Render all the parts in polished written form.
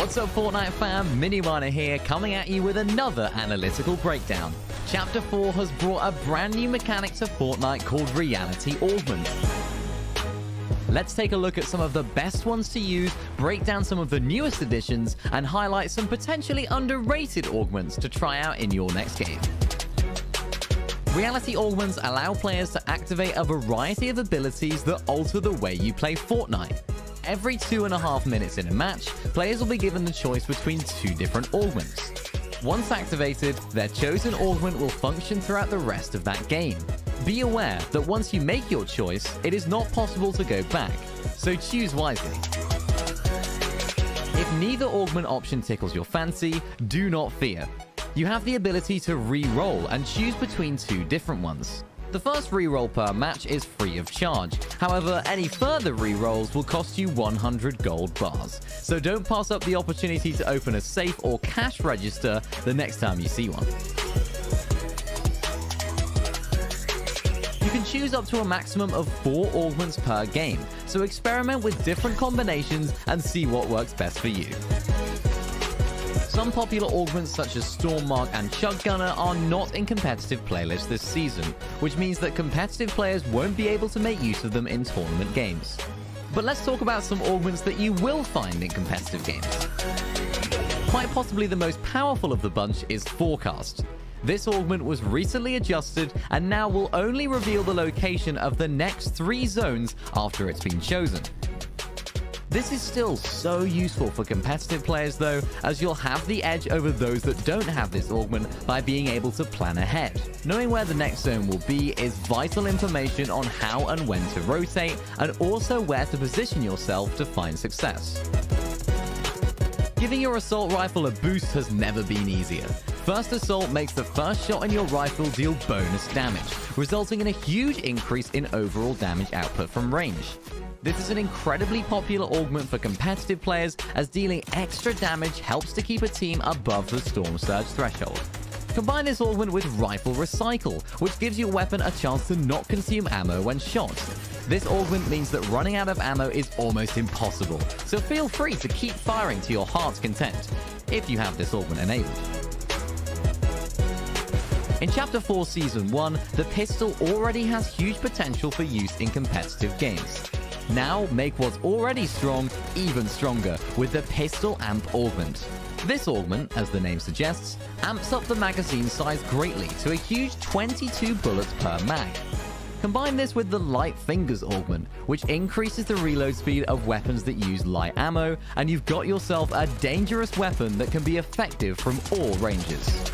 What's up, Fortnite fam? Miniminer here, coming at you with another analytical breakdown. Chapter 4 has brought a brand new mechanic to Fortnite called Reality Augment. Let's take a look at some of the best ones to use, break down some of the newest additions, and highlight some potentially underrated augments to try out in your next game. Reality augments allow players to activate a variety of abilities that alter the way you play Fortnite. Every 2.5 minutes in a match, players will be given the choice between two different augments. Once activated, their chosen augment will function throughout the rest of that game. Be aware that once you make your choice, it is not possible to go back, so choose wisely. If neither augment option tickles your fancy, do not fear. You have the ability to re-roll and choose between two different ones. The first reroll per match is free of charge. However, any further rerolls will cost you 100 gold bars. So don't pass up the opportunity to open a safe or cash register the next time you see one. You can choose up to a maximum of 4 augments per game, so experiment with different combinations and see what works best for you. Some popular augments such as Stormmark and Shotgunner are not in competitive playlists this season, which means that competitive players won't be able to make use of them in tournament games. But let's talk about some augments that you will find in competitive games. Quite possibly the most powerful of the bunch is Forecast. This augment was recently adjusted and now will only reveal the location of the next 3 zones after it's been chosen. This is still so useful for competitive players though, as you'll have the edge over those that don't have this augment by being able to plan ahead. Knowing where the next zone will be is vital information on how and when to rotate, and also where to position yourself to find success. Giving your assault rifle a boost has never been easier. First Assault makes the first shot in your rifle deal bonus damage, resulting in a huge increase in overall damage output from range. This is an incredibly popular augment for competitive players, as dealing extra damage helps to keep a team above the Storm Surge threshold. Combine this augment with Rifle Recycle, which gives your weapon a chance to not consume ammo when shot. This augment means that running out of ammo is almost impossible, so feel free to keep firing to your heart's content, if you have this augment enabled. In Chapter 4 Season 1, the pistol already has huge potential for use in competitive games. Now, make what's already strong even stronger with the Pistol Amp Augment. This augment, as the name suggests, amps up the magazine size greatly to a huge 22 bullets per mag. Combine this with the Light Fingers augment, which increases the reload speed of weapons that use light ammo, and you've got yourself a dangerous weapon that can be effective from all ranges.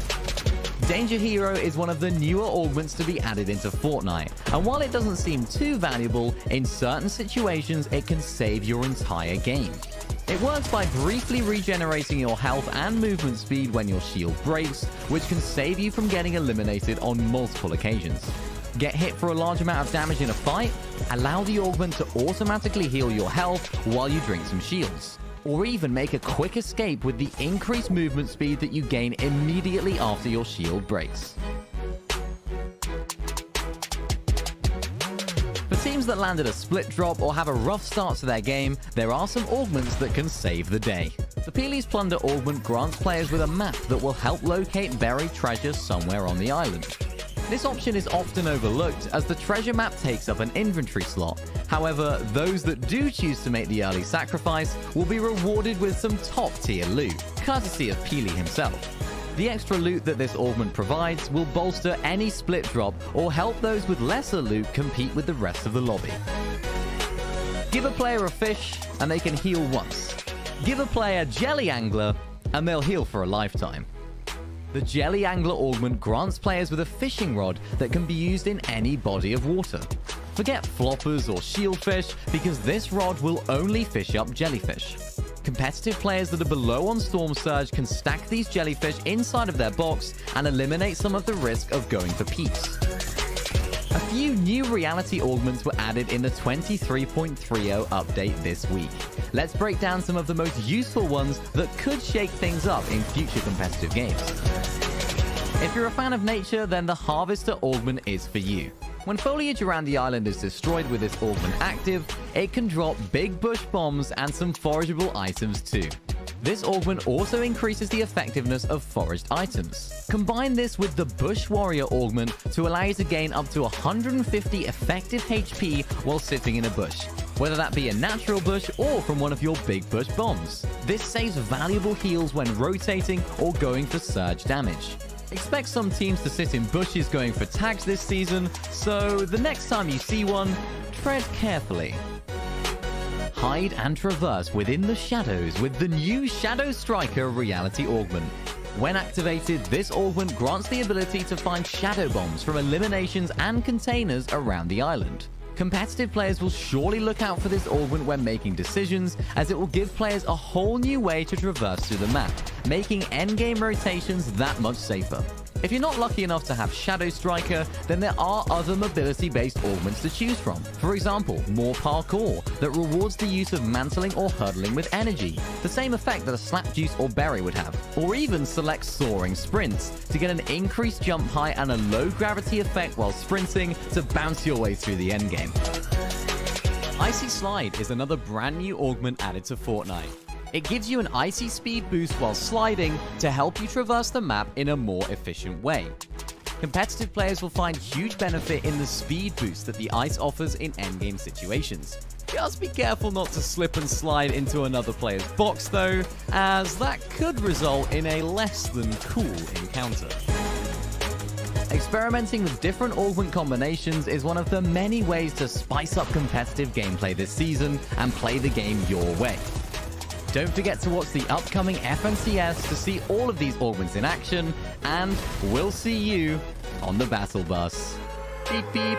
Danger Hero is one of the newer augments to be added into Fortnite, and while it doesn't seem too valuable, in certain situations it can save your entire game. It works by briefly regenerating your health and movement speed when your shield breaks, which can save you from getting eliminated on multiple occasions. Get hit for a large amount of damage in a fight? Allow the augment to automatically heal your health while you drink some shields. Or even make a quick escape with the increased movement speed that you gain immediately after your shield breaks. For teams that landed a split drop or have a rough start to their game, there are some augments that can save the day. The Peely's Plunder augment grants players with a map that will help locate buried treasure somewhere on the island. This option is often overlooked as the treasure map takes up an inventory slot. However, those that do choose to make the early sacrifice will be rewarded with some top-tier loot, courtesy of Peely himself. The extra loot that this augment provides will bolster any split drop or help those with lesser loot compete with the rest of the lobby. Give a player a fish and they can heal once. Give a player Jelly Angler and they'll heal for a lifetime. The Jelly Angler augment grants players with a fishing rod that can be used in any body of water. Forget floppers or shieldfish, because this rod will only fish up jellyfish. Competitive players that are below on Storm Surge can stack these jellyfish inside of their box and eliminate some of the risk of going for peeps. A few new reality augments were added in the 23.30 update this week. Let's break down some of the most useful ones that could shake things up in future competitive games. If you're a fan of nature, then the Harvester augment is for you. When foliage around the island is destroyed with this augment active, it can drop big bush bombs and some forageable items too. This augment also increases the effectiveness of foraged items. Combine this with the Bush Warrior augment to allow you to gain up to 150 effective HP while sitting in a bush, whether that be a natural bush or from one of your big bush bombs. This saves valuable heals when rotating or going for surge damage. Expect some teams to sit in bushes going for tags this season, so the next time you see one, tread carefully. Hide and traverse within the shadows with the new Shadow Striker Reality Augment. When activated, this augment grants the ability to find shadow bombs from eliminations and containers around the island. Competitive players will surely look out for this augment when making decisions, as it will give players a whole new way to traverse through the map, making endgame rotations that much safer. If you're not lucky enough to have Shadow Striker, then there are other mobility-based augments to choose from. For example, more parkour, that rewards the use of mantling or hurdling with energy, the same effect that a slap juice or berry would have. Or even select soaring sprints, to get an increased jump height and a low gravity effect while sprinting to bounce your way through the endgame. Icy Slide is another brand new augment added to Fortnite. It gives you an icy speed boost while sliding to help you traverse the map in a more efficient way. Competitive players will find huge benefit in the speed boost that the ice offers in endgame situations. Just be careful not to slip and slide into another player's box though, as that could result in a less than cool encounter. Experimenting with different augment combinations is one of the many ways to spice up competitive gameplay this season and play the game your way. Don't forget to watch the upcoming FNCS to see all of these augments in action, and we'll see you on the battle bus. Beep beep.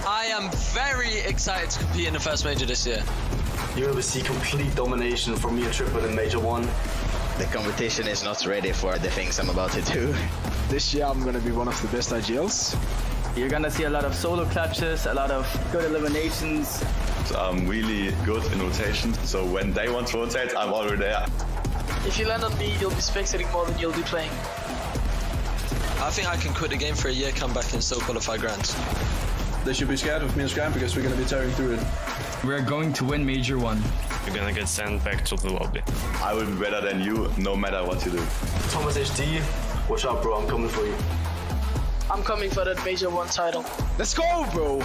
I am very excited to compete in the first major this year. You will see complete domination from me and Triple in Major 1. The competition is not ready for the things I'm about to do. This year I'm gonna be one of the best IGLs. You're gonna see a lot of solo clutches, a lot of good eliminations. I'm really good in rotation, so when they want to rotate, I'm already there. If you land on me, you'll be spectating more than you'll be playing. I think I can quit the game for a year, come back and still qualify grands. They should be scared of me and Scram because we're going to be tearing through it. We're going to win Major 1. You're gonna get sent back to the lobby. I will be better than you, no matter what you do. Thomas HD, watch out bro, I'm coming for you. I'm coming for that Major 1 title. Let's go, bro!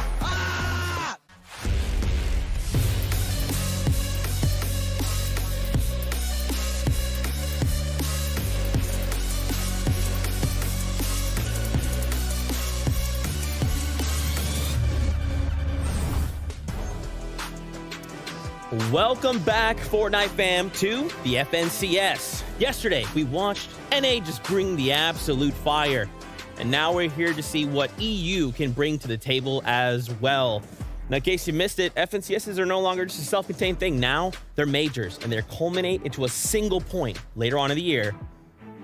Welcome back, Fortnite fam, to the FNCS. Yesterday, we watched NA just bring the absolute fire. And now we're here to see what EU can bring to the table as well. Now, in case you missed it, FNCSs are no longer just a self-contained thing. Now they're majors, and they culminate into a single point later on in the year,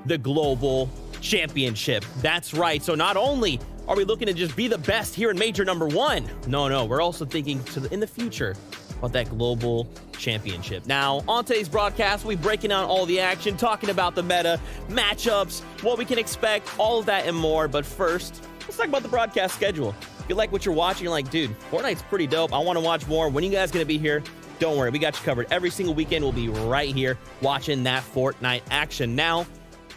the Global Championship. That's right. So not only are we looking to just be the best here in Major number 1, no, we're also thinking in the future about that Global Championship. Now, on today's broadcast, we'll be breaking down all the action, talking about the meta, matchups, what we can expect, all of that and more. But first, let's talk about the broadcast schedule. If you like what you're watching, you're like, dude, Fortnite's pretty dope. I want to watch more. When are you guys going to be here? Don't worry, we got you covered. Every single weekend, we'll be right here watching that Fortnite action. Now,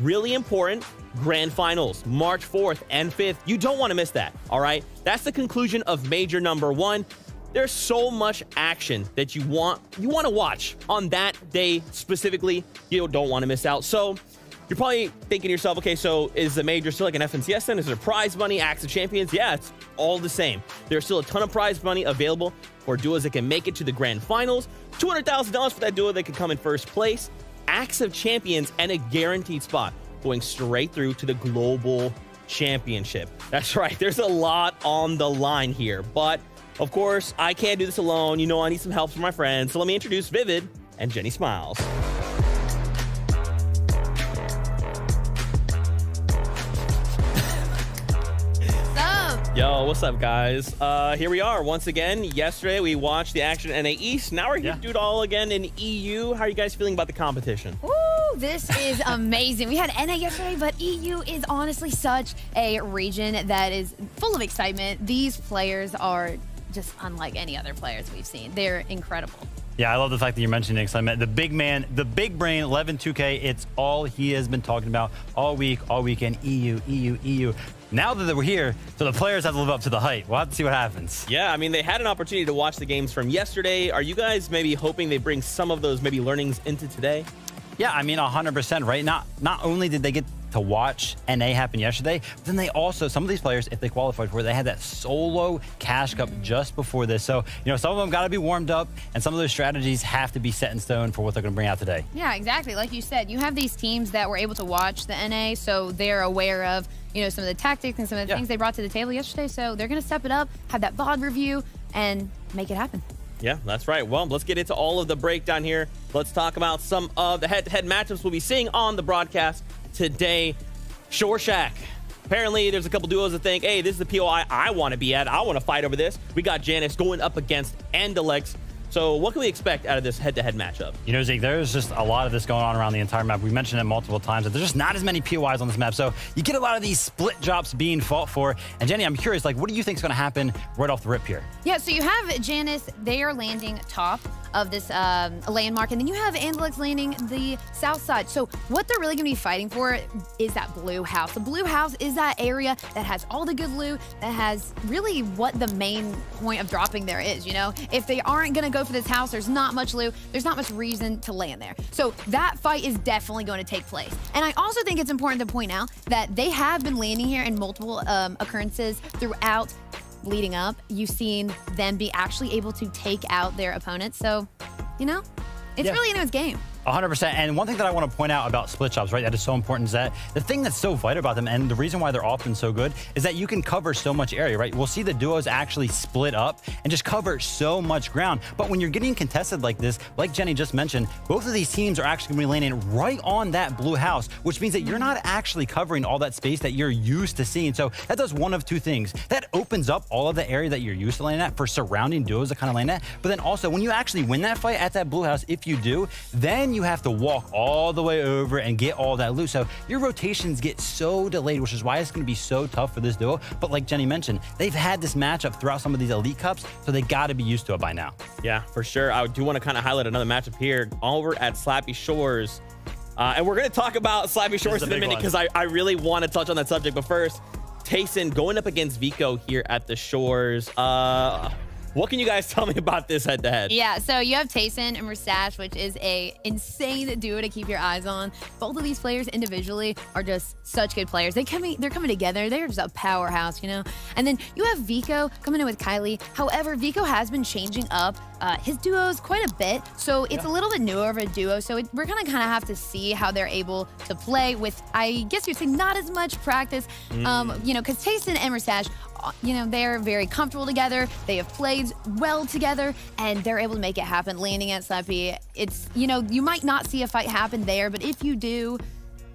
really important, Grand Finals, March 4th and 5th. You don't want to miss that, all right? That's the conclusion of Major number 1. There's so much action that you want to watch on that day specifically. You don't want to miss out. So you're probably thinking to yourself, okay, so is the major still like an FNCS then? Is there prize money, Acts of Champions? Yeah, it's all the same. There's still a ton of prize money available for duos that can make it to the Grand Finals. $200,000 for that duo that can come in first place. Acts of Champions and a guaranteed spot going straight through to the Global Championship. That's right. There's a lot on the line here, but of course, I can't do this alone. You know, I need some help from my friends. So let me introduce Vivid and Jenny Smiles. Yo, what's up, guys? Here we are once again. Yesterday, we watched the action in Naeast. Now we're here to do it all again in EU. How are you guys feeling about the competition? Woo, this is amazing. We had NA yesterday, but EU is honestly such a region that is full of excitement. These players are just unlike any other players we've seen. They're incredible. Yeah, I love the fact that you're mentioning excitement. The big man, the big brain, 11-2K, it's all he has been talking about all week, all weekend. EU. Now that we're here, so the players have to live up to the hype. We'll have to see what happens. Yeah, I mean, they had an opportunity to watch the games from yesterday. Are you guys maybe hoping they bring some of those maybe learnings into today? Yeah, I mean, 100%, right? Not only did they get to watch NA happen yesterday, but then they also, some of these players, if they qualified for it, they had that solo cash cup just before this. So, you know, some of them got to be warmed up, and some of those strategies have to be set in stone for what they're going to bring out today. Yeah, exactly. Like you said, you have these teams that were able to watch the NA, so they're aware of, you know, some of the tactics and some of the things they brought to the table yesterday. So they're going to step it up, have that VOD review, and make it happen. Yeah, that's right. Well, let's get into all of the breakdown here. Let's talk about some of the head-to-head matchups we'll be seeing on the broadcast today. Shore Shack. Apparently, there's a couple duos that think, hey, this is the POI I want to be at. I want to fight over this. We got Janice going up against Andalex. So what can we expect out of this head-to-head matchup? You know, Zeke, there's just a lot of this going on around the entire map. We mentioned it multiple times that there's just not as many POIs on this map. So you get a lot of these split drops being fought for. And Jenny, I'm curious, like, what do you think is going to happen right off the rip here? Yeah, so you have Janice, they are landing top of this landmark, and then you have Andalex landing the south side. So what they're really going to be fighting for is that blue house. The blue house is that area that has all the good loot, that has really what the main point of dropping there is, you know? If they aren't going to go for this house, there's not much loot, there's not much reason to land there. So that fight is definitely going to take place. And I also think it's important to point out that they have been landing here in multiple occurrences throughout leading up. You've seen them be actually able to take out their opponents. So, you know, it's really anyone's game. 100%. And one thing that I want to point out about split shops, right, that is so important is that the thing that's so vital about them, and the reason why they're often so good, is that you can cover so much area, right? We'll see the duos actually split up and just cover so much ground. But when you're getting contested like this, like Jenny just mentioned, both of these teams are actually going to be landing right on that blue house, which means that you're not actually covering all that space that you're used to seeing. So that does one of two things. That opens up all of the area that you're used to landing at for surrounding duos to kind of land at. But then also, when you actually win that fight at that blue house, if you do, then you have to walk all the way over and get all that loot. So your rotations get so delayed, which is why it's going to be so tough for this duo. But like Jenny mentioned, they've had this matchup throughout some of these Elite Cups, so they got to be used to it by now. Yeah, for sure. I do want to kind of highlight another matchup here over at Slappy Shores. And we're going to talk about Slappy Shores in a minute because I really want to touch on that subject. But first, Tayson going up against Vico here at the Shores. What can you guys tell me about this head-to-head? Yeah, so you have Tayson and Mustache, which is a insane duo to keep your eyes on. Both of these players individually are just such good players. They're coming together. They're just a powerhouse, you know? And then you have Vico coming in with Kylie. However, Vico has been changing up his duos quite a bit. So it's a little bit newer of a duo. So we're gonna kind of have to see how they're able to play with, I guess you'd say, not as much practice. You know, because Tayson and Mustache, you know, they're very comfortable together. They have played well together, and they're able to make it happen. Landing at Sleppy, it's, you know, you might not see a fight happen there, but if you do,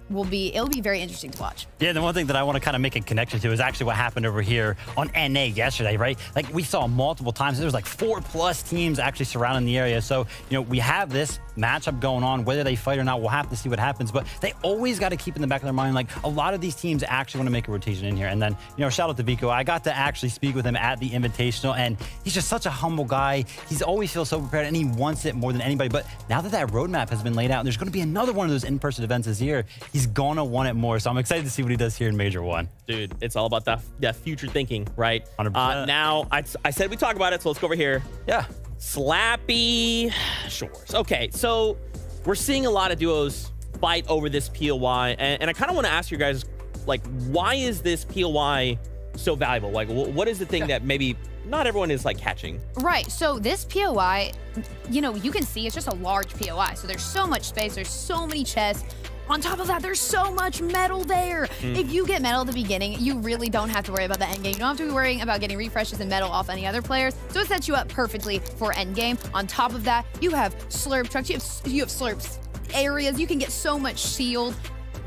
it'll be very interesting to watch. Yeah, the one thing that I want to kind of make a connection to is actually what happened over here on NA yesterday, right? Like, we saw multiple times, there was like 4+ teams actually surrounding the area. So, you know, we have this matchup going on. Whether they fight or not, we'll have to see what happens. But they always got to keep in the back of their mind, like, a lot of these teams actually want to make a rotation in here. And then, you know, shout out to Vico. I got to actually speak with him at the Invitational, and he's just such a humble guy. He's always feels so prepared, and he wants it more than anybody. But now that that roadmap has been laid out, and there's going to be another one of those in-person events this year, he's gonna want it more. So I'm excited to see what he does here in Major 1. Dude, it's all about that future thinking, right? 100%. Now, I said we talk about it, so let's go over here. Yeah. Slappy Shores. Okay, so we're seeing a lot of duos fight over this POI, and I kind of want to ask you guys, like, why is this POI so valuable? Like, what is the thing that maybe not everyone is, like, catching? Right, so this POI, you know, you can see it's just a large POI. So there's so much space, there's so many chests. On top of that, there's so much metal there. If you get metal at the beginning, you really don't have to worry about the end game. You don't have to be worrying about getting refreshes and metal off any other players. So it sets you up perfectly for end game. On top of that, you have slurp trucks, you have slurps areas. You can get so much shield.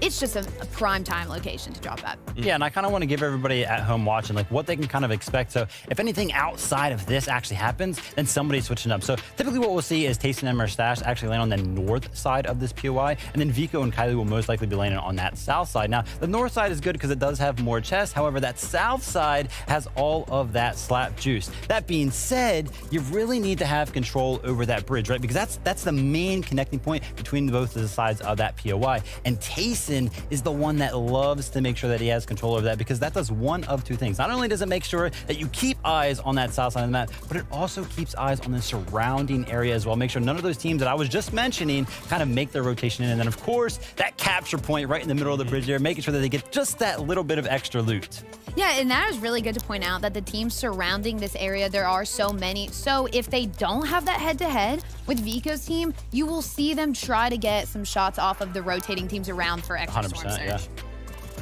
It's just a prime time location to drop at. Yeah, and I kind of want to give everybody at home watching, like, what they can kind of expect. So if anything outside of this actually happens, then somebody's switching up. So typically what we'll see is Tayson and Mustache actually land on the north side of this POI, and then Vico and Kylie will most likely be landing on that south side. Now, the north side is good because it does have more chests. However, that south side has all of that slap juice. That being said, you really need to have control over that bridge, right? Because that's the main connecting point between both of the sides of that POI. And Tayson is the one that loves to make sure that he has control over that, because that does one of two things. Not only does it make sure that you keep eyes on that south side of the map, but it also keeps eyes on the surrounding area as well. Make sure none of those teams that I was just mentioning kind of make their rotation in. And then, of course, that capture point right in the middle of the bridge there, making sure that they get just that little bit of extra loot. Yeah, and that is really good to point out that the teams surrounding this area, there are so many. So if they don't have that head-to-head with Vico's team, you will see them try to get some shots off of the rotating teams around for extra storm surge.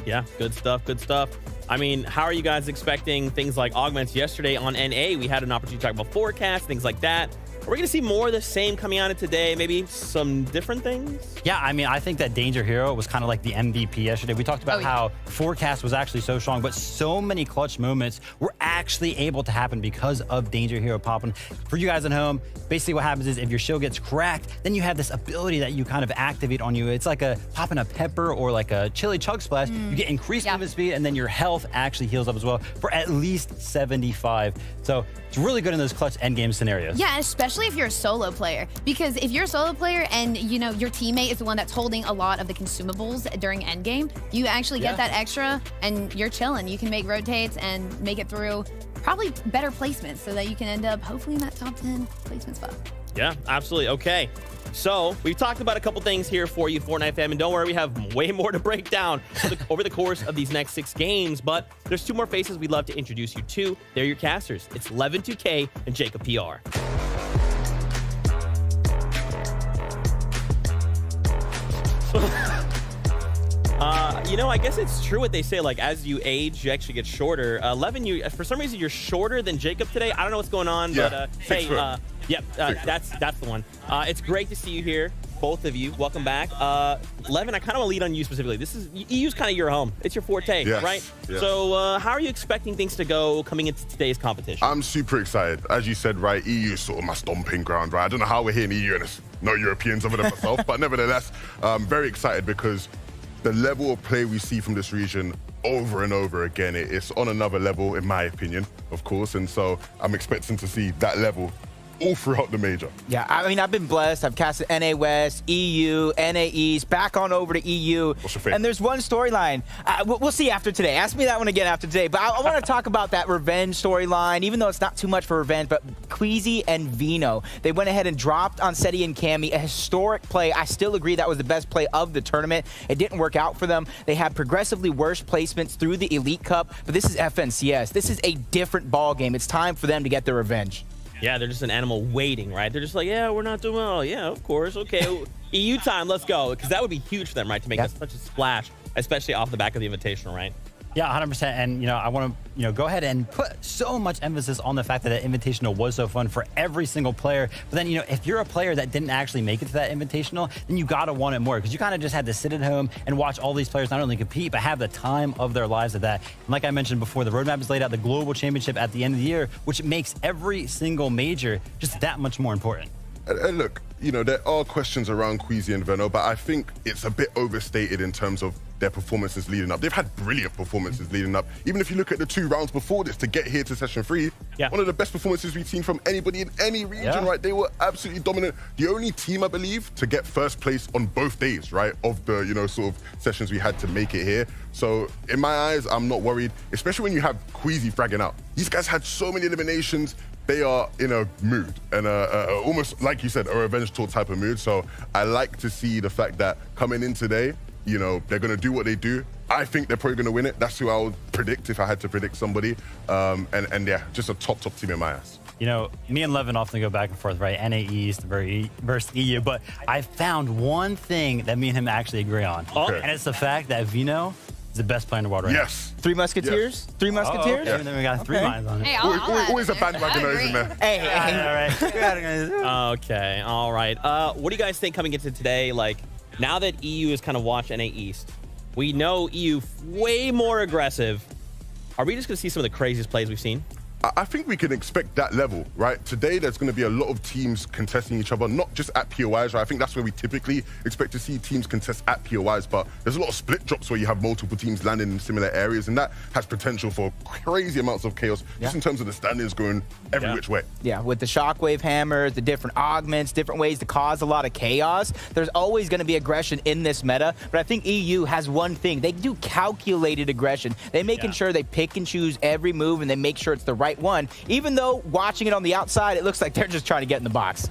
Yeah, good stuff, good stuff. I mean, how are you guys expecting things like augments? Yesterday on NA, we had an opportunity to talk about forecast, things like that. Are we going to see more of the same coming out of today? Maybe some different things? Yeah, I mean, I think that Danger Hero was kind of like the MVP yesterday. We talked about how Forecast was actually so strong, but so many clutch moments were actually able to happen because of Danger Hero popping. For you guys at home, basically what happens is if your shield gets cracked, then you have this ability that you kind of activate on you. It's like a popping a pepper or like a chili chug splash. You get increased movement speed, and then your health actually heals up as well for at least 75. So it's really good in those clutch endgame scenarios. Yeah, especially if you're a solo player, because if you're a solo player and, you know, your teammate is the one that's holding a lot of the consumables during endgame, you actually get that extra and you're chilling. You can make rotates and make it through probably better placements so that you can end up hopefully in that top 10 placement spot. Yeah, absolutely. Okay. So we've talked about a couple things here for you, Fortnite fam, and don't worry, we have way more to break down over the course of these next 6 games, but there's 2 more faces we'd love to introduce you to. They're your casters. It's Levin2K and Jacob PR. You know, I guess it's true what they say, like, as you age, you actually get shorter. Levin, for some reason, you're shorter than Jacob today. I don't know what's going on, but hey, that's the one. It's great to see you here, both of you. Welcome back. Levin, I kind of want to lead on you specifically. EU's kind of your home. It's your forte, right? Yes. So how are you expecting things to go coming into today's competition? I'm super excited. As you said, right, EU is sort of my stomping ground, right? I don't know how we're here in EU and there's no Europeans other than myself, but nevertheless, I'm very excited because the level of play we see from this region over and over again, it's on another level, in my opinion, of course. And so I'm expecting to see that level all throughout the major. Yeah, I mean, I've been blessed. I've casted NA West, EU, NA East, back on over to EU. What's your favorite? And there's one storyline. We'll see after today. Ask me that one again after today. But I want to talk about that revenge storyline, even though it's not too much for revenge. But Queasy and Vino, they went ahead and dropped on Seti and Cammy, a historic play. I still agree that was the best play of the tournament. It didn't work out for them. They had progressively worse placements through the Elite Cup. But this is FNCS. This is a different ball game. It's time for them to get their revenge. Yeah, they're just an animal waiting, right? They're just like, yeah, we're not doing well. Yeah, of course. Okay, EU time, let's go. Because that would be huge for them, right? To make such a splash, especially off the back of the Invitational, right? Yeah, 100%. And, I want to, go ahead and put so much emphasis on the fact that that Invitational was so fun for every single player. But then, if you're a player that didn't actually make it to that Invitational, then you got to want it more because you kind of just had to sit at home and watch all these players not only compete, but have the time of their lives at that. And like I mentioned before, the roadmap is laid out, the Global Championship at the end of the year, which makes every single major just that much more important. And look, there are questions around Queasy and Veno, but I think it's a bit overstated in terms of their performances leading up. They've had brilliant performances leading up. Even if you look at the 2 rounds before this to get here to Session 3, one of the best performances we've seen from anybody in any region, right? They were absolutely dominant. The only team, I believe, to get first place on both days, right, of the, sort of sessions we had to make it here. So in my eyes, I'm not worried, especially when you have Queasy fragging out. These guys had so many eliminations. They are in a mood and almost, like you said, a revenge tour type of mood. So I like to see the fact that coming in today, they're going to do what they do. I think they're probably going to win it. That's who I would predict if I had to predict somebody. And yeah, just a top team in my eyes. Me and Levin often go back and forth, right? Naeast versus EU. But I found one thing that me and him actually agree on. Okay. And it's the fact that Veno is the best player in the world right now. Yes. 3 Musketeers? Yes. 3 Musketeers? Okay. And then we got 3 lines on it. Hey, always a bandwagoner, isn't there? Okay, all right. What do you guys think coming into today? Like, now that EU has kind of watched Naeast, we know EU way more aggressive. Are we just going to see some of the craziest plays we've seen? I think we can expect that level, right? Today, there's going to be a lot of teams contesting each other, not just at POIs, right? I think that's where we typically expect to see teams contest at POIs, but there's a lot of split drops where you have multiple teams landing in similar areas, and that has potential for crazy amounts of chaos, just in terms of the standings going every which way. Yeah, with the shockwave hammers, the different augments, different ways to cause a lot of chaos, there's always going to be aggression in this meta, but I think EU has one thing. They do calculated aggression. They're making sure they pick and choose every move, and they make sure it's the right one, even though watching it on the outside, it looks like they're just trying to get in the box.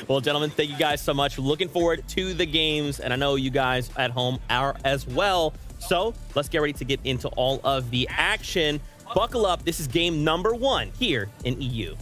Well, gentlemen, thank you guys so much. Looking forward to the games, and I know you guys at home are as well. So let's get ready to get into all of the action. Buckle up. This is game number 1 here in EU.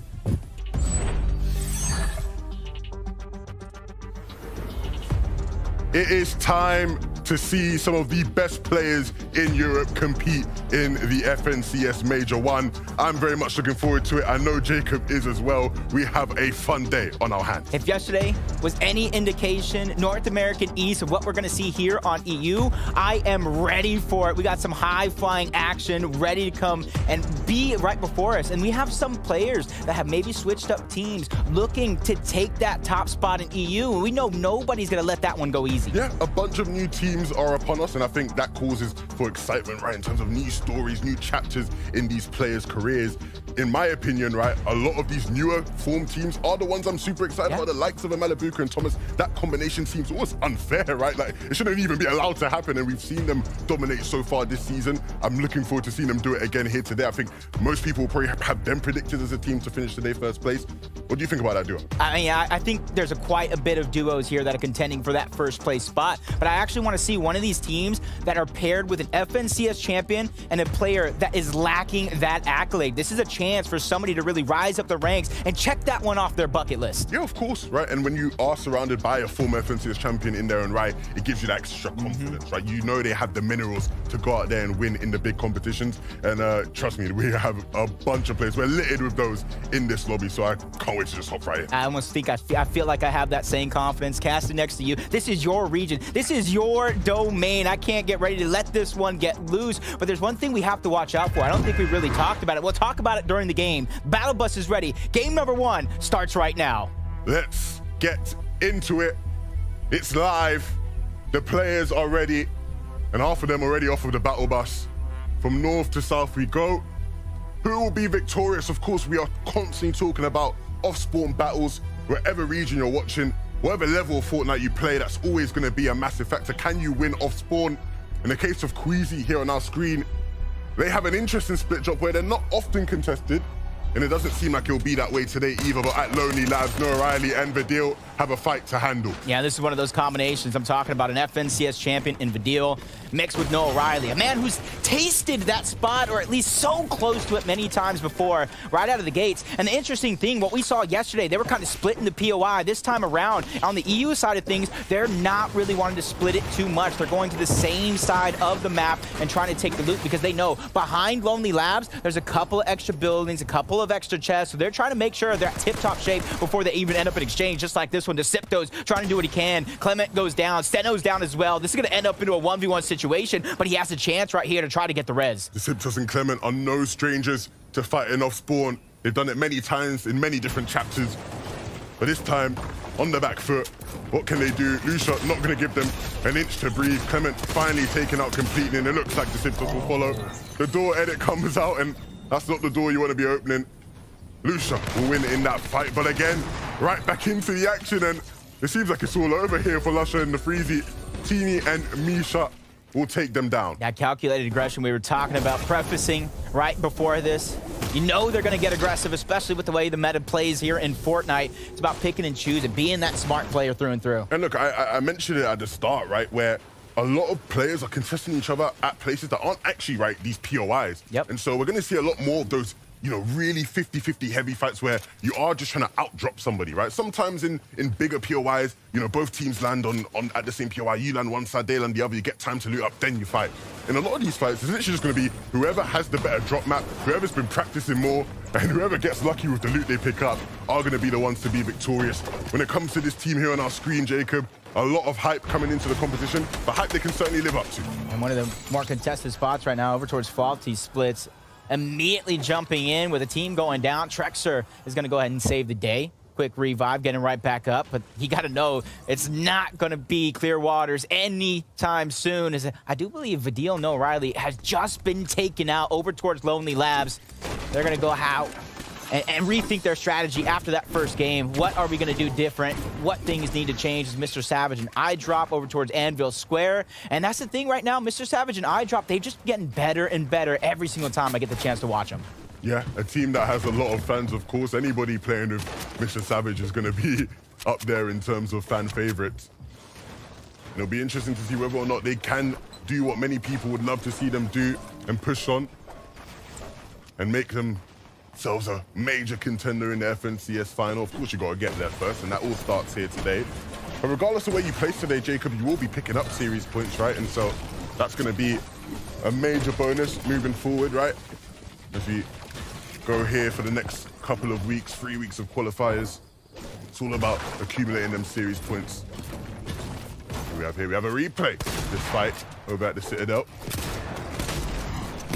It is time to see some of the best players in Europe compete in the FNCS Major 1. I'm very much looking forward to it. I know Jacob is as well. We have a fun day on our hands. If yesterday was any indication, North American East, of what we're going to see here on EU, I am ready for it. We got some high-flying action ready to come and be right before us. And we have some players that have maybe switched up teams looking to take that top spot in EU. And we know nobody's going to let that one go easy. Yeah, a bunch of new teams are upon us, and I think that causes for excitement, right, in terms of new stories, new chapters in these players' careers. In my opinion, right, a lot of these newer form teams are the ones I'm super excited about, the likes of Amalabuka and Thomas. That combination seems almost unfair, right? Like, it shouldn't even be allowed to happen, and we've seen them dominate so far this season. I'm looking forward to seeing them do it again here today. I think most people will probably have them predicted as a team to finish today first place. What do you think about that duo? I mean, I think there's quite a bit of duos here that are contending for that first place spot, but I actually want to see one of these teams that are paired with an FNCS champion and a player that is lacking that accolade. This is a chance for somebody to really rise up the ranks and check that one off their bucket list. Yeah, of course, right? And when you are surrounded by a former FNCS champion in their own right, it gives you that extra confidence, right? You know they have the minerals to go out there and win in the big competitions. And trust me, we have a bunch of players. We're littered with those in this lobby, so I can't wait to just hop right in. I almost think I feel like I have that same confidence. Casting next to you. This is your region. This is your domain. I can't get ready to let this one get loose. But there's one thing we have to watch out for. I don't think we really talked about it. We'll talk about it during the game. Battle Bus is ready. Game number 1 starts right now. Let's get into it. It's live. The players are ready. And half of them already off of the Battle Bus. From north to south we go. Who will be victorious? Of course, we are constantly talking about off-spawn battles. Wherever region you're watching, whatever level of Fortnite you play, that's always going to be a massive factor. Can you win off-spawn? In the case of Queasy here on our screen, they have an interesting split drop where they're not often contested, and it doesn't seem like it'll be that way today either, but at Lonely Labs, Noah Riley and Vidil have a fight to handle. Yeah, this is one of those combinations. I'm talking about an FNCS champion in Vidil. mixed with Noah Riley, a man who's tasted that spot, or at least so close to it many times before, right out of the gates. And the interesting thing, what we saw yesterday, they were kind of splitting the POI. This time around, on the EU side of things, they're not really wanting to split it too much. They're going to the same side of the map and trying to take the loot because they know behind Lonely Labs, there's a couple of extra buildings, a couple of extra chests. So they're trying to make sure they're at tip-top shape before they even end up in exchange, just like this one. Decepto's trying to do what he can. Clement goes down. Steno's down as well. This is going to end up into a 1v1 situation, but he has a chance right here to try to get the res. Deceptos and Clement are no strangers to fighting off spawn. They've done it many times in many different chapters. But this time, on the back foot, what can they do? Lucia not going to give them an inch to breathe. Clement finally taken out completely, and it looks like Deceptos will follow. The door edit comes out, and that's not the door you want to be opening. Lucia will win in that fight, but again, right back into the action, and it seems like it's all over here for Lusha and the Freezy. Teeny and Misha will take them down. That calculated aggression we were talking about, prefacing right before this. You know they're going to get aggressive, especially with the way the meta plays here in Fortnite. It's about picking and choosing, being that smart player through and through. And look, I mentioned it at the start, right, where a lot of players are contesting each other at places that aren't actually, right, these POIs. Yep. And so we're going to see a lot more of those, you know, really 50-50 heavy fights where you are just trying to outdrop somebody, right? Sometimes in bigger POIs, you know, both teams land on at the same POI. You land one side, they land the other. You get time to loot up, then you fight. In a lot of these fights, it's literally just going to be whoever has the better drop map, whoever's been practicing more, and whoever gets lucky with the loot they pick up are going to be the ones to be victorious. When it comes to this team here on our screen, Jacob, a lot of hype coming into the competition, but hype they can certainly live up to. And one of the more contested spots right now over towards Faulty splits. Immediately jumping in with a team going down. Trexer is going to go ahead and save the day. Quick revive, getting right back up. But you got to know it's not going to be Clear Waters anytime soon. As I do believe Vidil No Riley has just been taken out over towards Lonely Labs. They're going to go out and rethink their strategy after that first game. What are we going to do different? What things need to change? Is Mr. Savage and iDrop over towards Anvil Square. And that's the thing right now, Mr. Savage and iDrop, they're just getting better and better every single time I get the chance to watch them. Yeah, a team that has a lot of fans, of course. Anybody playing with Mr. Savage is going to be up there in terms of fan favorites. And it'll be interesting to see whether or not they can do what many people would love to see them do and push on and make themselves a major contender in the FNCS final. Of course, you got to get there first, and that all starts here today. But regardless of where you place today, Jacob, you will be picking up series points, right? And so that's going to be a major bonus moving forward, right? As we go here for the next couple of weeks, 3 weeks of qualifiers. It's all about accumulating them series points. Here we have a replay. This fight over at the Citadel.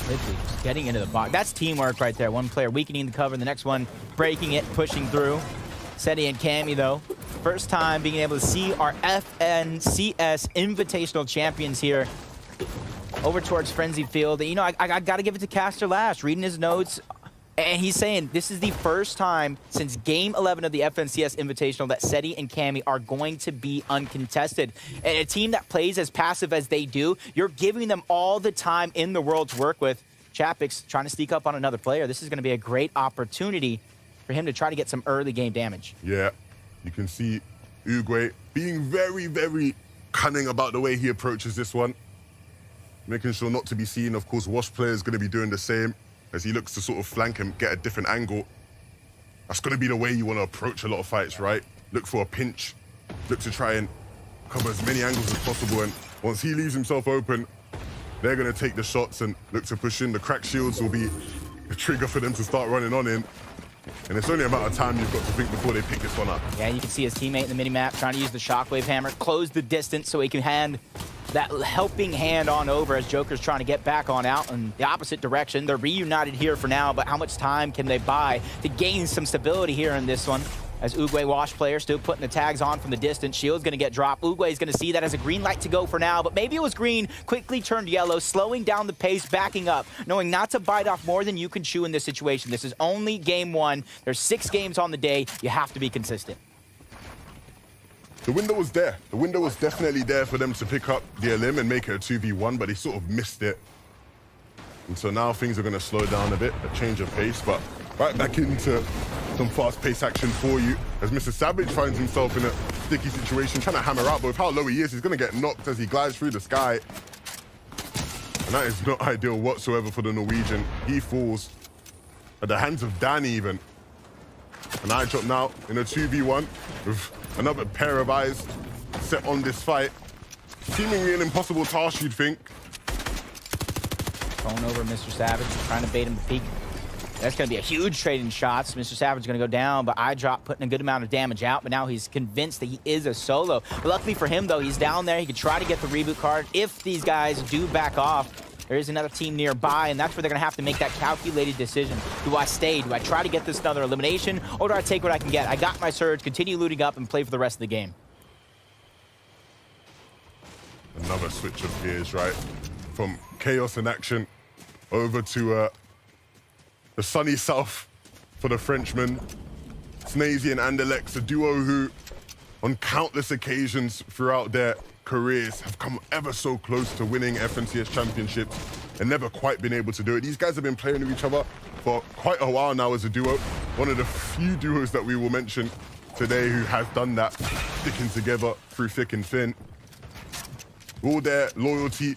Literally just getting into the box. That's teamwork right there. One player weakening the cover, the next one breaking it, pushing through. Seti and Cammy, though, first time being able to see our FNCS Invitational champions here over towards Frenzy Field. You know, I got to give it to Caster Lash, reading his notes. And he's saying this is the first time since Game 11 of the FNCS Invitational that Seti and Cammy are going to be uncontested. And a team that plays as passive as they do, you're giving them all the time in the world to work with. Chapix trying to sneak up on another player. This is going to be a great opportunity for him to try to get some early game damage. Yeah, you can see Uguay being very, very cunning about the way he approaches this one. Making sure not to be seen. Of course, Wash player is going to be doing the same as he looks to sort of flank him, get a different angle. That's going to be the way you want to approach a lot of fights, right? Look for a pinch. Look to try and cover as many angles as possible. And once he leaves himself open, they're going to take the shots and look to push in. The crack shields will be the trigger for them to start running on in. And it's only a matter of time you've got to think before they pick this one up. Yeah, you can see his teammate in the mini-map trying to use the Shockwave Hammer, close the distance so he can hand that helping hand on over as Joker's trying to get back on out in the opposite direction. They're reunited here for now, but how much time can they buy to gain some stability here in this one? As Uguay Wash player still putting the tags on from the distance. Shield's going to get dropped. Uguay's going to see that as a green light to go for now, but maybe it was green, quickly turned yellow, slowing down the pace, backing up, knowing not to bite off more than you can chew in this situation. This is only game one. There's 6 games on the day. You have to be consistent. The window was there. The window was definitely there for them to pick up the elim and make it a 2v1, but they sort of missed it. And so now things are going to slow down a bit, a change of pace, but right back into some fast-paced action for you as Mr. Savage finds himself in a sticky situation, trying to hammer out, but with how low he is, he's going to get knocked as he glides through the sky. And that is not ideal whatsoever for the Norwegian. He falls at the hands of Dan even. And I drop now in a 2v1 with another pair of eyes set on this fight. Seemingly an impossible task, you'd think. Going over Mr. Savage, trying to bait him to peek. That's going to be a huge trade in shots. Mr. Savage is going to go down, but iDrop putting a good amount of damage out, but now he's convinced that he is a solo. But luckily for him, though, he's down there. He could try to get the reboot card. If these guys do back off, there is another team nearby, and that's where they're going to have to make that calculated decision. Do I stay? Do I try to get this another elimination, or do I take what I can get? I got my surge, continue looting up, and play for the rest of the game. Another switch of gears, right? From chaos and action over to the sunny south for the Frenchmen. Snazy and Andalex, a duo who, on countless occasions throughout their careers, have come ever so close to winning FNCS championships and never quite been able to do it. These guys have been playing with each other for quite a while now as a duo. One of the few duos that we will mention today who has done that, sticking together through thick and thin. Will their loyalty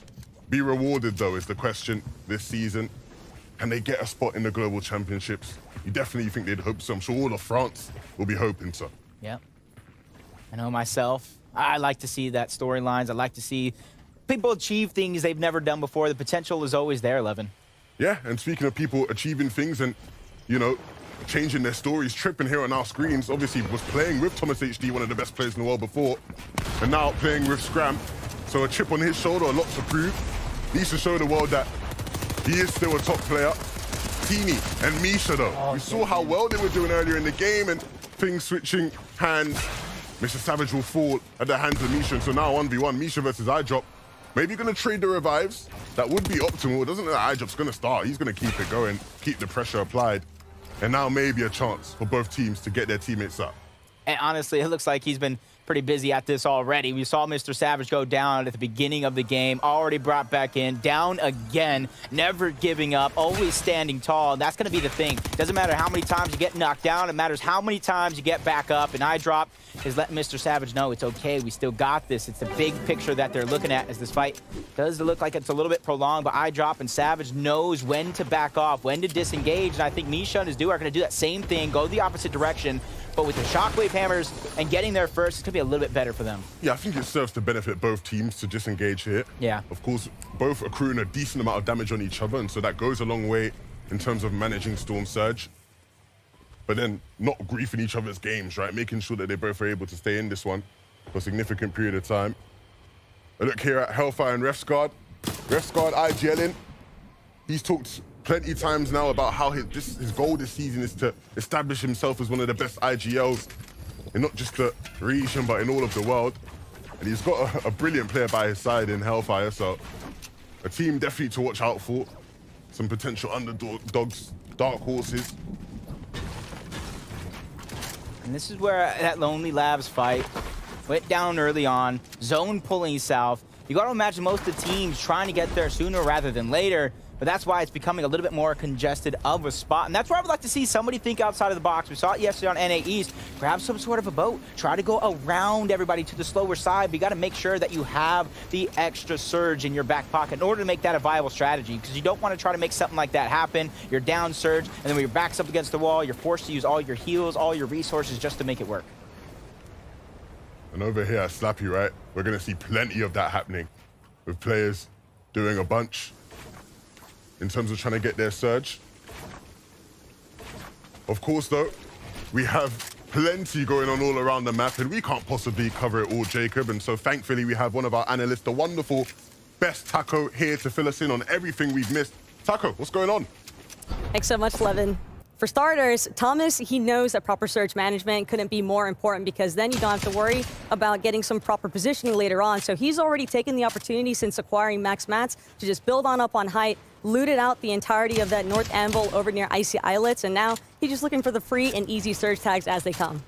be rewarded, though, is the question this season. Can they get a spot in the Global Championships? You definitely think they'd hope so. I'm sure all of France will be hoping so. Yep. I know myself. I like to see that storylines. I like to see people achieve things they've never done before. The potential is always there, Levin. Yeah, and speaking of people achieving things and, you know, changing their stories, Trippin here on our screens obviously was playing with Thomas HD, one of the best players in the world before, and now playing with Scram. So a chip on his shoulder, a lot to prove. Needs to show the world that he is still a top player. Teeny and Misha, though. We saw how well they were doing earlier in the game and things switching hands. Mr. Savage will fall at the hands of Misha. And so now 1v1, Misha versus iDrop. Maybe going to trade the revives. That would be optimal. It doesn't look like iDrop's going to start. He's going to keep it going, keep the pressure applied. And now maybe a chance for both teams to get their teammates up. And honestly, it looks like he's been pretty busy at this already. We saw Mr. Savage go down at the beginning of the game, already brought back in, down again, never giving up, always standing tall. And that's going to be the thing. Doesn't matter how many times you get knocked down, it matters how many times you get back up. And iDrop is letting Mr. Savage know it's okay, we still got this. It's the big picture that they're looking at as this fight does look like it's a little bit prolonged, but iDrop and Savage knows when to back off, when to disengage. And I think Misha and his duo are going to do that same thing, go the opposite direction. But with the shockwave hammers and getting there first, it's going to be a little bit better for them. Yeah, I think it serves to benefit both teams to disengage here. Yeah. Of course, both accruing a decent amount of damage on each other, and so that goes a long way in terms of managing Storm Surge. But then not griefing each other's games, right? Making sure that they both are able to stay in this one for a significant period of time. A look here at Hellfire and Refsguard. Refsguard IGLing. He's talked plenty times now about how his goal this season is to establish himself as one of the best IGLs in not just the region, but in all of the world. And he's got a brilliant player by his side in Hellfire, so a team definitely to watch out for. Some potential underdogs, dark horses. And this is where that Lonely Labs fight went down early on, zone pulling south. You got to imagine most of the teams trying to get there sooner rather than later. But that's why it's becoming a little bit more congested of a spot. And that's where I would like to see somebody think outside of the box. We saw it yesterday on Naeast. Grab some sort of a boat. Try to go around everybody to the slower side. But you got to make sure that you have the extra surge in your back pocket in order to make that a viable strategy. Because you don't want to try to make something like that happen. You're down surge, and then when your back's up against the wall, you're forced to use all your heals, all your resources just to make it work. And over here at Slappy, right, we're going to see plenty of that happening with players doing a bunch in terms of trying to get their surge. Of course, though, we have plenty going on all around the map, and we can't possibly cover it all, Jacob. And so thankfully, we have one of our analysts, the wonderful Best Taco, here to fill us in on everything we've missed. Taco, what's going on? Thanks so much, Levin. For starters, Thomas, he knows that proper surge management couldn't be more important because then you don't have to worry about getting some proper positioning later on. So he's already taken the opportunity since acquiring Max Mats to just build on up on height, looted out the entirety of that North Anvil over near Icy Islets, and now he's just looking for the free and easy surge tags as they come.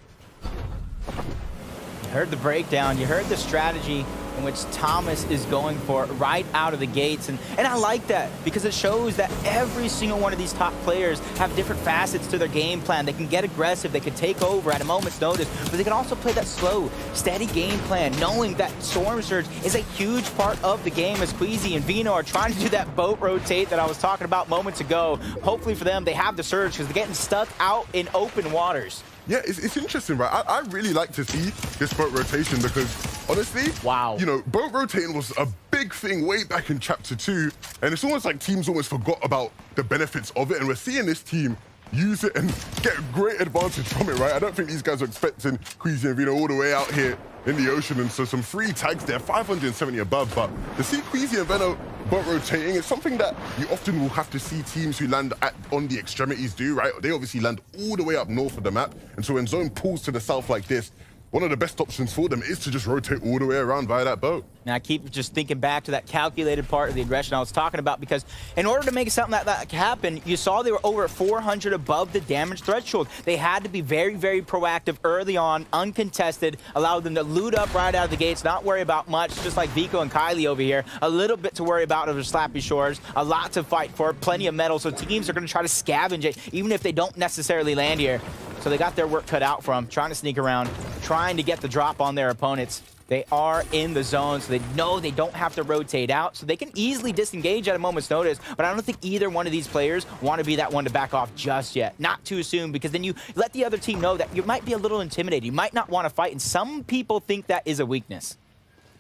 You heard the breakdown, you heard the strategy. in which Thomas is going for right out of the gates. And I like that because it shows that every single one of these top players have different facets to their game plan. They can get aggressive, they can take over at a moment's notice, but they can also play that slow, steady game plan, knowing that Storm Surge is a huge part of the game as Queasy and Vino are trying to do that boat rotate that I was talking about moments ago. Hopefully for them, they have the surge because they're getting stuck out in open waters. Yeah, it's interesting, right? I really like to see this boat rotation because, honestly, wow, you know, boat rotating was a big thing way back in Chapter 2, and it's almost like teams almost forgot about the benefits of it, and we're seeing this team use it and get great advantage from it, right? I don't think these guys are expecting Queasy and Vino all the way out here in the ocean, and so some free tags there, 570 above, but to see Queasy and Vino boat rotating is something that you often will have to see teams who land on the extremities do, right? They obviously land all the way up north of the map, and so when zone pulls to the south like this, one of the best options for them is to just rotate all the way around via that boat. Now, I keep just thinking back to that calculated part of the aggression I was talking about, because in order to make something like that happen, you saw they were over 400 above the damage threshold. They had to be very, very proactive early on, uncontested, allow them to loot up right out of the gates, not worry about much, just like Vico and Kylie over here. A little bit to worry about over Slappy Shores, a lot to fight for, plenty of metal, so teams are going to try to scavenge it, even if they don't necessarily land here. So they got their work cut out for them, trying to sneak around, trying to get the drop on their opponents. They are in the zone, so they know they don't have to rotate out, so they can easily disengage at a moment's notice, but I don't think either one of these players want to be that one to back off just yet. Not too soon, because then you let the other team know that you might be a little intimidated. You might not want to fight, and some people think that is a weakness.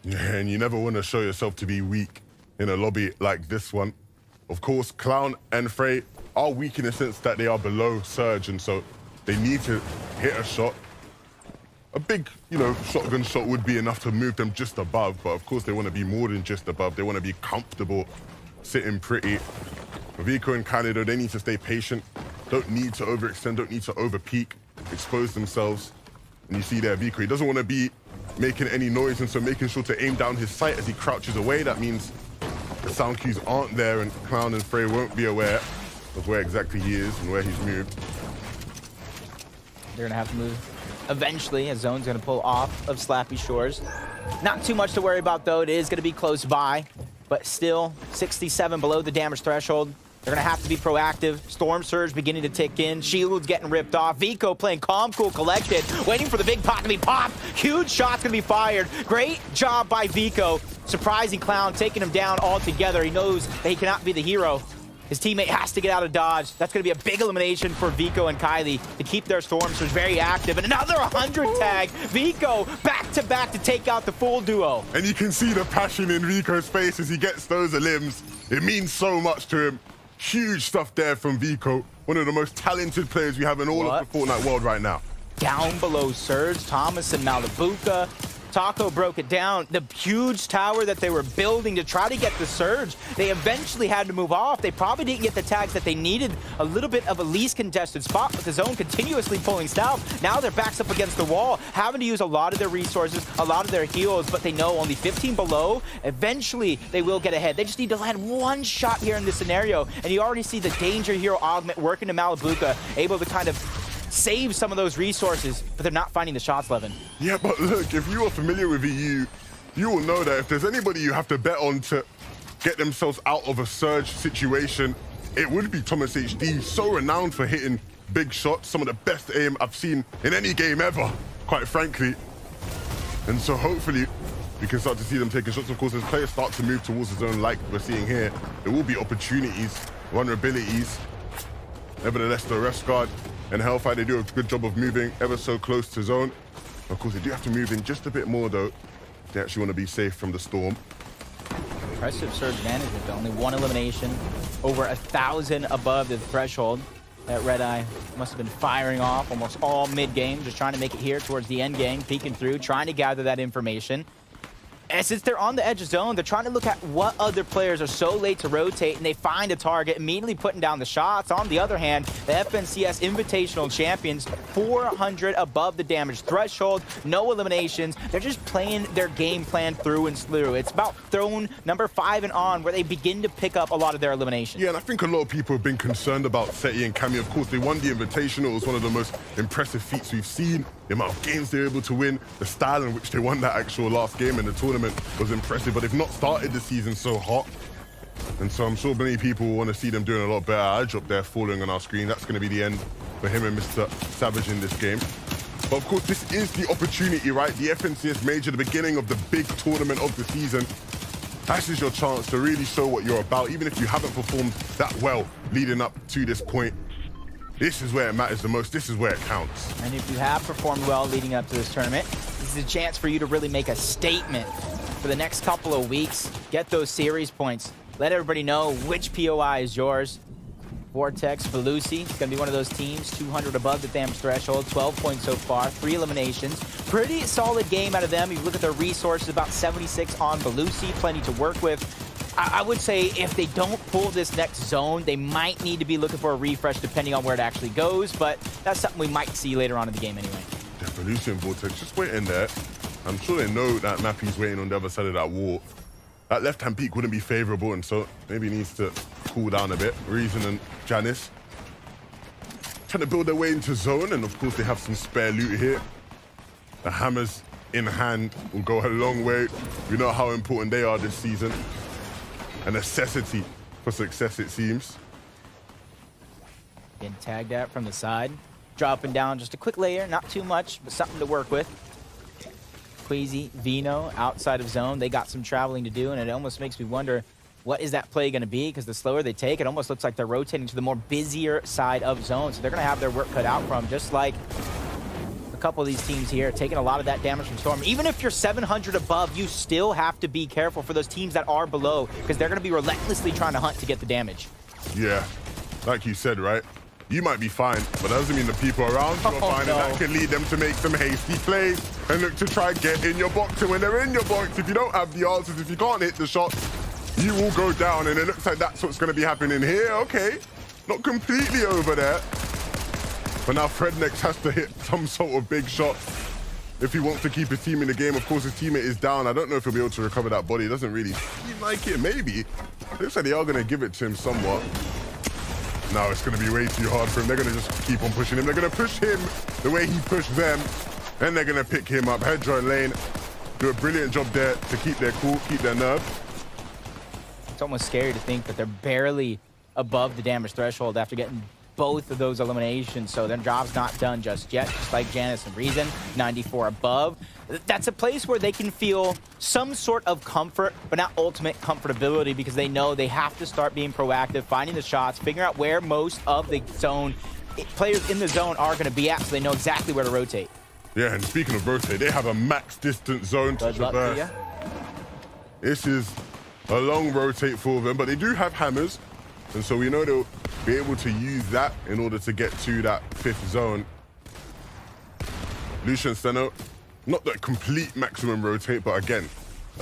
Yeah, and you never want to show yourself to be weak in a lobby like this one. Of course, Clown and Frey are weak in the sense that they are below Surge, and so they need to hit a shot. A big, you know, shotgun shot would be enough to move them just above, but of course they want to be more than just above. They want to be comfortable, sitting pretty. Vico and Kylie, they need to stay patient. Don't need to overextend, don't need to overpeak, expose themselves. And you see there, Vico, he doesn't want to be making any noise, and so making sure to aim down his sight as he crouches away. That means the sound cues aren't there, and Clown and Frey won't be aware of where exactly he is and where he's moved. They're gonna have to move eventually, as Zone's gonna pull off of Slappy Shores. Not too much to worry about though, it is gonna be close by, but still 67 below the damage threshold. They're gonna have to be proactive. Storm Surge beginning to tick in. Shield's getting ripped off. Vico playing calm, cool, collected, waiting for the big pot to be popped. Huge shot's gonna be fired. Great job by Vico. Surprising Clown, taking him down altogether. He knows that he cannot be the hero. His teammate has to get out of dodge. That's going to be a big elimination for Vico and Kylie to keep their Storm Surge very active. And another 100 tag. Vico back-to-back to take out the full duo. And you can see the passion in Vico's face as he gets those limbs. It means so much to him. Huge stuff there from Vico. One of the most talented players we have in all of the Fortnite world right now. Down below Surge, Thomas and Malibuca. Taco broke it down. The huge tower that they were building to try to get the Surge, they eventually had to move off. They probably didn't get the tags that they needed. A little bit of a least contested spot with the zone continuously pulling south. Now their backs up against the wall, having to use a lot of their resources, a lot of their heals, but they know only 15 below. Eventually, they will get ahead. They just need to land one shot here in this scenario, and you already see the Danger Hero augment working to Malibuca, able to kind of save some of those resources, but they're not finding the shots, Levin. Yeah, but look, if you are familiar with EU, you will know that if there's anybody you have to bet on to get themselves out of a Surge situation, it would be Thomas HD. So renowned for hitting big shots, some of the best aim I've seen in any game ever, quite frankly. And so hopefully we can start to see them taking shots. Of course, as players start to move towards the zone like we're seeing here, there will be opportunities, vulnerabilities. Nevertheless, the Rest Guard and Hellfire, they do a good job of moving ever so close to zone. Of course, they do have to move in just a bit more, though. They actually want to be safe from the storm. Impressive Surge management, though. Only one elimination, over 1,000 above the threshold. That Red Eye must have been firing off almost all mid-game, just trying to make it here towards the end game, peeking through, trying to gather that information. And since they're on the edge of zone, they're trying to look at what other players are so late to rotate, and they find a target, immediately putting down the shots. On the other hand, the FNCS Invitational Champions, 400 above the damage threshold, no eliminations. They're just playing their game plan through and through. It's about throne number 5 and on where they begin to pick up a lot of their eliminations. Yeah, and I think a lot of people have been concerned about Seti and Cammy. Of course, they won the Invitational. It was one of the most impressive feats we've seen. The amount of games they were able to win, the style in which they won that actual last game in the tournament. tournament was impressive, but they've not started the season so hot. And so I'm sure many people want to see them doing a lot better. Eye drop there falling on our screen. That's going to be the end for him and Mr. Savage in this game. But of course, this is the opportunity, right? The FNCS Major, the beginning of the big tournament of the season. This is your chance to really show what you're about, even if you haven't performed that well leading up to this point. This is where it matters the most. This is where it counts. And if you have performed well leading up to this tournament, this is a chance for you to really make a statement for the next couple of weeks. Get those series points. Let everybody know which POI is yours. Vortex, Belusi, it's going to be one of those teams, 200 above the damage threshold, 12 points so far, 3 eliminations. Pretty solid game out of them. If you look at their resources, about 76 on Belusi, plenty to work with. I would say if they don't pull this next zone, they might need to be looking for a refresh depending on where it actually goes, but that's something we might see later on in the game anyway. Yeah, Belusi and Vortex just waiting there. I'm sure they know that Mappy's waiting on the other side of that wall. That left-hand peak wouldn't be favorable, and so maybe he needs to cool down a bit. Reason and Janice trying to build their way into zone, and of course they have some spare loot here. The hammers in hand will go a long way. We know how important they are this season. A necessity for success, it seems. Getting tagged out from the side. Dropping down just a quick layer, not too much, but something to work with. Queasy, Vino, outside of zone. They got some traveling to do, and it almost makes me wonder, what is that play going to be? Because the slower they take, it almost looks like they're rotating to the more busier side of zone. So they're going to have their work cut out for them, just like a couple of these teams here, taking a lot of that damage from Storm. Even if you're 700 above, you still have to be careful for those teams that are below, because they're going to be relentlessly trying to hunt to get the damage. Yeah, like you said, right? You might be fine, but that doesn't mean the people around you are fine, and that can lead them to make some hasty plays and look to try and get in your box. And when they're in your box, if you don't have the answers, if you can't hit the shots, you will go down, and it looks like that's what's going to be happening here. Okay, not completely over there, but now Frednex has to hit some sort of big shot if he wants to keep his team in the game. Of course, his teammate is down. I don't know if he'll be able to recover that body. It doesn't really seem like it. Maybe. It looks like they are going to give it to him somewhat. No, it's going to be way too hard for him. They're going to just keep on pushing him. They're going to push him the way he pushed them. Then they're going to pick him up. Hedra and Lane do a brilliant job there to keep their cool, keep their nerve. It's almost scary to think that they're barely above the damage threshold after getting both of those eliminations. So their job's not done just yet, just like Janice and Reason, 94 above. That's a place where they can feel some sort of comfort, but not ultimate comfortability, because they know they have to start being proactive, finding the shots, figuring out where most of the zone players in the zone are going to be at, so they know exactly where to rotate. Yeah, and speaking of rotate, they have a max distance zone to traverse. This is a long rotate for them, but they do have hammers, and so we know they'll be able to use that in order to get to that 5th zone. Lucian Steno, not the complete maximum rotate, but again,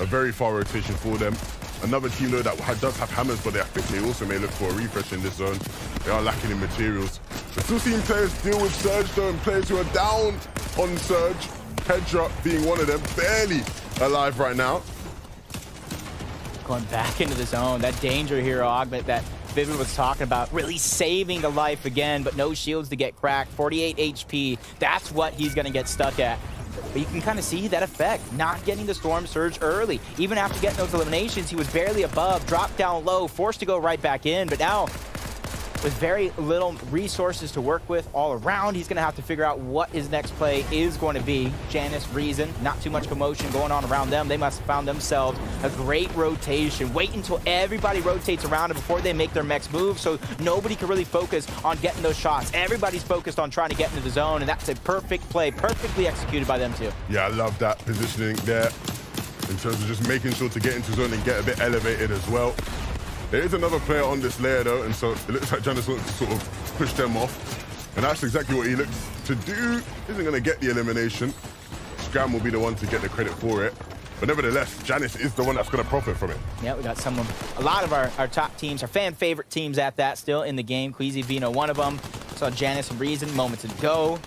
a very far rotation for them. Another team though that does have hammers, but I think they also may look for a refresh in this zone. They are lacking in materials. We're still seeing players deal with Surge though, and players who are down on Surge. Hedra being one of them, barely alive right now. Going back into the zone, that danger hero augment that Vivid was talking about, really saving the life again, but no shields to get cracked, 48 HP. That's what he's gonna get stuck at. But you can kind of see that effect, not getting the Storm Surge early. Even after getting those eliminations, he was barely above, dropped down low, forced to go right back in, but now with very little resources to work with all around, he's going to have to figure out what his next play is going to be. Janice, Reason, not too much commotion going on around them. They must have found themselves a great rotation. Wait until everybody rotates around it before they make their next move, so nobody can really focus on getting those shots. Everybody's focused on trying to get into the zone, and that's a perfect play, perfectly executed by them too. Yeah, I love that positioning there in terms of just making sure to get into zone and get a bit elevated as well. There is another player on this layer though, and so it looks like Janice wants to sort of push them off. And that's exactly what he looks to do. Isn't going to get the elimination. Scram will be the one to get the credit for it. But nevertheless, Janice is the one that's going to profit from it. Yeah, we got a lot of our top teams, our fan favorite teams at that still in the game. Queasy, Vino, one of them. Saw Janice and Reason moments ago.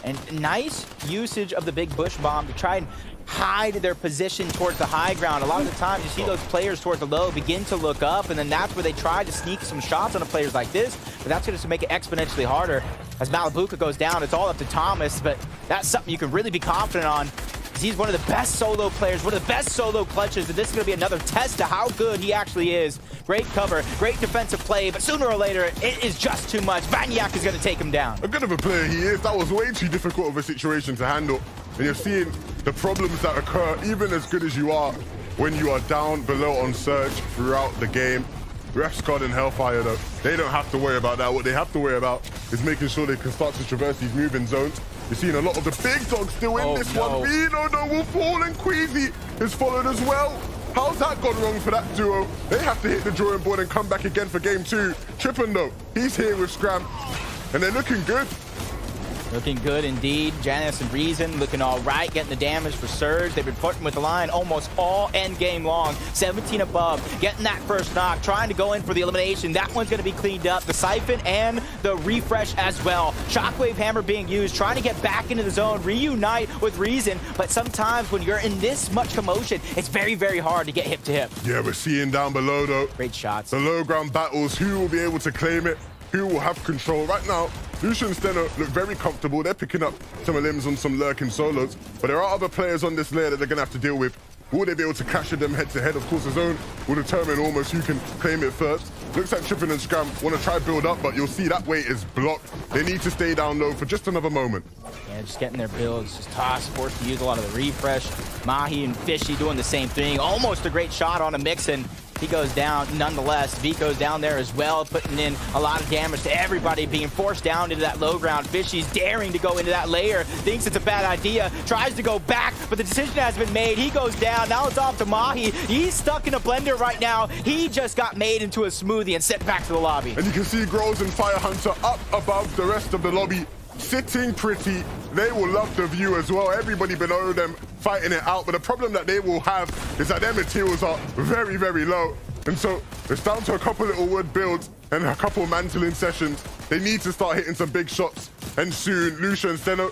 And nice usage of the big bush bomb to try and hide their position towards the high ground. A lot of the times you see those players towards the low begin to look up, and then that's where they try to sneak some shots on the players like this, but that's going to make it exponentially harder. As Malibuca goes down, it's all up to Thomas, but that's something you can really be confident on. He's one of the best solo players, one of the best solo clutches, and this is going to be another test to how good he actually is. Great cover, great defensive play, but sooner or later, it is just too much. Vaniac is going to take him down. A good of a player he is. That was way too difficult of a situation to handle. And you're seeing the problems that occur, even as good as you are, when you are down below on Surge throughout the game. Refs, God, and Hellfire, though, they don't have to worry about that. What they have to worry about is making sure they can start to traverse these moving zones. You're seeing a lot of the big dogs still in this one. Vino, no, will fall, and Queasy is followed as well. How's that gone wrong for that duo? They have to hit the drawing board and come back again for game 2. Trippin, though, he's here with Scram, and they're looking good. Looking good indeed. Janice and Reason looking all right, getting the damage for Surge. They've been flirting with the line almost all end game long. 17 above, getting that first knock, trying to go in for the elimination. That one's going to be cleaned up. The Siphon and the refresh as well. Shockwave Hammer being used, trying to get back into the zone, reunite with Reason. But sometimes when you're in this much commotion, it's very, very hard to get hip to hip. Yeah, we're seeing down below, though. Great shots. The low ground battles, who will be able to claim it? Who will have control? Right now, Lucian and Steno look very comfortable. They're picking up some limbs on some lurking solos, but there are other players on this layer that they're going to have to deal with. Will they be able to capture them head-to-head? Of course, the zone will determine almost who can claim it first. Looks like Trippin and Scram want to try build up, but you'll see that weight is blocked. They need to stay down low for just another moment. Yeah, just getting their builds. Just Toss forced to use a lot of the refresh. Mahi and Fishy doing the same thing. Almost a great shot on a Mixon. He goes down nonetheless. Vico's down there as well, putting in a lot of damage to everybody, being forced down into that low ground. Fishy's daring to go into that layer, thinks it's a bad idea, tries to go back, but the decision has been made. He goes down. Now it's off to Mahi. He's stuck in a blender right now. He just got made into a smoothie and sent back to the lobby. And you can see Grows and Fire Hunter up above the rest of the lobby, sitting pretty. They will love the view as well. Everybody below them fighting it out, but the problem that they will have is that their materials are very, very low. And so it's down to a couple little wood builds and a couple mantling sessions. They need to start hitting some big shots. And soon, Lucia and Steno,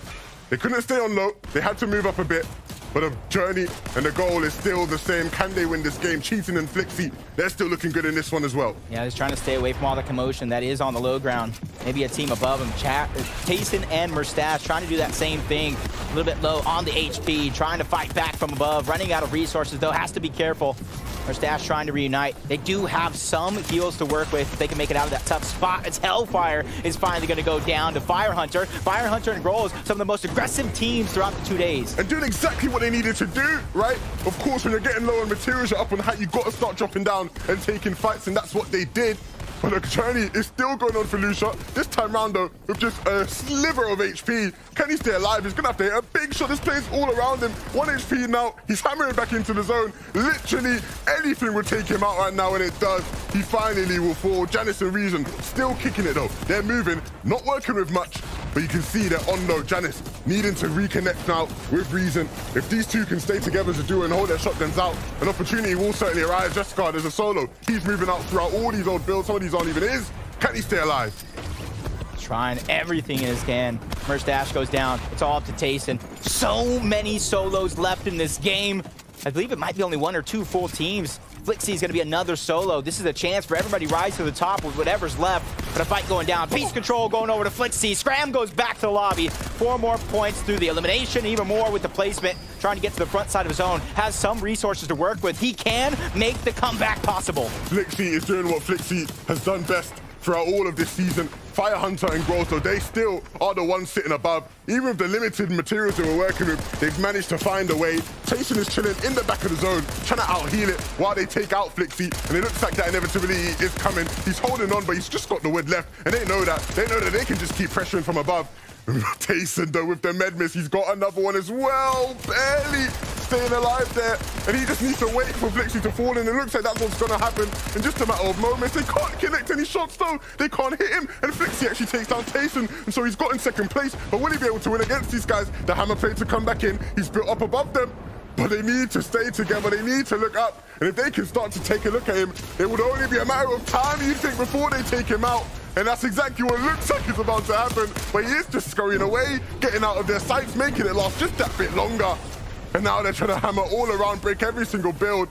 they couldn't stay on low. They had to move up a bit. But the journey and the goal is still the same. Can they win this game? Cheating and Flixie, they're still looking good in this one as well. Yeah, he's trying to stay away from all the commotion that is on the low ground. Maybe a team above him. Tayson and Merstash trying to do that same thing. A little bit low on the HP, trying to fight back from above. Running out of resources, though, has to be careful. Merstash trying to reunite. They do have some heals to work with if they can make it out of that tough spot. It's Hellfire is finally going to go down to Fire Hunter. Fire Hunter and Grolls, some of the most aggressive teams throughout the 2 days. And doing exactly what they needed to do, right? Of course, when you're getting low on materials, you're up on height, you've got to start dropping down and taking fights, and that's what they did. But the journey is still going on for Lucia. This time round, though, with just a sliver of HP. Can he stay alive? He's going to have to hit a big shot. This play's all around him. 1 HP now. He's hammering back into the zone. Literally anything would take him out right now, and it does. He finally will fall. Janice and Reason still kicking it, though. They're moving, not working with much. But you can see they're on low. Janice needing to reconnect now with Reason. If these two can stay together as a duo and hold their shotguns out, an opportunity will certainly arise. Jessica, there's a solo. He's moving out throughout all these old builds. Some of these aren't even his. Can he stay alive? Trying everything in his can. Merstash goes down. It's all up to Tayson. So many solos left in this game. I believe it might be only 1 or 2 full teams. Flixie's going to be another solo. This is a chance for everybody to rise to the top with whatever's left. But a fight going down. Beast Control going over to Flixie. Scram goes back to the lobby. 4 more points through the elimination. Even more with the placement. Trying to get to the front side of his own. Has some resources to work with. He can make the comeback possible. Flixie is doing what Flixie has done best throughout all of this season. Fire Hunter and Growth, though, they still are the ones sitting above. Even with the limited materials they were working with, they've managed to find a way. Tayson is chilling in the back of the zone, trying to out-heal it while they take out Flixie, and it looks like that inevitability is coming. He's holding on, but he's just got the wood left, and they know that. They know that they can just keep pressuring from above. Tayson, though, with the med miss, he's got another one as well. Barely staying alive there. And he just needs to wait for Flixie to fall in. It looks like that's what's going to happen in just a matter of moments. They can't connect any shots, though. They can't hit him. And Flixie actually takes down Tayson. And so he's got in second place. But will he be able to win against these guys? The hammer play to come back in. He's built up above them. But they need to stay together. They need to look up. And if they can start to take a look at him, it would only be a matter of time, you think, before they take him out. And that's exactly what it looks like is about to happen. But he is just scurrying away, getting out of their sights, making it last just that bit longer. And now they're trying to hammer all around, break every single build.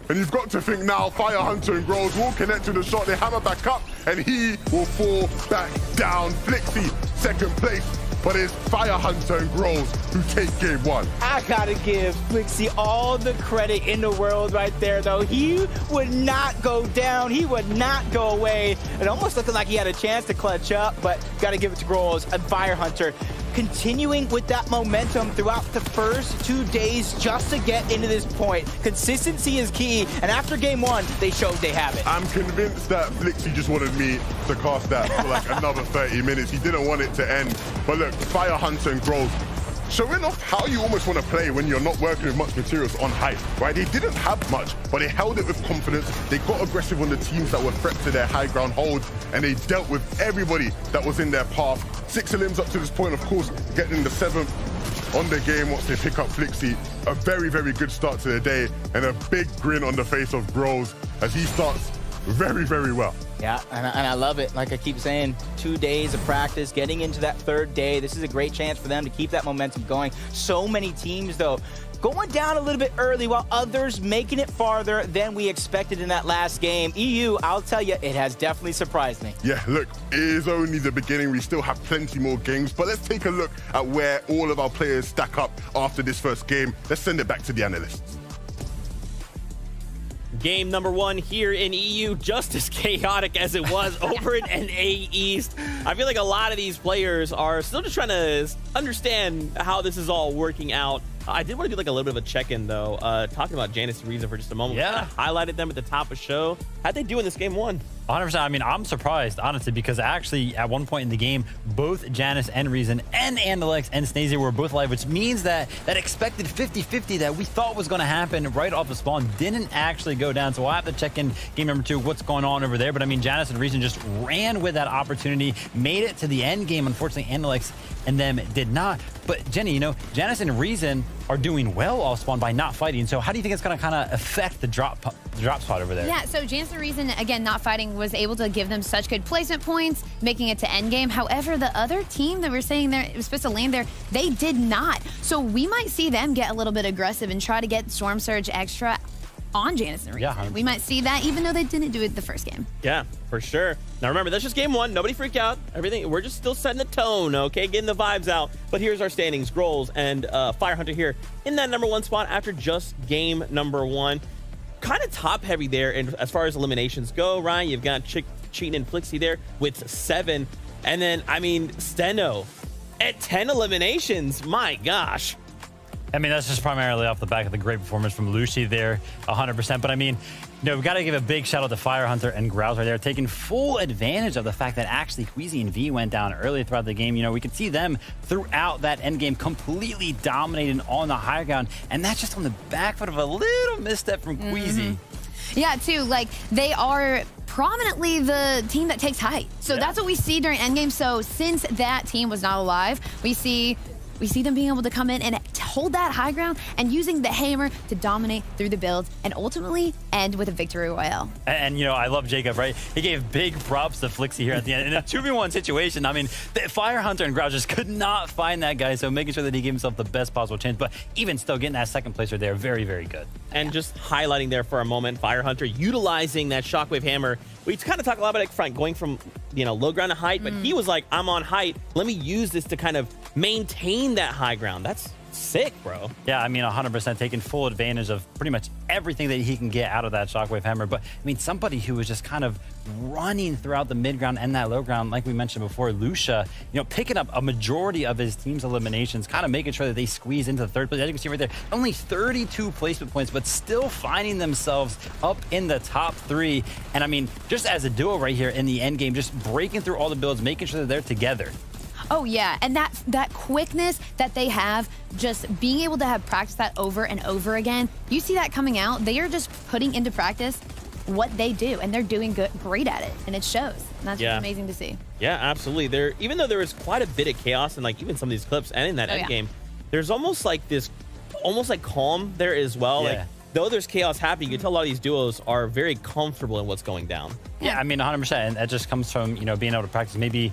And you've got to think now, Fire Hunter and Grolls will connect to the shot. They hammer back up, and he will fall back down. Flixie, second place. but it's Fire Hunter and Grows who take game one. I gotta give Flixie all the credit in the world right there, though. He would not go down. He would not go away. It almost looked like he had a chance to clutch up, but gotta give it to Grows and Fire Hunter. Continuing with that momentum throughout the first 2 days just to get into this point. Consistency is key, and after game one, they showed they have it. I'm convinced that Flixie just wanted me to cast that for like another 30 minutes. He didn't want it to end. But look, Fire Hunter and Groves, showing off how you almost want to play when you're not working with much materials on height, right? They didn't have much, but they held it with confidence. They got aggressive on the teams that were threat to their high ground holds, and they dealt with everybody that was in their path. 6 limbs up to this point, of course, getting the 7th on the game once they pick up Flixie. A very, very good start to the day, and a big grin on the face of Groves as he starts very, very well. Yeah, and I love it. Like I keep saying, 2 days of practice, getting into that 3rd day. This is a great chance for them to keep that momentum going. So many teams, though, going down a little bit early while others making it farther than we expected in that last game. EU, I'll tell you, it has definitely surprised me. Yeah, look, it is only the beginning. We still have plenty more games, but let's take a look at where all of our players stack up after this first game. Let's send it back to the analysts. Game number 1 here in EU, just as chaotic as it was over in Naeast. I feel like a lot of these players are still just trying to understand how this is all working out. I did want to do like a little bit of a check-in though, talking about Janice and Reason for just a moment. Yeah. We highlighted them at the top of the show. How'd they do in this game 1? 100%. I mean, I'm surprised, honestly, because actually at one point in the game, both Janice and Reason and Andalex and Snazy were both alive, which means that that expected 50-50 that we thought was going to happen right off the spawn didn't actually go down. So we'll have to check in game number 2, what's going on over there. But I mean, Janice and Reason just ran with that opportunity, made it to the end game. Unfortunately, Andalex and them did not. But Jenny, you know, Janice and Reason are doing well off spawn by not fighting. So how do you think it's going to kind of affect the drop spot over there? Yeah, so Janice and Reason, again, not fighting, was able to give them such good placement points, making it to endgame. However, the other team that we're saying there, it was supposed to land there, they did not. So we might see them get a little bit aggressive and try to get Storm Surge extra on Janice and Reason. Yeah, we might see that, even though they didn't do it the first game. Yeah, for sure. Now remember, that's just game 1. Nobody freak out. Everything, we're just still setting the tone, okay? Getting the vibes out. But here's our standings. Grolls and Fire Hunter here in that number 1 spot after just game number 1. Kind of top heavy there, and as far as eliminations go, Ryan, you've got Cheatin' and Flixie there with 7. And then, I mean, Steno at 10 eliminations. My gosh. I mean, that's just primarily off the back of the great performance from Lucy there, 100%. But I mean, you know, we've got to give a big shout out to Fire Hunter and Grouse right there, taking full advantage of the fact that actually Queasy and V went down early throughout the game. You know, we could see them throughout that end game completely dominating on the high ground. And that's just on the back foot of a little misstep from Queasy. Yeah, too, like, they are prominently the team that takes height. So that's what we see during endgame. So since that team was not alive, we see them being able to come in and hold that high ground and using the hammer to dominate through the builds and ultimately end with a victory royale. And you know, I love Jacob, right? He gave big props to Flixie here at the end. In a 2v1 situation, I mean, the Fire Hunter and Grouse just could not find that guy, so making sure that he gave himself the best possible chance, but even still getting that second placer there, very, very good. And just highlighting there for a moment, Fire Hunter utilizing that shockwave hammer. We kind of talk a lot about it front, going from, you know, low ground to height, but he was like, I'm on height. Let me use this to kind of maintain that high ground. That's sick, bro. Yeah, I mean, 100% taking full advantage of pretty much everything that he can get out of that shockwave hammer. But I mean, somebody who was just kind of running throughout the mid ground and that low ground, like we mentioned before, Lucia, you know, picking up a majority of his team's eliminations, kind of making sure that they squeeze into the 3rd place. As you can see right there, only 32 placement points, but still finding themselves up in the top 3. And I mean, just as a duo right here in the end game, just breaking through all the builds, making sure that they're together. Oh, yeah. And that quickness that they have, just being able to have practiced that over and over again, you see that coming out. They are just putting into practice what they do, and they're doing great at it, and it shows. And that's just amazing to see. Yeah, absolutely. Even though there was quite a bit of chaos in like even some of these clips and in that end game, there's almost like this, almost like calm there as well. Yeah. Like, though there's chaos happening, you can tell a lot of these duos are very comfortable in what's going down. Yeah, I mean, 100%. And that just comes from, you know, being able to practice maybe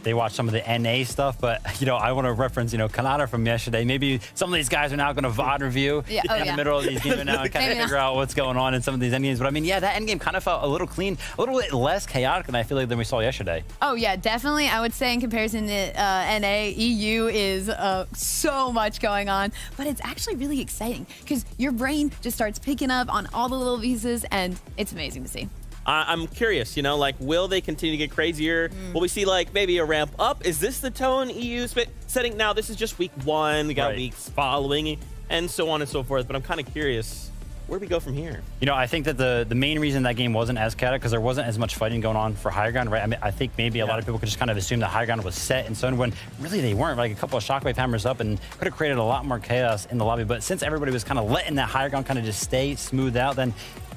they watched some of the NA stuff, but, you know, I want to reference, you know, Kanata from yesterday. Maybe some of these guys are now going to VOD review in the middle of these games now and kind of figure out what's going on in some of these endgames. But, I mean, yeah, that endgame kind of felt a little clean, a little bit less chaotic than I feel like than we saw yesterday. Oh, yeah, definitely. I would say in comparison to NA, EU is so much going on, but it's actually really exciting because your brain just starts picking up on all the little pieces, and it's amazing to see. I'm curious, you know, like, will they continue to get crazier? Will we see, like, maybe a ramp up? Is this the tone EU's setting? Now, this is just week 1. We got weeks following, and so on and so forth. But I'm kind of curious, where do we go from here? You know, I think that the main reason that game wasn't as chaotic because there wasn't as much fighting going on for higher ground, right? I mean, I think maybe a lot of people could just kind of assume that higher ground was set and so on, when really they weren't. Like a couple of shockwave hammers up and could have created a lot more chaos in the lobby. But since everybody was kind of letting that higher ground kind of just stay smooth out, then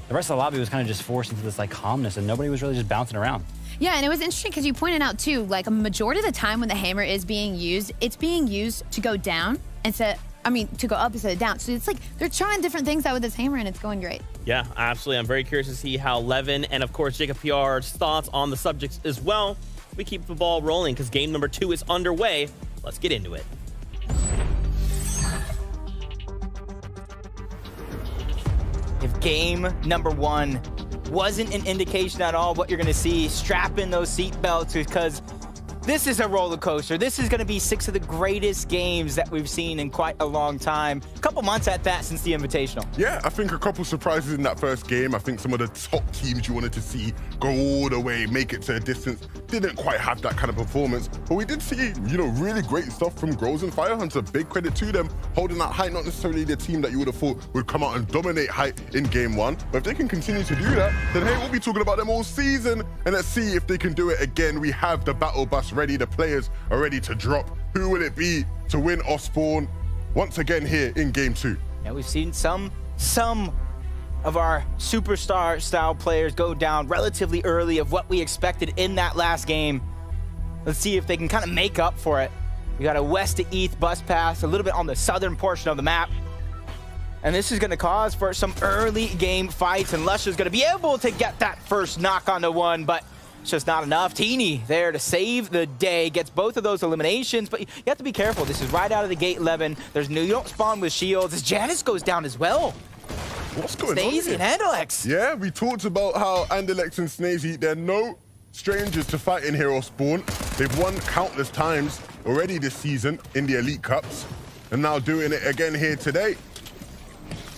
the rest of the lobby was kind of just forced into this like calmness, and nobody was really just bouncing around. Yeah, and it was interesting because you pointed out too, like a majority of the time when the hammer is being used, it's being used to go down instead. I mean, to go up instead of down. So it's like they're trying different things out with this hammer, and it's going great. Yeah, absolutely. I'm very curious to see how Levin and, of course, Jacob PR's thoughts on the subjects as well. We keep the ball rolling because game number 2 is underway. Let's get into it. If game number 1 wasn't an indication at all what you're going to see, strap in those seatbelts because this is a roller coaster. This is going to be 6 of the greatest games that we've seen in quite a long time. A couple months at that since the Invitational. Yeah, I think a couple surprises in that first game. I think some of the top teams you wanted to see go all the way, make it to a distance, didn't quite have that kind of performance. But we did see, you know, really great stuff from Grows and Firehunter. Big credit to them, holding that height. Not necessarily the team that you would have thought would come out and dominate height in game 1. But if they can continue to do that, then hey, we'll be talking about them all season. And let's see if they can do it again. We have the battle bus ready. The players are ready to drop. Who will it be to win off spawn once again here in game 2? Yeah, we've seen some of our superstar style players go down relatively early of what we expected in that last game. Let's see if they can kind of make up for it. We got a west to east bus pass, a little bit on the southern portion of the map. And this is going to cause for some early game fights, and Lush is going to be able to get that first knock on the 1, but it's just not enough. Teeny there to save the day, gets both of those eliminations, but you have to be careful. This is right out of the gate, Levin. You don't spawn with shields. As Janice goes down as well. What's going on Snazy here? and Andalex. Yeah, we talked about how Andalex and Snazy, they're no strangers to fighting here off spawn. They've won countless times already this season in the Elite Cups, and now doing it again here today.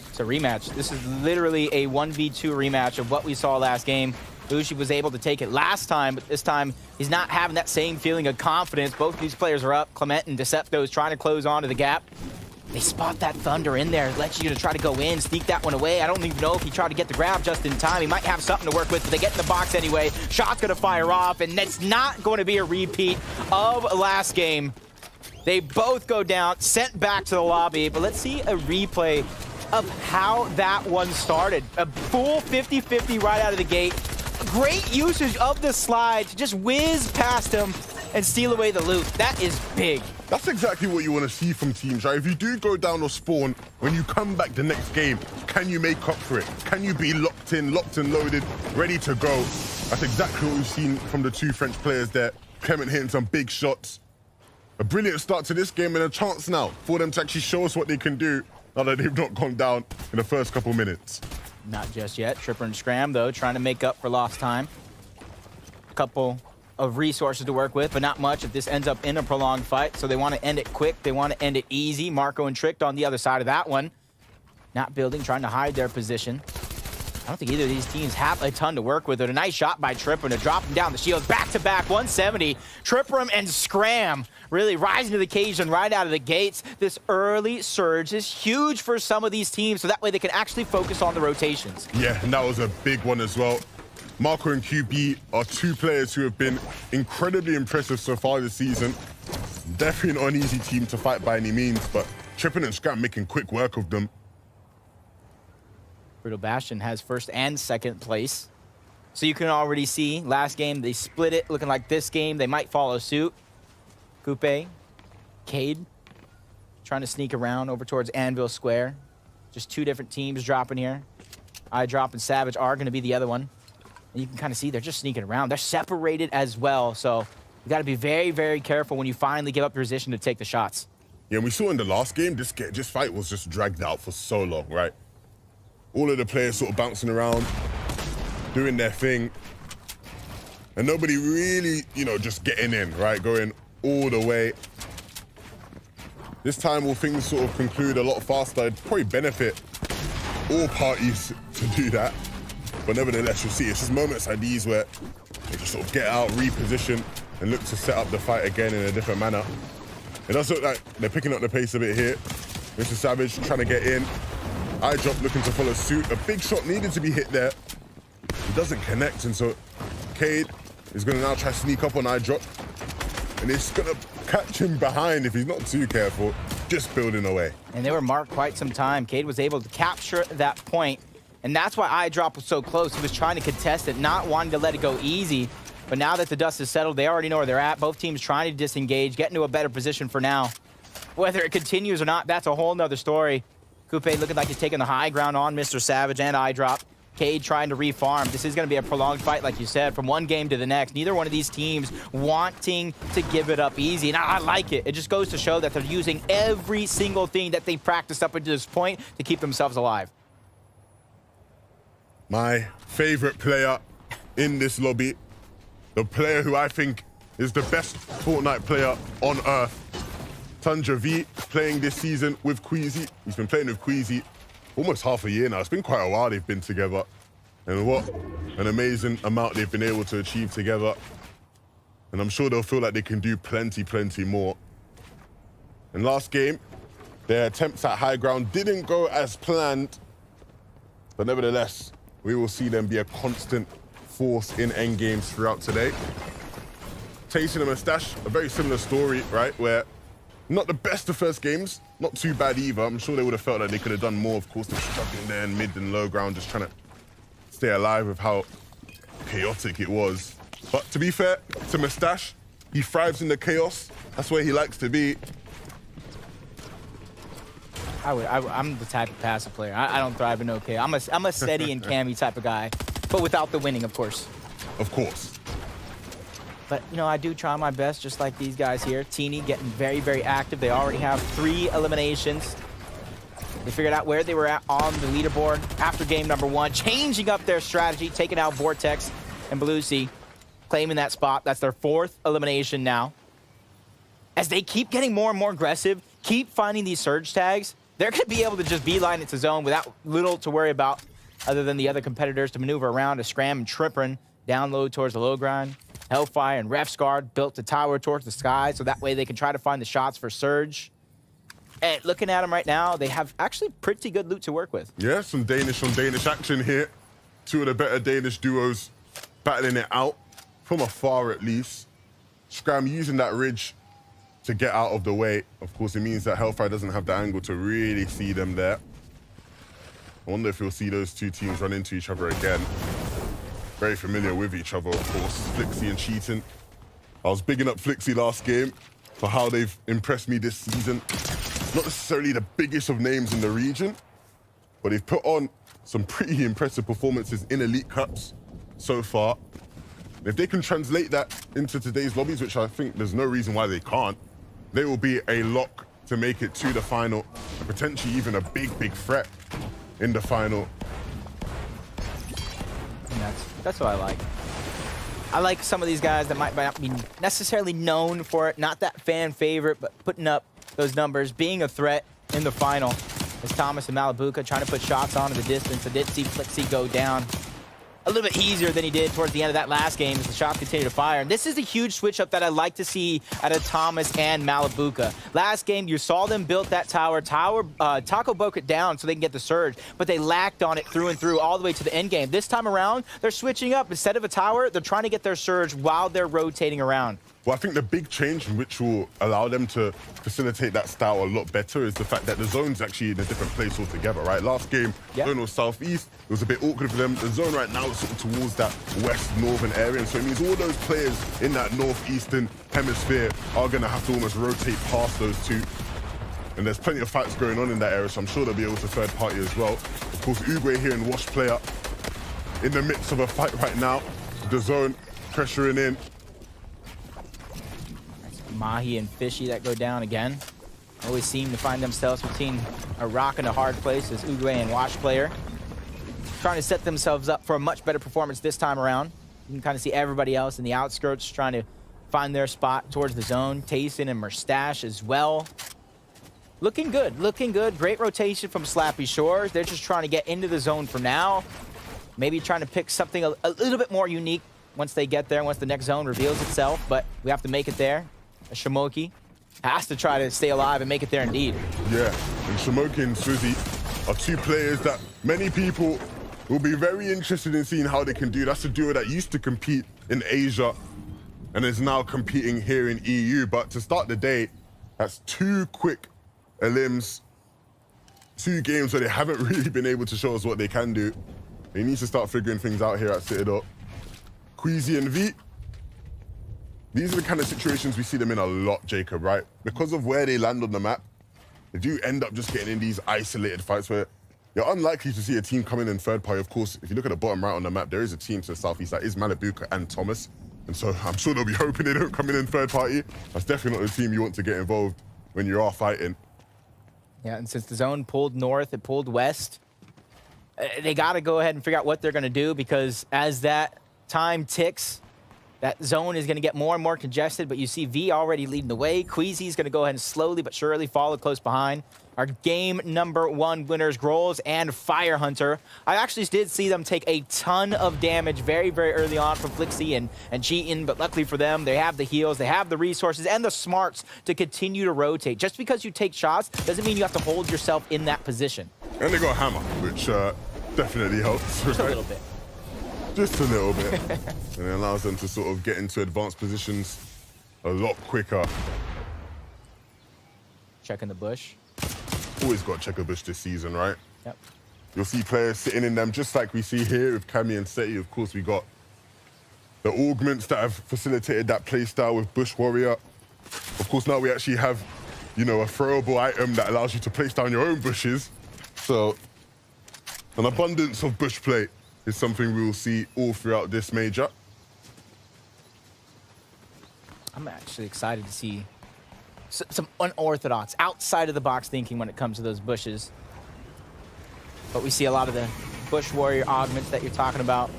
It's a rematch. This is literally a 1v2 rematch of what we saw last game. Ushi was able to take it last time, but this time he's not having that same feeling of confidence. Both of these players are up. Clement and Decepto's trying to close onto the gap. They spot that Thunder in there. Let you to try to go in, sneak that one away. I don't even know if he tried to get the grab just in time. He might have something to work with, but they get in the box anyway. Shot's going to fire off, and that's not going to be a repeat of last game. They both go down, sent back to the lobby, but let's see a replay of how that one started. A full 50-50 right out of the gate. Great usage of the slide to just whiz past him and steal away the loot. That is big. That's exactly what you want to see from teams, right? If you do go down or spawn, when you come back the next game, can you make up for it? Can you be locked and loaded, ready to go? That's exactly what we've seen from the 2 French players there. Clement hitting some big shots. A brilliant start to this game and a chance now for them to actually show us what they can do now that they've not gone down in the first couple minutes. Not just yet. Tripper and Scram, though, trying to make up for lost time. A couple of resources to work with, but not much if this ends up in a prolonged fight. So they want to end it quick. They want to end it easy. Marco and Tricked on the other side of that one. Not building, trying to hide their position. I don't think either of these teams have a ton to work with. But a nice shot by Tripper to drop him down the shield. Back-to-back 170. Tripper and Scram really rising to the occasion right out of the gates. This early surge is huge for some of these teams, so that way they can actually focus on the rotations. Yeah, and that was a big one as well. Marco and QB are 2 players who have been incredibly impressive so far this season. Definitely not an easy team to fight by any means, but Tripper and Scram making quick work of them. Brutal Bastion has first and second place. So you can already see, last game, they split it, looking like this game, they might follow suit. Coupe, Cade, trying to sneak around over towards Anvil Square. Just 2 different teams dropping here. iDrop and Savage are going to be the other one. And you can kind of see they're just sneaking around. They're separated as well, so You got to be very, very careful when you finally give up your position to take the shots. Yeah, and we saw in the last game, this fight was just dragged out for so long, right? All of the players sort of bouncing around, doing their thing, and nobody really, you know, just getting in, right? Going all the way. This time, will things sort of conclude a lot faster? It'd probably benefit all parties to do that. But nevertheless, you'll see it's just moments like these where they just sort of get out, reposition, and look to set up the fight again in a different manner. It does look like they're picking up the pace a bit here. Mr. Savage trying to get in. Eye drop looking to follow suit. A big shot needed to be hit there. It doesn't connect, and so Cade is going to now try to sneak up on eye drop. And it's going to catch him behind if he's not too careful, just building away. And they were marked quite some time. Cade was able to capture that point, and that's why eye drop was so close. He was trying to contest it, not wanting to let it go easy. But now that the dust is settled, they already know where they're at. Both teams trying to disengage, get into a better position for now. Whether it continues or not, that's a whole nother story. Coupe looking like he's taking the high ground on Mr. Savage and eye drop. Cade trying to refarm. This is going to be a prolonged fight, like you said, from one game to the next. Neither one of these teams wanting to give it up easy, and I like it. It just goes to show that they're using every single thing that they've practiced up until this point to keep themselves alive. My favorite player in this lobby, the player who I think is the best Fortnite player on earth, Tundra V, playing this season with Queasy. He's been playing with Queasy almost half a year now. It's been quite a while they've been together. And what an amazing amount they've been able to achieve together. And I'm sure they'll feel like they can do plenty more. And last game, their attempts at high ground didn't go as planned. But nevertheless, we will see them be a constant force in endgames throughout today. Tasting a mustache, a very similar story, right? Where not the best of first games, not too bad either. I'm sure they would have felt like they could have done more. Of course, they're struggling there in mid and low ground, just trying to stay alive with how chaotic it was. But to be fair to Mustache, he thrives in the chaos. That's where he likes to be. I'm the type of passive player. I don't thrive in okay. I'm a steady and cammy type of guy, but without the winning, of course. Of course. But, you know, I do try my best, just like these guys here. Teeny getting very, very active. They already have 3 eliminations. They figured out where they were at on the leaderboard after game number 1, changing up their strategy, taking out Vortex and Belusi, claiming that spot. That's their 4th elimination now. As they keep getting more and more aggressive, keep finding these surge tags, they're going to be able to just beeline into zone without little to worry about other than the other competitors to maneuver around, to scram and tripping down low towards the low ground. Hellfire and Ref's Guard built the tower towards the sky, so that way they can try to find the shots for Surge. And looking at them right now, they have actually pretty good loot to work with. Yeah, some Danish on Danish action here. 2 of the better Danish duos battling it out, from afar at least. Scram using that ridge to get out of the way. Of course, it means that Hellfire doesn't have the angle to really see them there. I wonder if you'll see those 2 teams run into each other again. Very familiar with each other, of course, Flixie and Cheating. I was bigging up Flixie last game for how they've impressed me this season. Not necessarily the biggest of names in the region, but they've put on some pretty impressive performances in Elite Cups so far. And if they can translate that into today's lobbies, which I think there's no reason why they can't, they will be a lock to make it to the final, and potentially even a big threat in the final. That's what I like. I like some of these guys that might not be necessarily known for it, not that fan favorite, but putting up those numbers, being a threat in the final. As Thomas and Malabuka trying to put shots onto the distance. I did see Flixie go down a little bit easier than he did towards the end of that last game as the shots continue to fire. And this is a huge switch up that I like to see out of Thomas and Malabuka. Last game, you saw them build that tower. Taco broke it down so they can get the surge, but they lacked on it through and through all the way to the end game. This time around, they're switching up. Instead of a tower, they're trying to get their surge while they're rotating around. Well, I think the big change which will allow them to facilitate that style a lot better is the fact that the zone's actually in a different place altogether, right? Last game, zone was southeast. It was a bit awkward for them. The zone right now is sort of towards that west-northern area, and so it means all those players in that northeastern hemisphere are going to have to almost rotate past those 2. And there's plenty of fights going on in that area, so I'm sure they'll be able to third party as well. Of course, Uguay here and Wash player in the midst of a fight right now. The zone pressuring in. Mahi and Fishy that go down again. Always seem to find themselves between a rock and a hard place as Uguay and Watch Player. Trying to set themselves up for a much better performance this time around. You can kind of see everybody else in the outskirts trying to find their spot towards the zone. Tayson and Merstash as well. Looking good, looking good. Great rotation from Slappy Shores. They're just trying to get into the zone for now. Maybe trying to pick something a little bit more unique once they get there, once the next zone reveals itself. But we have to make it there. Shamoki has to try to stay alive and make it there indeed. Yeah, and Shamoki and Swizzy are two players that many people will be very interested in seeing how they can do. That's a duo that used to compete in Asia and is now competing here in EU. But to start the day, that's two quick elims, two games where they haven't really been able to show us what they can do. They need to start figuring things out here at Citadel. Queasy and V, these are the kind of situations we see them in a lot, Jacob, right? Because of where they land on the map, they do end up just getting in these isolated fights where you're unlikely to see a team coming in third party. Of course, if you look at the bottom right on the map, there is a team to the southeast that is Malibuka and Thomas. And so I'm sure they'll be hoping they don't come in third party. That's definitely not the team you want to get involved when you are fighting. Yeah, and since the zone pulled north, it pulled west, they got to go ahead and figure out what they're going to do, because as that time ticks, that zone is going to get more and more congested. But you see V already leading the way. Queasy's going to go ahead and slowly but surely follow close behind. Our game #1 winners, Grolls and Firehunter. I actually did see them take a ton of damage very, very early on from Flixie and Cheatin', but luckily for them, they have the heals, they have the resources, and the smarts to continue to rotate. Just because you take shots doesn't mean you have to hold yourself in that position. And they got a hammer, which definitely helps. Just a little bit. Just a little bit. And it allows them to sort of get into advanced positions a lot quicker. Checking the bush. Always got to check a bush this season, right? Yep. You'll see players sitting in them just like we see here with Cammy and Seti. Of course, we got the augments that have facilitated that playstyle with Bush Warrior. Of course, now we actually have, you know, a throwable item that allows you to place down your own bushes. So an abundance of bush play is something we will see all throughout this major. I'm actually excited to see some unorthodox, outside of the box thinking when it comes to those bushes. But we see a lot of the Bush Warrior augments that you're talking about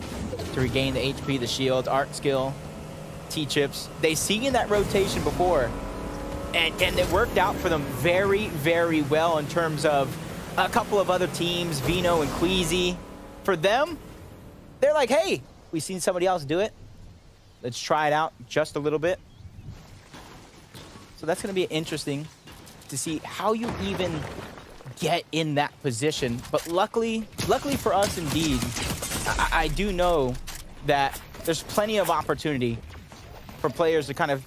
to regain the HP, the shield, art skill, T-chips. They've seen that rotation before, and it worked out for them very, very well in terms of a couple of other teams, Vino and Queasy. For them, they're like, hey, we've seen somebody else do it. Let's try it out just a little bit. So that's going to be interesting to see how you even get in that position. But luckily for us indeed, I do know that there's plenty of opportunity for players to kind of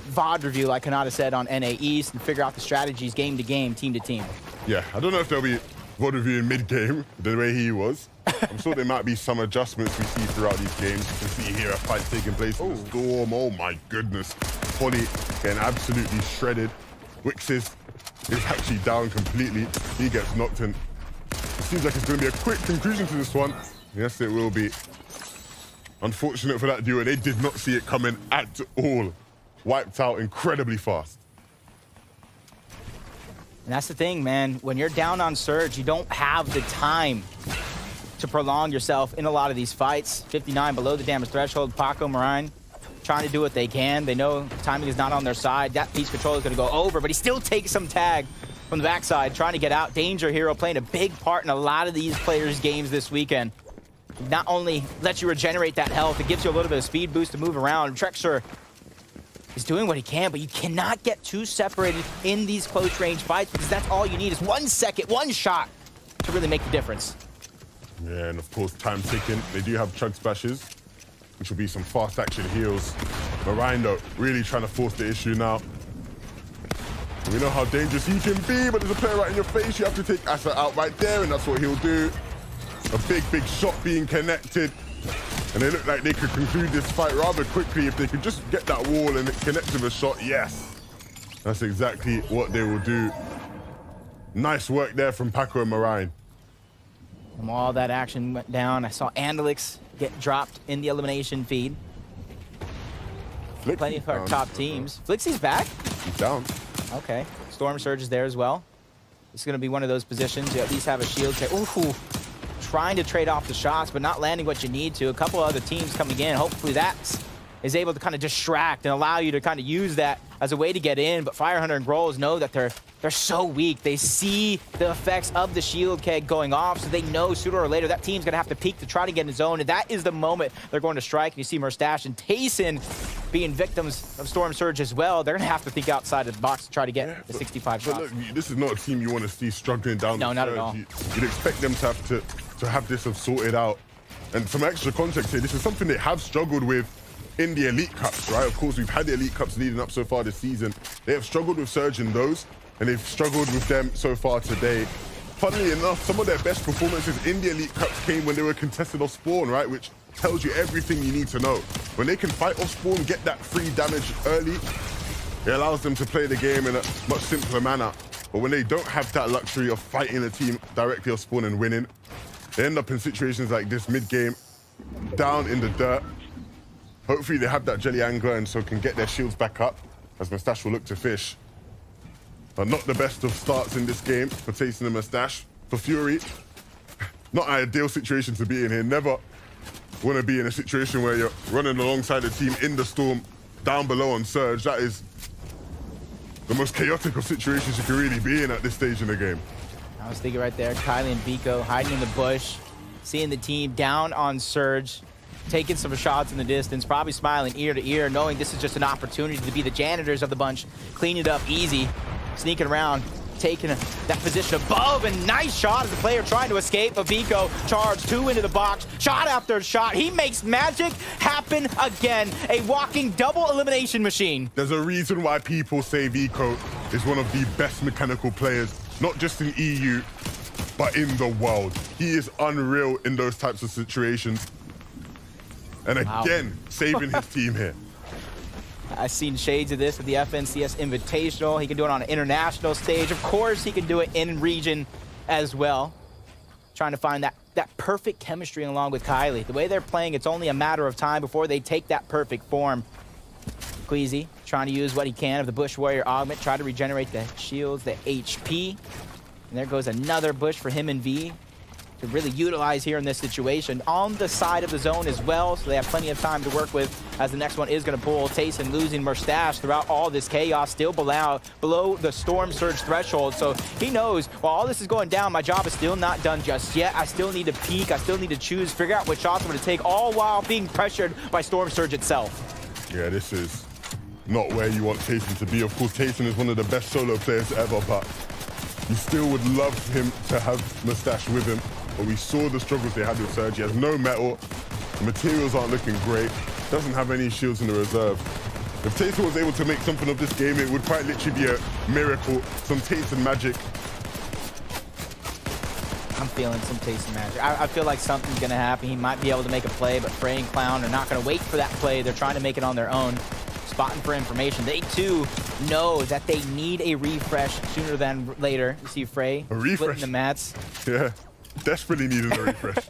VOD review, like Kanata said, on Naeast and figure out the strategies game to game, team to team. Yeah, I don't know if there'll be VOD reviewing mid-game the way he was. I'm sure there might be some adjustments we see throughout these games. You can see here a fight taking place in the storm. Oh my goodness. Polly getting absolutely shredded. Wixis is actually down completely. He gets knocked in. It seems like it's going to be a quick conclusion to this one. Yes, it will be. Unfortunate for that duo. They did not see it coming at all. Wiped out incredibly fast. And that's the thing, man. When you're down on Surge, you don't have the time to prolong yourself in a lot of these fights. 59 below the damage threshold. Paco Marine trying to do what they can. They know timing is not on their side. That piece control is going to go over, but he still takes some tag from the backside, trying to get out. Danger Hero playing a big part in a lot of these players' games this weekend. Not only lets you regenerate that health, it gives you a little bit of speed boost to move around. Trexer is doing what he can, but you cannot get too separated in these close range fights, because that's all you need is 1 second, one shot to really make the difference. Yeah, and of course, time ticking. They do have chug splashes, which will be some fast action heals. Marine, though, really trying to force the issue now. We know how dangerous he can be, but there's a player right in your face. You have to take Asa out right there, and that's what he'll do. A big, big shot being connected. And they look like they could conclude this fight rather quickly if they could just get that wall and connect with a shot. Yes, that's exactly what they will do. Nice work there from Paco and Marine. From all that action went down, I saw Andalix get dropped in the elimination feed. plenty of our top teams. Flixie's back? He's down. Okay. Storm Surge is there as well. This is going to be one of those positions. You at least have a shield. Ooh, trying to trade off the shots, but not landing what you need to. A couple other teams coming in. Hopefully that is able to kind of distract and allow you to kind of use that as a way to get in. But Firehunter and Grolls know that they're so weak. They see the effects of the shield keg going off, so they know sooner or later that team's going to have to peek to try to get in zone, and that is the moment they're going to strike. And you see Mustache and Tayson being victims of Storm Surge as well. They're going to have to think outside of the box to try to get the 65 shots. Look, this is not a team you want to see struggling down. No, not at all. You'd expect them to have this sorted out. And some extra context here, this is something they have struggled with in the Elite Cups, right? Of course, we've had the Elite Cups leading up so far this season. They have struggled with Surge in those, and they've struggled with them so far today. Funnily enough, some of their best performances in the Elite Cups came when they were contested off spawn, right? Which tells you everything you need to know. When they can fight off spawn, get that free damage early, it allows them to play the game in a much simpler manner. But when they don't have that luxury of fighting a team directly off spawn and winning, they end up in situations like this mid-game, down in the dirt. Hopefully they have that jelly angler and so can get their shields back up as Mustache will look to fish. But not the best of starts in this game for Tayson and Mustache. For Fury, not an ideal situation to be in here. Never want to be in a situation where you're running alongside a team in the storm, down below on Surge. That is the most chaotic of situations you can really be in at this stage in the game. I was thinking right there, Kylie and Vico hiding in the bush, seeing the team down on Surge, taking some shots in the distance, probably smiling ear to ear, knowing this is just an opportunity to be the janitors of the bunch, clean it up easy, sneaking around, taking that position above, and nice shot as the player trying to escape. But Vico charged 2 into the box, shot after shot. He makes magic happen again. A walking double elimination machine. There's a reason why people say Vico is one of the best mechanical players, not just in EU, but in the world. He is unreal in those types of situations. And again, saving his team here. I've seen shades of this at the FNCS Invitational. He can do it on an international stage. Of course, he can do it in region as well. Trying to find that perfect chemistry along with Kylie. The way they're playing, it's only a matter of time before they take that perfect form. Queasy trying to use what he can of the Bush Warrior Augment, try to regenerate the shields, the HP. And there goes another bush for him and V to really utilize here in this situation. On the side of the zone as well, so they have plenty of time to work with as the next one is going to pull. Tayson losing Mustache throughout all this chaos, still below the Storm Surge threshold. So he knows, while all this is going down, my job is still not done just yet. I still need to peek, I still need to choose, figure out what shots I'm going to take, all while being pressured by Storm Surge itself. Yeah, this is not where you want Tayson to be. Of course, Tayson is one of the best solo players ever, but you still would love him to have Mustache with him. But we saw the struggles they had with Surge. He has no metal. The materials aren't looking great. Doesn't have any shields in the reserve. If Tayson was able to make something of this game, it would quite literally be a miracle. Some Tayson magic. I'm feeling some Tayson magic. I feel like something's going to happen. He might be able to make a play, but Frey and Clown are not going to wait for that play. They're trying to make it on their own. Spotting for information. They too know that they need a refresh sooner than later. You see Frey splitting the mats. Yeah, desperately needing a refresh.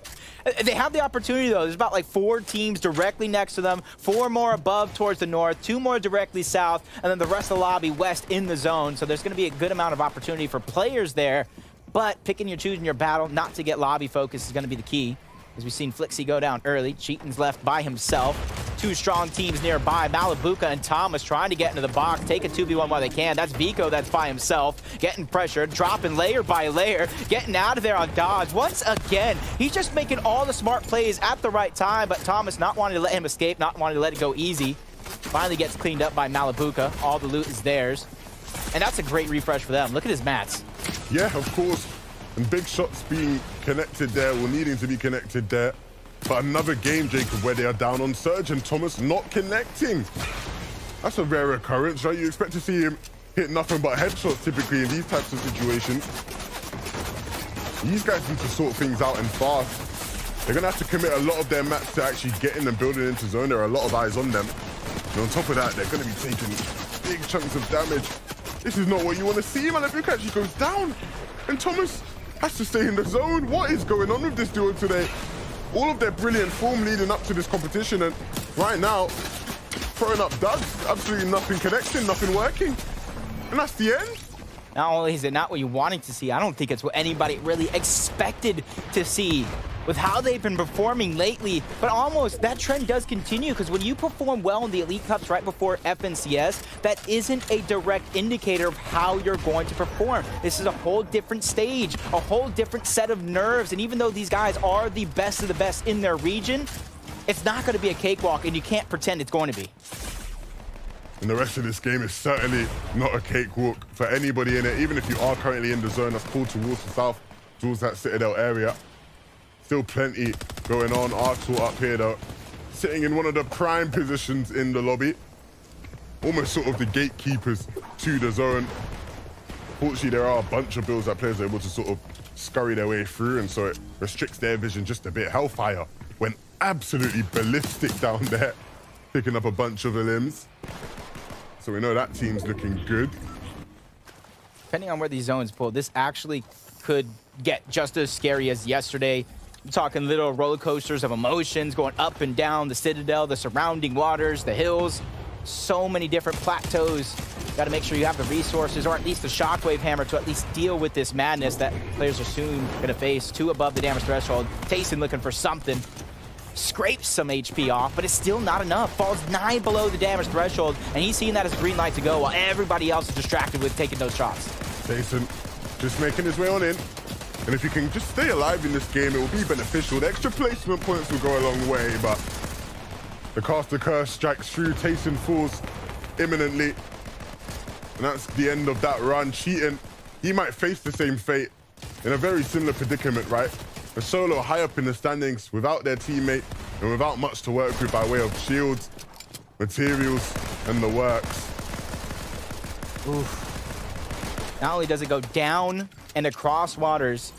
They have the opportunity though. There's about like 4 teams directly next to them, 4 more above towards the north, 2 more directly south, and then the rest of the lobby west in the zone. So there's going to be a good amount of opportunity for players there, but picking and choosing your battle not to get lobby focus is going to be the key. As we've seen Flixie go down early, Cheaton's left by himself. 2 strong teams nearby, Malibuca and Thomas trying to get into the box, take a 2v1 while they can. That's Vico that's by himself, getting pressured, dropping layer by layer, getting out of there on dodge. Once again, he's just making all the smart plays at the right time, but Thomas not wanting to let him escape, not wanting to let it go easy. Finally gets cleaned up by Malibuca. All the loot is theirs. And that's a great refresh for them. Look at his mats. Yeah, of course. And big shots being connected there, or needing to be connected there. But another game, Jacob, where they are down on Surge and Thomas not connecting. That's a rare occurrence, right? You expect to see him hit nothing but headshots typically in these types of situations. These guys need to sort things out and fast. They're going to have to commit a lot of their mats to actually getting and building into zone. There are a lot of eyes on them. And on top of that, they're going to be taking big chunks of damage. This is not what you want to see. Malibuca actually goes down. And Thomas has to stay in the zone. What is going on with this duo today? All of their brilliant form leading up to this competition, and right now, throwing up duds, absolutely nothing connecting, nothing working. And that's the end. Not only is it not what you're wanting to see, I don't think it's what anybody really expected to see with how they've been performing lately. But almost that trend does continue, because when you perform well in the Elite Cups right before FNCS, that isn't a direct indicator of how you're going to perform. This is a whole different stage, a whole different set of nerves. And even though these guys are the best of the best in their region, it's not going to be a cakewalk, and you can't pretend it's going to be. And the rest of this game is certainly not a cakewalk for anybody in it. Even if you are currently in the zone that's pulled towards the south, towards that Citadel area. Still plenty going on. Artul up here, though, sitting in one of the prime positions in the lobby. Almost sort of the gatekeepers to the zone. Fortunately, there are a bunch of builds that players are able to sort of scurry their way through, and so it restricts their vision just a bit. Hellfire went absolutely ballistic down there, picking up a bunch of the limbs. So we know that team's looking good. Depending on where these zones pull, this actually could get just as scary as yesterday. I'm talking little roller coasters of emotions going up and down the Citadel, the surrounding waters, the hills. So many different plateaus. Got to make sure you have the resources, or at least the Shockwave Hammer, to at least deal with this madness that players are soon going to face. 2 above the damage threshold. Tayson looking for something. Scrapes some HP off, but it's still not enough. Falls 9 below the damage threshold, and he's seeing that as a green light to go while everybody else is distracted with taking those shots. Tayson just making his way on in. And if you can just stay alive in this game, it will be beneficial. The extra placement points will go a long way, but the caster curse strikes through. Tayson falls imminently. And that's the end of that run. Cheating, he might face the same fate in a very similar predicament, right? A solo high up in the standings without their teammate and without much to work with by way of shields, materials, and the works. Oof. Not only does it go down and across waters,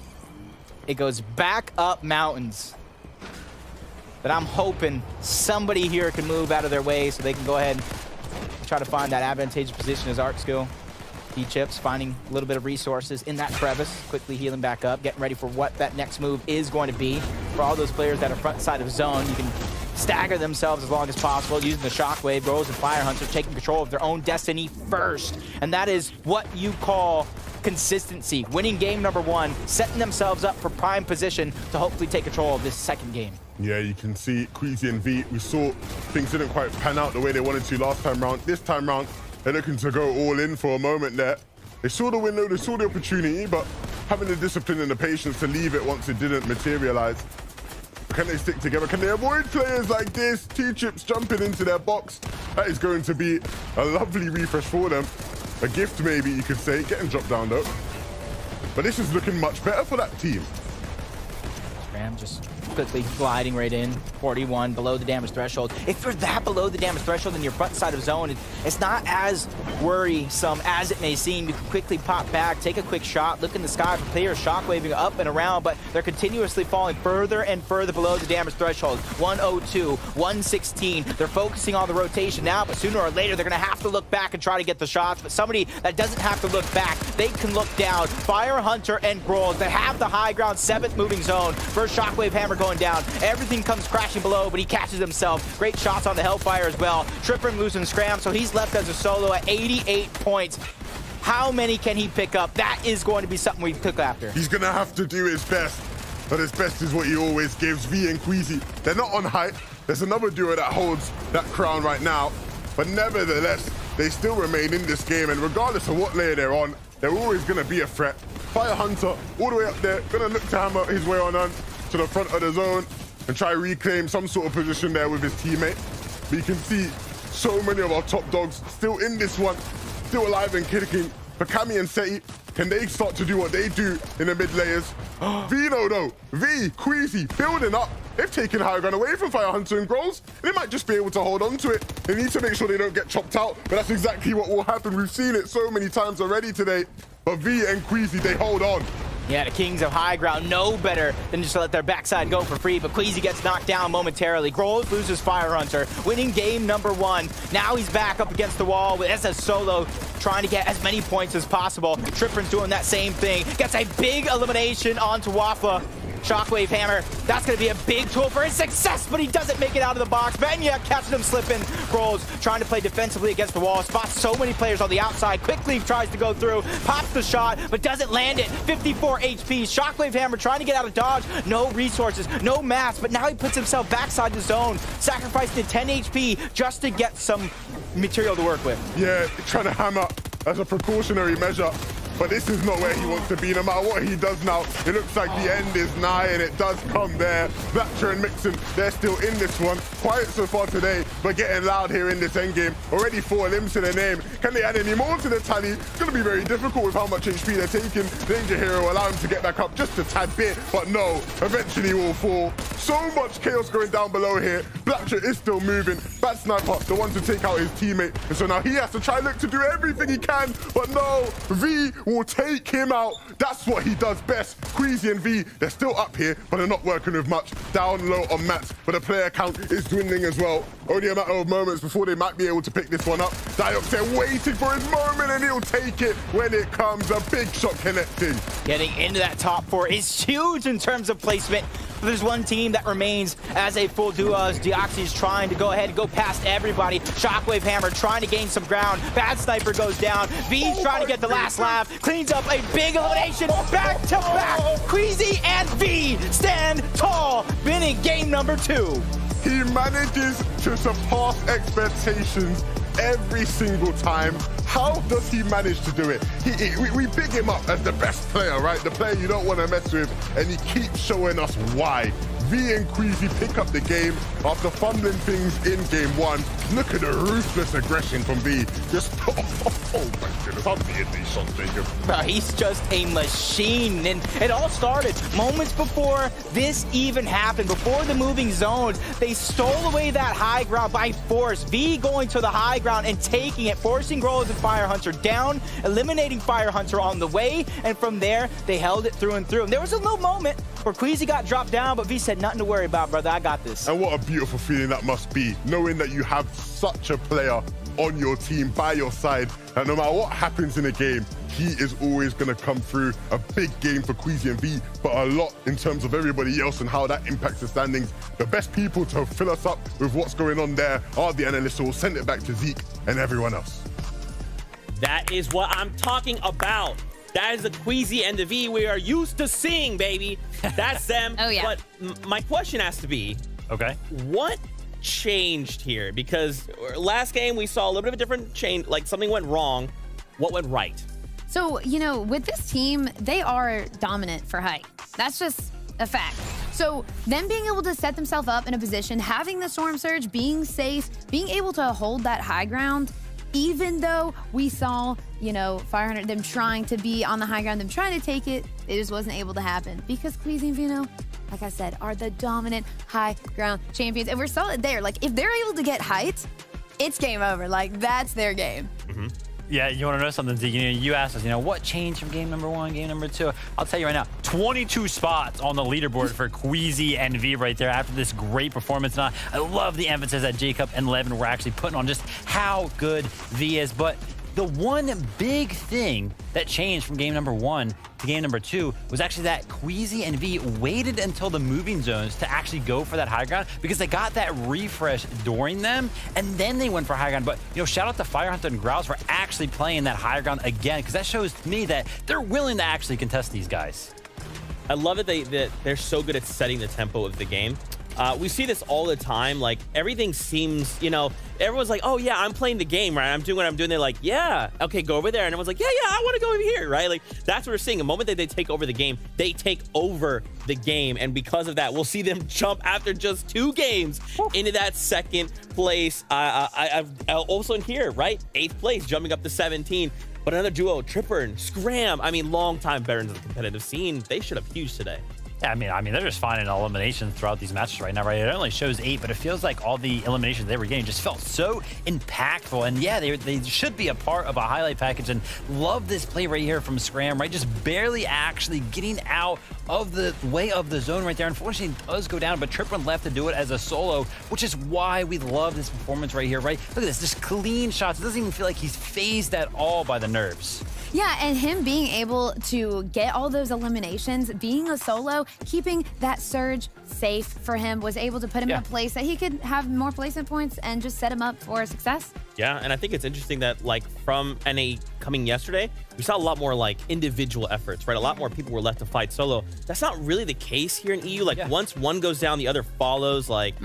it goes back up mountains. But I'm hoping somebody here can move out of their way so they can go ahead and try to find that advantageous position as Art Skill. D-Chips finding a little bit of resources in that crevice, quickly healing back up, getting ready for what that next move is going to be. For all those players that are front side of zone, you can stagger themselves as long as possible using the Shockwave. Rose and Fire Hunter taking control of their own destiny first. And that is what you call consistency. Winning game number 1, setting themselves up for prime position to hopefully take control of this second game. Yeah, you can see Queasy and V, we saw things didn't quite pan out the way they wanted to last time round. This time round, they're looking to go all in for a moment there. They saw the window, they saw the opportunity, but having the discipline and the patience to leave it once it didn't materialize. Can they stick together? Can they avoid players like this? T-Chips jumping into their box. That is going to be a lovely refresh for them. A gift, maybe you could say. Getting dropped down, though. But this is looking much better for that team. Ram just quickly gliding right in. 41 below the damage threshold. If you're that below the damage threshold in your front side of zone, it's not as worrisome as it may seem. You can quickly pop back, take a quick shot, look in the sky for players shockwaving up and around, but they're continuously falling further and further below the damage threshold. 102, 116. They're focusing on the rotation now, but sooner or later they're going to have to look back and try to get the shots. But somebody that doesn't have to look back, they can look down. Fire Hunter and Grolls, they have the high ground, 7th moving zone. First Shockwave Hammer going down. Everything comes crashing below, but he catches himself. Great shots on the Hellfire as well. Tripper losing Scram, so he's left as a solo at 88 points. How many can he pick up? That is going to be something we took after. He's going to have to do his best, but his best is what he always gives. V and Queasy, they're not on height. There's another duo that holds that crown right now, but nevertheless, they still remain in this game, and regardless of what layer they're on, they're always going to be a threat. Fire Hunter, all the way up there, going to look to hammer his way on to the front of the zone and try to reclaim some sort of position there with his teammate. But you can see so many of our top dogs still in this one, still alive and kicking. For Cammy and Seti, can they start to do what they do in the mid layers? Vino though, V, Queasy, building up. They've taken high ground away from Fire Hunter and Grolls. They might just be able to hold on to it. They need to make sure they don't get chopped out, but that's exactly what will happen. We've seen it so many times already today. But V and Queasy, they hold on. Yeah, the Kings of High Ground know better than just to let their backside go for free, but Queasy gets knocked down momentarily. Grolls loses Fire Hunter, winning game number 1. Now he's back up against the wall with SS Solo trying to get as many points as possible. Tripper's doing that same thing. Gets a big elimination onto Wafa. Shockwave Hammer, that's going to be a big tool for his success, but he doesn't make it out of the box. Venya catching him slipping. Grols trying to play defensively against the wall. Spots so many players on the outside. Quickly tries to go through, pops the shot, but doesn't land it. 54 HP. Shockwave Hammer trying to get out of dodge. No resources, no mass, but now he puts himself backside the zone, sacrificing 10 HP just to get some material to work with. Yeah, trying to hammer as a precautionary measure. But this is not where he wants to be. No matter what he does now, it looks like the end is nigh, and it does come there. Blackcher and Mixon, they're still in this one. Quiet so far today, but getting loud here in this endgame. Already 4 limbs to their name. Can they add any more to the tally? It's going to be very difficult with how much HP they're taking. Danger Hero will allow him to get back up just a tad bit, but no, eventually will fall. So much chaos going down below here. Blackcher is still moving. Bad Sniper, the one to take out his teammate. And so now he has to try look to do everything he can, but no, V will take him out. That's what he does best. Queasy and V, they're still up here, but they're not working with much. Down low on mats, but the player count is dwindling as well. Only a matter of moments before they might be able to pick this one up. Diox, they're waiting for his moment, and he'll take it when it comes. A big shot connecting. Getting into that top 4 is huge in terms of placement. But there's one team that remains as a full duo as Deoxy's trying to go ahead and go past everybody. Shockwave Hammer trying to gain some ground. Bad Sniper goes down. V's trying to get the last laugh. Cleans up a big elimination. Back to back. Queasy and V stand tall. Winning game number 2. He manages to surpass expectations every single time. How does he manage to do it? We big him up as the best player, right? The player you don't want to mess with, and he keeps showing us why. V and Queasy pick up the game after fumbling things in game 1. Look at the ruthless aggression from V. Just, oh my goodness, I'm seeing these shots, Jacob. He's just a machine, and it all started moments before this even happened. Before the moving zones, they stole away that high ground by force. V going to the high ground and taking it, forcing Grols and Fire Hunter down, eliminating Fire Hunter on the way, and from there, they held it through and through. And there was a little moment where Queasy got dropped down, but V said, nothing to worry about, brother, I got this. And what a beautiful feeling that must be, knowing that you have such a player on your team, by your side, that no matter what happens in a game, he is always going to come through. A big game for Queasy and V, but a lot in terms of everybody else and how that impacts the standings. The best people to fill us up with what's going on there are the analysts who will send it back to Zeke and everyone else. That is what I'm talking about. That is the Queasy and the V we are used to seeing, baby. That's them. Oh, yeah. But my question has to be, okay, what changed here? Because last game we saw a little bit of a different change, like something went wrong. What went right? So, you know, with this team, they are dominant for height. That's just a fact. So them being able to set themselves up in a position, having the Storm Surge, being safe, being able to hold that high ground, even though we saw, you know, Fire Hunter, them trying to be on the high ground, them trying to take it, it just wasn't able to happen because Queasy and Vino, like I said, are the dominant high ground champions. And we're solid there. Like, if they're able to get height, it's game over. Like, that's their game. Mm-hmm. Yeah, you want to know something, Zeke? You asked us, what changed from game number 1, game number 2? I'll tell you right now, 22 spots on the leaderboard for Queasy and V right there after this great performance. And I love the emphasis that Jacob and Levin were actually putting on just how good V is. But the one big thing that changed from game number 1 to game number 2 was actually that Queasy and V waited until the moving zones to actually go for that high ground because they got that refresh during them, and then they went for high ground. But, shout out to Fire Hunter and Grouse for actually playing that high ground again, because that shows to me that they're willing to actually contest these guys. I love it that they're so good at setting the tempo of the game. We see this all the time. Like, everything seems, everyone's like, oh, yeah, I'm playing the game, right? I'm doing what I'm doing. They're like, yeah, okay, go over there. And everyone's like, yeah, I want to go over here, right? Like, that's what we're seeing. The moment that they take over the game, they take over the game. And because of that, we'll see them jump after just 2 games into that second place. I've also in here, right? 8th place, jumping up to 17. But another duo, Tripper and Scram. I mean, long-time veterans of the competitive scene. They should have huge today. Yeah, I mean, they're just finding eliminations throughout these matches right now, right? It only shows 8, but it feels like all the eliminations they were getting just felt so impactful. And yeah, they should be a part of a highlight package. And love this play right here from Scram, right? Just barely actually getting out of the way of the zone right there. Unfortunately, it does go down, but Tripper left to do it as a solo, which is why we love this performance right here, right? Look at this, just clean shots. It doesn't even feel like he's phased at all by the nerves. Yeah, and him being able to get all those eliminations, being a solo, keeping that surge safe for him, was able to put him in a place that he could have more placement points and just set him up for success. Yeah, and I think it's interesting that, like, from NA coming yesterday, we saw a lot more, like, individual efforts, right? A lot more people were left to fight solo. That's not really the case here in EU. Like, once one goes down, the other follows. Like,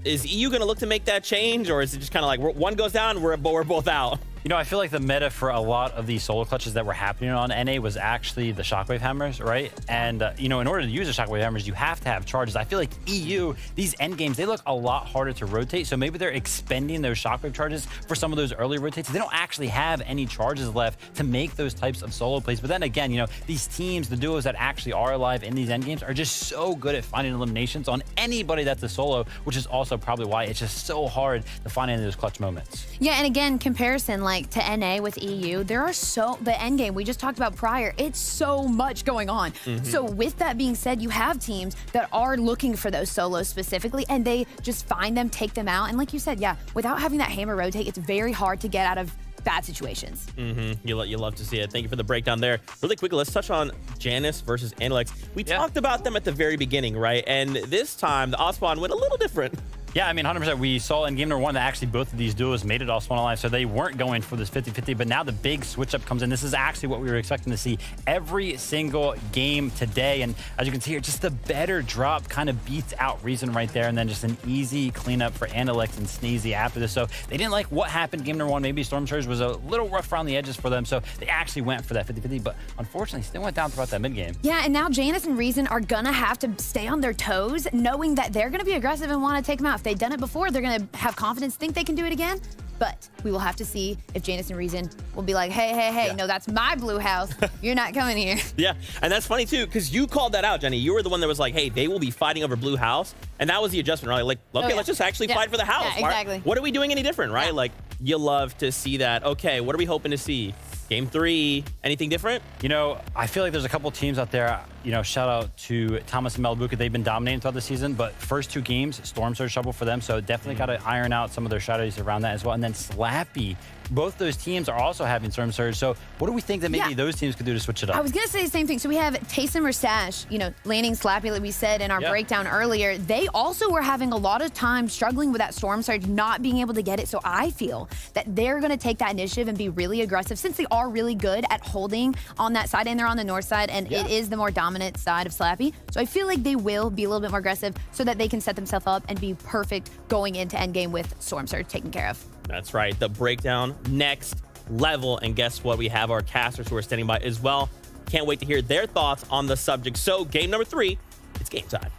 is EU going to look to make that change, or is it just kind of like one goes down, we're both out? You know, I feel like the meta for a lot of these solo clutches that were happening on NA was actually the shockwave hammers, right? And, you know, in order to use the shockwave hammers, you have to have charges. I feel like EU, these end games, they look a lot harder to rotate. So maybe they're expending those shockwave charges for some of those early rotates. They don't actually have any charges left to make those types of solo plays. But then again, you know, these teams, the duos that actually are alive in these end games are just so good at finding eliminations on anybody that's a solo, which is also probably why it's just so hard to find any of those clutch moments. Yeah, and again, comparison like to NA with EU, there are the end game we just talked about prior, it's so much going on. So with that being said, you have teams that are looking for those solos specifically, and they just find them, take them out. And like you said, yeah, without having that hammer rotate, it's very hard to get out of bad situations. You love to see it. Thank you for the breakdown there. Really quickly, let's touch on Janus versus Analex. We talked about them at the very beginning, right? And this time, the Ospawn went a little different. Yeah, I mean, 100%. We saw in game number 1 that actually both of these duos made it off Spawn alive, so they weren't going for this 50-50, but now the big switch up comes in. This is actually what we were expecting to see every single game today, and as you can see here, just the better drop kind of beats out Reason right there, and then just an easy cleanup for Analex and Sneezy after this. So they didn't like what happened game number 1. Maybe Storm Surge was a little rough around the edges for them, so they actually went for that 50-50, but unfortunately still went down throughout that mid game. Yeah, and now Janus and Reason are gonna have to stay on their toes, knowing that they're gonna be aggressive and want to take them out. If they've done it before, they're gonna have confidence, think they can do it again. But we will have to see if Janus and Reason will be like, hey, no, that's my blue house. You're not coming here. Yeah, and that's funny too, because you called that out, Jenny. You were the one that was like, hey, they will be fighting over blue house. And that was the adjustment, right? Like, okay, let's just actually fight for the house. Yeah, exactly. What are we doing any different, right? Like, you love to see that. Okay, what are we hoping to see? Game 3, anything different? You know, I feel like there's a couple teams out there, you know, shout out to Thomas and Malibuca. They've been dominating throughout the season, but first 2 games, Storm Surge trouble for them, so definitely got to iron out some of their strategies around that as well. And then Slappy, both those teams are also having Storm Surge, so what do we think that maybe those teams could do to switch it up? I was going to say the same thing. So we have Taysom or Sash, you know, landing Slappy, like we said in our breakdown earlier. They also were having a lot of time struggling with that Storm Surge, not being able to get it. So I feel that they're going to take that initiative and be really aggressive, since they are really good at holding on that side, and they're on the north side, and it is the more dominant side of Slappy. So I feel like they will be a little bit more aggressive so that they can set themselves up and be perfect going into endgame with Storm Surge taken care of. That's right. The breakdown next level. And guess what? We have our casters who are standing by as well. Can't wait to hear their thoughts on the subject. So game number 3, it's game time.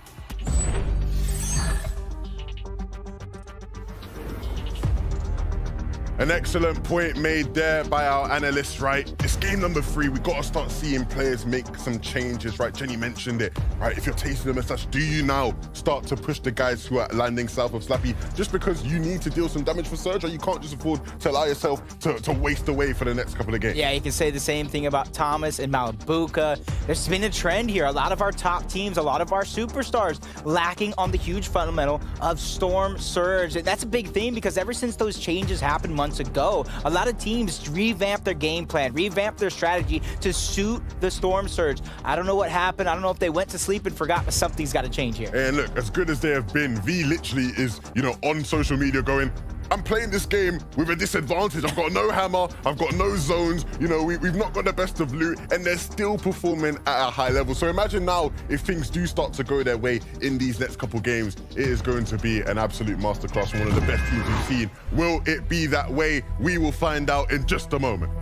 An excellent point made there by our analysts, right? It's game number 3. We got to start seeing players make some changes, right? Jenny mentioned it, right? If you're tasting them as such, do you now start to push the guys who are landing south of Slappy just because you need to deal some damage for Surge, or you can't just afford to allow yourself to waste away for the next couple of games? Yeah, you can say the same thing about Thomas and Malibuca. There's been a trend here. A lot of our top teams, a lot of our superstars lacking on the huge fundamental of Storm Surge. That's a big theme, because ever since those changes happened months ago, a lot of teams revamp their game plan, revamp their strategy to suit the Storm Surge. I don't know what happened. I don't know if they went to sleep and forgot, but something's got to change here. And look, as good as they have been, V literally is, you know, on social media going, I'm playing this game with a disadvantage. I've got no hammer, I've got no zones, you know, we've not got the best of loot, and they're still performing at a high level. So imagine now, if things do start to go their way in these next couple games, it is going to be an absolute masterclass from one of the best teams we've seen. Will it be that way? We will find out in just a moment.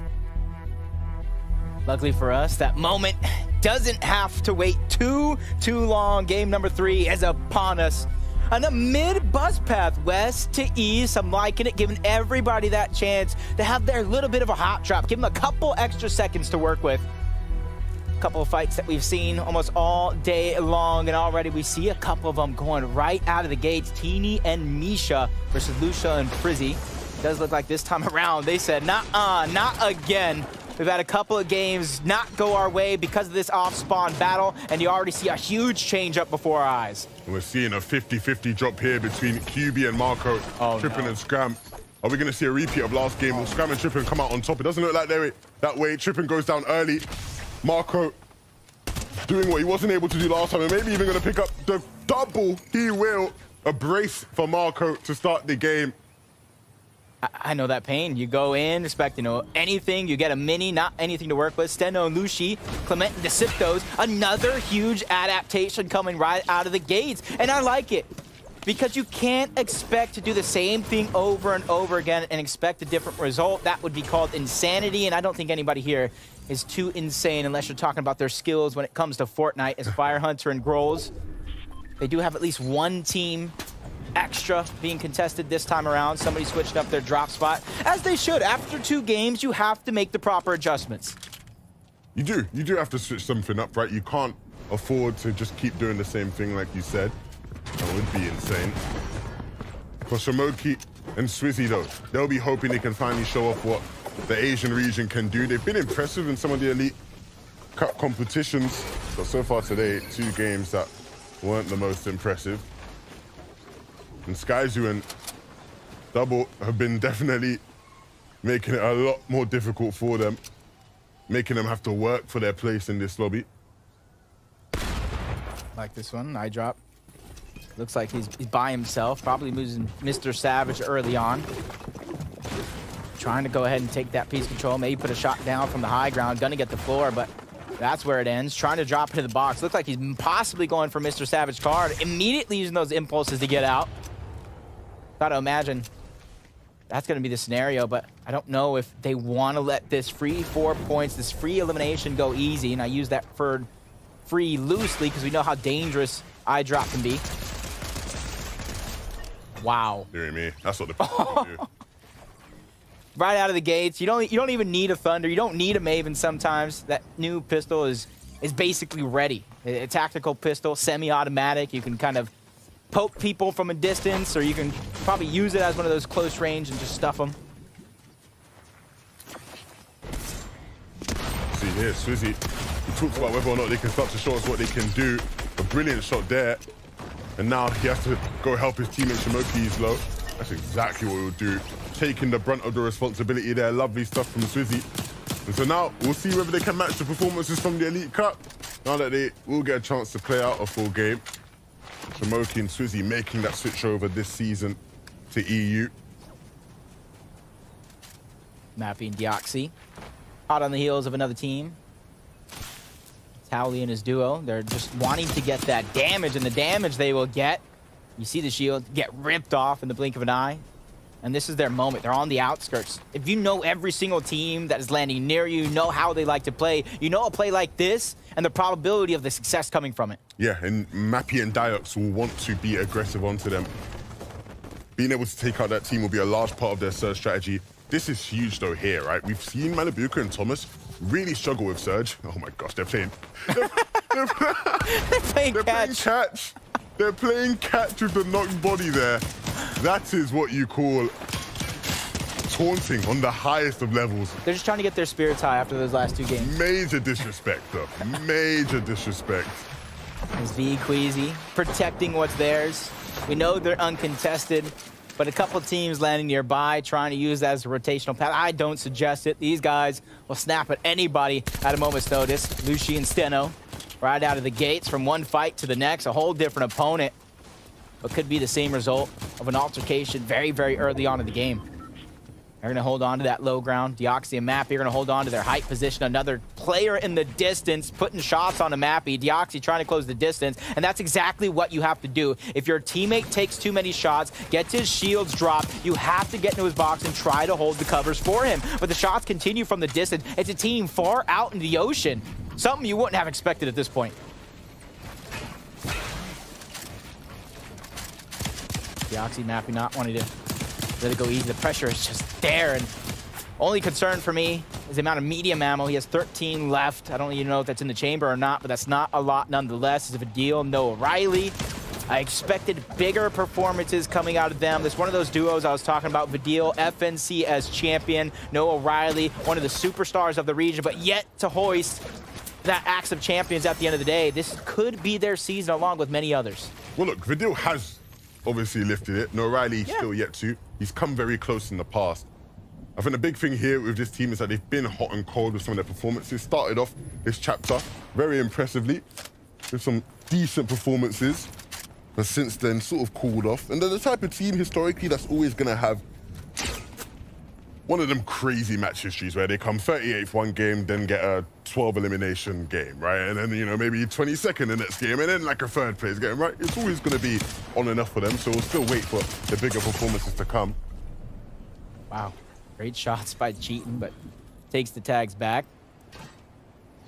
Luckily for us, that moment doesn't have to wait too long. Game number 3 is upon us. On a mid-bus path west to east, I'm liking it, giving everybody that chance to have their little bit of a hot drop, give them a couple extra seconds to work with. A couple of fights that we've seen almost all day long, and already we see a couple of them going right out of the gates. Teeny and Misha versus Lucia and Frizzy. It does look like this time around they said, nah, not again. We've had a couple of games not go our way because of this off-spawn battle, and you already see a huge change up before our eyes. We're seeing a 50-50 drop here between QB and Marco, tripping and scram. Are we going to see a repeat of last game? Will Scram and Trippin come out on top? It doesn't look like that way. Trippin goes down early. Marco doing what he wasn't able to do last time, and maybe even going to pick up the double. He will. A brace for Marco to start the game. I know that pain. You go in, expect, anything. You get a mini, not anything to work with. Steno and Lushi, Clement and Deceptos. Another huge adaptation coming right out of the gates. And I like it. Because you can't expect to do the same thing over and over again and expect a different result. That would be called insanity, and I don't think anybody here is too insane unless you're talking about their skills when it comes to Fortnite as Fire Hunter and Grolls. They do have at least one team extra being contested this time around. Somebody switched up their drop spot, as they should. After 2 games, you have to make the proper adjustments. You do have to switch something up, right? You can't afford to just keep doing the same thing like you said. That would be insane. For Shamoki and Swizzy, though, they'll be hoping they can finally show off what the Asian region can do. They've been impressive in some of the Elite Cup competitions, but so far today, 2 games that weren't the most impressive. And Skyzoo and Double have been definitely making it a lot more difficult for them, making them have to work for their place in this lobby. Like this one, eye drop. Looks like he's by himself, probably losing Mr. Savage early on. Trying to go ahead and take that piece control, maybe put a shot down from the high ground, gonna get the floor, but that's where it ends. Trying to drop into the box. Looks like he's possibly going for Mr. Savage card, immediately using those impulses to get out. Gotta imagine that's gonna be the scenario, but I don't know if they wanna let this free 4 points, this free elimination go easy, and I use that for free loosely because we know how dangerous eye drop can be. Wow. Hearing me. That's what the people do. Right out of the gates. You don't even need a Thunder. You don't need a Maven sometimes. That new pistol is basically ready. A tactical pistol, semi-automatic. You can kind of poke people from a distance, or you can probably use it as one of those close range and just stuff them. See here, Swizzy. He talks about whether or not they can start to show us what they can do. A brilliant shot there. And now he has to go help his teammate Shamoki. He's low. That's exactly what he'll do. Taking the brunt of the responsibility there. Lovely stuff from Swizzy. And so now we'll see whether they can match the performances from the Elite Cup. Now that they will get a chance to play out a full game. Shamoki and Swizzy making that switch over this season to EU. Mappy and Deoxy. Hot on the heels of another team. Towley and his duo, they're just wanting to get that damage, and the damage they will get. You see the shield get ripped off in the blink of an eye. And this is their moment. They're on the outskirts. If you know every single team that is landing near you, you know how they like to play, you know a play like this and the probability of the success coming from it. Yeah, and Mappy and Diox will want to be aggressive onto them. Being able to take out that team will be a large part of their Surge strategy. This is huge though here, right? We've seen Malibuka and Thomas really struggle with Surge. Oh my gosh, they're playing catch. They're playing catch with the knocked body there. That is what you call taunting on the highest of levels. They're just trying to get their spirits high after those last 2 games. Major disrespect though, major disrespect. As V Queasy protecting what's theirs. We know they're uncontested, but a couple teams landing nearby trying to use that as a rotational path. I don't suggest it. These guys will snap at anybody at a moment's notice. Lushi and Steno right out of the gates from one fight to the next, a whole different opponent. But could be the same result of an altercation very, very early on in the game. They're going to hold on to that low ground. Deoxy and Mappy are going to hold on to their height position. Another player in the distance putting shots on a Mappy. Deoxy trying to close the distance, and that's exactly what you have to do. If your teammate takes too many shots, gets his shields dropped, you have to get into his box and try to hold the covers for him. But the shots continue from the distance. It's a team far out in the ocean. Something you wouldn't have expected at this point. Deoxy, Mappy not wanting to let it go easy. The pressure is just there, and only concern for me is the amount of medium ammo. He has 13 left. I don't even know if that's in the chamber or not, but that's not a lot nonetheless. It's a deal. Noah Riley. I expected bigger performances coming out of them. This is one of those duos I was talking about. Vidil, FNC as champion. Noah Riley, one of the superstars of the region, but yet to hoist that axe of champions at the end of the day. This could be their season along with many others. Well, look, Vidil has obviously lifted it. No, Riley still yet to. He's come very close in the past. I think the big thing here with this team is that they've been hot and cold with some of their performances. Started off this chapter very impressively with some decent performances, but since then sort of cooled off. And they're the type of team historically that's always going to have one of them crazy match histories where they come 38th one game, then get a 12 elimination game, right? And then, you know, maybe 22nd the next game, and then like a third place game, right? It's always going to be on and off for them, so we'll still wait for the bigger performances to come. Wow. Great shots by Cheatin, but takes the tags back.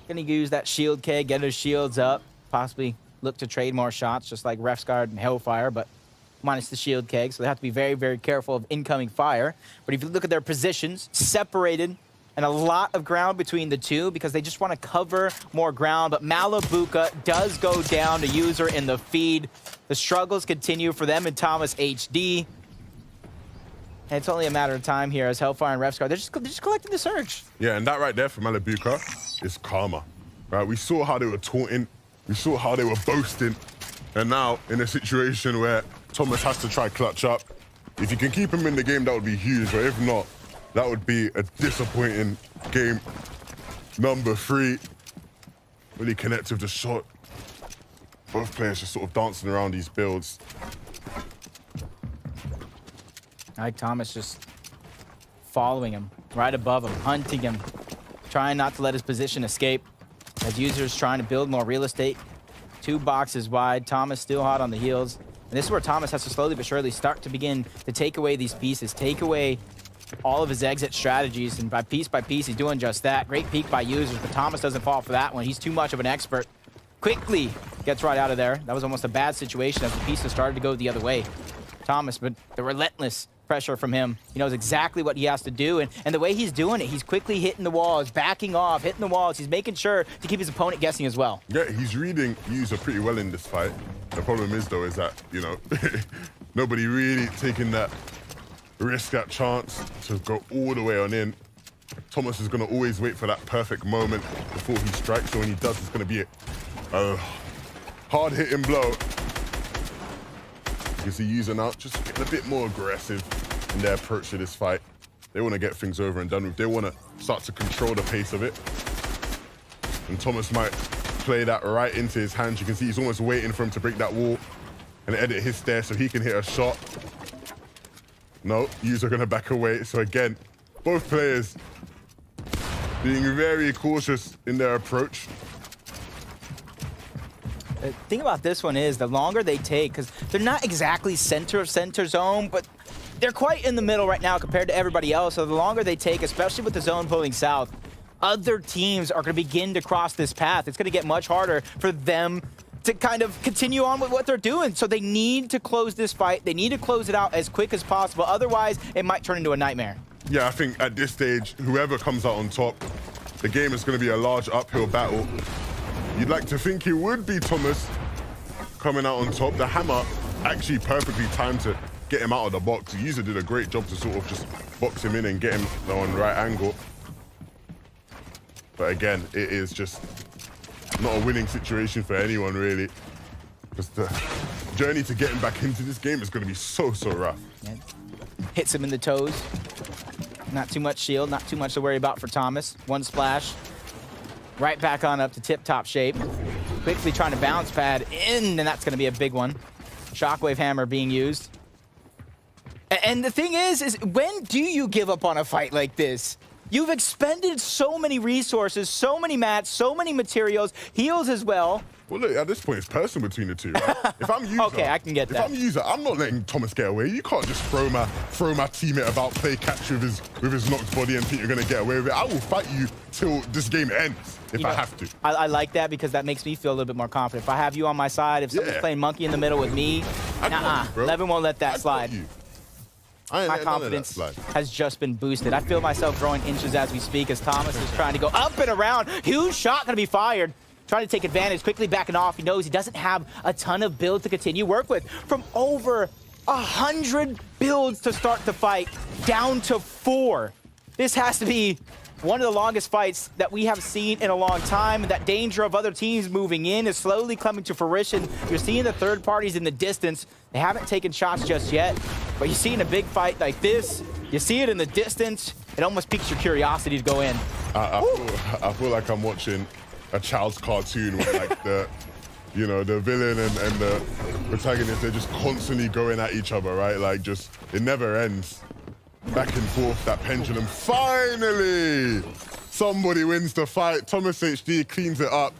Gonna use that shield keg, get his shields up, possibly look to trade more shots, just like Refsguard and Hellfire, but minus the shield keg, so they have to be very, very careful of incoming fire. But if you look at their positions, separated, and a lot of ground between the two because they just want to cover more ground. But Malabuka does go down to User in the feed. The struggles continue for them and Thomas HD. And it's only a matter of time here as Hellfire and Refsguard, they're just collecting the Surge. Yeah, and that right there for Malabuka is karma, right? We saw how they were taunting, we saw how they were boasting, and now in a situation where Thomas has to try clutch up. If you can keep him in the game, that would be huge, but if not, that would be a disappointing game. Number 3, really connect with the shot. Both players just sort of dancing around these builds. Like Thomas just following him, right above him, hunting him, trying not to let his position escape. As User's trying to build more real estate. 2 boxes wide, Thomas still hot on the heels. And this is where Thomas has to slowly but surely start to begin to take away these pieces, take away all of his exit strategies, and by piece, he's doing just that. Great peek by Users, but Thomas doesn't fall for that one. He's too much of an expert. Quickly gets right out of there. That was almost a bad situation as the pieces started to go the other way. Thomas, but the relentless pressure from him. He knows exactly what he has to do, and the way he's doing it, he's quickly hitting the walls, backing off, hitting the walls. He's making sure to keep his opponent guessing as well. Yeah, he's reading User pretty well in this fight. The problem is, though, is that, you know, nobody really taking that risk, that chance to go all the way on in. Thomas is going to always wait for that perfect moment before he strikes, so when he does, it's going to be a hard-hitting blow. You see User now just getting a bit more aggressive in their approach to this fight. They want to get things over and done with. They want to start to control the pace of it. And Thomas might play that right into his hands. You can see he's almost waiting for him to break that wall and edit his stare so he can hit a shot. No, User going to back away. So again, both players being very cautious in their approach. The thing about this one is the longer they take, because they're not exactly center zone, but they're quite in the middle right now compared to everybody else. So the longer they take, especially with the zone pulling south, other teams are going to begin to cross this path. It's going to get much harder for them to kind of continue on with what they're doing. So they need to close this fight. They need to close it out as quick as possible. Otherwise, it might turn into a nightmare. Yeah, I think at this stage, whoever comes out on top, the game is going to be a large uphill battle. You'd like to think it would be Thomas coming out on top. The hammer actually perfectly timed to get him out of the box. The User did a great job to sort of just box him in and get him on the right angle. But again, it is just not a winning situation for anyone, really. Because the journey to getting back into this game is going to be so rough. Yeah. Hits him in the toes. Not too much shield, not too much to worry about for Thomas. 1 splash. Right back on up to tip-top shape. Quickly trying to bounce pad in, and that's going to be a big one. Shockwave hammer being used. And the thing is when do you give up on a fight like this? You've expended so many resources, so many mats, so many materials, heals as well. Well, look, at this point, it's personal between the two, right? If I'm User, okay, I can get that. If I'm User, I'm not letting Thomas get away. You can't just throw my teammate about, play catch with his knocked body and think you're going to get away with it. I will fight you till this game ends if I have to. I like that because that makes me feel a little bit more confident. If I have you on my side, if someone's playing monkey in the middle with me, Levin won't let that slide. My confidence has just been boosted. I feel myself growing inches as we speak as Thomas is trying to go up and around. Huge shot going to be fired. Trying to take advantage, quickly backing off. He knows he doesn't have a ton of builds to continue work with. From over 100 builds to start the fight, down to 4. This has to be one of the longest fights that we have seen in a long time. That danger of other teams moving in is slowly coming to fruition. You're seeing the third parties in the distance. They haven't taken shots just yet, but you see in a big fight like this, you see it in the distance, it almost piques your curiosity to go in. I feel like I'm watching a child's cartoon with like the, you know, the villain and the protagonist, they're just constantly going at each other, right? Like just, it never ends. Back and forth, that pendulum. Finally, somebody wins the fight. Thomas HD cleans it up.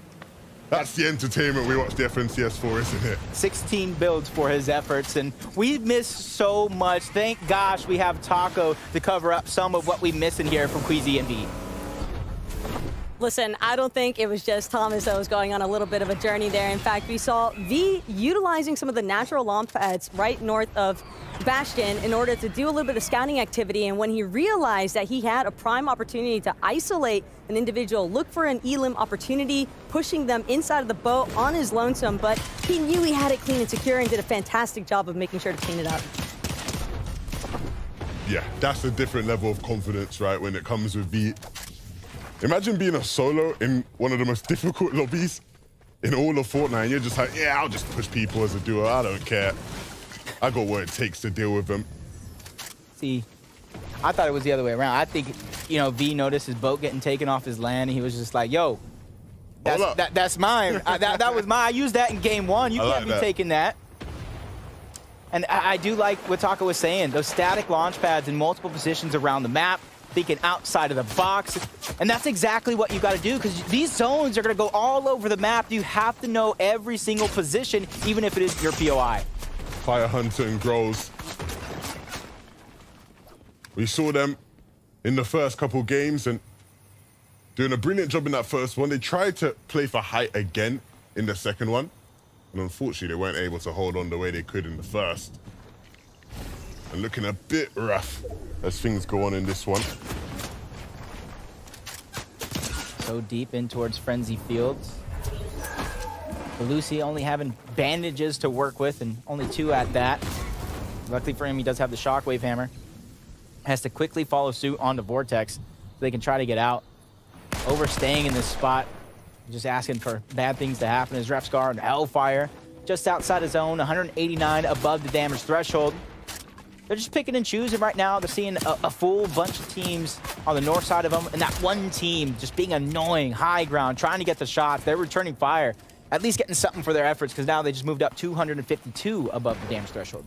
That's the entertainment we watch the FNCS for, isn't it? 16 builds for his efforts, and we miss so much. Thank gosh we have Taco to cover up some of what we miss in here from Queasy and V. Listen, I don't think it was just Thomas that was going on a little bit of a journey there. In fact, we saw V utilizing some of the natural launch pads right north of Bastion in order to do a little bit of scouting activity. And when he realized that he had a prime opportunity to isolate an individual, look for an elim opportunity, pushing them inside of the boat on his lonesome, but he knew he had it clean and secure and did a fantastic job of making sure to clean it up. Yeah, that's a different level of confidence, right, when it comes with V. Imagine being a solo in one of the most difficult lobbies in all of Fortnite, and you're just like, yeah, I'll just push people as a duo, I don't care. I got what it takes to deal with them. See, I thought it was the other way around. I think, you know, V noticed his boat getting taken off his land, and he was just like, yo, that's mine. that was mine. I used that in game one. You can't be taking that. And I do like what Taco was saying, those static launch pads in multiple positions around the map, thinking outside of the box. And that's exactly what you got to do, because these zones are going to go all over the map. You have to know every single position, even if it is your POI. Fire Hunter and Grows. We saw them in the first couple games and doing a brilliant job in that first one. They tried to play for height again in the second one, and unfortunately they weren't able to hold on the way they could in the first. And looking a bit rough as things go on in this one. So deep in towards Frenzy Fields. Lucy only having bandages to work with, and only 2 at that. Luckily for him, he does have the Shockwave Hammer. Has to quickly follow suit onto Vortex so they can try to get out. Overstaying in this spot, just asking for bad things to happen. His Rep Scar and Hellfire just outside his zone, 189 above the damage threshold. They're just picking and choosing right now. They're seeing a full bunch of teams on the north side of them, and that one team just being annoying, high ground, trying to get the shots. They're returning fire, at least getting something for their efforts, because now they just moved up 252 above the damage threshold.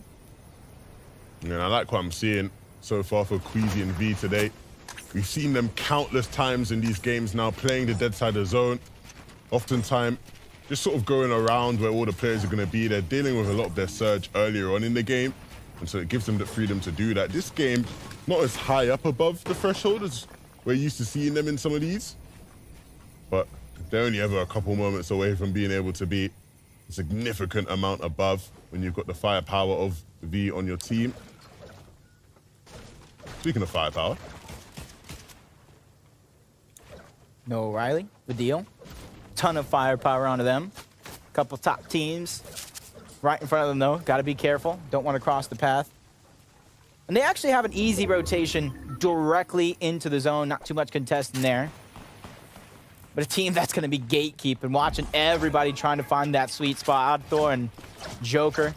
Yeah, I like what I'm seeing so far for Queasy and V today. We've seen them countless times in these games now, playing the dead side of the zone. Oftentimes, just sort of going around where all the players are going to be. They're dealing with a lot of their surge earlier on in the game, and so it gives them the freedom to do that. This game, not as high up above the threshold as we're used to seeing them in some of these, but they're only ever a couple moments away from being able to be a significant amount above when you've got the firepower of V on your team. Speaking of firepower. No O'Reilly, the deal. Ton of firepower onto them. Couple top teams right in front of them, though. Got to be careful. Don't want to cross the path. And they actually have an easy rotation directly into the zone. Not too much contest in there. But a team that's going to be gatekeeping, watching everybody trying to find that sweet spot. Oddthor and Joker.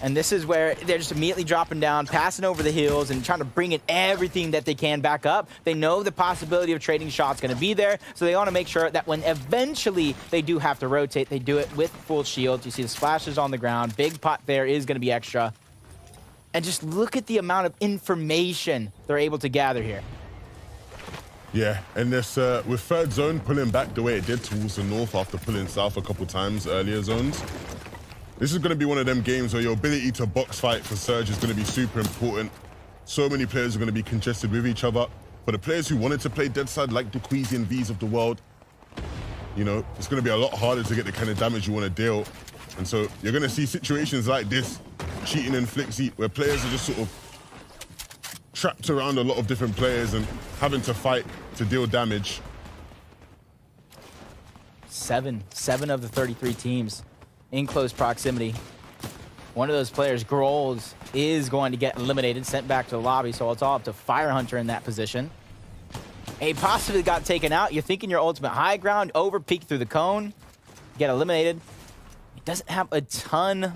And this is where they're just immediately dropping down, passing over the hills, and trying to bring in everything that they can back up. They know the possibility of trading shots going to be there, so they want to make sure that when eventually they do have to rotate, they do it with full shields. You see the splashes on the ground. Big pot there is going to be extra. And just look at the amount of information they're able to gather here. Yeah, and this with third zone pulling back the way it did towards the north after pulling south a couple times earlier zones. This is going to be one of them games where your ability to box fight for surge is going to be super important. So many players are going to be congested with each other. For the players who wanted to play dead side like the Queasy and V's of the world, you know, it's going to be a lot harder to get the kind of damage you want to deal. And so you're going to see situations like this, cheating and Flixie, where players are just sort of trapped around a lot of different players and having to fight to deal damage. Seven of the 33 teams in close proximity. One of those players, Grolls, is going to get eliminated, sent back to the lobby, so it's all up to Fire Hunter in that position. and he possibly got taken out. You're thinking your ultimate high ground, over peek through the cone, get eliminated. He doesn't have a ton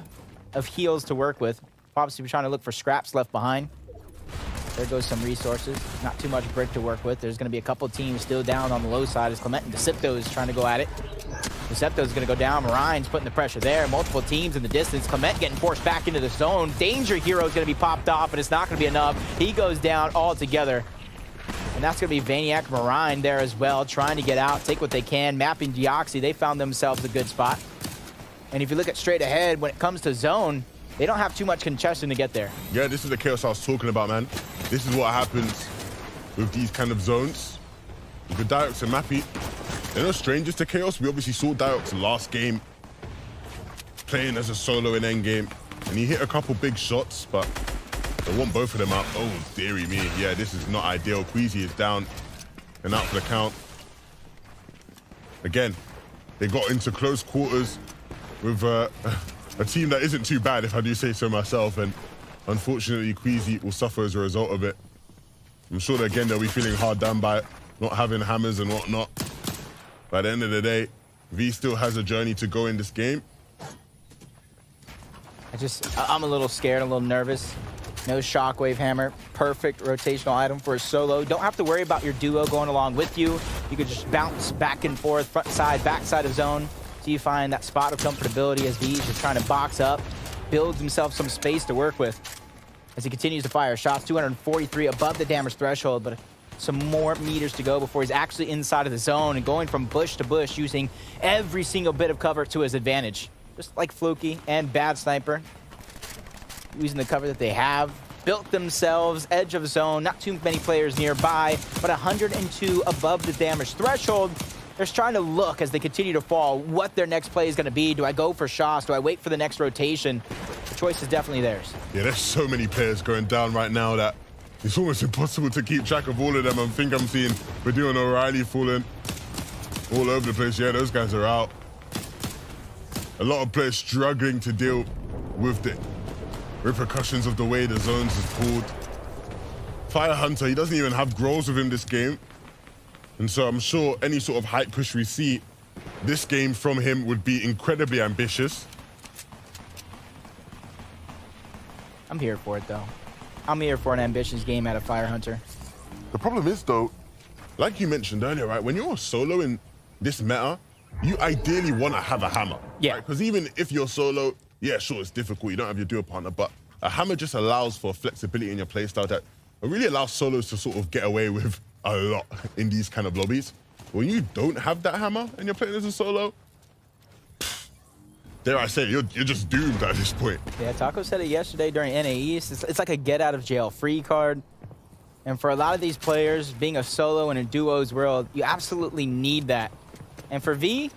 of heals to work with. Obviously, we're trying to look for scraps left behind. There goes some resources. Not too much brick to work with. There's going to be a couple teams still down on the low side as Clement and Decepto is trying to go at it. Decepto is going to go down. Marines putting the pressure there. Multiple teams in the distance. Clement getting forced back into the zone. Danger Hero is going to be popped off, but it's not going to be enough. He goes down altogether. And that's going to be Vaniac Marine there as well, trying to get out, take what they can. Mapping Deoxy, they found themselves a good spot. And if you look at straight ahead, when it comes to zone, they don't have too much congestion to get there. Yeah, this is the chaos I was talking about, man. This is what happens with these kind of zones. The Diox and Mappy, they're no strangers to chaos. We obviously saw Diox last game playing as a solo in endgame, and he hit a couple big shots, but they want both of them out. Oh, dearie me. Yeah, this is not ideal. Queasy is down and out for the count. Again, they got into close quarters with a team that isn't too bad, if I do say so myself, and unfortunately Queasy will suffer as a result of it. I'm sure that, again, they'll be feeling hard done by it, not having hammers and whatnot. By the end of the day, V still has a journey to go in this game. I'm a little scared, a little nervous. No Shockwave Hammer, perfect rotational item for a solo. Don't have to worry about your duo going along with you. You could just bounce back and forth, front side, back side of zone. So you find that spot of comfortability as V's just trying to box up, builds himself some space to work with. As he continues to fire shots, 243 above the damage threshold, but some more meters to go before he's actually inside of the zone and going from bush to bush, using every single bit of cover to his advantage. Just like Fluky and Bad Sniper, using the cover that they have, built themselves edge of zone, not too many players nearby, but 102 above the damage threshold. They're just trying to look as they continue to fall what their next play is going to be. Do I go for shots? Do I wait for the next rotation? The choice is definitely theirs. Yeah, there's so many players going down right now that it's almost impossible to keep track of all of them. I think I'm seeing Badou and O'Reilly falling all over the place. Yeah, those guys are out. A lot of players struggling to deal with the repercussions of the way the zones is pulled. Fire Hunter, he doesn't even have growls with him this game. And so I'm sure any sort of hype push we see this game from him would be incredibly ambitious. I'm here for it, though. I'm here for an ambitious game out of Fire Hunter. The problem is, though, like you mentioned earlier, right? When you're solo in this meta, you ideally want to have a hammer. Yeah. Because even if you're solo, yeah, sure, it's difficult. You don't have your duo partner, but a hammer just allows for flexibility in your playstyle that really allows solos to sort of get away with a lot in these kind of lobbies. When you don't have that hammer and you're playing as a solo, dare I say, you're just doomed at this point. Yeah, Taco said it yesterday during Naeast. It's like a get out of jail free card. And for a lot of these players, being a solo in a duos world, you absolutely need that. And for V,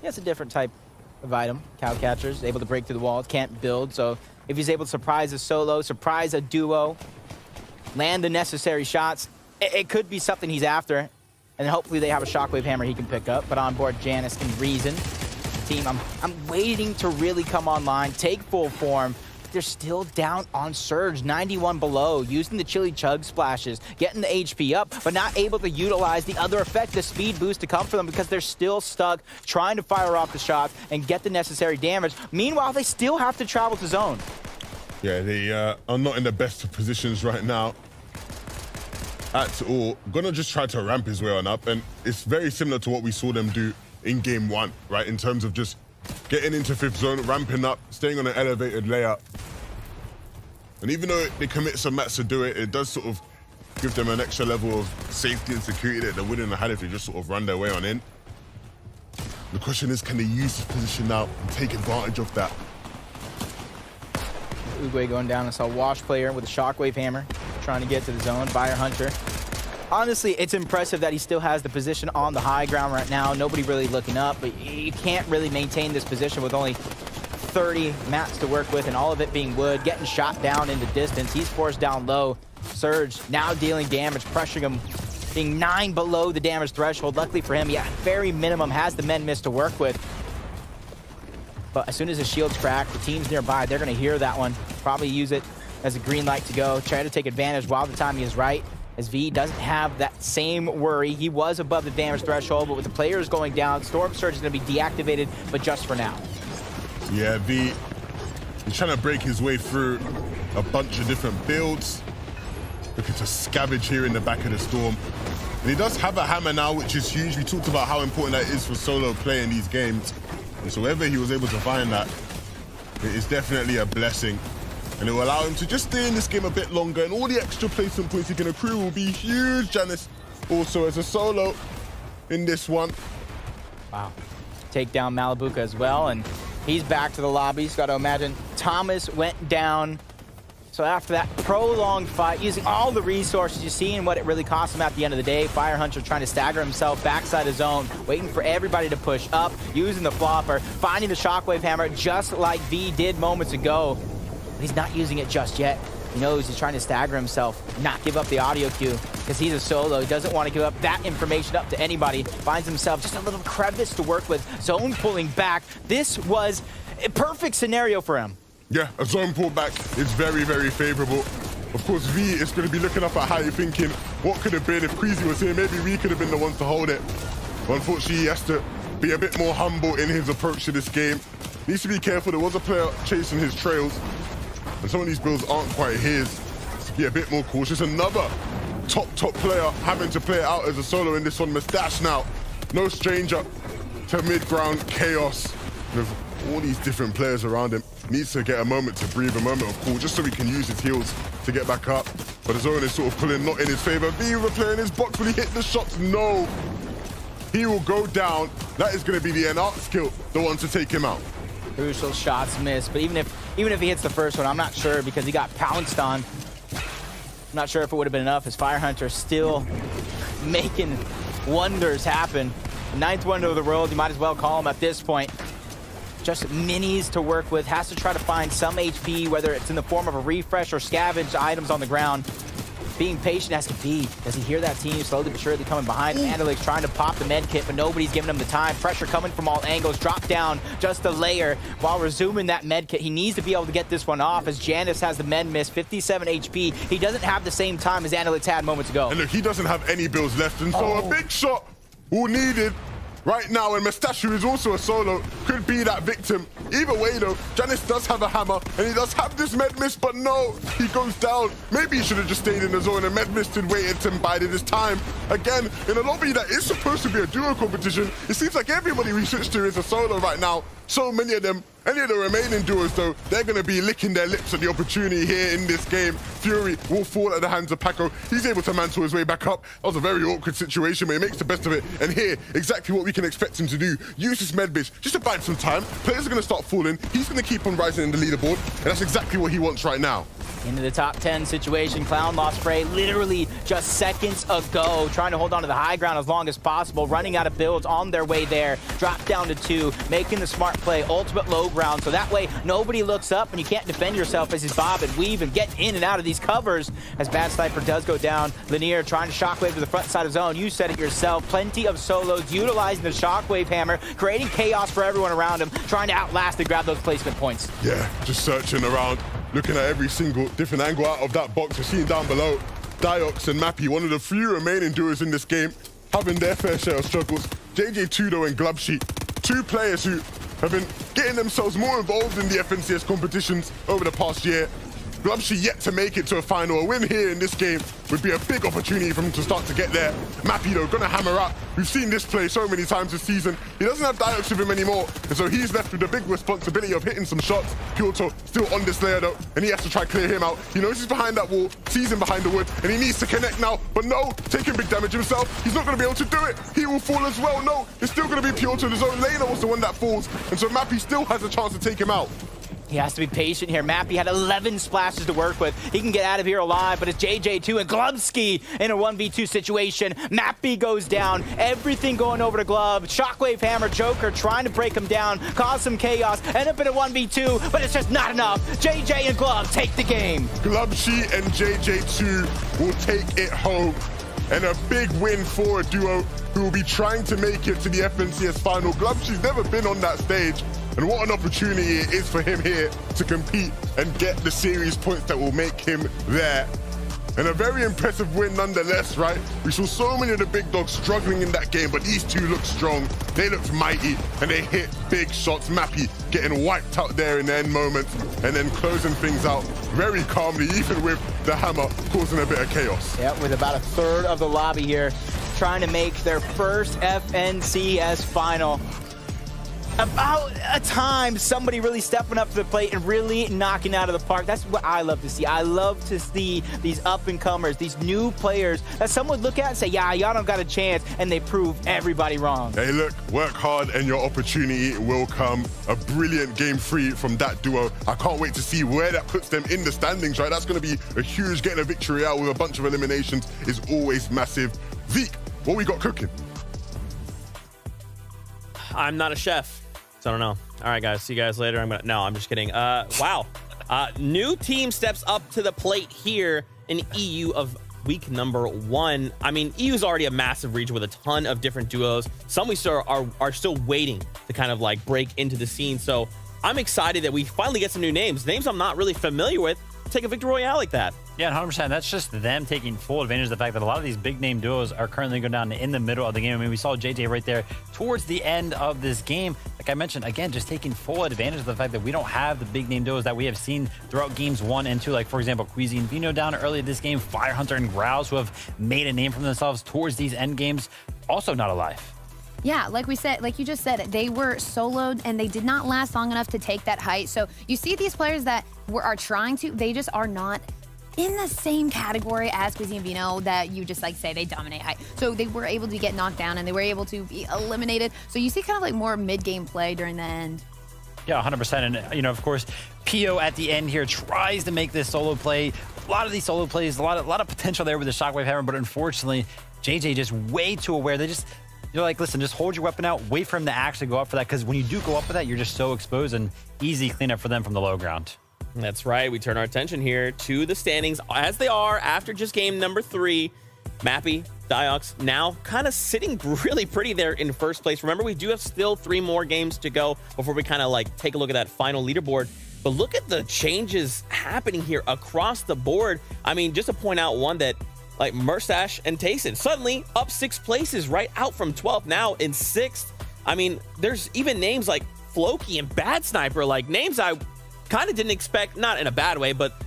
it's a different type of item. Cow catchers, able to break through the walls, can't build. So if he's able to surprise a solo, surprise a duo, land the necessary shots, it could be something he's after. And hopefully they have a Shockwave Hammer he can pick up. But on board Janice and Reason. The team, I'm waiting to really come online, take full form. But they're still down on Surge, 91 below, using the Chili Chug splashes, getting the HP up, but not able to utilize the other effect, the speed boost to come for them because they're still stuck trying to fire off the shots and get the necessary damage. Meanwhile, they still have to travel to zone. Yeah, they are not in the best of positions right now at all. Gonna just try to ramp his way on up, and it's very similar to what we saw them do in game one, right? In terms of just getting into 5th zone, ramping up, staying on an elevated layout. And even though they commit some mats to do it, it does sort of give them an extra level of safety and security that they wouldn't have had if they just sort of run their way on in. The question is, can they use this position now and take advantage of that? Uguay going down. I saw Wash player with a Shockwave Hammer trying to get to the zone. Fire Hunter. Honestly, it's impressive that he still has the position on the high ground right now. Nobody really looking up, but you can't really maintain this position with only 30 mats to work with and all of it being wood, getting shot down in the distance. He's forced down low. Surge now dealing damage, pressuring him, being 9 below the damage threshold. Luckily for him, yeah, very minimum has the men missed to work with. But as soon as his shield's cracked, the teams nearby, they're going to hear that one. Probably use it as a green light to go. Try to take advantage while the timing is right. as V doesn't have that same worry. He was above the damage threshold, but with the players going down, Storm Surge is going to be deactivated, but just for now. Yeah, V, he's trying to break his way through a bunch of different builds. Looking to scavenge here in the back of the Storm. And he does have a hammer now, which is huge. We talked about how important that is for solo play in these games. And so wherever he was able to find that, it is definitely a blessing. And it will allow him to just stay in this game a bit longer. And all the extra placement points he can accrue will be huge. Janice also as a solo in this one. Wow. Take down Malibuka as well. And he's back to the lobby. He's got to imagine Thomas went down. So after that prolonged fight, using all the resources, you're seeing what it really cost him at the end of the day. Fire Hunter trying to stagger himself backside his zone, waiting for everybody to push up, using the flopper, finding the shockwave hammer just like V did moments ago. But he's not using it just yet. He knows he's trying to stagger himself, not give up the audio cue, because he's a solo. He doesn't want to give up that information up to anybody. Finds himself just a little crevice to work with. Zone pulling back. This was a perfect scenario for him. Yeah, a zone pullback is very, very favorable. Of course, V is going to be looking up at Hattie thinking, what could have been if Queasy was here? Maybe we could have been the ones to hold it. But unfortunately, he has to be a bit more humble in his approach to this game. Needs to be careful. There was a player chasing his trails, and some of these builds aren't quite his. To be a bit more cautious. Another top player having to play it out as a solo in this one. Mustache now, no stranger to mid-ground chaos with all these different players around him. Needs to get a moment to breathe, a moment of cool, just so he can use his heals to get back up. But the zone is sort of pulling not in his favor. V replaying his box. Will he hit the shots? No. He will go down. That is going to be the art skill, the one to take him out. Crucial shots missed, but even if he hits the first one, I'm not sure, because he got pounced on. I'm not sure if it would have been enough, as Fire Hunter still making wonders happen. The 9th wonder of the world, you might as well call him at this point. Just minis to work with, has to try to find some HP, whether it's in the form of a refresh or scavenge items on the ground. Being patient as can be. Does he hear that team slowly but surely coming behind? Analyx trying to pop the med kit, but nobody's giving him the time. Pressure coming from all angles. Drop down just a layer while resuming that med kit. He needs to be able to get this one off, as Janice has the med miss, 57 HP. He doesn't have the same time as Analyx had moments ago. And look, he doesn't have any builds left, and so a big shot will needed right now, and Mustache, who is also a solo, could be that victim. Either way though, Janice does have a hammer, and he does have this med miss, but no, he goes down. Maybe he should have just stayed in the zone and med missed and waited to bide his time. Again, in a lobby that is supposed to be a duo competition, it seems like everybody we switch to is a solo right now. So many of them, any of the remaining duos though, they're going to be licking their lips at the opportunity here in this game. Fury will fall at the hands of Paco. He's able to mantle his way back up. That was a very awkward situation, but he makes the best of it. And here, exactly what we can expect him to do. Use this med bitch just to bide some time. Players are going to start falling. He's going to keep on rising in the leaderboard, and that's exactly what he wants right now. Into the top 10 situation. Clown lost Frey literally just seconds ago, trying to hold on to the high ground as long as possible, running out of builds on their way there. Drop down to 2, making the smart play, ultimate low ground, so that way nobody looks up and you can't defend yourself as you bob and weave and get in and out of these covers. As Bad Sniper does go down, Lanier trying to shockwave to the front side of zone. You said it yourself, plenty of solos utilizing the shockwave hammer, creating chaos for everyone around him, trying to outlast and grab those placement points. Yeah, just searching around, looking at every single different angle out of that box. We're seeing down below, Diox and Mappy, one of the few remaining duos in this game, having their fair share of struggles. JJ Tudo and Glubsheet, 2 players who have been getting themselves more involved in the FNCS competitions over the past year. Glubsheet yet to make it to a final. A win here in this game would be a big opportunity for him to start to get there. Mappy though, gonna hammer up. We've seen this play so many times this season. He doesn't have Diox with him anymore, and so he's left with the big responsibility of hitting some shots. Kyoto still on this layer though, and he has to try to clear him out. He knows he's behind that wall, sees him behind the wood, and he needs to connect now, but no, taking big damage himself. He's not gonna be able to do it. He will fall as well. No, it's still gonna be Kyoto. The zone laner was the one that falls, and so Mappy still has a chance to take him out. He has to be patient here. Mappy had 11 splashes to work with. He can get out of here alive, but it's JJ2 and Glubsky in a 1v2 situation. Mappy goes down. Everything going over to Glub. Shockwave Hammer, Joker trying to break him down, cause some chaos, end up in a 1v2, but it's just not enough. JJ and Glub take the game. Glubsky and JJ2 will take it home. And a big win for a duo who will be trying to make it to the FNCS final. Glubsky's never been on that stage. And what an opportunity it is for him here to compete and get the series points that will make him there. And a very impressive win nonetheless, right? We saw so many of the big dogs struggling in that game, but these two looked strong. They looked mighty, and they hit big shots. Mappy getting wiped out there in the end moments, and then closing things out very calmly, even with the hammer causing a bit of chaos. Yeah, with about a third of the lobby here, trying to make their first FNCS final. About a time somebody really stepping up to the plate and really knocking out of the park. That's what I love to see. I love to see these up-and-comers, these new players that someone would look at and say, yeah, y'all don't got a chance, and they prove everybody wrong. Hey, look, work hard and your opportunity will come. A brilliant game 3 from that duo. I can't wait to see where that puts them in the standings, right? That's going to be a huge getting a victory out with a bunch of eliminations is always massive. Zeke, what we got cooking? I'm not a chef, so I don't know. All right, guys, see you guys later. I'm just kidding. Wow. New team steps up to the plate here in EU of week number 1. I mean, EU's already a massive region with a ton of different duos. Some we still are still waiting to kind of like break into the scene. So I'm excited that we finally get some new names I'm not really familiar with. Take a victory royale like that. Yeah, 100%. That's just them taking full advantage of the fact that a lot of these big name duos are currently going down in the middle of the game. I mean, we saw JJ right there towards the end of this game. Like I mentioned, again, just taking full advantage of the fact that we don't have the big name duos that we have seen throughout games 1 and 2. Like, for example, Queasy and Vino down early this game, Firehunter and Grouse, who have made a name for themselves towards these end games, also not alive. Yeah, like we said, like you just said, they were soloed and they did not last long enough to take that height. So you see these players that are trying to, they just are not in the same category as Quizzy and Vino that you just like say they dominate height. So they were able to get knocked down and they were able to be eliminated. So you see kind of like more mid-game play during the end. Yeah, 100%. And, you know, of course, Pio at the end here tries to make this solo play. A lot of these solo plays, a lot of potential there with the Shockwave Hammer, but unfortunately, JJ just way too aware. You're like, listen, just hold your weapon out, wait for him to actually go up for that, because when you do go up for that, you're just so exposed, and easy cleanup for them from the low ground. That's right. We turn our attention here to the standings as they are after just game number 3. Mappy, Diox now kind of sitting really pretty there in first place. Remember, we do have still 3 more games to go before we kind of like take a look at that final leaderboard. But look at the changes happening here across the board. I mean, just to point out one that like Murstache and Tayson suddenly up 6 places, right out from 12th, now in 6th. I mean, there's even names like Floki and Bad Sniper, like names I kind of didn't expect, not in a bad way, but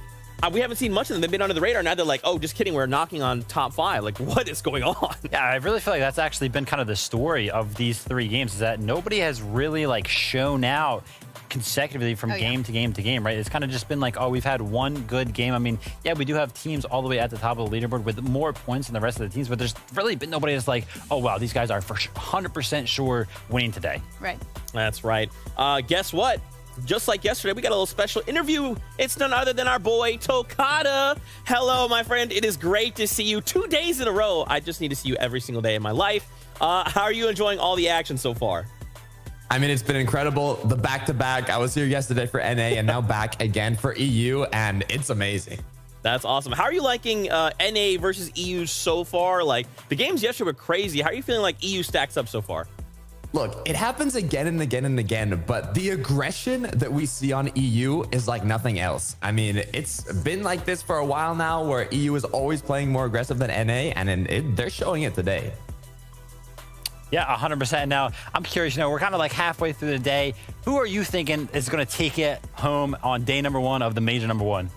we haven't seen much of them. They've been under the radar. Now they're like, oh, just kidding, we're knocking on top 5. Like, what is going on? Yeah, I really feel like that's actually been kind of the story of these 3 games, is that nobody has really like shown out consecutively from game to game to game, right? It's kind of just been like, oh, we've had one good game. I mean, yeah, we do have teams all the way at the top of the leaderboard with more points than the rest of the teams, but there's really been nobody that's like, oh, wow, these guys are for 100% sure winning today. Right. That's right. Guess what? Just like yesterday, we got a little special interview. It's none other than our boy, Tokata. Hello, my friend. It is great to see you 2 days in a row. I just need to see you every single day in my life. How are you enjoying all the action so far? I mean, it's been incredible. The back-to-back. I was here yesterday for NA and now back again for EU, and it's amazing. That's awesome. How are you liking NA versus EU so far? Like, the games yesterday were crazy. How are you feeling like EU stacks up so far? Look, it happens again and again and again, but the aggression that we see on EU is like nothing else. I mean, it's been like this for a while now, where EU is always playing more aggressive than NA, and they're showing it today. Yeah, 100%. Now, I'm curious, we're kind of like halfway through the day. Who are you thinking is going to take it home on day number 1 of the major number 1?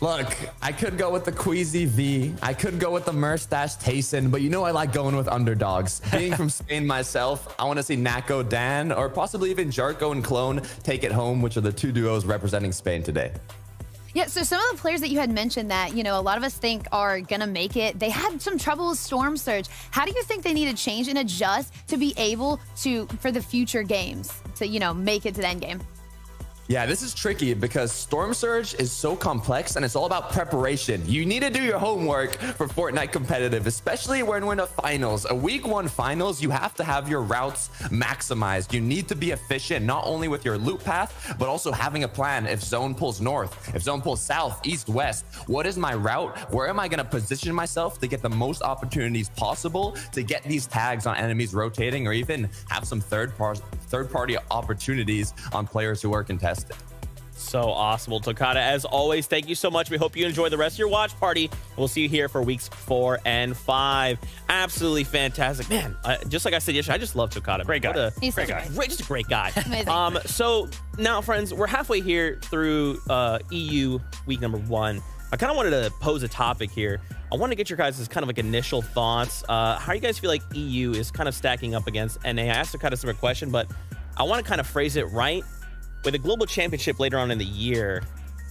Look, I could go with the Queasy V. I could go with the Murstache Tayson, but I like going with underdogs. Being from Spain myself, I want to see Nako Dan, or possibly even Jarko and Clone take it home, which are the 2 duos representing Spain today. Yeah, so some of the players that you had mentioned that, a lot of us think are going to make it, they had some trouble with Storm Surge. How do you think they need to change and adjust to be able to, for the future games, to, make it to the end game? Yeah, this is tricky because Storm Surge is so complex and it's all about preparation. You need to do your homework for Fortnite competitive, especially when we're in a finals. A week 1 finals, you have to have your routes maximized. You need to be efficient, not only with your loop path, but also having a plan. If zone pulls north, if zone pulls south, east, west, what is my route? Where am I going to position myself to get the most opportunities possible to get these tags on enemies rotating, or even have some third-party opportunities on players who are contested? So awesome. Well, Tokata, as always, thank you so much. We hope you enjoy the rest of your watch party. We'll see you here for weeks 4 and 5. Absolutely fantastic. Man, just like I said yesterday, I just love Tokata. Great guy. He's Great so guy. great. Just a great guy. Amazing. So now, friends, we're halfway here through EU week number 1. I kind of wanted to pose a topic here. I want to get your guys' kind of like initial thoughts. How you guys feel like EU is kind of stacking up against NA? I asked a kind of similar question, but I want to kind of phrase it right. With a global championship later on in the year,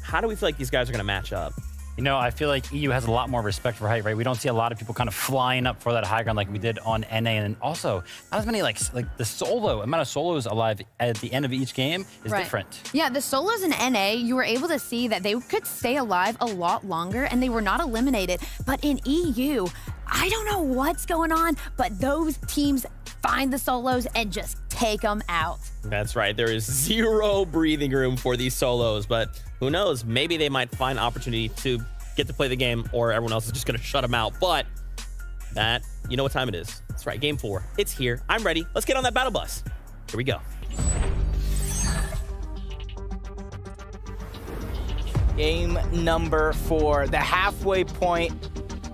how do we feel like these guys are going to match up? You know, I feel like EU has a lot more respect for height, right? We don't see a lot of people kind of flying up for that high ground like we did on NA. And also, not as many, like the amount of solos alive at the end of each game is different. Yeah, the solos in NA, you were able to see that they could stay alive a lot longer and they were not eliminated. But in EU, I don't know what's going on, but those teams find the solos and just take them out. That's right. There is zero breathing room for these solos, but who knows? Maybe they might find opportunity to get to play the game, or everyone else is just going to shut them out. But that, you know what time it is. That's right. Game 4. It's here. I'm ready. Let's get on that battle bus. Here we go. Game number 4, the halfway point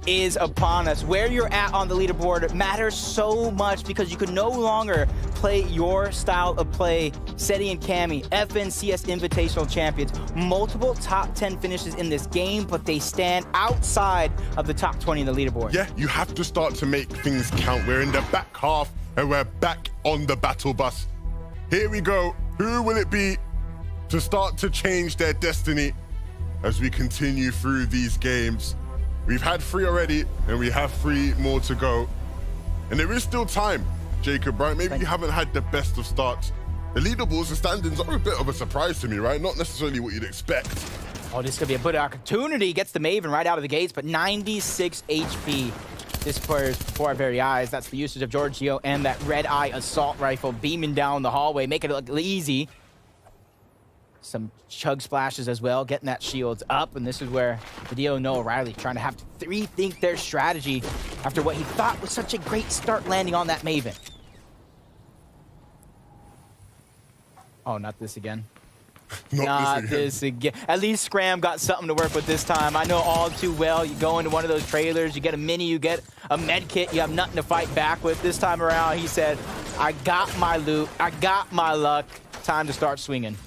is upon us. Where you're at on the leaderboard matters so much because you can no longer play your style of play. Seti and Cammy, FNCS Invitational champions, multiple top 10 finishes in this game, but they stand outside of the top 20 in the leaderboard. Yeah, you have to start to make things count. We're in the back half and we're back on the battle bus. Here we go. Who will it be to start to change their destiny as we continue through these games? We've had 3 already, and we have 3 more to go. And there is still time, Jacob, right? Maybe you haven't had the best of starts. The leaderboards, the standings are a bit of a surprise to me, right? Not necessarily what you'd expect. Oh, this could be a good opportunity. Gets the Maven right out of the gates, but 96 HP. This player is before our very eyes. That's the usage of Giorgio and that red eye assault rifle beaming down the hallway, making it look easy. Some chug splashes as well, getting that shield up, and this is where Video Noah Riley trying to have to rethink their strategy after what he thought was such a great start landing on that Maven. Oh, not this again. Not this again. At least Scram got something to work with this time. I know all too well. You go into one of those trailers, you get a mini, you get a med kit, you have nothing to fight back with. This time around, he said, I got my loot, I got my luck. Time to start swinging.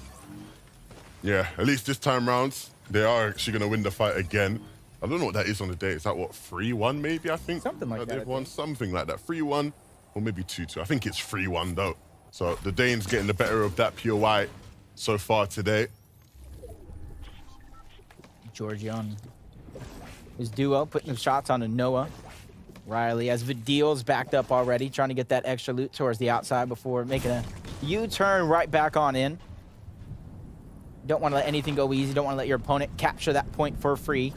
Yeah, at least this time round, they are actually going to win the fight again. I don't know what that is on the day. Is that what, 3-1 maybe, I think? Something like that. They've won something like that. 3-1 or maybe 2-2. I think it's 3-1 though. So the Danes getting the better of that POI so far today. Georgian. His duo putting the shots on Noah Riley as Vidil's backed up already, trying to get that extra loot towards the outside before making a U-turn right back on in. Don't want to let anything go easy. Don't want to let your opponent capture that point for free.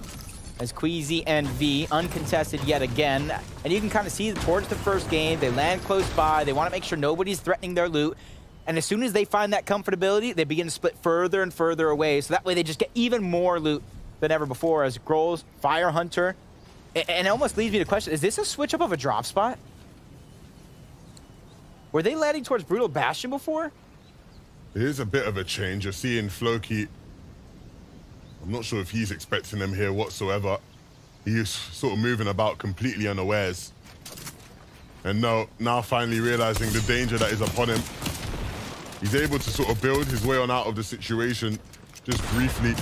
As Queasy and V uncontested yet again. And you can kind of see towards the first game, they land close by. They want to make sure nobody's threatening their loot. And as soon as they find that comfortability, they begin to split further and further away. So that way they just get even more loot than ever before. As Grols, Fire Hunter. And it almost leads me to question, is this a switch up of a drop spot? Were they landing towards Brutal Bastion before? It is a bit of a change. You're seeing Floki. I'm not sure if he's expecting them here whatsoever. He's sort of moving about completely unawares. And now finally realizing the danger that is upon him. He's able to sort of build his way on out of the situation just briefly.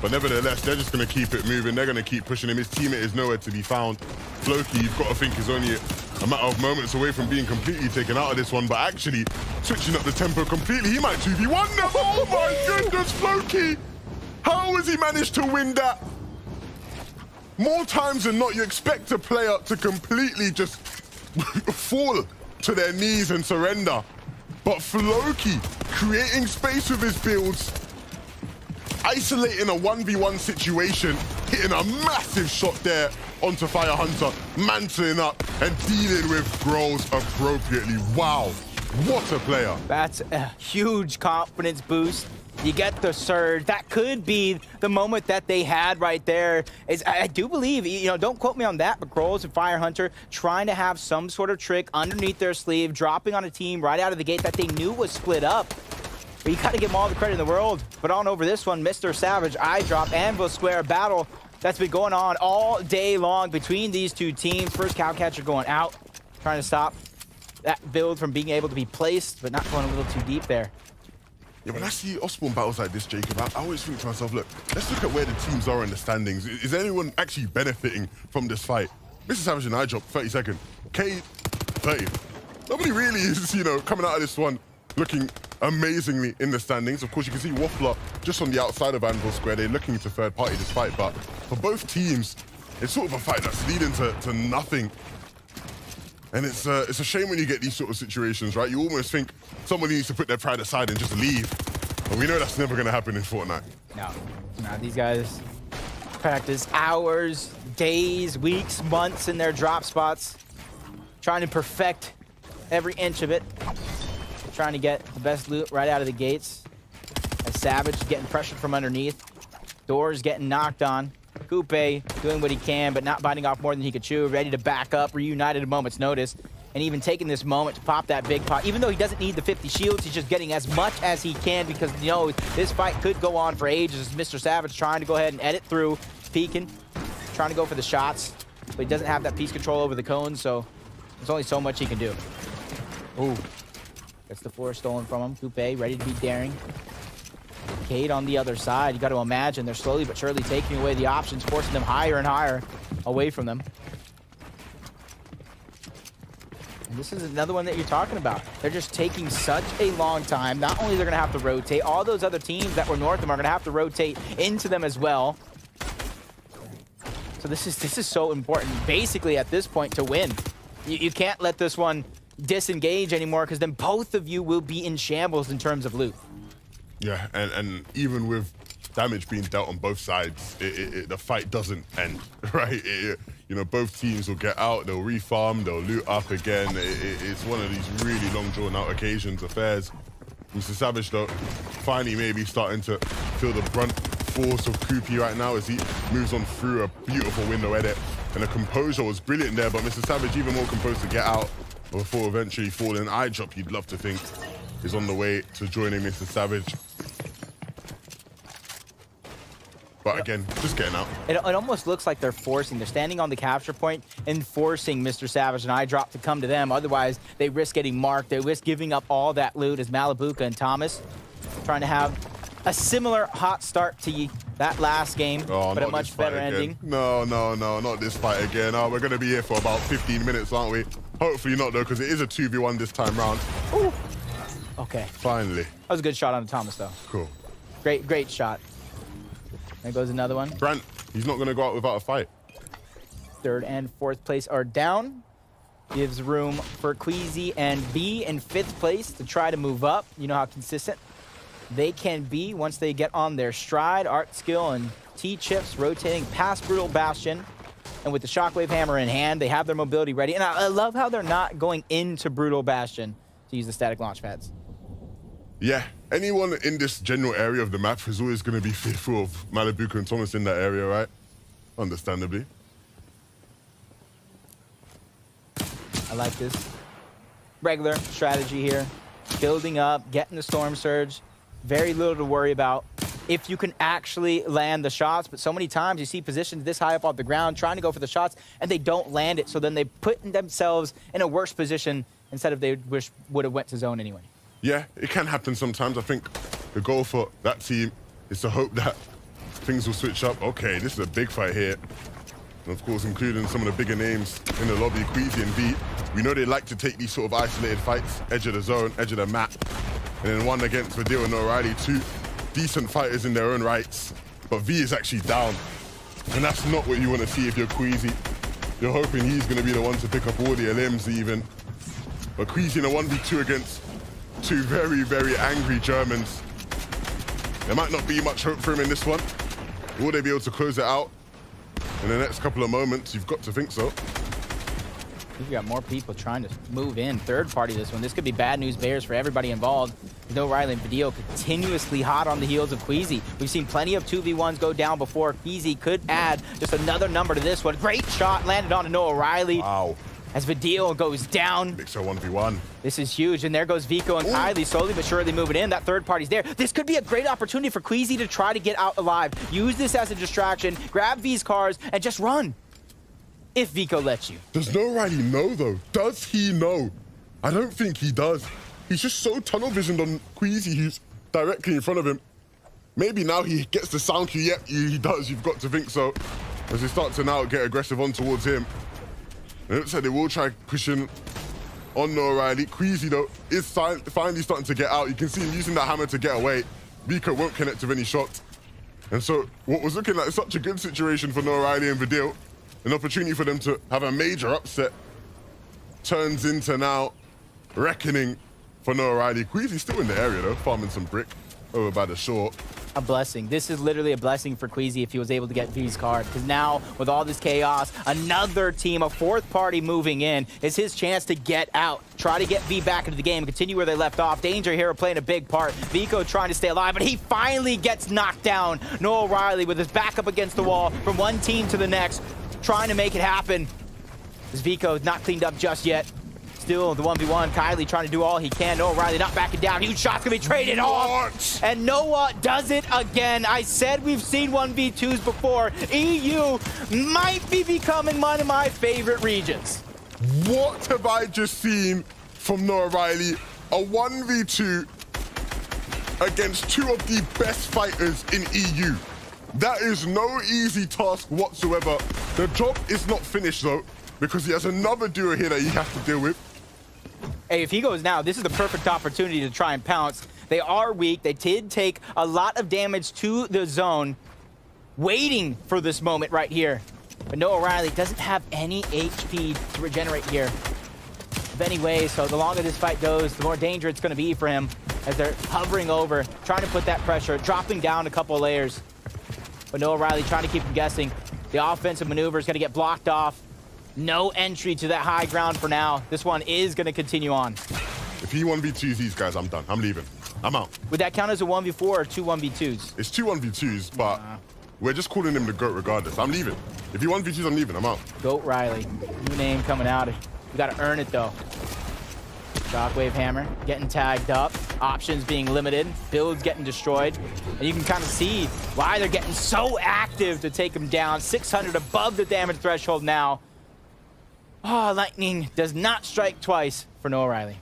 But nevertheless, they're just going to keep it moving. They're going to keep pushing him. His teammate is nowhere to be found. Floki, you've got to think, is only a matter of moments away from being completely taken out of this one, but actually switching up the tempo completely. He might 2v1 them. Oh my goodness, Floki! How has he managed to win that? More times than not, you expect a player to completely just fall to their knees and surrender. But Floki, creating space with his builds, isolating a 1v1 situation, hitting a massive shot there onto Fire Hunter, mantling up and dealing with Grols appropriately. Wow, what a player. That's a huge confidence boost. You get the surge. That could be the moment that they had right there. I do believe, don't quote me on that, but Grols and Fire Hunter trying to have some sort of trick underneath their sleeve, dropping on a team right out of the gate that they knew was split up. But you got to give him all the credit in the world. But on over this one, Mr. Savage, eye drop, Anvil Square battle that's been going on all day long between these two teams. First Cowcatcher going out, trying to stop that build from being able to be placed, but not going a little too deep there. Yeah, when I see Osborne battles like this, Jacob, I always think to myself, look, let's look at where the teams are in the standings. Is anyone actually benefiting from this fight? Mr. Savage and I drop 30 second. K 30. Nobody really is, you know, coming out of this one looking amazingly in the standings. Of course, you can see Waffler just on the outside of Anvil Square. They're looking to third party this fight, but for both teams, it's sort of a fight that's leading to nothing. And it's a shame when you get these sort of situations, right? You almost think someone needs to put their pride aside and just leave. But we know that's never going to happen in Fortnite. No, these guys practice hours, days, weeks, months in their drop spots, trying to perfect every inch of it, trying to get the best loot right out of the gates. As Savage getting pressured from underneath, doors getting knocked on. Coupe doing what he can, but not biting off more than he could chew, ready to back up, reunited at a moment's notice, and even taking this moment to pop that big pot. Even though he doesn't need the 50 shields, he's just getting as much as he can because he knows this fight could go on for ages. Mr. Savage trying to go ahead and edit through, peeking, trying to go for the shots, but he doesn't have that piece control over the cones, so there's only so much he can do. Ooh, gets the floor stolen from him. Coupe ready to be daring. Cade on the other side. You got to imagine they're slowly but surely taking away the options, forcing them higher and higher away from them. And this is another one that you're talking about. They're just taking such a long time. Not only they're going to have to rotate, all those other teams that were north of them are going to have to rotate into them as well. So this is so important, basically, at this point, to win. You can't let this one disengage anymore because then both of you will be in shambles in terms of loot. Yeah, and even with damage being dealt on both sides, the fight doesn't end, right? You know, both teams will get out, they'll refarm, they'll loot up again. It's one of these really long drawn-out affairs. Mr. Savage, though, finally maybe starting to feel the brunt force of Coupe right now as he moves on through a beautiful window edit. And the composure was brilliant there, but Mr. Savage even more composed to get out before eventually falling. Eye drop, you'd love to think, is on the way to joining Mr. Savage. But again, just getting out. It almost looks like they're standing on the capture point and forcing Mr. Savage and iDrop to come to them. Otherwise, they risk getting marked. They risk giving up all that loot as Malibuca and Thomas trying to have a similar hot start to that last game, but a much better ending. No, not this fight again. Oh, we're going to be here for about 15 minutes, aren't we? Hopefully not, though, because it is a 2v1 this time round. Ooh. Okay. Finally. That was a good shot on Thomas, though. Cool. Great shot. There goes another one. Brant, he's not going to go out without a fight. Third and fourth place are down. Gives room for Queasy and B in fifth place to try to move up. You know how consistent they can be once they get on their stride. Art Skill and T-Chips rotating past Brutal Bastion. And with the Shockwave Hammer in hand, they have their mobility ready. And I love how they're not going into Brutal Bastion to use the static launch pads. Yeah, anyone in this general area of the map is always going to be fearful of Malibuca and Thomas in that area, right? Understandably. I like this. Regular strategy here. Building up, getting the Storm Surge. Very little to worry about if you can actually land the shots. But so many times you see positions this high up off the ground trying to go for the shots, and they don't land it. So then they put themselves in a worse position instead of they would have went to zone anyway. Yeah, it can happen sometimes. I think the goal for that team is to hope that things will switch up. Okay, this is a big fight here. And of course, including some of the bigger names in the lobby, Queasy and V. We know they like to take these sort of isolated fights, edge of the zone, edge of the map. And then one against Vadil and O'Reilly, two decent fighters in their own rights. But V is actually down. And that's not what you want to see if you're Queasy. You're hoping he's going to be the one to pick up all the limbs even. But Queasy in a 1v2 against two very, very angry Germans. There might not be much hope for him in this one. Will they be able to close it out in the next couple of moments? You've got to think so. We've got more people trying to move in. Third party this one. This could be bad news bears for everybody involved. No Riley and Video continuously hot on the heels of Queasy. We've seen plenty of 2v1s go down before. Queasy could add just another number to this one. Great shot landed on to Noah Riley. Wow. As Vidil goes down. Mixer 1v1. This is huge, and there goes Vico and Kylie slowly but surely moving in. That third party's there. This could be a great opportunity for Queasy to try to get out alive. Use this as a distraction, grab V's cars, and just run. If Vico lets you. Does No Riley know, though? Does he know? I don't think he does. He's just so tunnel visioned on Queasy, who's directly in front of him. Maybe now he gets the sound cue. Yep, he does. You've got to think so. As they start to now get aggressive on towards him. And it looks like they will try pushing on No Riley. Queasy, though, is finally starting to get out. You can see him using that hammer to get away. Vico won't connect with any shots. And so what was looking like such a good situation for No Riley and Vidil, an opportunity for them to have a major upset, turns into now reckoning for No Riley. Queasy's still in the area, though, farming some brick over by the shore. A blessing. This is literally a blessing for Queasy if he was able to get V's card, because now with all this chaos, another team, a fourth party moving in, is his chance to get out, try to get V back into the game, continue where they left off. Danger Hero playing a big part. Vico trying to stay alive, but he finally gets knocked down. Noah Riley with his back up against the wall from one team to the next, trying to make it happen. As Vico is not cleaned up just yet. Still the 1v1, Kylie trying to do all he can. Noah Riley not backing down. Huge shots gonna be traded off. And Noah does it again. I said we've seen 1v2s before. EU might be becoming one of my favorite regions. What have I just seen from Noah Riley? A 1v2 against two of the best fighters in EU. That is no easy task whatsoever. The job is not finished though, because he has another duo here that he has to deal with. Hey, if he goes now, this is the perfect opportunity to try and pounce. They are weak. They did take a lot of damage to the zone, waiting for this moment right here. But Noah Riley doesn't have any HP to regenerate here of any way, so the longer this fight goes, the more danger it's going to be for him as they're hovering over, trying to put that pressure, dropping down a couple of layers. But Noah Riley trying to keep him guessing. The offensive maneuver is going to get blocked off. No entry to that high ground for now. This one is going to continue on. If he 1v2s these guys, I'm done. I'm leaving. I'm out. Would that count as a 1v4 or two 1v2s? It's two 1v2s, but we're just calling him the GOAT regardless. I'm leaving. If he 1v2s, I'm leaving. I'm out. GOAT Riley. New name coming out. You got to earn it, though. Shockwave Hammer getting tagged up. Options being limited. Builds getting destroyed. And you can kind of see why they're getting so active to take him down. 600 above the damage threshold now. Oh, lightning does not strike twice for Noah Riley.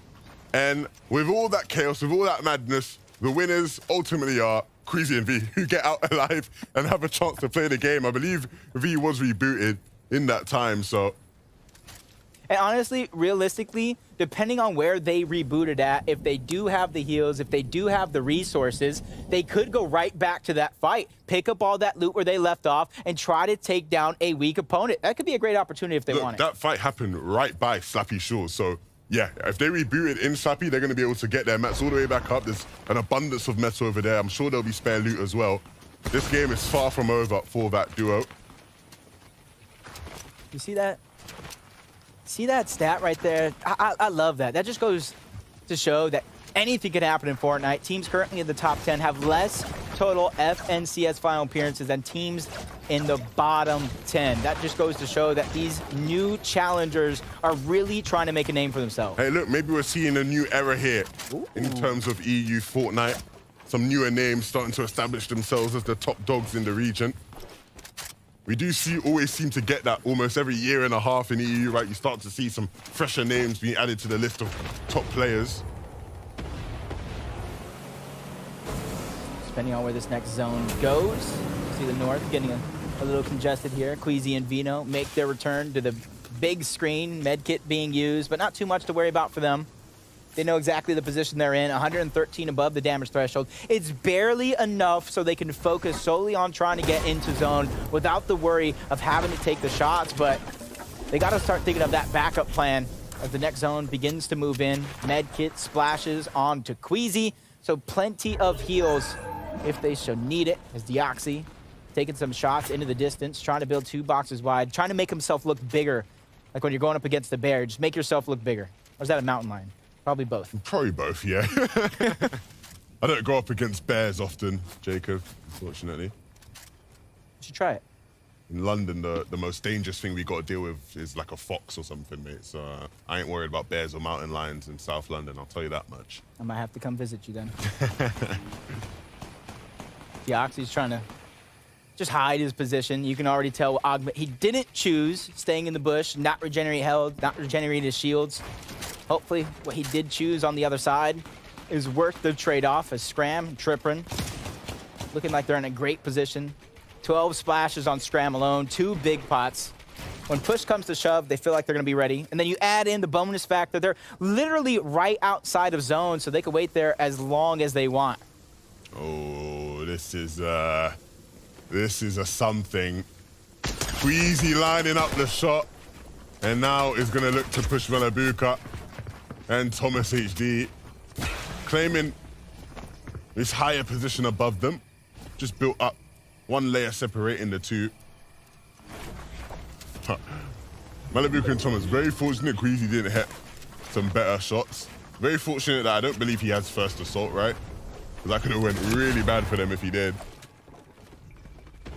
And with all that chaos, with all that madness, the winners ultimately are Queasy and V, who get out alive and have a chance to play the game. I believe V was rebooted in that time, so. And honestly, realistically, depending on where they rebooted at, if they do have the heals, if they do have the resources, they could go right back to that fight, pick up all that loot where they left off, and try to take down a weak opponent. That could be a great opportunity if they want it. That fight happened right by Slappy Shores, so yeah, if they rebooted in Slappy, they're going to be able to get their mats all the way back up. There's an abundance of mats over there. I'm sure there'll be spare loot as well. This game is far from over for that duo. You see that? See that stat right there? I love that. That just goes to show that anything can happen in Fortnite. Teams currently in the top 10 have less total FNCS final appearances than teams in the bottom 10. That just goes to show that these new challengers are really trying to make a name for themselves. Hey, look, maybe we're seeing a new era here in terms of EU Fortnite. Some newer names starting to establish themselves as the top dogs in the region. We do always seem to get that almost every year and a half in EU, right? You start to see some fresher names being added to the list of top players. Depending on where this next zone goes. See the north getting a little congested here. Queasy and Vino make their return to the big screen. Medkit being used, but not too much to worry about for them. They know exactly the position they're in, 113 above the damage threshold. It's barely enough so they can focus solely on trying to get into zone without the worry of having to take the shots, but they got to start thinking of that backup plan as the next zone begins to move in. Medkit splashes onto Queasy, so plenty of heals if they should need it, as Deoxy taking some shots into the distance, trying to build 2 boxes wide, trying to make himself look bigger. Like when you're going up against the bear, just make yourself look bigger. Or is that a mountain lion? Probably both. Probably both, yeah. I don't go up against bears often, Jacob, unfortunately. You should try it. in London, the most dangerous thing we got to deal with is like a fox or something, mate. So I ain't worried about bears or mountain lions in South London, I'll tell you that much. I might have to come visit you then. The Oxy's trying to just hide his position. You can already tell he didn't choose staying in the bush, not regenerate health, not regenerate his shields. Hopefully what he did choose on the other side is worth the trade-off as Scram, Trippin, looking like they're in a great position. 12 splashes on Scram alone, 2 big pots. When push comes to shove, they feel like they're going to be ready. And then you add in the bonus fact that they're literally right outside of zone, so they can wait there as long as they want. Oh, this is a something. Queasy lining up the shot, and now is going to look to push Malabuka and Thomas HD, claiming this higher position above them. Just built up 1 layer separating the two. Malabuka and Thomas, very fortunate Queasy didn't hit some better shots. Very fortunate that I don't believe he has first assault, right? Because that could have went really bad for them if he did.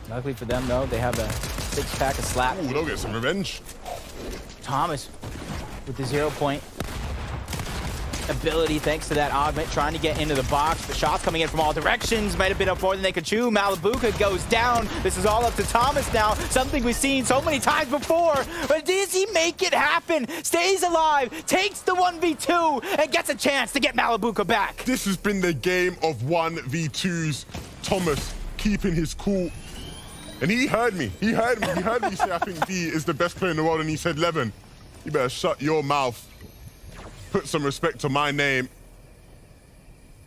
Luckily for them, though, they have a 6-pack of slap. Ooh, they'll get some revenge. Thomas with the 0-point ability thanks to that augment, trying to get into the box. The shots coming in from all directions might have been up more than they could chew. Malabuka goes down. This is all up to Thomas now. Something we've seen so many times before. But does he make it happen? Stays alive, takes the 1v2, and gets a chance to get Malabuka back. This has been the game of 1v2s. Thomas keeping his cool. And he heard me. He heard me say I think V is the best player in the world, and he said, Levin, you better shut your mouth. Put some respect to my name.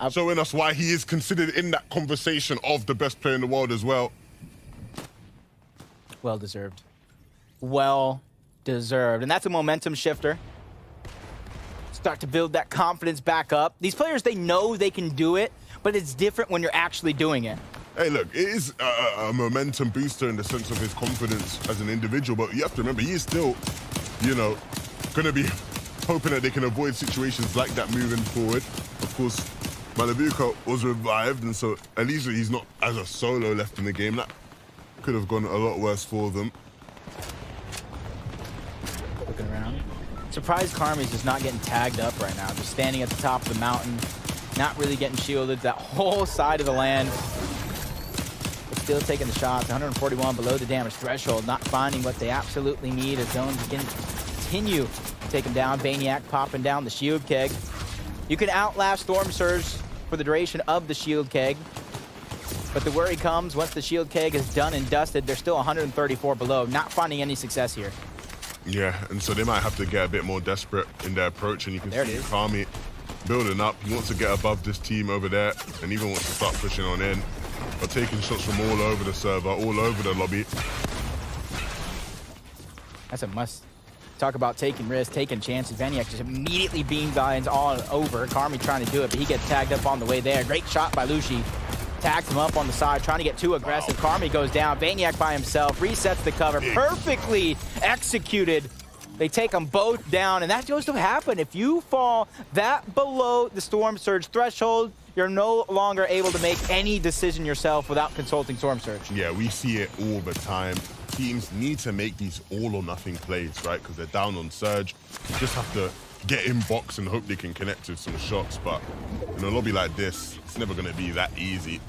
Showing us why he is considered in that conversation of the best player in the world as well. Well deserved. Well deserved. And that's a momentum shifter. Start to build that confidence back up. These players, they know they can do it, but it's different when you're actually doing it. Hey, look, it is a momentum booster in the sense of his confidence as an individual, but you have to remember, he is still, you know, going to be hoping that they can avoid situations like that moving forward. Of course, Malabuka was revived, and so at least he's not as a solo left in the game. That could have gone a lot worse for them. Looking around. Surprised Karmi's just not getting tagged up right now. Just standing at the top of the mountain, not really getting shielded. That whole side of the land. But still taking the shots. 141 below the damage threshold. Not finding what they absolutely need as Zone can continue to take him down. Baniac popping down the shield keg. You can outlast Storm Surge for the duration of the shield keg. But the worry comes once the shield keg is done and dusted. They're still 134 below. Not finding any success here. Yeah, and so they might have to get a bit more desperate in their approach, and you can see Kami building up. He wants to get above this team over there, and even wants to start pushing on in, or taking shots from all over the server, all over the lobby. That's a must. Talk about taking risks, taking chances. Vaniac just immediately beams Lions all over. Karmi trying to do it, but he gets tagged up on the way there. Great shot by Lushi. Tags him up on the side, trying to get too aggressive. Wow. Karmi goes down. Vaniac by himself, resets the cover. Perfectly executed. They take them both down, and that's supposed to happen. If you fall that below the Storm Surge threshold, you're no longer able to make any decision yourself without consulting Storm Surge. Yeah, we see it all the time. Teams need to make these all or nothing plays, right? Because they're down on Surge. You just have to get in box and hope they can connect with some shots. But in a lobby like this, it's never going to be that easy.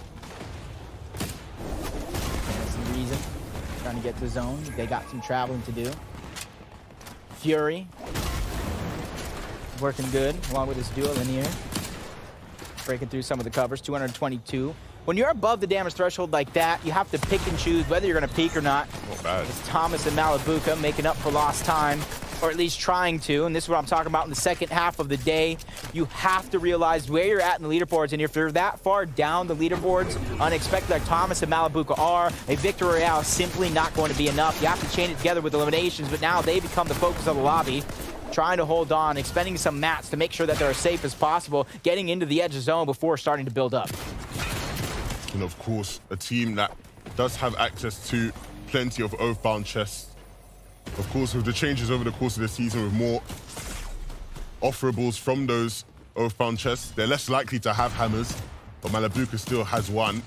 That's the reason. Trying to get to zone. They got some traveling to do. Fury. Working good, along with his dual linear. Breaking through some of the covers, 222. When you're above the damage threshold like that, you have to pick and choose whether you're going to peek or not. Not bad. It's Thomas and Malabuka making up for lost time, or at least trying to, and this is what I'm talking about in the second half of the day. You have to realize where you're at in the leaderboards, and if you're that far down the leaderboards, unexpected like Thomas and Malabuka are, a victory royale is simply not going to be enough. You have to chain it together with eliminations, but now they become the focus of the lobby. Trying to hold on, expending some mats to make sure that they're as safe as possible, getting into the edge of zone before starting to build up. And of course, a team that does have access to plenty of oath-bound chests. Of course, with the changes over the course of the season, with more offerables from those oath-bound chests, they're less likely to have hammers, but Malabuka still has one,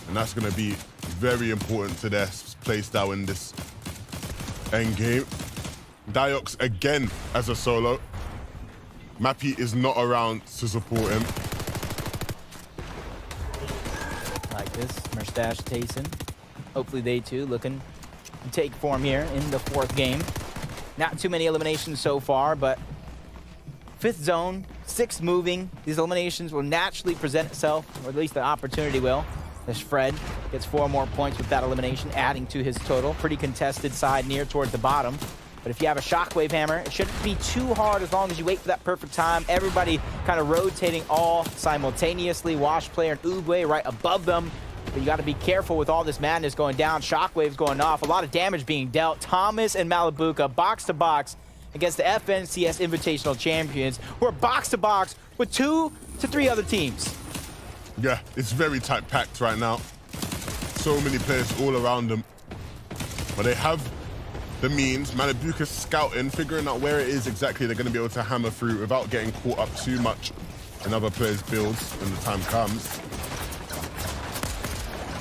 and that's going to be very important to their playstyle in this end game. Diox again as a solo. Mappy is not around to support him. Like this, Mustache, Tayson. Hopefully they too looking to take form here in the 4th game. Not too many eliminations so far, but 5th zone, 6th moving. These eliminations will naturally present itself, or at least the opportunity will. As Fred gets 4 more points with that elimination, adding to his total. Pretty contested side near towards the bottom. But if you have a Shockwave Hammer, it shouldn't be too hard as long as you wait for that perfect time. Everybody kind of rotating all simultaneously. Wash Player and Oogway right above them. But you got to be careful with all this madness going down. Shockwaves going off. A lot of damage being dealt. Thomas and Malibuca box to box against the FNCS Invitational Champions, who are box to box with 2 to 3 other teams. Yeah, it's very tight packed right now. So many players all around them. But they have the means. Malibuca scouting, figuring out where it is exactly they're going to be able to hammer through without getting caught up too much in other players' builds when the time comes.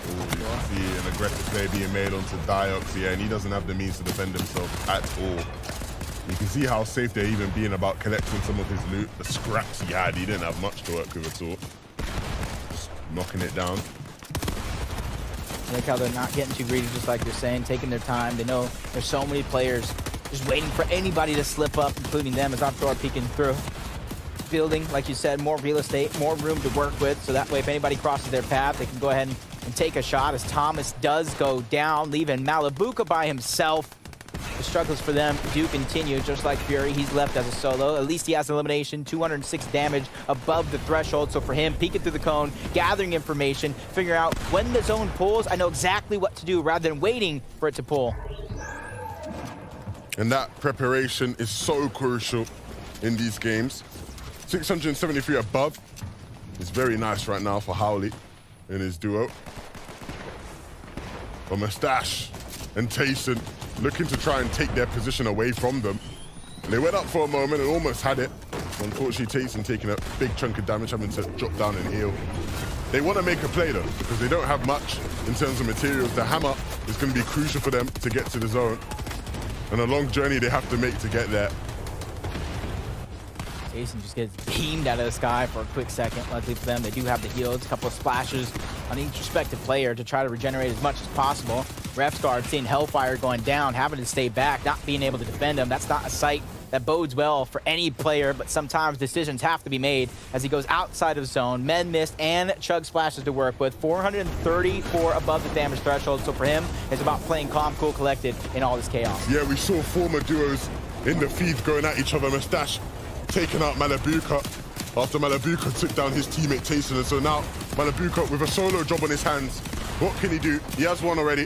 You can see an aggressive play being made onto Diox, yeah, and he doesn't have the means to defend himself at all. You can see how safe they're even being about collecting some of his loot. The scraps he had, he didn't have much to work with at all. Just knocking it down. I like how they're not getting too greedy, just like you're saying, taking their time. They know there's so many players just waiting for anybody to slip up, including them, as Optor peeking through. Building, like you said, more real estate, more room to work with, so that way if anybody crosses their path, they can go ahead and take a shot, as Thomas does go down, leaving Malibuca by himself. The struggles for them do continue, just like Fury. He's left as a solo. At least he has an elimination, 206 damage above the threshold. So for him, peeking through the cone, gathering information, figuring out when the zone pulls, I know exactly what to do rather than waiting for it to pull. And that preparation is so crucial in these games. 673 above is very nice right now for Howley in his duo. But Mustache and Tayson looking to try and take their position away from them. They went up for a moment and almost had it. Unfortunately, Tayson taking a big chunk of damage, having to drop down and heal. They want to make a play though, because they don't have much in terms of materials. The hammer is going to be crucial for them to get to the zone. And a long journey they have to make to get there. Jason just gets beamed out of the sky for a quick second. Luckily for them, they do have the heals, a couple of splashes on each respective player to try to regenerate as much as possible. Ref's guard seeing Hellfire going down, having to stay back, not being able to defend him. That's not a sight that bodes well for any player, but sometimes decisions have to be made as he goes outside of zone. Med Mist and Chug Splashes to work with. 434 above the damage threshold, so for him, it's about playing calm, cool, collected in all this chaos. Yeah, we saw former duos in the feed going at each other. Mustache taking out Malibuca after Malibuca took down his teammate Tayson. And so now Malibuca with a solo job on his hands. What can he do? He has one already.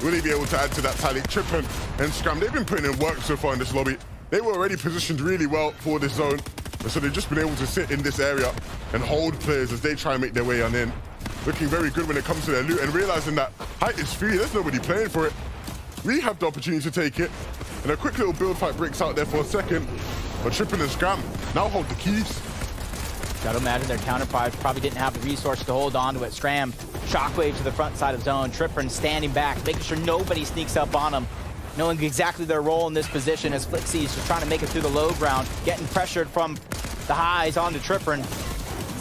Will he be able to add to that tally? Trippin and Scram, they've been putting in work so far in this lobby. They were already positioned really well for this zone. And so they've just been able to sit in this area and hold players as they try and make their way on in. Looking very good when it comes to their loot and realizing that height is free. There's nobody playing for it. We have the opportunity to take it. And a quick little build fight breaks out there for a second. But Trippin and Scram now hold the keys. Gotta imagine their counterparts probably didn't have the resources to hold on to it. Scram, Shockwave to the front side of zone. Trippin standing back, making sure nobody sneaks up on him. Knowing exactly their role in this position as Flixie's just trying to make it through the low ground, getting pressured from the highs onto Trippin.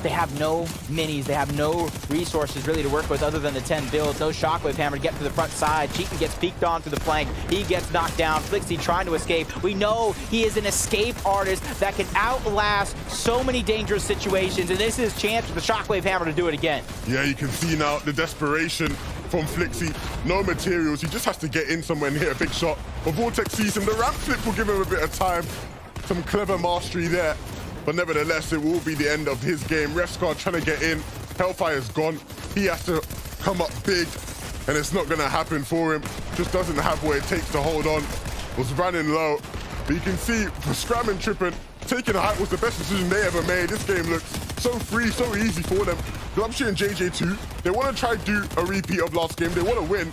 They have no minis, they have no resources really to work with other than the 10 builds. No Shockwave Hammer to get to the front side. Cheaton gets peeked on to the flank. He gets knocked down. Flixie trying to escape. We know he is an escape artist that can outlast so many dangerous situations, and this is his chance for the Shockwave Hammer to do it again. Yeah, you can see now the desperation from Flixie. No materials, he just has to get in somewhere and hit a big shot. But Vortex sees him. The ramp flip will give him a bit of time. Some clever mastery there. But nevertheless, it will be the end of his game. Refscar trying to get in. Hellfire's gone. He has to come up big, and it's not going to happen for him. Just doesn't have what it takes to hold on. Was running low. But you can see, for Scram and Trippin, taking a height was the best decision they ever made. This game looks so free, so easy for them. Glumshy and JJ too. They want to try to do a repeat of last game. They want to win.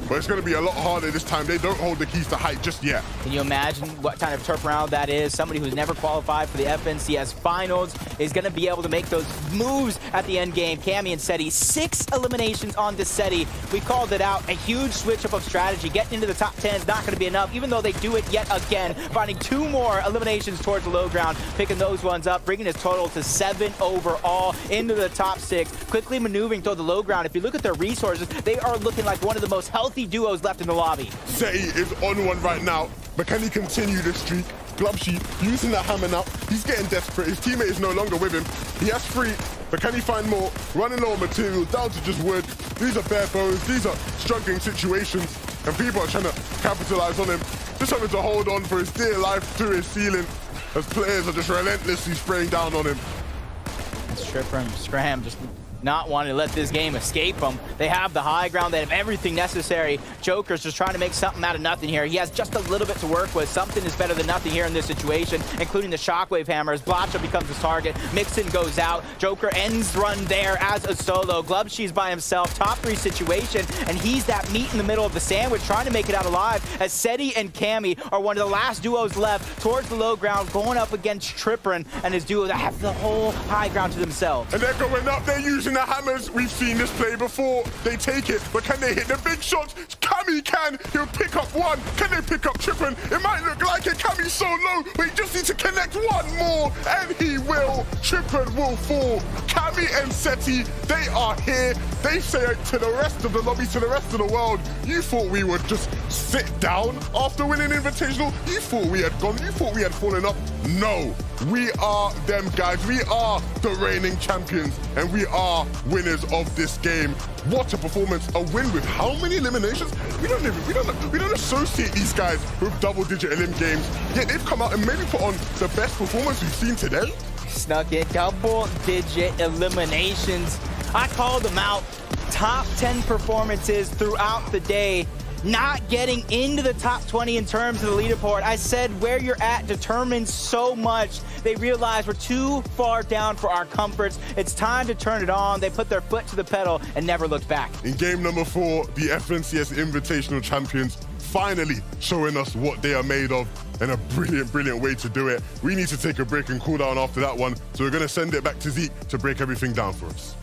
but it's going to be a lot harder this time. They don't hold the keys to height just yet. Can you imagine what kind of turnaround that is? Somebody who's never qualified for the FNCS finals is going to be able to make those moves at the end game. Cammy and Seti, 6 eliminations on this Seti. We called it out. A huge switch up of strategy. Getting into the top 10 is not going to be enough, even though they do it yet again. Finding 2 more eliminations towards the low ground, picking those ones up, bringing his total to 7 overall into the top 6. Quickly maneuvering toward the low ground. If you look at their resources, they are looking like one of the most healthy duos left in the lobby. Seti is on one right now, but can he continue this streak? Glubsheet using the hammer now. He's getting desperate. His teammate is no longer with him. He has 3, but can he find more? Running low on material, down to just wood. These are bare bones. These are struggling situations, and people are trying to capitalize on him. Just having to hold on for his dear life to his ceiling as players are just relentlessly spraying down on him. Tripper and Scram just not wanting to let this game escape them. They have the high ground. They have everything necessary. Joker's just trying to make something out of nothing here. He has just a little bit to work with. Something is better than nothing here in this situation, including the shockwave hammers. Blotcha becomes his target. Mixon goes out. Joker ends run there as a solo. Glubshe's by himself. Top 3 situation, and he's that meat in the middle of the sandwich trying to make it out alive as Seti and Cammy are one of the last duos left towards the low ground, going up against Tripperin and his duo that have the whole high ground to themselves. And they're going up. They're using the hammers. We've seen this play before. They take it, but can they hit the big shots? Cammy can. He'll pick up 1. Can they pick up Trippin? It might look like it. Cammy's so low, but he just needs to connect 1 more, and he will. Trippin will fall. Cammy and Seti, they are here. They say to the rest of the lobby, to the rest of the world, you thought we would just sit down after winning Invitational? You thought we had gone? You thought we had fallen off? No. We are them guys. We are the reigning champions, and we are winners of this game. What a performance! A win with how many eliminations? We don't associate these guys with double-digit elim games. Yet they've come out and maybe put on the best performance we've seen today. Snuck in double-digit eliminations. I called them out. Top 10 performances throughout the day. Not getting into the top 20 in terms of the leaderboard. I said where you're at determines so much. They realize we're too far down for our comforts. It's time to turn it on. They put their foot to the pedal and never looked back. In game number 4, the FNCS Invitational champions finally showing us what they are made of, and a brilliant way to do it. We need to take a break and cool down after that one, so we're going to send it back to Zeke to break everything down for us.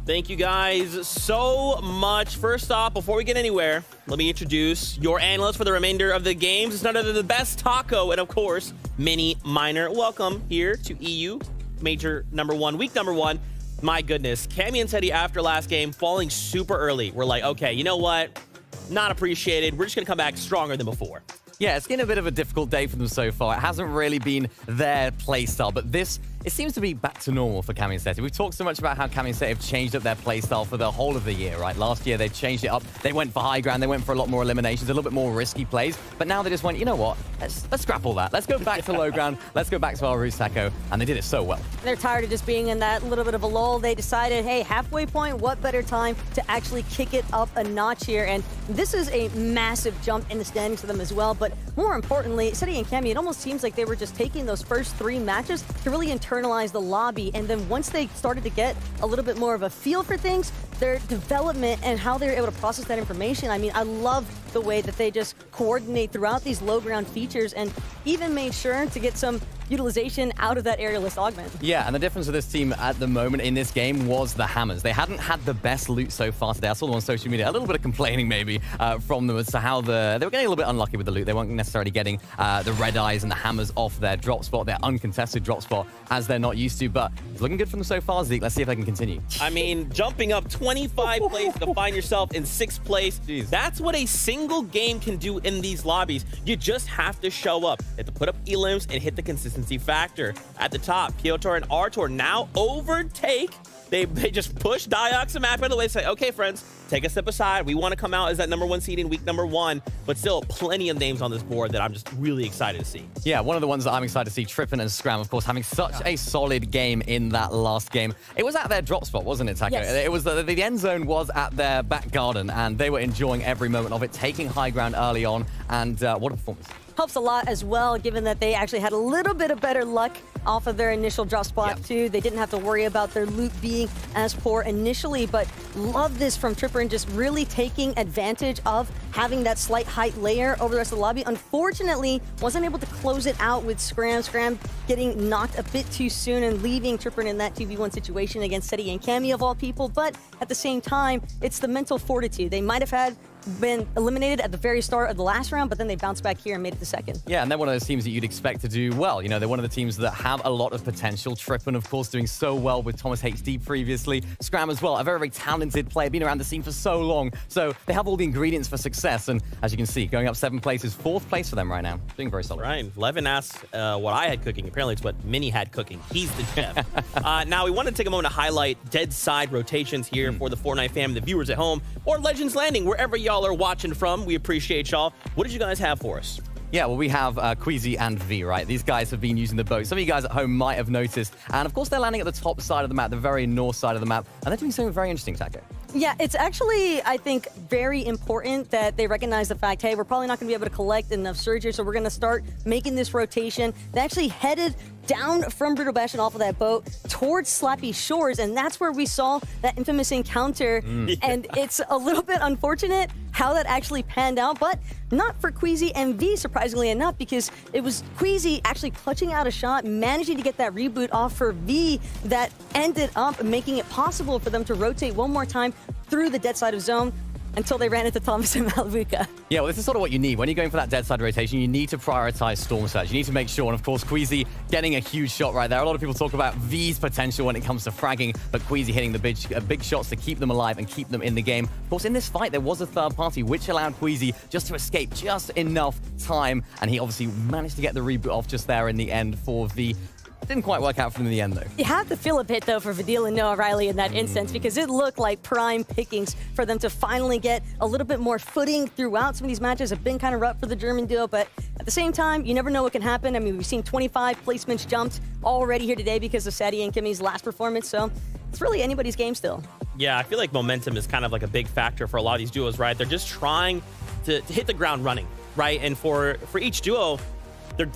Thank you guys so much. First off, before we get anywhere, let me introduce your analyst for the remainder of the games. It's none other than the best Taco and, of course, Mini Miner. Welcome here to EU Major number 1, week number 1. My goodness, Cammy and Seti after last game falling super early. We're like, okay, you know what? Not appreciated. We're just going to come back stronger than before. Yeah, it's been a bit of a difficult day for them so far. It hasn't really been their playstyle, but this, it seems to be back to normal for Cammy and Seti. We've talked so much about how Cammy and Seti have changed up their playstyle for the whole of the year, right? Last year, they changed it up. They went for high ground. They went for a lot more eliminations, a little bit more risky plays. But now they just went, you know what? Let's scrap all that. Let's go back to low ground. Let's go back to our roots, Taco. And they did it so well. They're tired of just being in that little bit of a lull. They decided, hey, halfway point, what better time to actually kick it up a notch here? And this is a massive jump in the standings for them as well. But more importantly, Seti and Cammy, it almost seems like they were just taking those first 3 matches to really internalize the lobby. And then once they started to get a little bit more of a feel for things, their development and how they were able to process that information. I mean, I love the way that they just coordinate throughout these low ground features and even made sure to get some utilization out of that aerialist augment. Yeah, and the difference with this team at the moment in this game was the hammers. They hadn't had the best loot so far today. I saw them on social media. A little bit of complaining maybe from them as to how they were getting a little bit unlucky with the loot. They weren't necessarily getting the red eyes and the hammers off their drop spot, their uncontested drop spot, as they're not used to. But it's looking good for them so far, Zeke. Let's see if they can continue. I mean, jumping up 25 places to find yourself in 6th place. Jeez. That's what a single game can do in these lobbies. You just have to show up. You have to put up elims and hit the consistency factor. At the top, Piotr and Artur now overtake. They just push Diox and map out of the way and say, okay, friends, take a step aside. We want to come out as that number 1 seed in week number 1, but still plenty of names on this board that I'm just really excited to see. Yeah, one of the ones that I'm excited to see, Trippin and Scram, of course, having such a solid game in that last game. It was at their drop spot, wasn't it, Taco? Yes. It was the end zone was at their back garden, and they were enjoying every moment of it, taking high ground early on, and what a performance. Helps a lot as well, given that they actually had a little bit of better luck off of their initial drop spot too. They didn't have to worry about their loot being as poor initially, but love this from Tripper and just really taking advantage of having that slight height layer over the rest of the lobby. Unfortunately, wasn't able to close it out with Scram. Scram getting knocked a bit too soon and leaving Tripper in that 2v1 situation against Seti and Cammy of all people, but at the same time, it's the mental fortitude. They might have been eliminated at the very start of the last round, but then they bounced back here and made it to second. Yeah, and they're one of those teams that you'd expect to do well. You know, they're one of the teams that have a lot of potential. Trippin, of course, doing so well with Thomas HD previously. Scram as well, a very, very talented player, been around the scene for so long. So they have all the ingredients for success. And as you can see, going up 7 places, 4th place for them right now. Doing very solid. Right. Levin asked what I had cooking. Apparently, it's what Mini had cooking. He's the chef. Now, we want to take a moment to highlight dead side rotations here for the Fortnite fam, the viewers at home, or Legends Landing, wherever y'all are watching from. We appreciate y'all. What did you guys have for us? Yeah, well, we have Queasy and V, right? These guys have been using the boat. Some of you guys at home might have noticed. And of course, they're landing at the top side of the map, the very north side of the map. And they're doing something very interesting, Taco. Yeah, it's actually, I think, very important that they recognize the fact, hey, we're probably not going to be able to collect enough surge here, so we're going to start making this rotation. They actually headed down from Brutal Bastion off of that boat towards Slappy Shores, and that's where we saw that infamous encounter. And it's a little bit unfortunate how that actually panned out, but not for Queasy and V, surprisingly enough, because it was Queasy actually clutching out a shot, managing to get that reboot off for V that ended up making it possible for them to rotate one more time through the dead side of zone until they ran into Thomas and Malavuka. Yeah, well, this is sort of what you need. When you're going for that dead side rotation, you need to prioritize Storm Surge. You need to make sure, and of course, Queasy getting a huge shot right there. A lot of people talk about V's potential when it comes to fragging, but Queasy hitting the big shots to keep them alive and keep them in the game. Of course, in this fight, there was a third party, which allowed Queasy just to escape just enough time, and he obviously managed to get the reboot off just there in the end for V. Didn't quite work out for them in the end, though. You have to feel a bit, though, for Vidil and Noah Riley in that instance, because it looked like prime pickings for them to finally get a little bit more footing throughout. Some of these matches have been kind of rough for the German duo, but at the same time, you never know what can happen. I mean, we've seen 25 placements jumped already here today because of Seti and Kimmy's last performance, so it's really anybody's game still. Yeah, I feel like momentum is kind of like a big factor for a lot of these duos, right? They're just trying to hit the ground running, right? And for each duo,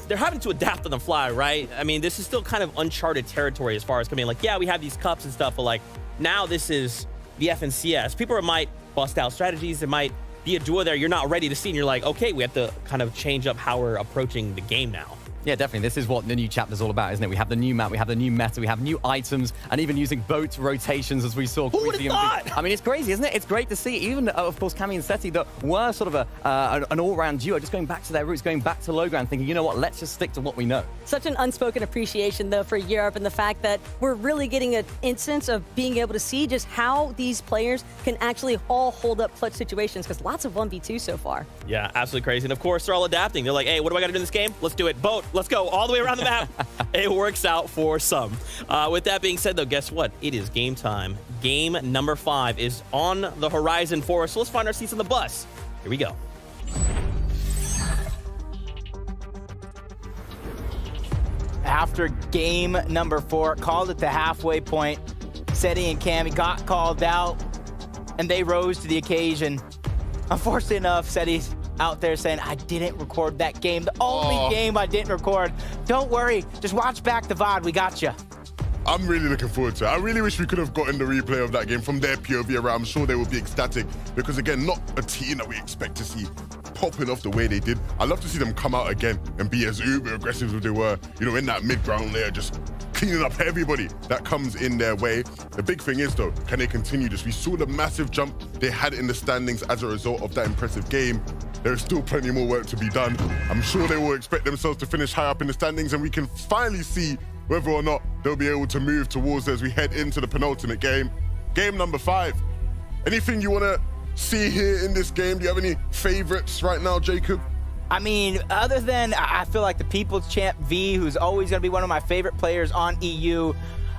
they're having to adapt on the fly, right? I mean, this is still kind of uncharted territory as far as coming. Like, yeah, we have these cups and stuff, but like now this is the FNCS. People might bust out strategies. There might be a duo there you're not ready to see, and you're like, okay, we have to kind of change up how we're approaching the game now. Yeah, definitely. This is what the new chapter's all about, isn't it? We have the new map, we have the new meta, we have new items, and even using boat rotations as we saw. Who would have thought? I mean, it's crazy, isn't it? It's great to see. Even, of course, Cammy and Seti that were sort of an all-round duo, just going back to their roots, going back to low ground, thinking, you know what, let's just stick to what we know. Such an unspoken appreciation, though, for Europe and the fact that we're really getting an instance of being able to see just how these players can actually all hold up clutch situations, because lots of 1v2 so far. Yeah, absolutely crazy. And of course, they're all adapting. They're like, hey, what do I got to do in this game? Let's do it. Boat, let's go all the way around the map. It works out for some. With that being said, though, guess what? It is game time. Game number 5 is on the horizon for us. So let's find our seats on the bus. Here we go. After game number 4, called at the halfway point, Seti and Cammy got called out, and they rose to the occasion. Unfortunately enough, Seti's out there saying, I didn't record that game. The only game I didn't record. Don't worry, just watch back the VOD. We got you. I'm really looking forward to it. I really wish we could have gotten the replay of that game from their POV around. I'm sure they would be ecstatic because, again, not a team that we expect to see popping off the way they did. I'd love to see them come out again and be as uber aggressive as they were, you know, in that mid-ground layer, just cleaning up everybody that comes in their way. The big thing is, though, can they continue this? We saw the massive jump they had in the standings as a result of that impressive game. There's still plenty more work to be done. I'm sure they will expect themselves to finish high up in the standings, and we can finally see whether or not they'll be able to move towards as we head into the penultimate game. Game number 5. Anything you want to see here in this game? Do you have any favorites right now, Jacob? I mean, other than I feel like the People's Champ V, who's always going to be one of my favorite players on EU,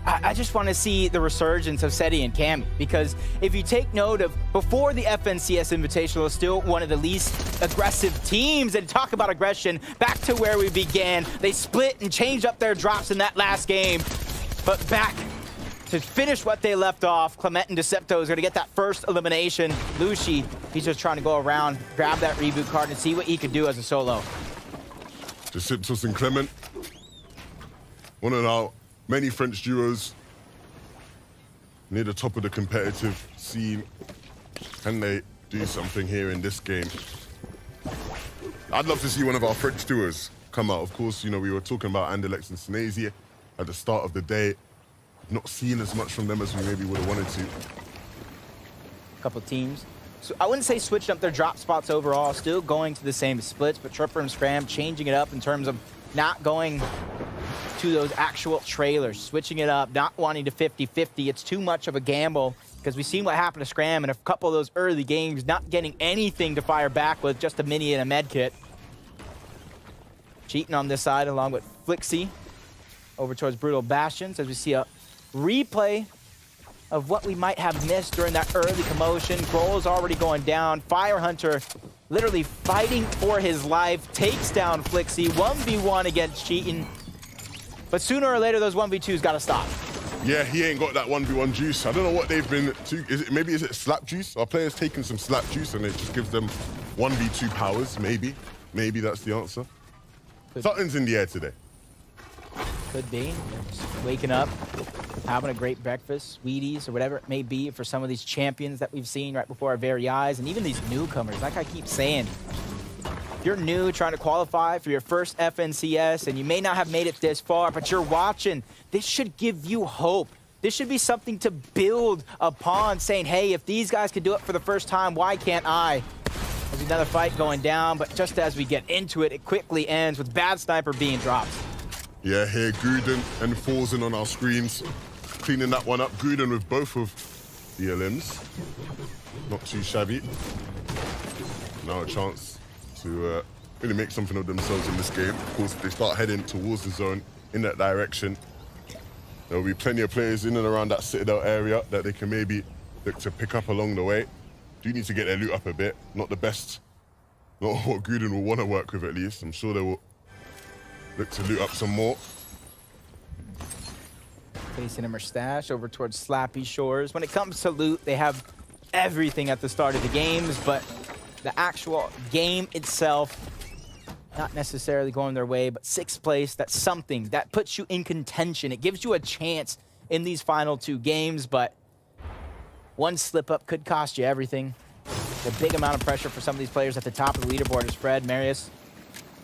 I just want to see the resurgence of Seti and Cammy, because if you take note of before the FNCS Invitational is still one of the least aggressive teams, and talk about aggression, back to where we began. They split and changed up their drops in that last game, but back to finish what they left off. Clement and Decepto is going to get that first elimination. Lucy, he's just trying to go around, grab that reboot card and see what he could do as a solo. Deceptos and Clement one of our many French duos near the top of the competitive scene. Can they do something here in this game? I'd love to see one of our French duos come out. Of course, you know, we were talking about Anderlecht and Sneezy at the start of the day. Not seeing as much from them as we maybe would have wanted to. Couple teams. So I wouldn't say switched up their drop spots overall, still going to the same splits, but Tripper and Scram changing it up in terms of not going to those actual trailers, switching it up, not wanting to 50-50. It's too much of a gamble because we've seen what happened to Scram in a couple of those early games, not getting anything to fire back with, just a mini and a med kit. Cheating on this side along with Flixie over towards Brutal Bastions as we see a replay of what we might have missed during that early commotion. Grohl is already going down. Fire Hunter literally fighting for his life, takes down Flixie, 1v1 against Cheatin'. But sooner or later, those 1v2s gotta stop. Yeah, he ain't got that 1v1 juice. I don't know what they've been maybe is it slap juice? Our players taking some slap juice and it just gives them 1v2 powers, maybe. Maybe that's the answer. Something's in the air today. Could be. Just waking up, having a great breakfast, Wheaties or whatever it may be for some of these champions that we've seen right before our very eyes, and even these newcomers. Like I keep saying, if you're new trying to qualify for your first FNCS and you may not have made it this far, but you're watching, this should give you hope. This should be something to build upon, saying, hey, if these guys can do it for the first time, why can't I? There's another fight going down, but just as we get into it, it quickly ends with Bad Sniper being dropped. Yeah, here Gruden and Forzen on our screens. Cleaning that one up. Gruden with both of the LMs. Not too shabby. Now a chance to really make something of themselves in this game. Of course, if they start heading towards the zone in that direction, there will be plenty of players in and around that Citadel area that they can maybe look to pick up along the way. Do need to get their loot up a bit. Not the best. Not what Gruden will want to work with, at least. I'm sure they will look to loot up some more. Facing a Mustache over towards Slappy Shores. When it comes to loot, they have everything at the start of the games, but the actual game itself, not necessarily going their way, but 6th place, that's something that puts you in contention. It gives you a chance in these final 2 games, but one slip up could cost you everything. The big amount of pressure for some of these players at the top of the leaderboard is Fred, Marius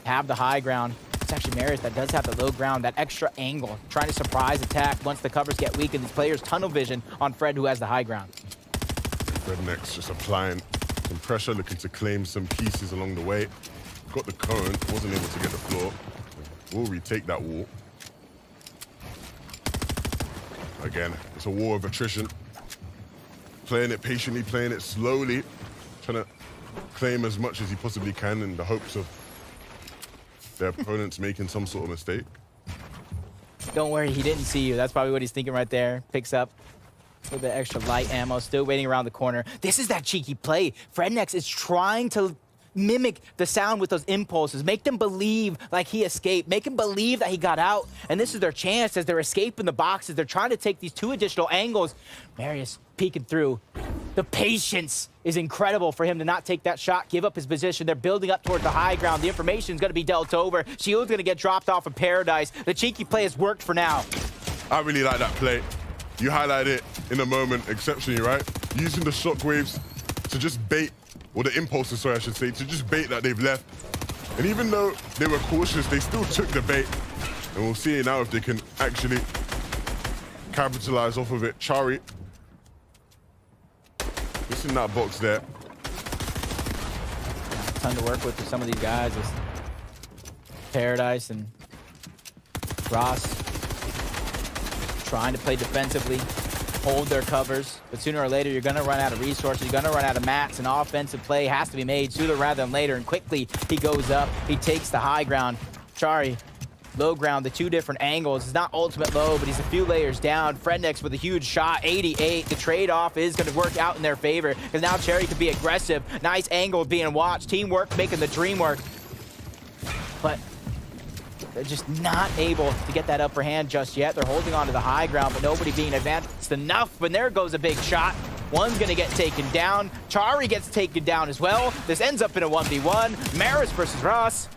have the high ground. It's actually Marius that does have the low ground, that extra angle, trying to surprise attack once the covers get weak and these players tunnel vision on Fred, who has the high ground. Fred next just applying some pressure, looking to claim some pieces along the way. Got the cone, wasn't able to get the floor. Will retake that wall. Again, it's a war of attrition. Playing it patiently, playing it slowly, trying to claim as much as he possibly can in the hopes of their opponents making some sort of mistake. Don't worry, he didn't see you. That's probably what he's thinking right there. Picks up a little bit extra light ammo, still waiting around the corner. This is that cheeky play. Frednex is trying to mimic the sound with those impulses. Make them believe like he escaped. Make them believe that he got out. And this is their chance as they're escaping the boxes. They're trying to take these 2 additional angles. Marius peeking through. The patience is incredible for him to not take that shot, give up his position. They're building up towards the high ground. The information is going to be dealt over. Shield's going to get dropped off of Paradise. The cheeky play has worked for now. I really like that play. You highlight it in a moment exceptionally, right? Using the shockwaves to just bait, or the impulses, sorry, I should say, to just bait that they've left. And even though they were cautious, they still took the bait. And we'll see now if they can actually capitalize off of it. Chari, just in that box there. Ton to work with for some of these guys. It's Paradise and Ross trying to play defensively, hold their covers, but sooner or later you're going to run out of resources, you're going to run out of mats, and offensive play has to be made sooner rather than later, and quickly he goes up, he takes the high ground. Chari, low ground, the 2 different angles. It's not ultimate low, but he's a few layers down. Frednex with a huge shot, 88. The trade-off is going to work out in their favor, because now Cherry can be aggressive. Nice angle being watched, teamwork making the dream work. But they're just not able to get that upper hand just yet. They're holding on to the high ground, but nobody being advanced enough. But there goes a big shot. One's going to get taken down. Chari gets taken down as well. This ends up in a 1v1. Maris versus Ross.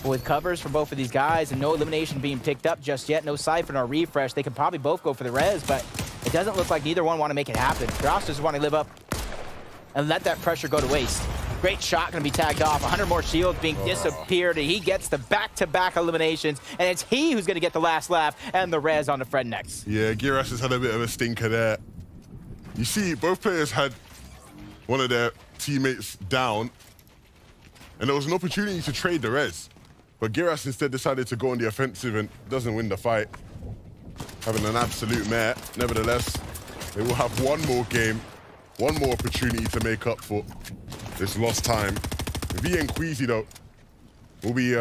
With covers for both of these guys and no elimination being picked up just yet, no siphon or refresh, they could probably both go for the res, but it doesn't look like neither one want to make it happen. Dross just want to live up and let that pressure go to waste. Great shot going to be tagged off. 100 more shields being disappeared, and he gets the back-to-back eliminations, and it's he who's going to get the last laugh and the res on the Fred next. Yeah, Giras has had a bit of a stinker there. You see, both players had one of their teammates down, and there was an opportunity to trade the res. But Giras instead decided to go on the offensive and doesn't win the fight. Having an absolute mare. Nevertheless, they will have one more game, one more opportunity to make up for this lost time. V and Queasy, though, will be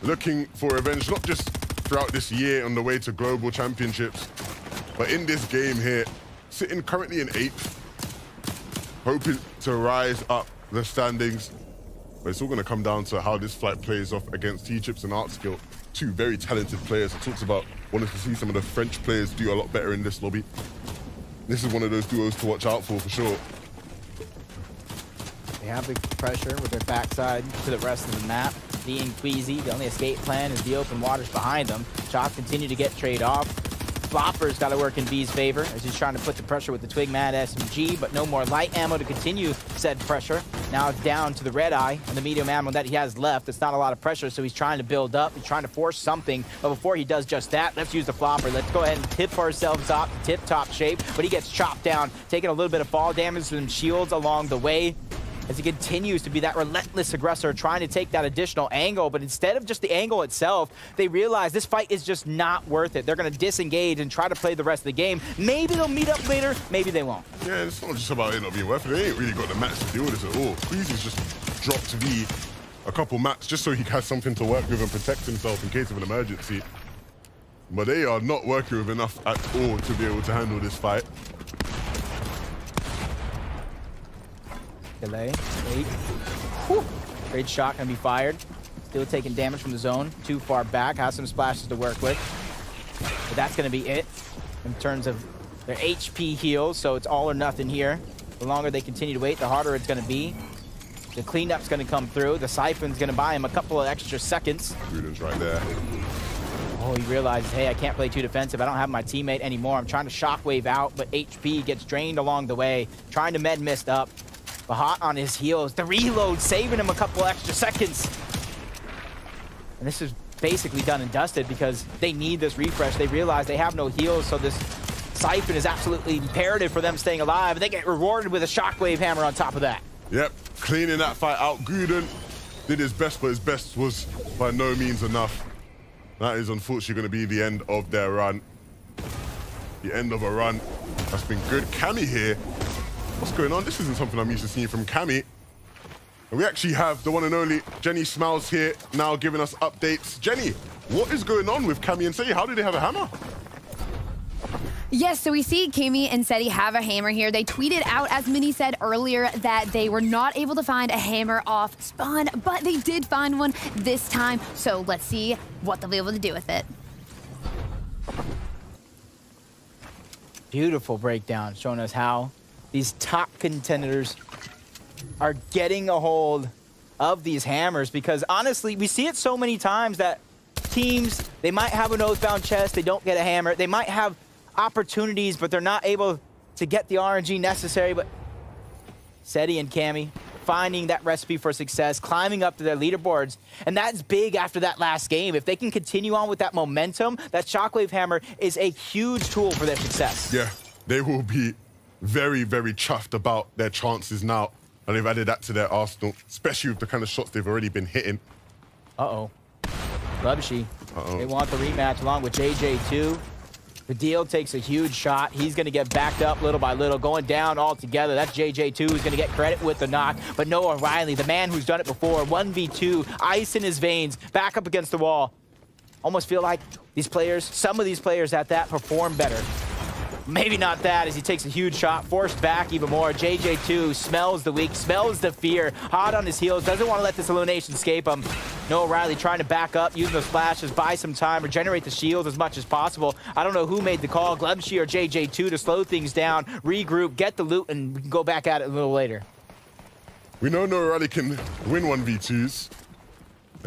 looking for revenge, not just throughout this year on the way to global championships, but in this game here, sitting currently in 8th, hoping to rise up the standings. But it's all going to come down to how this fight plays off against T-Chips and Artskill. Two very talented players. It talks about wanting to see some of the French players do a lot better in this lobby. This is one of those duos to watch out for sure. They have the pressure with their backside to the rest of the map. V and Queasy, the only escape plan is the open waters behind them. Shots continue to get trade off. Flopper's got to work in V's favor as he's trying to put the pressure with the Twigman SMG, but no more light ammo to continue said pressure. Now it's down to the red eye and the medium ammo that he has left. It's not a lot of pressure, so he's trying to build up. He's trying to force something, but before he does just that, let's use the Flopper. Let's go ahead and tip ourselves up, tip-top shape, but he gets chopped down, taking a little bit of fall damage from shields along the way, as he continues to be that relentless aggressor trying to take that additional angle. But instead of just the angle itself, they realize this fight is just not worth it. They're going to disengage and try to play the rest of the game. Maybe they'll meet up later, maybe they won't. Yeah, it's not just about it not being worth it. They ain't really got the mats to deal with this at all. Queasy's just dropped V a couple mats just so he has something to work with and protect himself in case of an emergency. But they are not working with enough at all to be able to handle this fight. Delay, wait. Whew. Great shot gonna be fired. Still taking damage from the zone. Too far back, has some splashes to work with. But that's gonna be it in terms of their HP heals, so it's all or nothing here. The longer they continue to wait, the harder it's gonna be. The cleanup's gonna come through. The siphon's gonna buy him a couple of extra seconds. Ruden's right there. Oh, he realizes, hey, I can't play too defensive. I don't have my teammate anymore. I'm trying to shockwave out, but HP gets drained along the way. Trying to med mist up. But hot on his heels. The reload saving him a couple extra seconds. And this is basically done and dusted because they need this refresh. They realize they have no heals, so this siphon is absolutely imperative for them staying alive. And they get rewarded with a shockwave hammer on top of that. Yep, cleaning that fight out. Guden did his best, but his best was by no means enough. That is unfortunately going to be the end of their run. The end of a run. That's been good. Cammy here. What's going on? This isn't something I'm used to seeing from Cammy. And we actually have the one and only Jenny Smiles here now giving us updates. Jenny, what is going on with Cammy and Seti? How do they have a hammer? Yes, so we see Cammy and Seti have a hammer here. They tweeted out, as Minnie said earlier, that they were not able to find a hammer off spawn, but they did find one this time. So let's see what they'll be able to do with it. Beautiful breakdown showing us how these top contenders are getting a hold of these hammers, because honestly, we see it so many times that teams, they might have an oathbound chest, they don't get a hammer. They might have opportunities, but they're not able to get the RNG necessary. But Seti and Cammy finding that recipe for success, climbing up to their leaderboards, and that's big after that last game. If they can continue on with that momentum, that shockwave hammer is a huge tool for their success. Yeah, they will be very, very chuffed about their chances now. And they've added that to their arsenal, especially with the kind of shots they've already been hitting. Uh-oh. Glubshy. They want the rematch along with JJ2. The deal takes a huge shot. He's going to get backed up little by little, going down altogether. That's JJ2 who's going to get credit with the knock. But Noah Riley, the man who's done it before, 1v2, ice in his veins, back up against the wall. Almost feel like these players, some of these players at that perform better. Maybe not that, as he takes a huge shot, forced back even more. JJ2 smells the weak, smells the fear, hot on his heels, doesn't want to let this elimination escape him. Noah Riley trying to back up, using those splashes, buy some time, regenerate the shields as much as possible. I don't know who made the call, Glubshy or JJ2, to slow things down, regroup, get the loot, and we can go back at it a little later. We know Noah Riley can win 1v2s.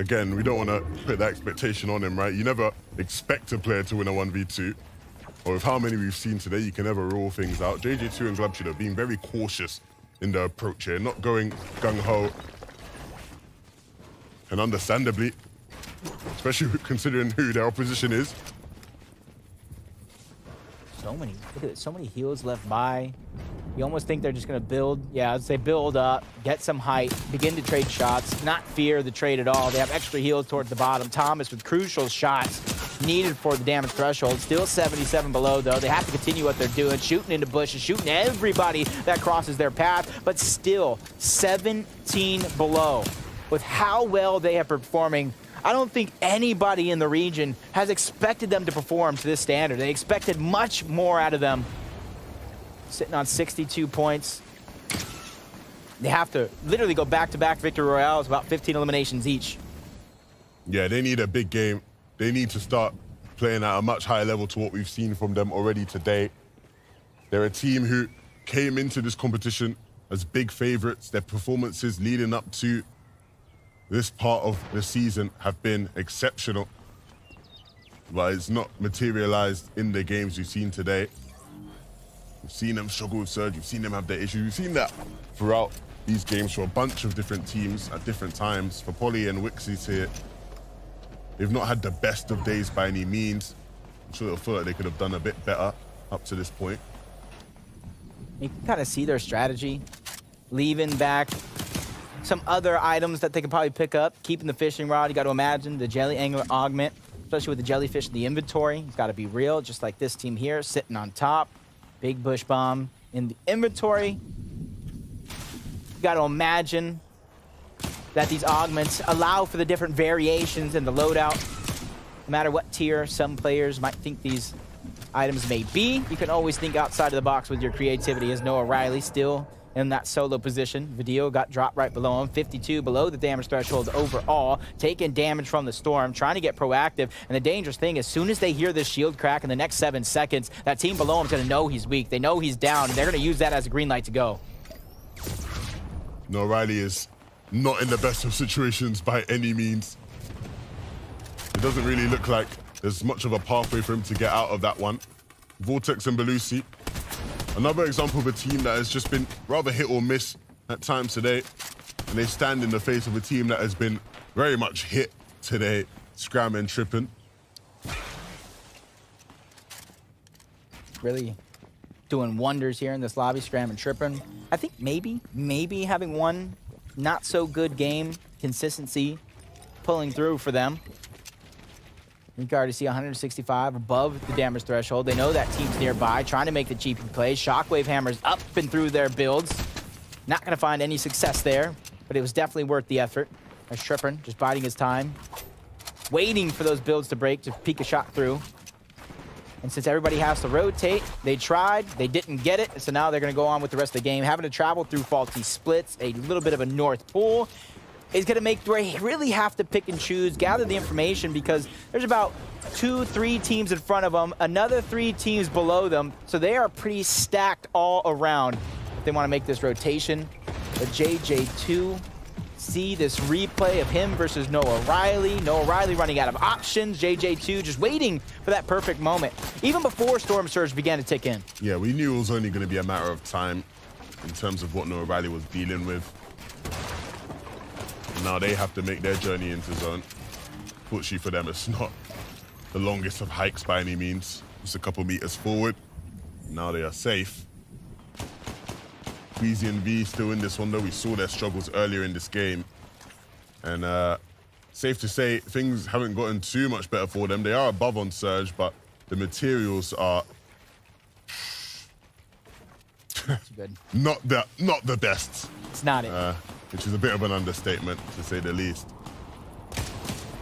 again, we don't want to put that expectation on him, right? You never expect a player to win a 1v2. Or with how many we've seen today, you can never rule things out. JJ2 and Glubshed are being very cautious in their approach here, not going gung-ho. And understandably, especially considering who their opposition is. So many, look at it, so many heals left by. You almost think they're just gonna build, yeah, I'd say build up, get some height, begin to trade shots, not fear the trade at all. They have extra heals towards the bottom. Thomas with crucial shots needed for the damage threshold. Still 77 below though. They have to continue what they're doing, shooting into bushes, shooting everybody that crosses their path, but still 17 below. With how well they have performing, I don't think anybody in the region has expected them to perform to this standard. They expected much more out of them. Sitting on 62 points. They have to literally go back-to-back victory royales, about 15 eliminations each. Yeah, they need a big game. They need to start playing at a much higher level to what we've seen from them already today. They're a team who came into this competition as big favorites. Their performances leading up to this part of the season have been exceptional. But it's not materialized in the games we've seen today. We've seen them struggle with Surge, we've seen them have their issues. We've seen that throughout these games for a bunch of different teams at different times. For Poly and Wixie's here, they've not had the best of days by any means. I'm sure they'll feel like they could have done a bit better up to this point. You can kind of see their strategy. Leaving back some other items that they could probably pick up. Keeping the fishing rod, you got to imagine the jelly angler augment, especially with the jellyfish in the inventory. It's got to be real, just like this team here, sitting on top. Big bush bomb in the inventory. You got to imagine that these augments allow for the different variations in the loadout. No matter what tier some players might think these items may be, you can always think outside of the box with your creativity. As Noah Riley still in that solo position. Video got dropped right below him, 52 below the damage threshold overall, taking damage from the storm, trying to get proactive. And the dangerous thing, as soon as they hear this shield crack in the next 7 seconds, that team below him is going to know he's weak. They know he's down, and they're going to use that as a green light to go. No, Riley is not in the best of situations by any means. It doesn't really look like there's much of a pathway for him to get out of that one. Vortex and Belusi, another example of a team that has just been rather hit or miss at times today. And they stand in the face of a team that has been very much hit today, Scram and Trippin. Really doing wonders here in this lobby, Scram and Trippin. I think maybe having one not so good game, consistency pulling through for them. You can already see 165 above the damage threshold. They know that team's nearby, trying to make the GP plays. Shockwave hammers up and through their builds. Not going to find any success there, but it was definitely worth the effort. As Trippin just biding his time, waiting for those builds to break to peek a shot through. And since everybody has to rotate, they tried, they didn't get it, so now they're going to go on with the rest of the game. Having to travel through faulty splits, a little bit of a north pool, is going to make they really have to pick and choose, gather the information, because there's about 2-3 teams in front of them, another 3 teams below them, so they are pretty stacked all around if they want to make this rotation. But JJ2, see this replay of him versus Noah Riley. Noah Riley running out of options, JJ2 just waiting for that perfect moment, even before Storm Surge began to tick in. Yeah, we knew it was only going to be a matter of time in terms of what Noah Riley was dealing with. Now they have to make their journey into zone. Fortunately for them, it's not the longest of hikes by any means. Just a couple meters forward. Now they are safe. Queasy and V still in this one though. We saw their struggles earlier in this game. And safe to say, things haven't gotten too much better for them. They are above on Surge, but the materials are good. not the best. It's not it. Which is a bit of an understatement, to say the least.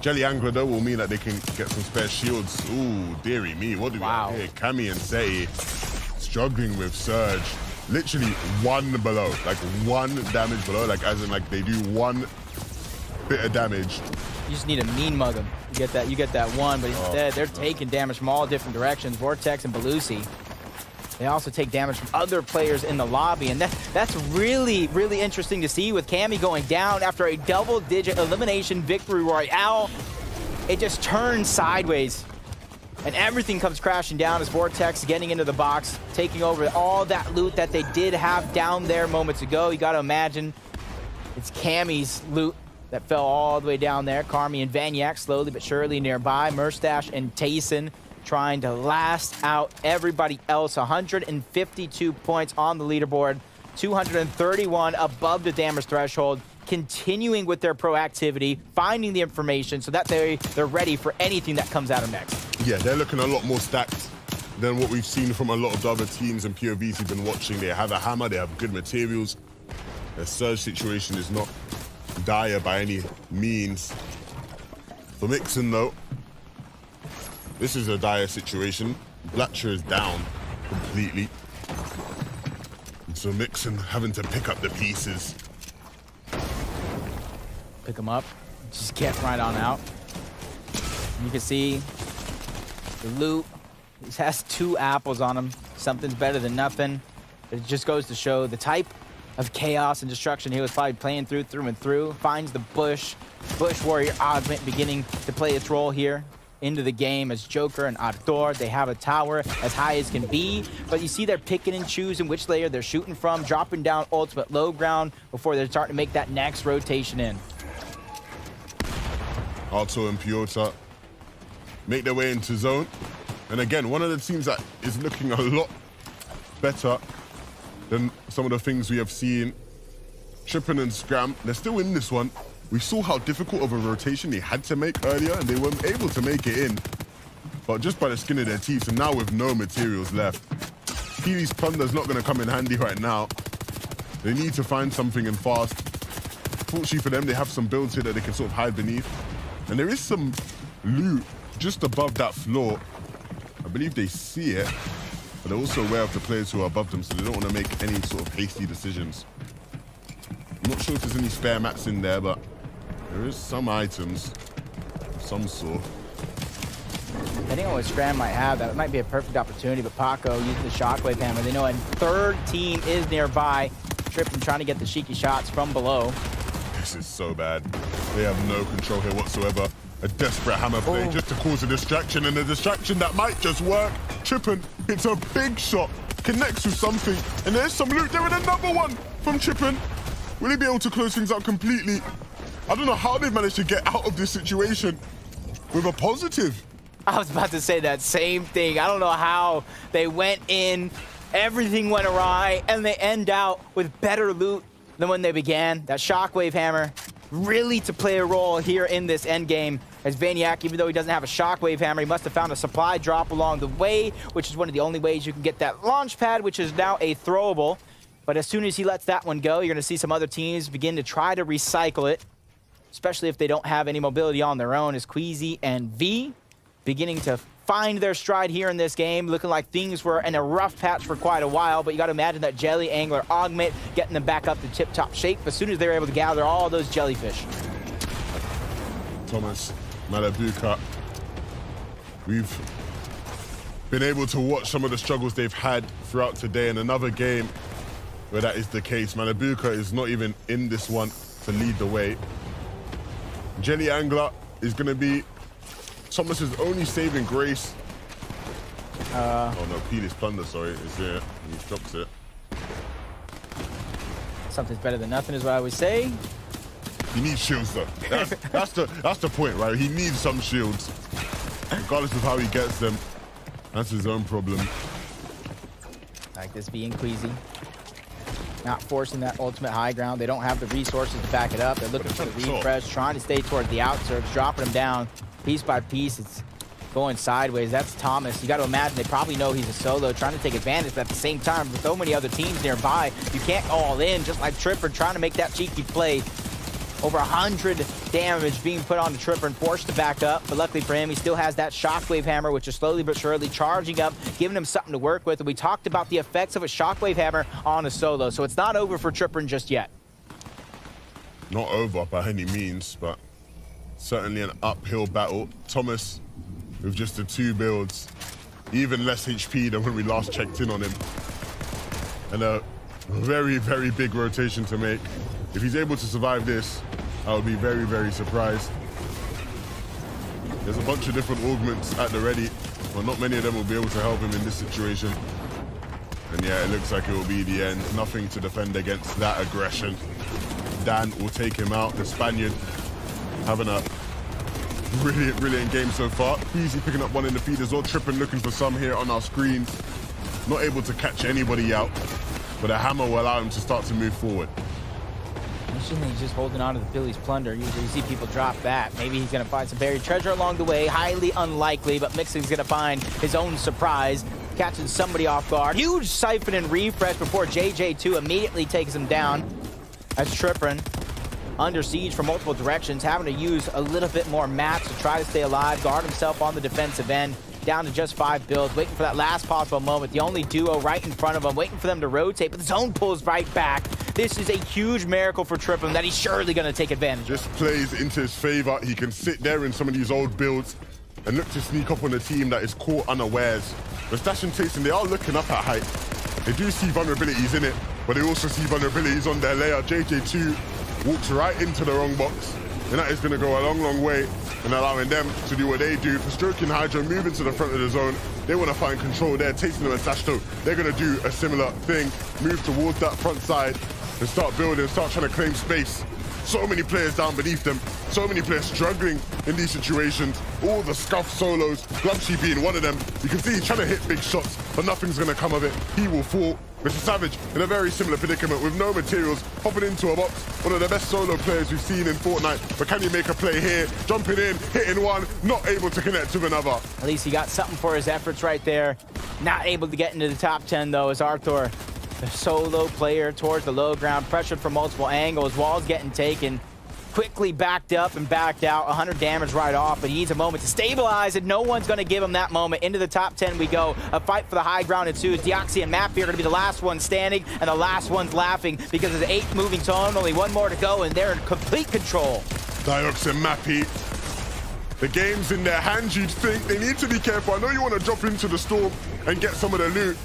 Jelly Angler, though, will mean that they can get some spare shields. Ooh, dearie me. What do we have here? Cammy and Seti struggling with Surge. Literally 1 below. Like 1 damage below. Like, as in, like, they do 1 bit of damage. You just need to mean mug him. You get that 1, but instead they're taking damage from all different directions. Vortex and Belusi They also take damage from other players in the lobby, and that's really, really interesting to see with Cammy going down after a double-digit elimination victory royale. It just turns sideways, and everything comes crashing down as Vortex getting into the box, taking over all that loot that they did have down there moments ago. You got to imagine it's Cammy's loot that fell all the way down there. Carmi and Vanyak slowly but surely nearby. Murstache and Tayson trying to last out everybody else. 152 points on the leaderboard, 231 above the damage threshold, continuing with their proactivity, finding the information so that they're ready for anything that comes out of next. Yeah, they're looking a lot more stacked than what we've seen from a lot of the other teams and POVs we've been watching. They have a hammer, they have good materials. Their surge situation is not dire by any means. For Mixon, though, this is a dire situation. Blatcher is down completely. And so Mixon having to pick up the pieces. Pick them up, just get right on out. You can see the loot. It has 2 apples on him. Something's better than nothing. It just goes to show the type of chaos and destruction he was probably playing through and through. Finds the Bush Warrior Augment beginning to play its role here into the game as Joker and Arthur. They have a tower as high as can be, but you see they're picking and choosing which layer they're shooting from, dropping down ultimate low ground before they're starting to make that next rotation in. Arto and Piotr make their way into zone. And again, one of the teams that is looking a lot better than some of the things we have seen. Trippin and Scram, they're still in this one. We saw how difficult of a rotation they had to make earlier, and they weren't able to make it in. But just by the skin of their teeth, and now with no materials left. Peely's Plunder's not going to come in handy right now. They need to find something and fast. Fortunately for them, they have some builds here that they can sort of hide beneath. And there is some loot just above that floor. I believe they see it, but they're also aware of the players who are above them, so they don't want to make any sort of hasty decisions. I'm not sure if there's any spare mats in there, but there is some items of some sort. Depending on what Scram might have, that might be a perfect opportunity, but Paco using the Shockwave Hammer. They know a third team is nearby. Trippin trying to get the cheeky shots from below. This is so bad. They have no control here whatsoever. A desperate hammer play just to cause a distraction, and a distraction that might just work. Trippin hits a big shot, connects with something, and there's some loot there, and another one from Trippin. Will he be able to close things out completely? I don't know how they managed to get out of this situation with a positive. I was about to say that same thing. I don't know how they went in, everything went awry, and they end out with better loot than when they began. That Shockwave Hammer really to play a role here in this end game, as Vanyak, even though he doesn't have a Shockwave Hammer, he must have found a supply drop along the way, which is one of the only ways you can get that launch pad, which is now a throwable. But as soon as he lets that one go, you're going to see some other teams begin to try to recycle it, especially if they don't have any mobility on their own, as Queasy and V beginning to find their stride here in this game, looking like things were in a rough patch for quite a while, but you got to imagine that Jelly Angler Augment getting them back up to tip-top shape as soon as they're able to gather all those jellyfish. Thomas, Malabuka, we've been able to watch some of the struggles they've had throughout today, and another game where that is the case. Malabuka is not even in this one to lead the way. Jelly Angler is going to be Thomas's only saving grace. Oh no, Peely's Plunder, sorry, is there. He drops it. Something's better than nothing is what I would say. He needs shields though. That's the point, right? He needs some shields. Regardless of how he gets them, that's his own problem. Like this being Queasy. Not forcing that ultimate high ground. They don't have the resources to back it up. They're looking for the refresh, trying to stay toward the outskirts, dropping them down piece by piece. It's going sideways. That's Thomas. You got to imagine they probably know he's a solo, trying to take advantage, but at the same time, with so many other teams nearby, you can't go all in, just like Tripper trying to make that cheeky play. Over 100 damage being put on the Tripper and forced to back up, but luckily for him, he still has that Shockwave Hammer, which is slowly but surely charging up, giving him something to work with. And we talked about the effects of a Shockwave Hammer on a solo, so it's not over for Tripper just yet. Not over by any means, but certainly an uphill battle. Thomas, with just the 2 builds, even less HP than when we last checked in on him. And a very, very big rotation to make. If he's able to survive this, I would be very, very surprised. There's a bunch of different augments at the ready, but not many of them will be able to help him in this situation. And yeah, it looks like it will be the end. Nothing to defend against that aggression. Dan will take him out. The Spaniard having a brilliant, brilliant game so far. Easy picking up one in the feed as well. Trippin looking for some here on our screens. Not able to catch anybody out, but a hammer will allow him to start to move forward. Usually he's just holding on to the Phillies plunder. Usually you see people drop that. Maybe he's going to find some buried treasure along the way. Highly unlikely, but Mixing's going to find his own surprise, catching somebody off guard. Huge siphon and refresh before JJ2 immediately takes him down. As Trippin under siege from multiple directions, having to use a little bit more mats to try to stay alive, guard himself on the defensive end. Down to just 5 builds, waiting for that last possible moment. The only duo right in front of him, waiting for them to rotate, but the zone pulls right back. This is a huge miracle for Trippin that he's surely going to take advantage. Just plays into his favor. He can sit there in some of these old builds and look to sneak up on a team that is caught unawares. Mustache and Tayson, they are looking up at height. They do see vulnerabilities in it, but they also see vulnerabilities on their layer. JJ2 walks right into the wrong box, and that is going to go a long, long way in allowing them to do what they do. For Stroking Hydro, moving to the front of the zone, they want to find control there. Tayson and Mustache, though, they're going to do a similar thing. Move towards that front side and start building, start trying to claim space. So many players down beneath them, so many players struggling in these situations. All the scuff solos, Glumshy being one of them. You can see he's trying to hit big shots, but nothing's going to come of it. He will fall. Mr. Savage in a very similar predicament with no materials, hopping into a box. One of the best solo players we've seen in Fortnite. But can he make a play here? Jumping in, hitting one, not able to connect with another. At least he got something for his efforts right there. Not able to get into the top 10 though, as Arthur, the solo player towards the low ground, pressured from multiple angles, walls getting taken. Quickly backed up and backed out, 100 damage right off, but he needs a moment to stabilize, and no one's going to give him that moment. Into the top 10 we go. A fight for the high ground ensues. Deoxy and Mappy are going to be the last ones standing, and the last ones laughing because of the 8 moving zone. Only one more to go, and they're in complete control. Diox and Mappy, the game's in their hands. You'd think they need to be careful. I know you want to drop into the storm and get some of the loot,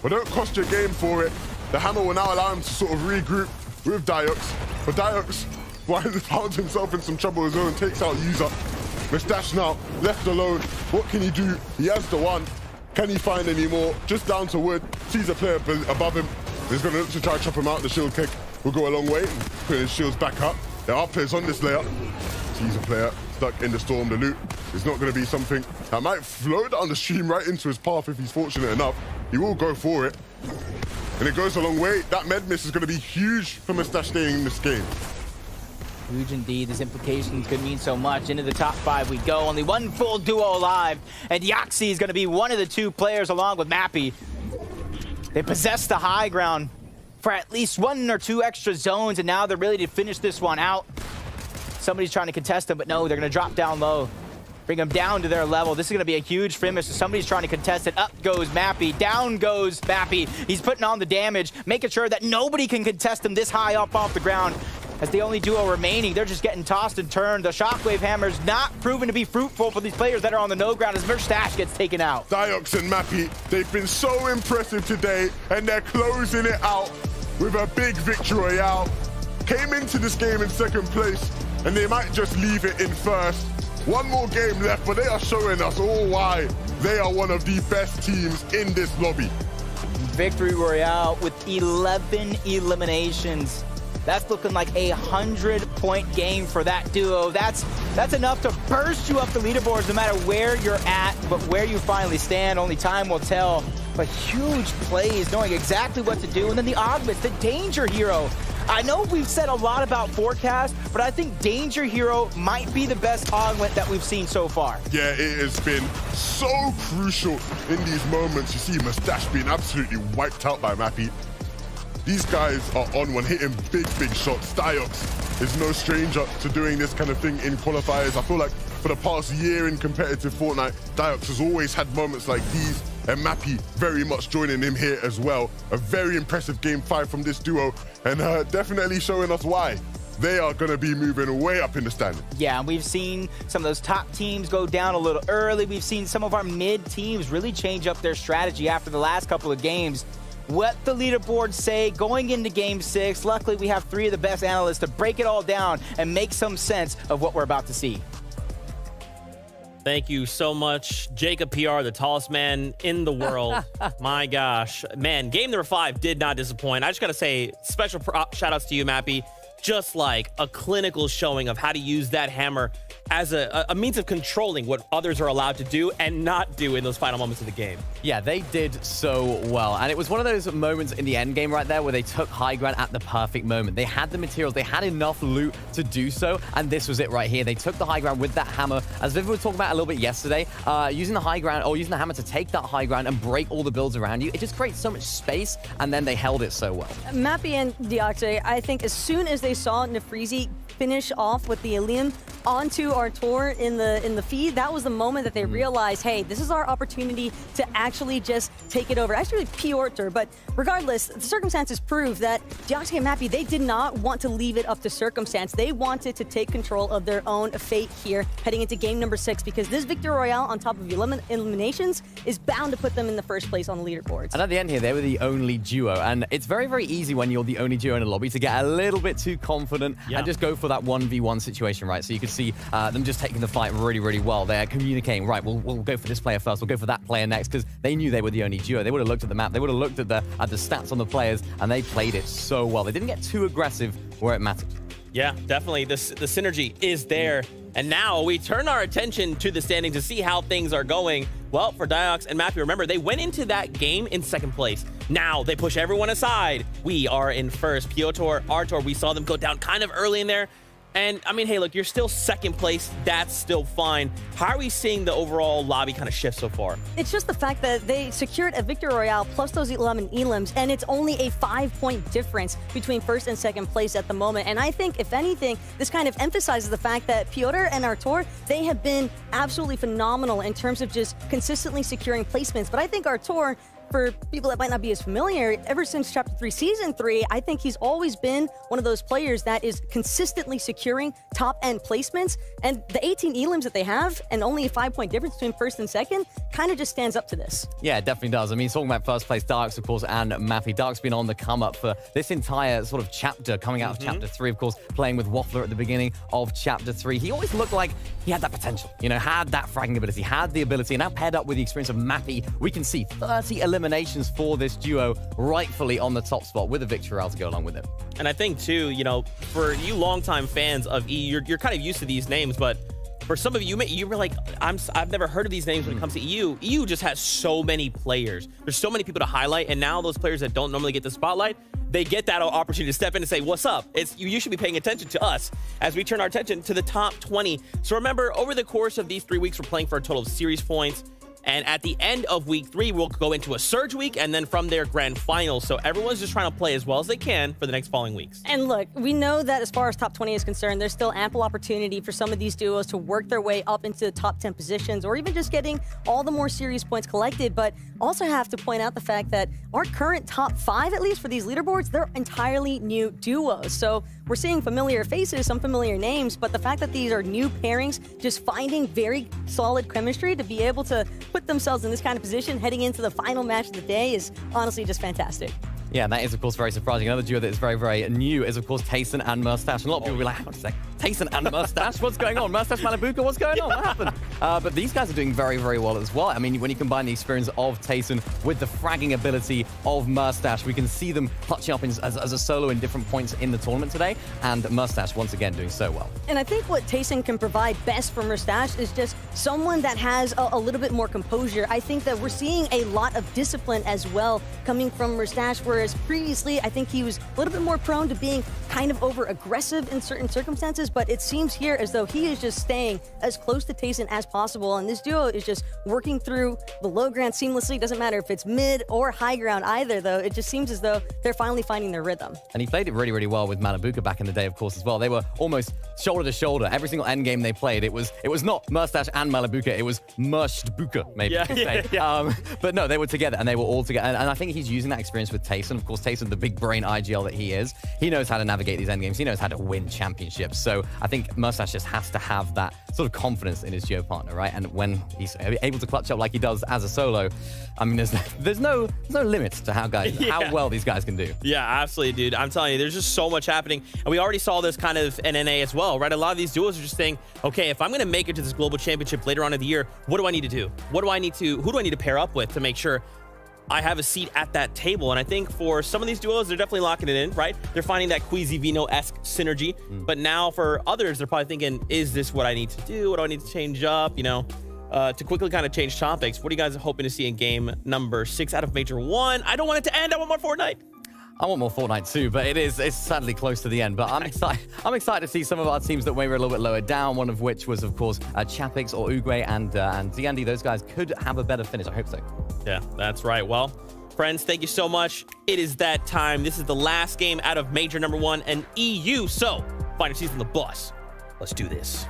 but don't cost your game for it. The hammer will now allow him to sort of regroup with Diox, but Diox found himself in some trouble of his own, takes out User. Mustache now, left alone. What can he do? He has the one. Can he find any more? Just down to wood. Sees a player above him. He's going to look to try to chop him out. The shield kick will go a long way. Putting his shields back up. There are players on this layer. Sees a player stuck in the storm. The loot is not going to be something that might flow down the stream right into his path if he's fortunate enough. He will go for it. And it goes a long way. That med miss is going to be huge for Mustache staying in this game. Huge indeed. This implications could mean so much. Into the top 5 we go. Only one full duo alive. And Yaxi is going to be one of the 2 players along with Mappy. They possess the high ground for at least 1 or 2 extra zones, and now they're ready to finish this one out. Somebody's trying to contest them, but no, they're going to drop down low. Bring them down to their level. This is going to be a huge finish. So somebody's trying to contest it. Up goes Mappy. Down goes Mappy. He's putting on the damage, making sure that nobody can contest him this high up off the ground. As the only duo remaining, they're just getting tossed and turned. The Shockwave Hammer's not proven to be fruitful for these players that are on the no ground as Mustache gets taken out. Diox and Mappy, they've been so impressive today, and they're closing it out with a big victory royale. Came into this game in 2nd place, and they might just leave it in 1st. One more game left, but they are showing us all why they are one of the best teams in this lobby. Victory royale with 11 eliminations. That's looking like a 100-point game for that duo. That's enough to burst you up the leaderboards no matter where you're at, but where you finally stand, only time will tell. But huge plays, knowing exactly what to do. And then the augments, the Danger Hero. I know we've said a lot about Forecast, but I think Danger Hero might be the best augment that we've seen so far. Yeah, it has been so crucial in these moments. You see Mustache being absolutely wiped out by Mappy. These guys are on one, hitting big shots. Diox is no stranger to doing this kind of thing in qualifiers. I feel like for the past year in competitive Fortnite, Diox has always had moments like these, and Mappy very much joining him here as well. A very impressive game 5 from this duo, and definitely showing us why they are going to be moving way up in the standings. Yeah, and we've seen some of those top teams go down a little early. We've seen some of our mid teams really change up their strategy after the last couple of games. What the leaderboards say going into Game 6. Luckily, we have 3 of the best analysts to break it all down and make some sense of what we're about to see. Thank you so much, Jacob PR, the tallest man in the world. My gosh. Man, game number 5 did not disappoint. I just got to say, special shout outs to you, Mappy. Just like a clinical showing of how to use that hammer as a means of controlling what others are allowed to do and not do in those final moments of the game. Yeah, they did so well. And it was one of those moments in the end game right there where they took high ground at the perfect moment. They had the materials, they had enough loot to do so, and this was it right here. They took the high ground with that hammer. As Viv was talking about a little bit yesterday, using the high ground or using the hammer to take that high ground and break all the builds around you, it just creates so much space, and then they held it so well. Mappy and Deoxy, I think as soon as they saw Nefreezy finish off with the Ilium onto our tour in the feed, that was the moment that they realized, hey, this is our opportunity to actually just take it over. Actually, Piotr, but regardless, the circumstances prove that Deoxy and Mappy, they did not want to leave it up to circumstance. They wanted to take control of their own fate here heading into game number 6, because this Victory Royale on top of eliminations is bound to put them in the first place on the leaderboards. And at the end here, they were the only duo. And it's very, very easy when you're the only duo in a lobby to get a little bit too confident and just go for that 1v1 situation, right? So you could see them just taking the fight really, really well. They're communicating, right, we'll go for this player first, we'll go for that player next, because they knew they were the only duo. They would have looked at the map, they would have looked at the stats on the players, and they played it so well. They didn't get too aggressive where it mattered. Yeah, definitely. The synergy is there. And now we turn our attention to the standings to see how things are going. Well, for Diox and Mappy, remember, they went into that game in second place. Now they push everyone aside. We are in first. Piotr, Artur, we saw them go down kind of early in there. And, I mean, hey, look, you're still second place. That's still fine. How are we seeing the overall lobby kind of shift so far? It's just the fact that they secured a Victory Royale plus those 11 elims, and it's only a 5-point difference between first and second place at the moment. And I think, if anything, this kind of emphasizes the fact that Piotr and Artur, they have been absolutely phenomenal in terms of just consistently securing placements. But I think Artur, for people that might not be as familiar, ever since Chapter 3, Season 3, I think he's always been one of those players that is consistently securing top-end placements. And the 18 elims that they have, and only a 5-point difference between first and second, kind of just stands up to this. Yeah, it definitely does. I mean, talking about first place, Darks, of course, and Mappy. Darks been on the come-up for this entire sort of chapter, coming out of Chapter 3, of course, playing with Waffler at the beginning of Chapter 3. He always looked like he had that potential, you know, had that fragging ability, had the ability, and now paired up with the experience of Mappy, we can see 30 eliminations for this duo, rightfully on the top spot with a Victory Royale to go along with it. And I think, too, you know, for you longtime fans of EU, you're kind of used to these names, but for some of you, you were like, I've never heard of these names when it comes to EU. EU just has so many players. There's so many people to highlight, and now those players that don't normally get the spotlight, they get that opportunity to step in and say, what's up? You should be paying attention to us as we turn our attention to the top 20. So remember, over the course of these 3 weeks, we're playing for a total of series points. And at the end of week 3, we'll go into a surge week, and then from there, grand finals. So everyone's just trying to play as well as they can for the next following weeks. And look, we know that as far as top 20 is concerned, there's still ample opportunity for some of these duos to work their way up into the top 10 positions, or even just getting all the more series points collected. But also have to point out the fact that our current top 5, at least for these leaderboards, they're entirely new duos. So we're seeing familiar faces, some familiar names, but the fact that these are new pairings, just finding very solid chemistry to be able to put themselves in this kind of position heading into the final match of the day is honestly just fantastic. Yeah, and that is, of course, very surprising. Another duo that is very, very new is, of course, Tayson and Mustache. And a lot of people will be like, hang on a sec, Tayson and Mustache? What's going on? Mustache Malibuka, what's going on? What happened? But these guys are doing very, very well as well. I mean, when you combine the experience of Tayson with the fragging ability of Mustache, we can see them clutching up as a solo in different points in the tournament today. And Mustache, once again, doing so well. And I think what Tayson can provide best for Mustache is just someone that has a little bit more composure. I think that we're seeing a lot of discipline as well coming from Mustache, whereas previously, I think he was a little bit more prone to being kind of over-aggressive in certain circumstances, but it seems here as though he is just staying as close to Tayson as possible. And this duo is just working through the low ground seamlessly. Doesn't matter if it's mid or high ground either, though. It just seems as though they're finally finding their rhythm. And he played it really, really well with Malibuka back in the day, of course, as well. They were almost shoulder to shoulder. Every single end game they played, it was not Mustache and Malibuka, it was Mushbuka, maybe you could say. But no, they were together and they were all together. And I think he's using that experience with Tayson. Of course, Tayson, the big brain IGL that he is, he knows how to navigate these end games. He knows how to win championships. So I think Mustache just has to have that sort of confidence in his duo partner, right? And when he's able to clutch up like he does as a solo, I mean, there's no limits to how well these guys can do. Yeah, absolutely, dude. I'm telling you, there's just so much happening. And we already saw this kind of in NA as well, right? A lot of these duos are just saying, okay, if I'm going to make it to this global championship later on in the year, what do I need to do? Who do I need to pair up with to make sure I have a seat at that table? And I think for some of these duos, they're definitely locking it in, right? They're finding that Queasy Vino-esque synergy. But now for others, they're probably thinking, is this what I need to do? What do I need to change up? You know, to quickly kind of change topics, what are you guys hoping to see in game number 6 out of Major 1? I don't want it to end. I want more Fortnite. I want more Fortnite too, but it's sadly close to the end. But I'm excited to see some of our teams that maybe were a little bit lower down, one of which was, of course, Chapix or Uguay and Ziandi. Those guys could have a better finish. I hope so. Yeah, that's right. Well, friends, thank you so much. It is that time. This is the last game out of Major number 1 and EU. So, find your seats on the bus. Let's do this.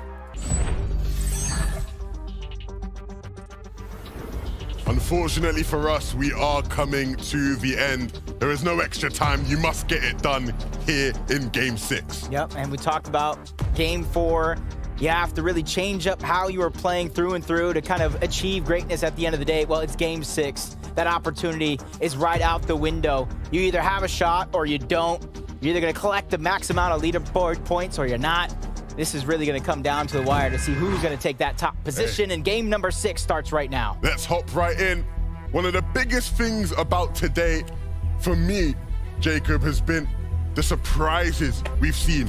Unfortunately for us, we are coming to the end. There is no extra time. You must get it done here in Game 6. Yep, and we talked about Game 4. You have to really change up how you are playing through and through to kind of achieve greatness at the end of the day. Well, it's Game 6. That opportunity is right out the window. You either have a shot or you don't. You're either going to collect the max amount of leaderboard points or you're not. This is really going to come down to the wire to see who's going to take that top position, and game number 6 starts right now. Let's hop right in. One of the biggest things about today, for me, Jacob, has been the surprises we've seen,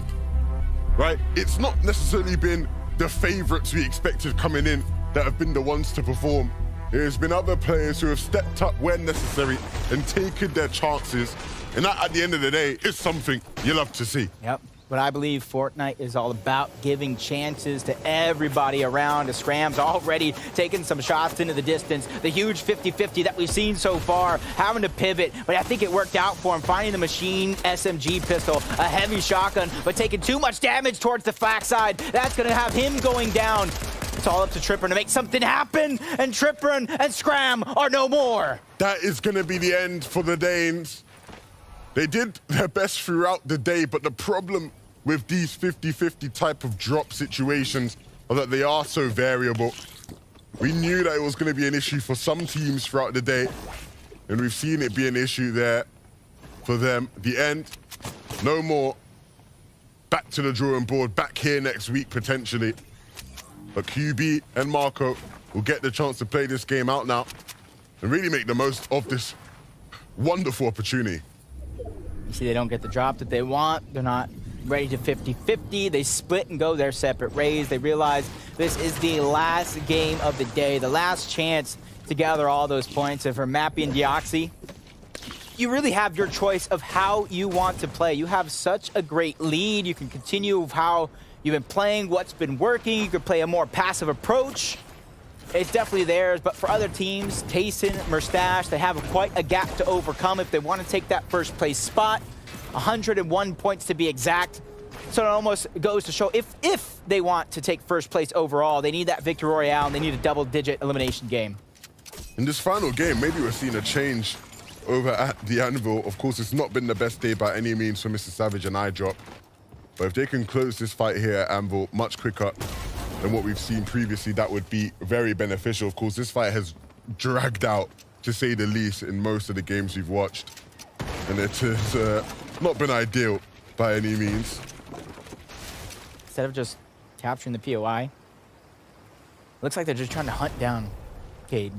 right? It's not necessarily been the favorites we expected coming in that have been the ones to perform. There's been other players who have stepped up when necessary and taken their chances, and that, at the end of the day, is something you love to see. Yep. But I believe Fortnite is all about giving chances to everybody around. Scram's already taking some shots into the distance. The huge 50-50 that we've seen so far, having to pivot. But I think it worked out for him, finding the machine SMG pistol, a heavy shotgun, but taking too much damage towards the flank side. That's going to have him going down. It's all up to Tripper to make something happen, and Tripper and Scram are no more. That is going to be the end for the Danes. They did their best throughout the day, but the problem with these 50-50 type of drop situations are that they are so variable. We knew that it was going to be an issue for some teams throughout the day, and we've seen it be an issue there for them. The end, no more. Back to the drawing board, back here next week potentially. But QB and Marco will get the chance to play this game out now and really make the most of this wonderful opportunity. You see, they don't get the drop that they want. They're not ready to 50-50. They split and go their separate ways. They realize this is the last game of the day, the last chance to gather all those points. And for Mappy and Deoxy, you really have your choice of how you want to play. You have such a great lead. You can continue with how you've been playing, what's been working. You could play a more passive approach. It's definitely theirs, but for other teams, Tayson, Mustache, they have quite a gap to overcome if they want to take that first place spot. 101 points to be exact. So it almost goes to show if they want to take first place overall, they need that victory royale and they need a double-digit elimination game. In this final game, maybe we're seeing a change over at the Anvil. Of course, it's not been the best day by any means for Mr. Savage and iDrop. But if they can close this fight here at Anvil much quicker than what we've seen previously, that would be very beneficial. Of course, this fight has dragged out, to say the least, in most of the games we've watched. And it has not been ideal by any means. Instead of just capturing the POI, looks like they're just trying to hunt down Cade.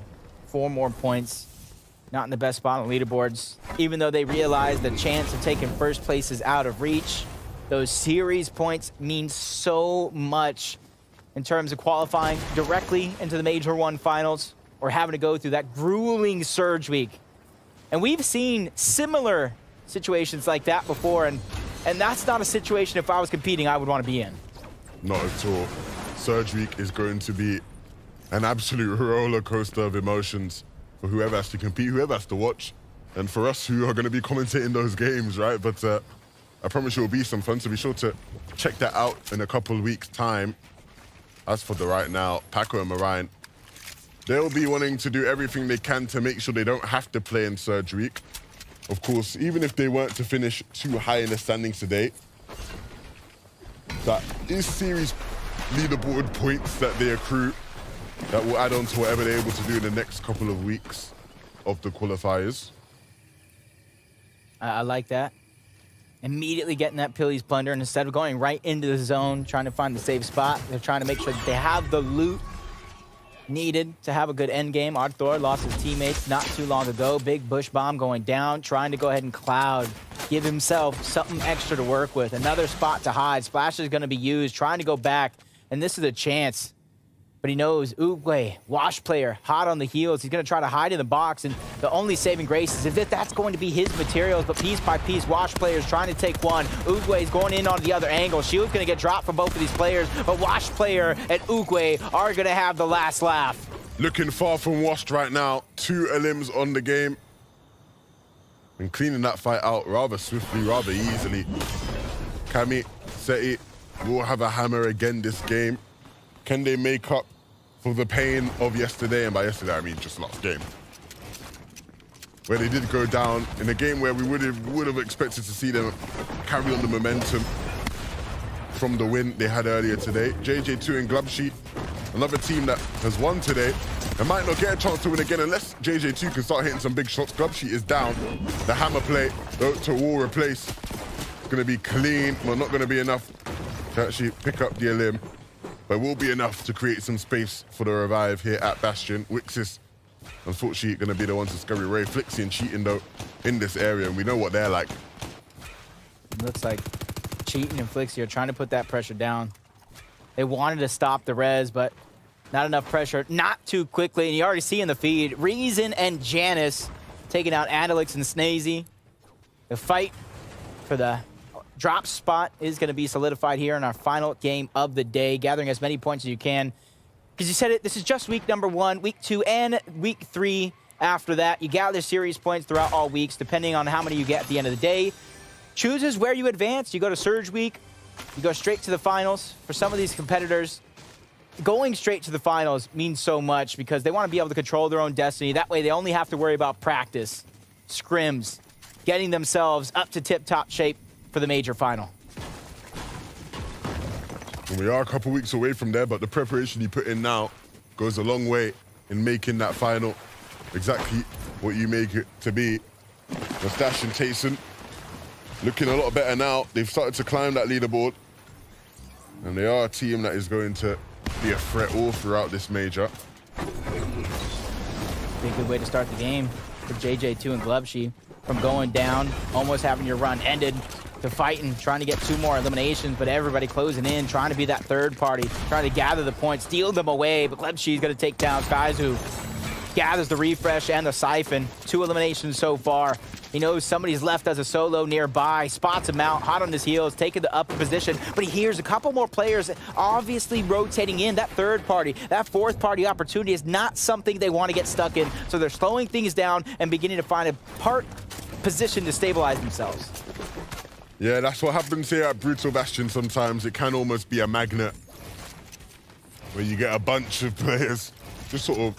4 more points, not in the best spot on the leaderboards. Even though they realize the chance of taking first place is out of reach, those series points mean so much in terms of qualifying directly into the Major 1 finals or having to go through that grueling Surge week. And we've seen similar situations like that before, and that's not a situation if I was competing I would want to be in. Not at all. Surge week is going to be an absolute roller coaster of emotions for whoever has to compete, whoever has to watch, and for us who are going to be commentating those games, right? But I promise you it'll be some fun, so be sure to check that out in a couple of weeks' time. As for the right now, Paco and Marine, they'll be wanting to do everything they can to make sure they don't have to play in Surge Week. Of course, even if they weren't to finish too high in the standings today, that is series leaderboard points that they accrue that will add on to whatever they're able to do in the next couple of weeks of the qualifiers. I like that. Immediately getting that Pilly's Plunder, and instead of going right into the zone, trying to find the safe spot, they're trying to make sure that they have the loot needed to have a good end game. Arthur lost his teammates not too long ago. Big bush bomb going down, trying to go ahead and Cloud give himself something extra to work with. Another spot to hide. Splash is going to be used, trying to go back, and this is a chance. But he knows Uguay, Wash player, hot on the heels. He's going to try to hide in the box, and the only saving grace is if that's going to be his materials. But piece by piece, Wash player's trying to take one. Uguay's going in on the other angle. Shield's going to get dropped from both of these players, but Wash player and Uguay are going to have the last laugh. Looking far from washed right now. 2 elims on the game. And cleaning that fight out rather swiftly, rather easily. Kami, Seti will have a hammer again this game. Can they make up for the pain of yesterday? And by yesterday, I mean just last game, where they did go down in a game where we would have expected to see them carry on the momentum from the win they had earlier today. JJ2 and Glubsheet, another team that has won today and might not get a chance to win again unless JJ2 can start hitting some big shots. Glubsheet is down. The hammer play to wall replace. It's going to be clean. Well, not going to be enough to actually pick up the elim, but will be enough to create some space for the revive here at Bastion. Wixis, unfortunately, going to be the ones to scurry away. Flixie and Cheating, though, in this area, and we know what they're like. Looks like Cheating and Flixie are trying to put that pressure down. They wanted to stop the res, but not enough pressure. Not too quickly, and you already see in the feed, Reason and Janice taking out Andalix and Snazy. The fight for the drop spot is going to be solidified here in our final game of the day, gathering as many points as you can. Because you said it, this is just week number 1, week 2, and week 3 after that. You gather series points throughout all weeks, depending on how many you get at the end of the day. Chooses where you advance. You go to Surge Week, you go straight to the finals. For some of these competitors, going straight to the finals means so much because they want to be able to control their own destiny. That way they only have to worry about practice, scrims, getting themselves up to tip-top shape for the major final. And we are a couple weeks away from there, but the preparation you put in now goes a long way in making that final exactly what you make it to be. Mustache and Tayson looking a lot better now. They've started to climb that leaderboard, and they are a team that is going to be a threat all throughout this major. Be a good way to start the game for JJ2 and Glubsheet. From going down, almost having your run ended, to fighting, trying to get 2 more eliminations, but everybody closing in, trying to be that third party, trying to gather the points, steal them away, but Glubsheet's going to take down Skyzoo. Gathers the refresh and the siphon. 2 eliminations so far. He knows somebody's left as a solo nearby, spots him out, hot on his heels, taking the upper position, but he hears a couple more players obviously rotating in. That third party, that fourth party opportunity is not something they want to get stuck in, so they're slowing things down and beginning to find a part position to stabilize themselves. Yeah, that's what happens here at Brutal Bastion sometimes. It can almost be a magnet where you get a bunch of players just sort of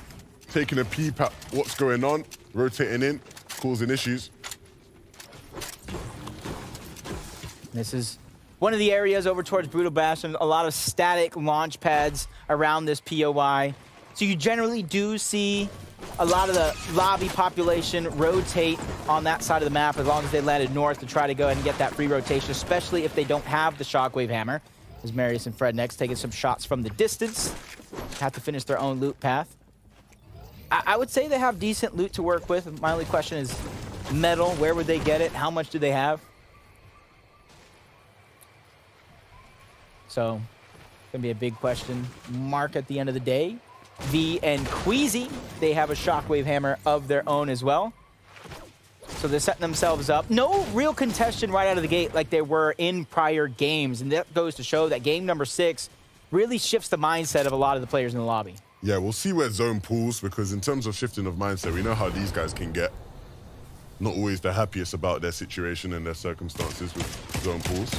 taking a peep at what's going on, rotating in, causing issues. This is one of the areas over towards Brutal Bastion, a lot of static launch pads around this POI. So you generally do see a lot of the lobby population rotate on that side of the map as long as they landed north to try to go ahead and get that free rotation, especially if they don't have the Shockwave Hammer. As Marius and Fred next taking some shots from the distance. Have to finish their own loot path. I would say they have decent loot to work with. My only question is metal. Where would they get it? How much do they have? So, gonna be a big question mark at the end of the day. V and Queasy, they have a Shockwave Hammer of their own as well. So they're setting themselves up. No real contention right out of the gate like they were in prior games. And that goes to show that game number 6 really shifts the mindset of a lot of the players in the lobby. Yeah, we'll see where zone pulls, because in terms of shifting of mindset, we know how these guys can get. Not always the happiest about their situation and their circumstances with zone pulls.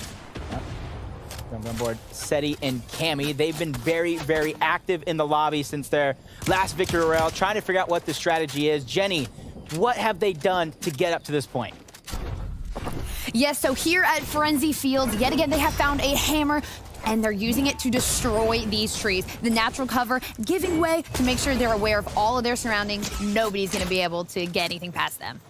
Jumping on board Seti and Cammy. They've been very, very active in the lobby since their last victory royale, trying to figure out what the strategy is. Jenny, what have they done to get up to this point? Yes, so here at Frenzy Fields, yet again, they have found a hammer, and they're using it to destroy these trees. The natural cover giving way to make sure they're aware of all of their surroundings. Nobody's going to be able to get anything past them.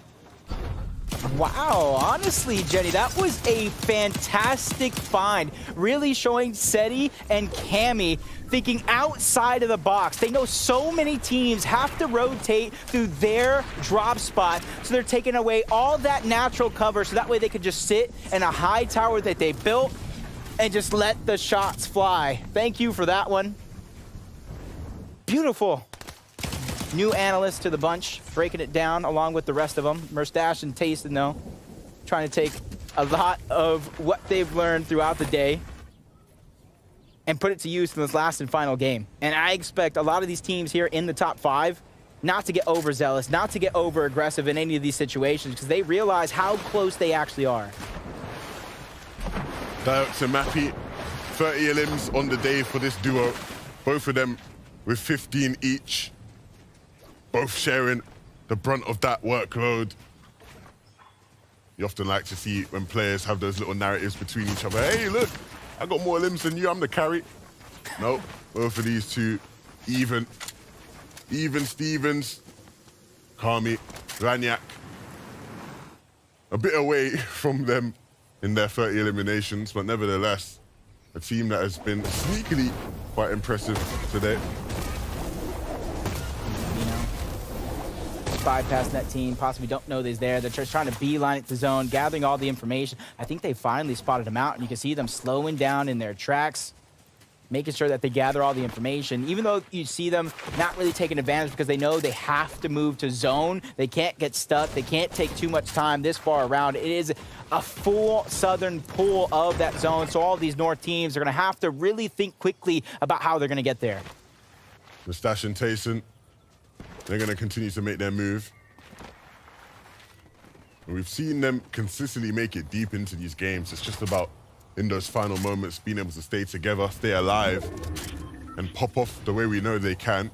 Wow, honestly, Jenny, that was a fantastic find. Really showing Seti and Cammy thinking outside of the box. They know so many teams have to rotate through their drop spot, so they're taking away all that natural cover, so that way they could just sit in a high tower that they built and just let the shots fly. Thank you for that one. Beautiful. New analyst to the bunch, breaking it down along with the rest of them. Merstash and Tayson, though, trying to take a lot of what they've learned throughout the day and put it to use in this last and final game. And I expect a lot of these teams here in the top 5 not to get overzealous, not to get over aggressive in any of these situations, because they realize how close they actually are. Diox and Mappy, 30 elims on the day for this duo. Both of them with 15 each. Both sharing the brunt of that workload. You often like to see when players have those little narratives between each other. Hey, look, I got more limbs than you, I'm the carry. Nope, both of these two even. Even Stevens, Kami, Ranyak. A bit away from them in their 30 eliminations, but nevertheless, a team that has been sneakily quite impressive today. Bypassing that team, possibly don't know he's there. They're just trying to beeline it to zone, gathering all the information. I think they finally spotted him out, and you can see them slowing down in their tracks, making sure that they gather all the information. Even though you see them not really taking advantage because they know they have to move to zone, they can't get stuck, they can't take too much time this far around. It is a full southern pull of that zone, so all of these north teams are going to have to really think quickly about how they're going to get there. Mustache and Tayson, they're going to continue to make their move. And we've seen them consistently make it deep into these games. It's just about, in those final moments, being able to stay together, stay alive, and pop off the way we know they can.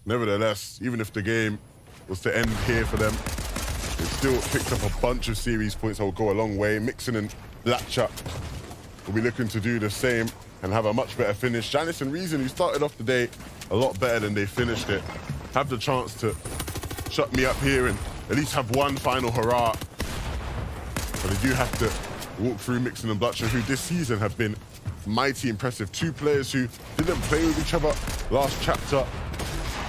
Nevertheless, even if the game was to end here for them, they've still picked up a bunch of series points that will go a long way. Mixon and Latcha will be looking to do the same and have a much better finish. Janice and Reason, who started off the day a lot better than they finished it, have the chance to shut me up here and at least have one final hurrah. But they do have to walk through Mixon and Butcher, who this season have been mighty impressive. Two players who didn't play with each other last chapter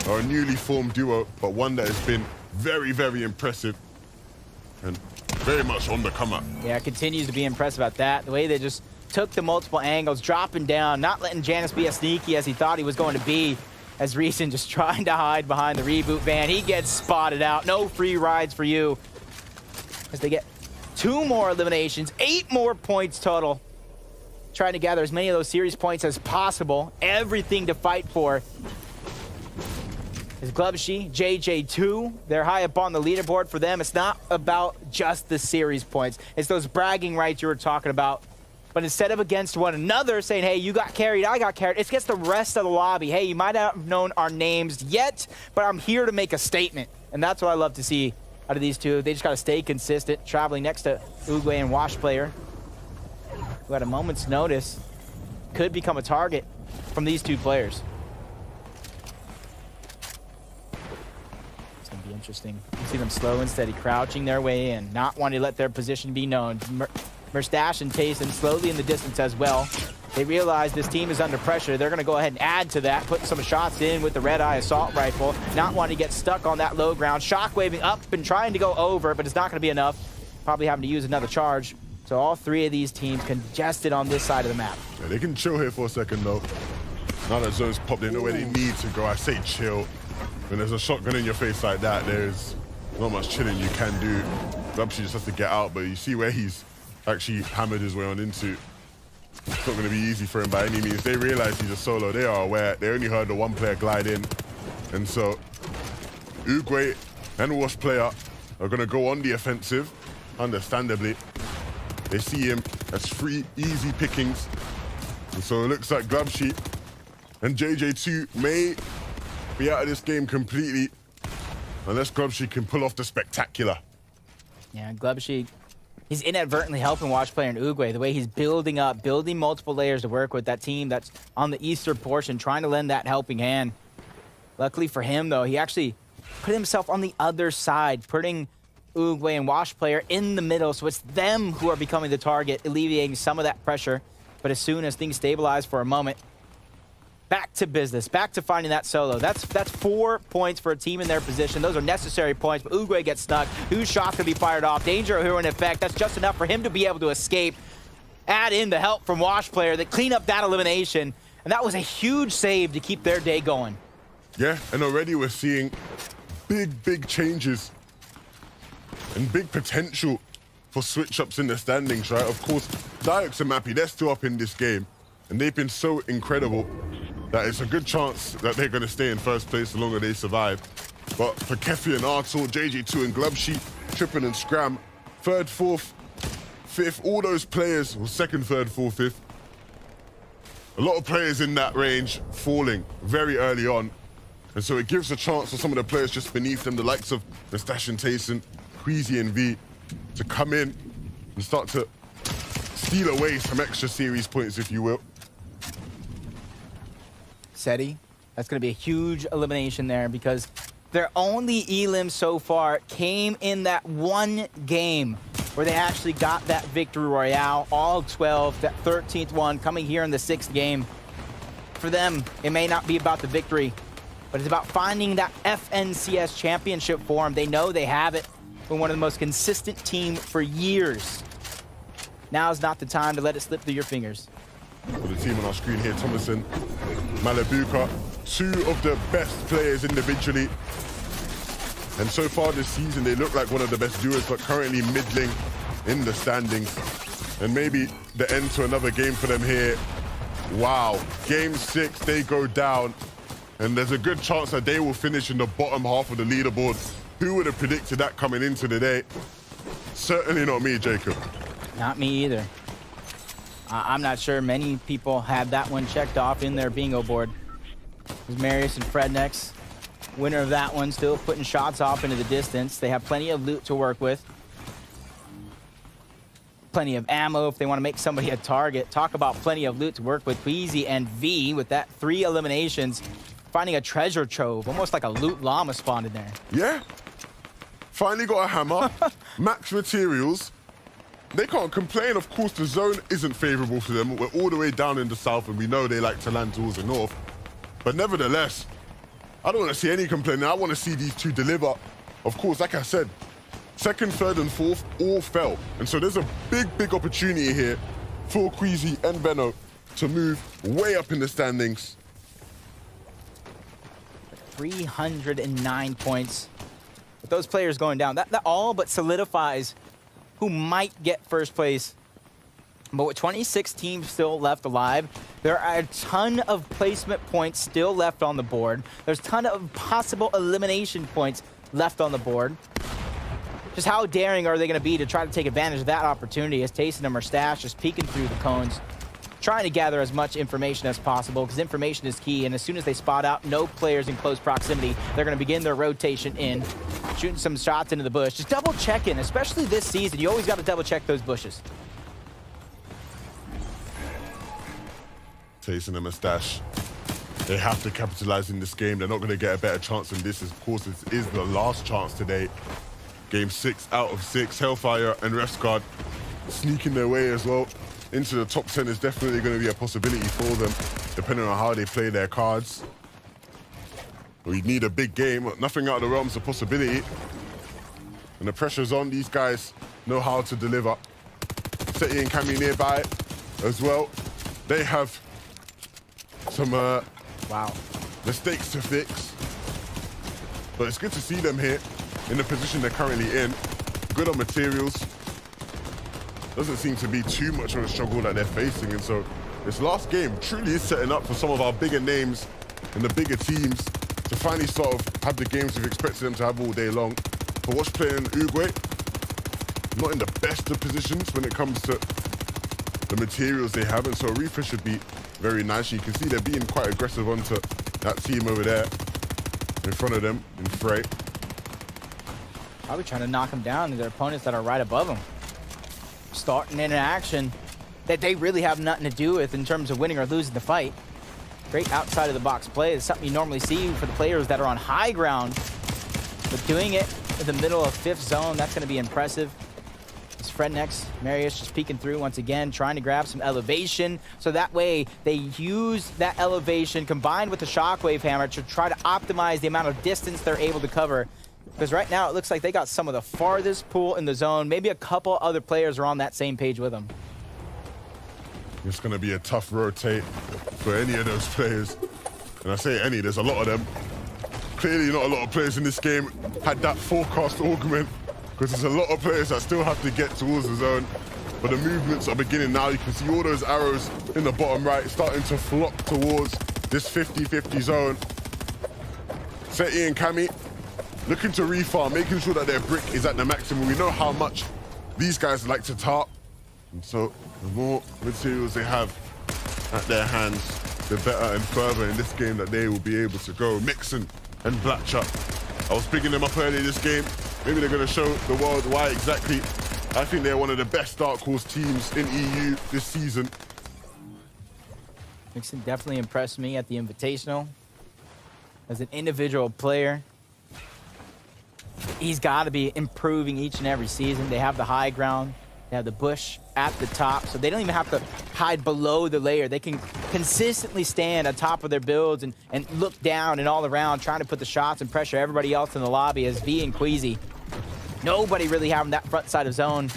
are a newly formed duo, but one that has been very, very impressive and very much on the come up. Yeah, continues to be impressive at that. The way they just took the multiple angles, dropping down, not letting Janus be as sneaky as he thought he was going to be. As Reason just trying to hide behind the reboot van. He gets spotted out. No free rides for you. As they get 2 more eliminations, 8 more points total. Trying to gather as many of those series points as possible. Everything to fight for. Is Glubshy, JJ2. They're high up on the leaderboard for them. It's not about just the series points. It's those bragging rights you were talking about. But instead of against one another saying, hey, you got carried, I got carried, it's against the rest of the lobby. Hey, you might not have known our names yet, but I'm here to make a statement. And that's what I love to see out of these two. They just got to stay consistent, traveling next to Uguay and Wash Player, who at a moment's notice could become a target from these two players. It's going to be interesting. You see them slow and steady, crouching their way in, not wanting to let their position be known. Merstash and Tayson slowly in the distance as well. They realize this team is under pressure. They're going to go ahead and add to that, put some shots in with the Red Eye Assault Rifle, not wanting to get stuck on that low ground, shockwaving up and trying to go over, but it's not going to be enough. Probably having to use another charge. So all 3 of these teams congested on this side of the map. Yeah, they can chill here for a second, though. Now that zone's popped, they know where they need to go. I say chill. When there's a shotgun in your face like that, there's not much chilling you can do. Glubshy just has to get out, but you see where he's actually hammered his way on into. It's not going to be easy for him by any means. They realize he's a solo. They are aware. They only heard the one player glide in. And so Uguay and Wash player are going to go on the offensive, understandably. They see him as 3 easy pickings. And so it looks like Glubsheet and JJ2 may be out of this game completely unless Glubsheet can pull off the spectacular. Yeah, Glubsheet, he's inadvertently helping Watch Player and Uguay, the way he's building multiple layers to work with that team that's on the eastern portion, trying to lend that helping hand. Luckily for him, though, he actually put himself on the other side, putting Uguay and Wash Player in the middle, so it's them who are becoming the target, alleviating some of that pressure. But as soon as things stabilize for a moment, back to business, back to finding that solo. That's 4 points for a team in their position. Those are necessary points, but Uguay gets stuck. Whose shot can be fired off? Danger here in effect. That's just enough for him to be able to escape. Add in the help from Wash Player that clean up that elimination. And that was a huge save to keep their day going. Yeah, and already we're seeing big changes and big potential for switch-ups in the standings, right? Of course, Diox and Mappy, they're still up in this game, and they've been so incredible that it's a good chance that they're going to stay in first place the longer they survive. But for Kefi and Artul, JJ2 and Glubsheet, Trippin and Scram, 3rd, 4th, 5th, all those players, well, 2nd, 3rd, 4th, 5th, a lot of players in that range falling very early on. And so it gives a chance for some of the players just beneath them, the likes of Mustache and Tayson, Queasy and V, to come in and start to steal away some extra series points, if you will. Seti, that's going to be a huge elimination there because their only elim so far came in that one game where they actually got that victory royale, all 12, that 13th one coming here in the 6th game. For them, it may not be about the victory, but it's about finding that FNCS championship form. They know they have it. Been one of the most consistent team for years. Now's not the time to let it slip through your fingers. For the team on our screen here, Thomason, Malabuka, 2 of the best players individually. And so far this season, they look like one of the best duos, but currently middling in the standings. And maybe the end to another game for them here. Wow, game 6, they go down. And there's a good chance that they will finish in the bottom half of the leaderboard. Who would have predicted that coming into the day? Certainly not me, Jacob. Not me either. I'm not sure many people had that one checked off in their bingo board. It was Marius and Frednex. Winner of that one, still putting shots off into the distance. They have plenty of loot to work with. Plenty of ammo if they want to make somebody a target. Talk about plenty of loot to work with. Queasy and V with that 3 eliminations. Finding a treasure trove, almost like a loot llama spawned in there. Yeah. Finally got a hammer, max materials. They can't complain. Of course, the zone isn't favorable for them. We're all the way down in the south, and we know they like to land towards the north. But nevertheless, I don't want to see any complaining. I want to see these 2 deliver. Of course, like I said, 2nd, 3rd, and 4th all fell. And so there's a big opportunity here for Queasy and Benno to move way up in the standings. 309 points. With those players going down, that all but solidifies who might get first place. But with 26 teams still left alive, there are a ton of placement points still left on the board. There's a ton of possible elimination points left on the board. Just how daring are they going to be to try to take advantage of that opportunity as Tayson and Mustache just peeking through the cones, trying to gather as much information as possible because information is key. And as soon as they spot out no players in close proximity, they're going to begin their rotation in, shooting some shots into the bush. Just double checking, especially this season. You always got to double check those bushes. Tayson and Mustache, they have to capitalize in this game. They're not going to get a better chance than this. Of course, this is the last chance today. Game 6 out of 6. Hellfire and Refsguard sneaking their way as well into the top 10 is definitely going to be a possibility for them, depending on how they play their cards. We need a big game. Nothing out of the realms of possibility. And the pressure's on. These guys know how to deliver. Seti and Cammy nearby as well. They have some mistakes to fix. But it's good to see them here in the position they're currently in. Good on materials. doesn't seem to be too much of a struggle that they're facing. And so this last game truly is setting up for some of our bigger names and the bigger teams to finally sort of have the games we've expected them to have all day long. For Watch playing Uruguay, not in the best of positions when it comes to the materials they have, and so a refresh should be very nice. You can see they're being quite aggressive onto that team over there in front of them in fray. Probably trying to knock them down to their opponents that are right above them. Starting in an action that they really have nothing to do with in terms of winning or losing the fight. Great outside of the box play is something you normally see for the players that are on high ground, but doing it in the middle of 5th zone, that's going to be impressive. It's Fred next. Marius just peeking through once again, trying to grab some elevation. So that way they use that elevation combined with the shockwave hammer to try to optimize the amount of distance they're able to cover. Because right now it looks like they got some of the farthest pool in the zone. Maybe a couple other players are on that same page with them. It's going to be a tough rotate for any of those players. And I say any, there's a lot of them. Clearly not a lot of players in this game had that forecast augment, because there's a lot of players that still have to get towards the zone. But the movements are beginning now. You can see all those arrows in the bottom right starting to flock towards this 50-50 zone. Seti and Cammy looking to refarm, making sure that their brick is at the maximum. We know how much these guys like to tarp. And so the more materials they have at their hands, the better and further in this game that they will be able to go. Mixon and Blatcher. I was picking them up earlier this game. Maybe they're going to show the world why exactly. I think they're one of the best dark horse teams in EU this season. Mixon definitely impressed me at the Invitational. As an individual player, he's got to be improving each and every season. They have the high ground. They have the bush at the top, so they don't even have to hide below the layer. They can consistently stand on top of their builds and look down and all around, trying to put the shots and pressure everybody else in the lobby as V and Queasy. Nobody really having that front side of zone.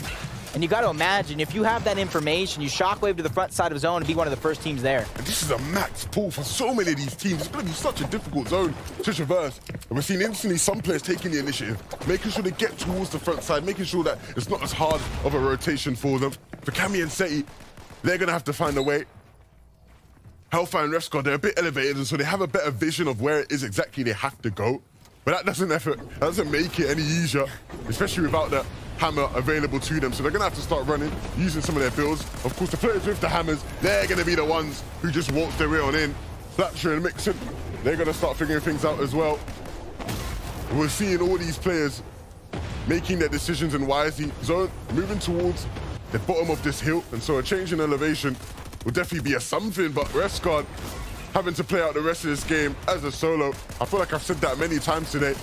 And you got to imagine, if you have that information, you shockwave to the front side of zone and be one of the first teams there. And this is a max pull for so many of these teams. It's going to be such a difficult zone to traverse. And we're seeing instantly some players taking the initiative, making sure they get towards the front side, making sure that it's not as hard of a rotation for them. For Cammy and Seti, they're going to have to find a way. Hellfire and Refscott, they're a bit elevated, and so they have a better vision of where it is exactly they have to go. But that doesn't make it any easier, especially without the hammer available to them. So they're going to have to start running, using some of their builds. Of course, the players with the hammers, they're going to be the ones who just walk their way on in. Fletcher and Mixon, they're going to start figuring things out as well. We're seeing all these players making their decisions in wisely. Zone moving towards the bottom of this hill, and so a change in elevation will definitely be a something, but Refscott having to play out the rest of this game as a solo. I feel like I've said that many times today,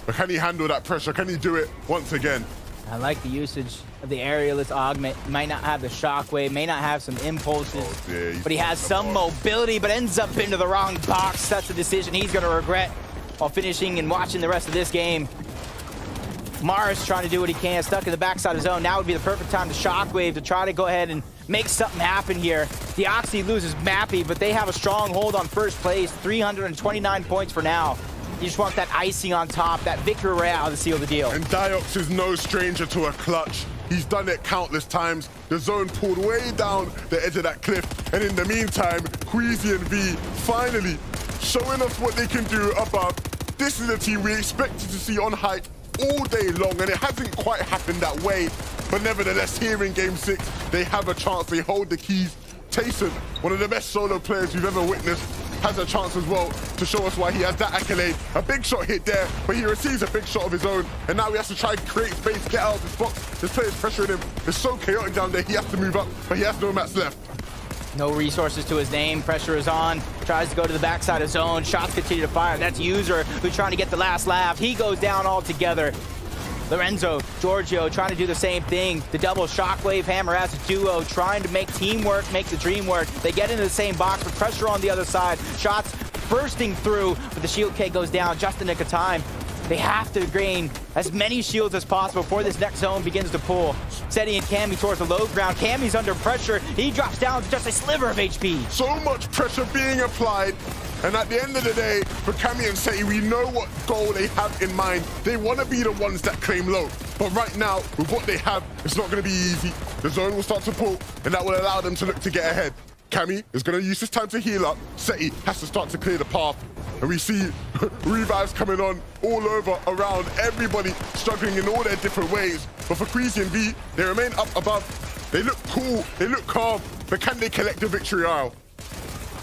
but can he handle that pressure? Can he do it once again? I like the usage of the aerialist augment. He might not have the shockwave, may not have some impulses, but he has some mobility, but ends up into the wrong box. That's a decision he's going to regret while finishing and watching the rest of this game. Mars trying to do what he can, stuck in the backside of zone. Now would be the perfect time to shockwave to try to go ahead and make something happen here. The Oxy loses Mappy, but they have a strong hold on first place. 329 points for now. You just want that icing on top, that victory royale to seal the deal. And Diox is no stranger to a clutch. He's done it countless times. The zone pulled way down the edge of that cliff. And in the meantime, Queasy and V finally showing us what they can do above. This is a team we expected to see on height all day long, and it hasn't quite happened that way. But nevertheless, here in Game 6, they have a chance. They hold the keys. Tayson, one of the best solo players we've ever witnessed, has a chance as well to show us why he has that accolade. A big shot hit there, but he receives a big shot of his own, and now he has to try and create space, get out of his box. This player's pressuring him. It's so chaotic down there, he has to move up, but he has no mats left. No resources to his name, pressure is on, tries to go to the backside of zone, shots continue to fire. That's User who's trying to get the last laugh. He goes down altogether. Lorenzo, Giorgio trying to do the same thing. The double shockwave hammer as a duo, trying to make teamwork, make the dream work. They get into the same box with pressure on the other side. Shots bursting through, but the shield K goes down just in the nick of time. They have to gain as many shields as possible before this next zone begins to pull. Seti and Cammy towards the low ground. Cammy's under pressure. He drops down to just a sliver of HP. So much pressure being applied. And at the end of the day, for Cammy and Seti, we know what goal they have in mind. They want to be the ones that claim low. But right now, with what they have, it's not going to be easy. the zone will start to pull, and that will allow them to look to get ahead. Cammy is going to use this time to heal up. Seti has to start to clear the path. And we see revives coming on all over, around, everybody struggling in all their different ways. But for Queasy and V, they remain up above. They look cool, they look calm, but can they collect the victory aisle?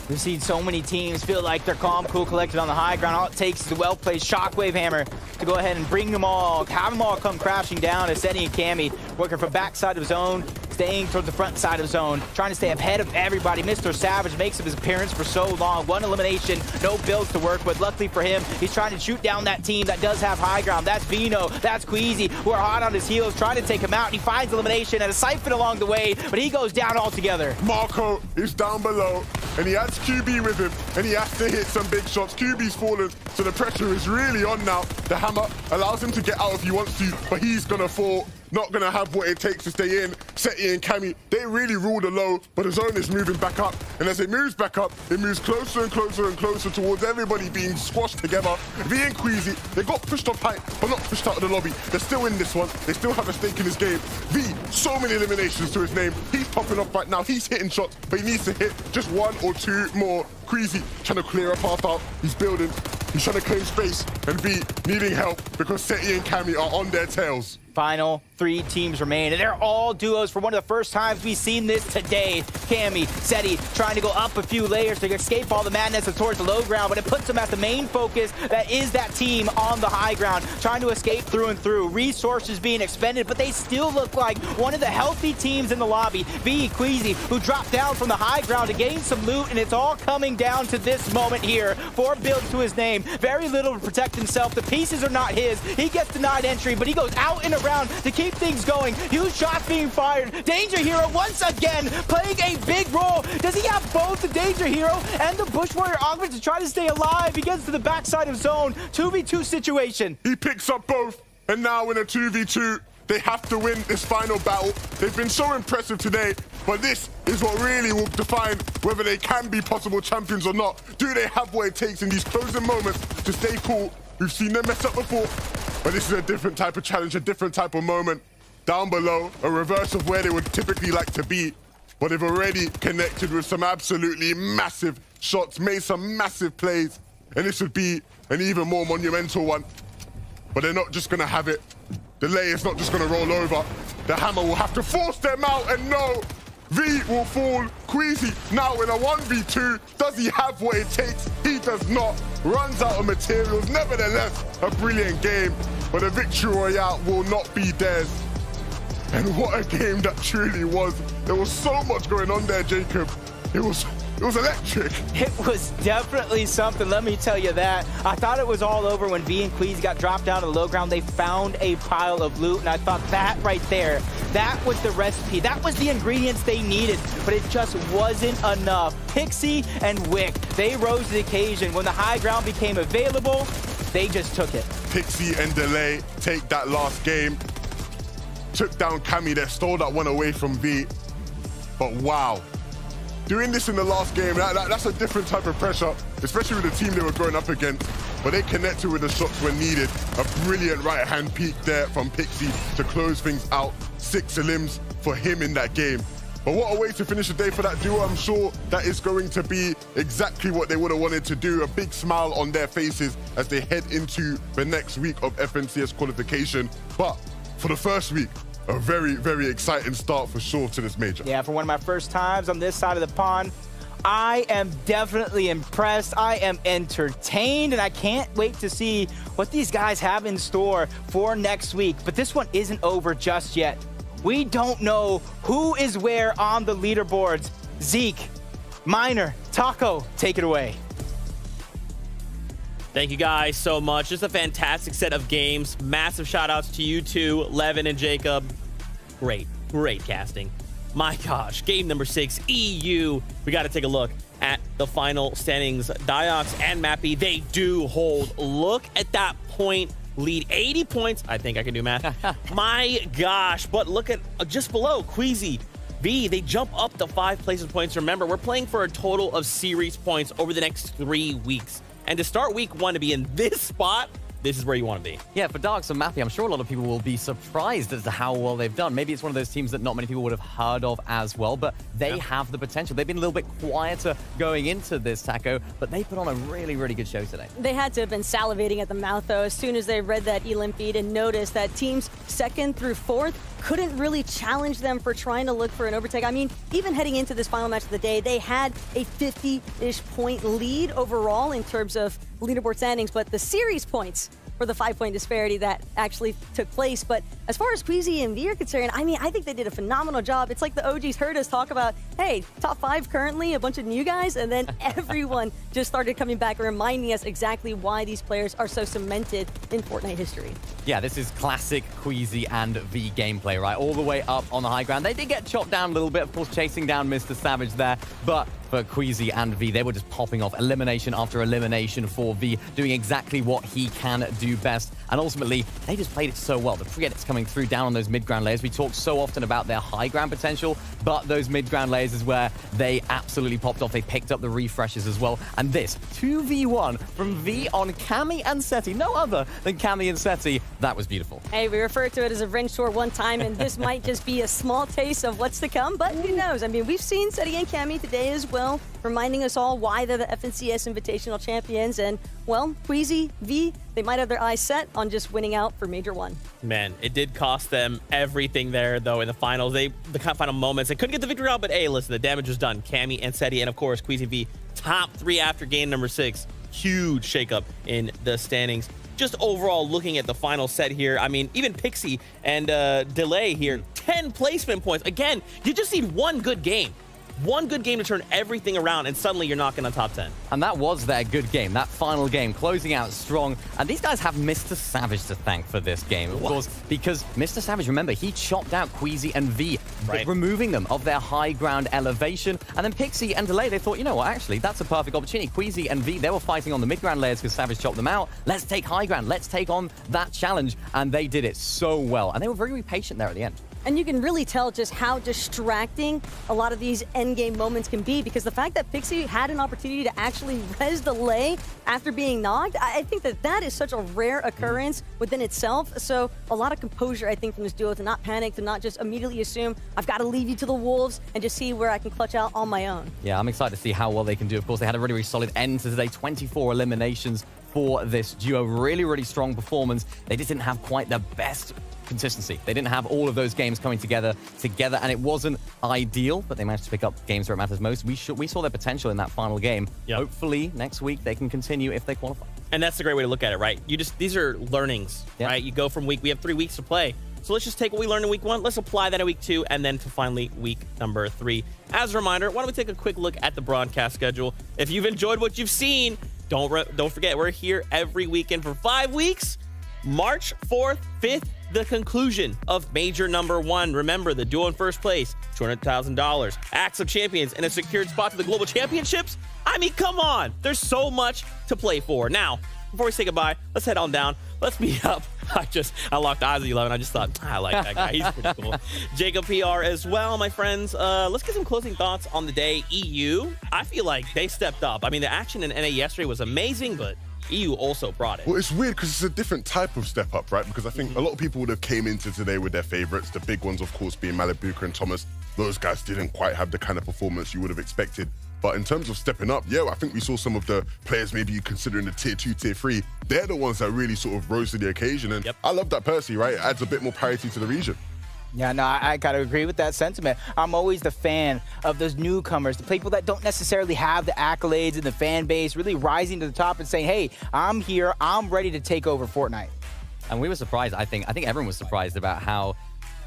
We've seen so many teams feel like they're calm, cool, collected on the high ground. All it takes is a well-placed shockwave hammer to go ahead and bring them all, have them all come crashing down as Seti and Cammy working from backside of zone, staying towards the front side of zone, trying to stay ahead of everybody. Mr. Savage makes his appearance for so long. One elimination, no builds to work with. Luckily for him, he's trying to shoot down that team that does have high ground. That's Vino, that's Queasy, who are hot on his heels, trying to take him out. He finds elimination and a siphon along the way, but he goes down altogether. Marco is down below, and he has QB with him, and he has to hit some big shots. QB's fallen, so the pressure is really on now. The hammer allows him to get out if he wants to, but he's gonna fall. Not gonna have what it takes to stay in. Seti and Cammy, they really rule the low, but the zone is moving back up. And as it moves back up, it moves closer and closer and closer towards everybody being squashed together. V and Queasy, they got pushed off height, but not pushed out of the lobby. They're still in this one. They still have a stake in this game. V, so many eliminations to his name. He's popping off right now. He's hitting shots, but he needs to hit just one or two more. Queasy trying to clear a path out. He's building. He's trying to claim space. And V needing help because Seti and Cammy are on their tails. Final 3 teams remain, and they're all duos for one of the first times we've seen this today. Cammy, Seti trying to go up a few layers to escape all the madness towards the low ground, but it puts them at the main focus that is that team on the high ground, trying to escape through and through. Resources being expended, but they still look like one of the healthy teams in the lobby. V, Queasy, who dropped down from the high ground to gain some loot, and it's all coming down to this moment here. 4 builds to his name, very little to protect himself. The pieces are not his. He gets denied entry, but he goes out and around to keep things going. Huge shots being fired. Danger Hero once again playing a big role. Does he have both the Danger Hero and the Bush Warrior Augment to try to stay alive? He gets to the backside of zone. 2v2 situation. He picks up both, and now in a 2v2, they have to win this final battle. They've been so impressive today, but this is what really will define whether they can be possible champions or not. Do they have what it takes in these closing moments to stay cool? We've seen them mess up before, but this is a different type of challenge, a different type of moment. Down below, a reverse of where they would typically like to be, but they've already connected with some absolutely massive shots, made some massive plays, and this would be an even more monumental one. But they're not just gonna have it. The lay is not just gonna roll over. The hammer will have to force them out, and no, V will fall. Queasy now in a 1v2. Does he have what it takes? He does not. Runs out of materials. Nevertheless, a brilliant game, but the victory royale will not be theirs. And what a game that truly was. There was so much going on there, Jacob. It was electric. It was definitely something, let me tell you that. I thought it was all over when V and Queasy got dropped down to the low ground. They found a pile of loot, and I thought that right there, that was the recipe. That was the ingredients they needed, but it just wasn't enough. Pixie and Wick, they rose to the occasion. When the high ground became available, they just took it. Pixie and Delay take that last game. Took down Cammy, they stole that one away from V. But wow. Doing this in the last game, that's a different type of pressure, especially with the team they were going up against. But they connected with the shots when needed. A brilliant right-hand peek there from Pixie to close things out. 6 elims for him in that game. But what a way to finish the day for that duo. I'm sure that is going to be exactly what they would have wanted to do. A big smile on their faces as they head into the next week of FNCS qualification. But for the first week, a very, very exciting start for sure to this major. Yeah, for one of my first times on this side of the pond, I am definitely impressed. I am entertained, and I can't wait to see what these guys have in store for next week. But this one isn't over just yet. We don't know who is where on the leaderboards. Zeke, Miner, Taco, take it away. Thank you guys so much. Just a fantastic set of games. Massive shout outs to you two, Levin and Jacob. Great casting. My gosh, game number 6, EU. We got to take a look at the final standings. Diox and Mappy, they do hold. Look at that point lead, 80 points. I think I can do math. My gosh, but look at just below, Queasy, V, they jump up to 5 places points. Remember, we're playing for a total of series points over the next 3 weeks. And to start week 1 to be in this spot, this is where you want to be. Yeah, for Darks and Mappy, I'm sure a lot of people will be surprised as to how well they've done. Maybe it's one of those teams that not many people would have heard of as well, but they have the potential. They've been a little bit quieter going into this, Taco, but they put on a really, really good show today. They had to have been salivating at the mouth, though, as soon as they read that elim feed and noticed that teams 2nd through 4th couldn't really challenge them for trying to look for an overtake. I mean, even heading into this final match of the day, they had a 50-ish point lead overall in terms of leaderboard standings, but the series points for the 5-point disparity that actually took place. But as far as Queasy and V are concerned, I mean, I think they did a phenomenal job. It's like the OGs heard us talk about, hey, top 5 currently, a bunch of new guys, and then everyone just started coming back and reminding us exactly why these players are so cemented in Fortnite history. Yeah, this is classic Queasy and V gameplay, right? All the way up on the high ground. They did get chopped down a little bit, of course, chasing down Mr. Savage there, but for Queasy and V, they were just popping off elimination after elimination for V, doing exactly what he can do best. And ultimately, they just played it so well. The pre-edits coming through down on those mid-ground layers. We talk so often about their high ground potential, but those mid-ground layers is where they absolutely popped off. They picked up the refreshes as well. And this 2v1 from V on Cammy and Seti, no other than Cammy and Seti. That was beautiful. Hey, we referred to it as a revenge tour one time, and this might just be a small taste of what's to come, but who knows? I mean, we've seen Seti and Cammy today as well, reminding us all why they're the FNCS Invitational Champions. And, well, Queasy, V, they might have their eyes set on just winning out for Major 1. Man, it did cost them everything there, though, in the finals. The final moments, they couldn't get the victory out, but hey, listen, the damage was done. Cammy and Seti, and of course, Queasy V, top 3 after game number 6. Huge shakeup in the standings. Just overall looking at the final set here, I mean, even Pixie and Delay here, 10 placement points. Again, you just need one good game. One good game to turn everything around, and suddenly you're knocking on top 10. And that was their good game, that final game, closing out strong. And these guys have Mr. Savage to thank for this game, of course, because Mr. Savage, remember, he chopped out Queasy and V, removing them of their high ground elevation. And then Pixie and Delay, they thought, you know what, actually, that's a perfect opportunity. Queasy and V, they were fighting on the mid-ground layers because Savage chopped them out. Let's take high ground. Let's take on that challenge. And they did it so well. And they were very, very patient there at the end. And you can really tell just how distracting a lot of these endgame moments can be, because the fact that Pixie had an opportunity to actually res Delay after being knocked, I think that that is such a rare occurrence within itself. So a lot of composure, I think, from this duo to not panic, to not just immediately assume, I've got to leave you to the wolves and just see where I can clutch out on my own. Yeah, I'm excited to see how well they can do. Of course, they had a really, really solid end to today, 24 eliminations for this duo. Really, really strong performance. They just didn't have quite the best consistency. They didn't have all of those games coming together, and it wasn't ideal, but they managed to pick up games where it matters most. We saw their potential in that final game. Hopefully, next week, they can continue if they qualify. And that's the great way to look at it, right? These are learnings, right? You go from we have 3 weeks to play. So let's just take what we learned in week 1, let's apply that in week 2, and then to finally week number 3. As a reminder, why don't we take a quick look at the broadcast schedule? If you've enjoyed what you've seen, don't forget, we're here every weekend for 5 weeks. March 4th, 5th, the conclusion of Major number 1. Remember, the duo in first place, $200,000, Acts of Champions, and a secured spot to the Global Championships. I mean, come on. There's so much to play for. Now, before we say goodbye, let's head on down. Let's meet up. I locked eyes with 11. I just thought, I like that guy. He's pretty cool. Jacob PR as well, my friends. Let's get some closing thoughts on the day. EU, I feel like they stepped up. I mean, the action in NA yesterday was amazing, but EU also brought it. Well, it's weird because it's a different type of step up, right? Because I think a lot of people would have came into today with their favorites. The big ones, of course, being Malibuka and Thomas. Those guys didn't quite have the kind of performance you would have expected. But in terms of stepping up, yeah, I think we saw some of the players maybe you considering the tier 2, tier 3. They're the ones that really sort of rose to the occasion. And I love that Percy, right? It adds a bit more parity to the region. Yeah, no, I gotta agree with that sentiment. I'm always the fan of those newcomers, the people that don't necessarily have the accolades and the fan base, really rising to the top and saying, hey, I'm here, I'm ready to take over Fortnite. And we were surprised, I think everyone was surprised about how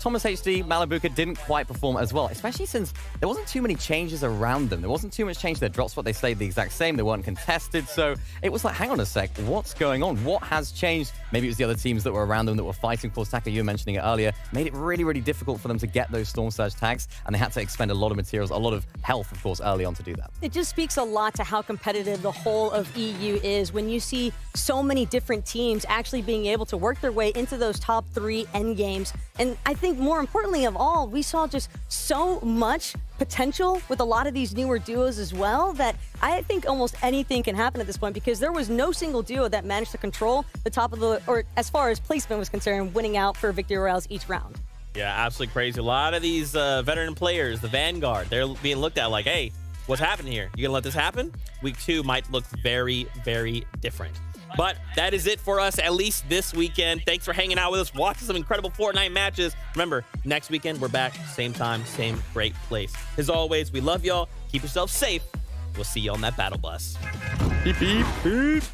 Thomas HD, Malibuka didn't quite perform as well, especially since there wasn't too many changes around them. There wasn't too much change to their drop spot. They stayed the exact same. They weren't contested. So it was like, hang on a sec, what's going on? What has changed? Maybe it was the other teams that were around them that were fighting. Of course, Taka, you were mentioning it earlier, made it really, really difficult for them to get those Storm Surge tags, and they had to expend a lot of materials, a lot of health, of course, early on to do that. It just speaks a lot to how competitive the whole of EU is when you see so many different teams actually being able to work their way into those top 3 end games. And I think more importantly of all, we saw just so much potential with a lot of these newer duos as well, that I think almost anything can happen at this point because there was no single duo that managed to control the top of the, or as far as placement was concerned, winning out for victory royales each round. Yeah, absolutely crazy. A lot of these veteran players, the Vanguard, they're being looked at like, hey, what's happening here? You gonna let this happen? Week 2 might look very, very different. But that is it for us, at least this weekend. Thanks for hanging out with us, watching some incredible Fortnite matches. Remember, next weekend, we're back, same time, same great place. As always, we love y'all. Keep yourself safe. We'll see you on that battle bus. Beep, beep, beep.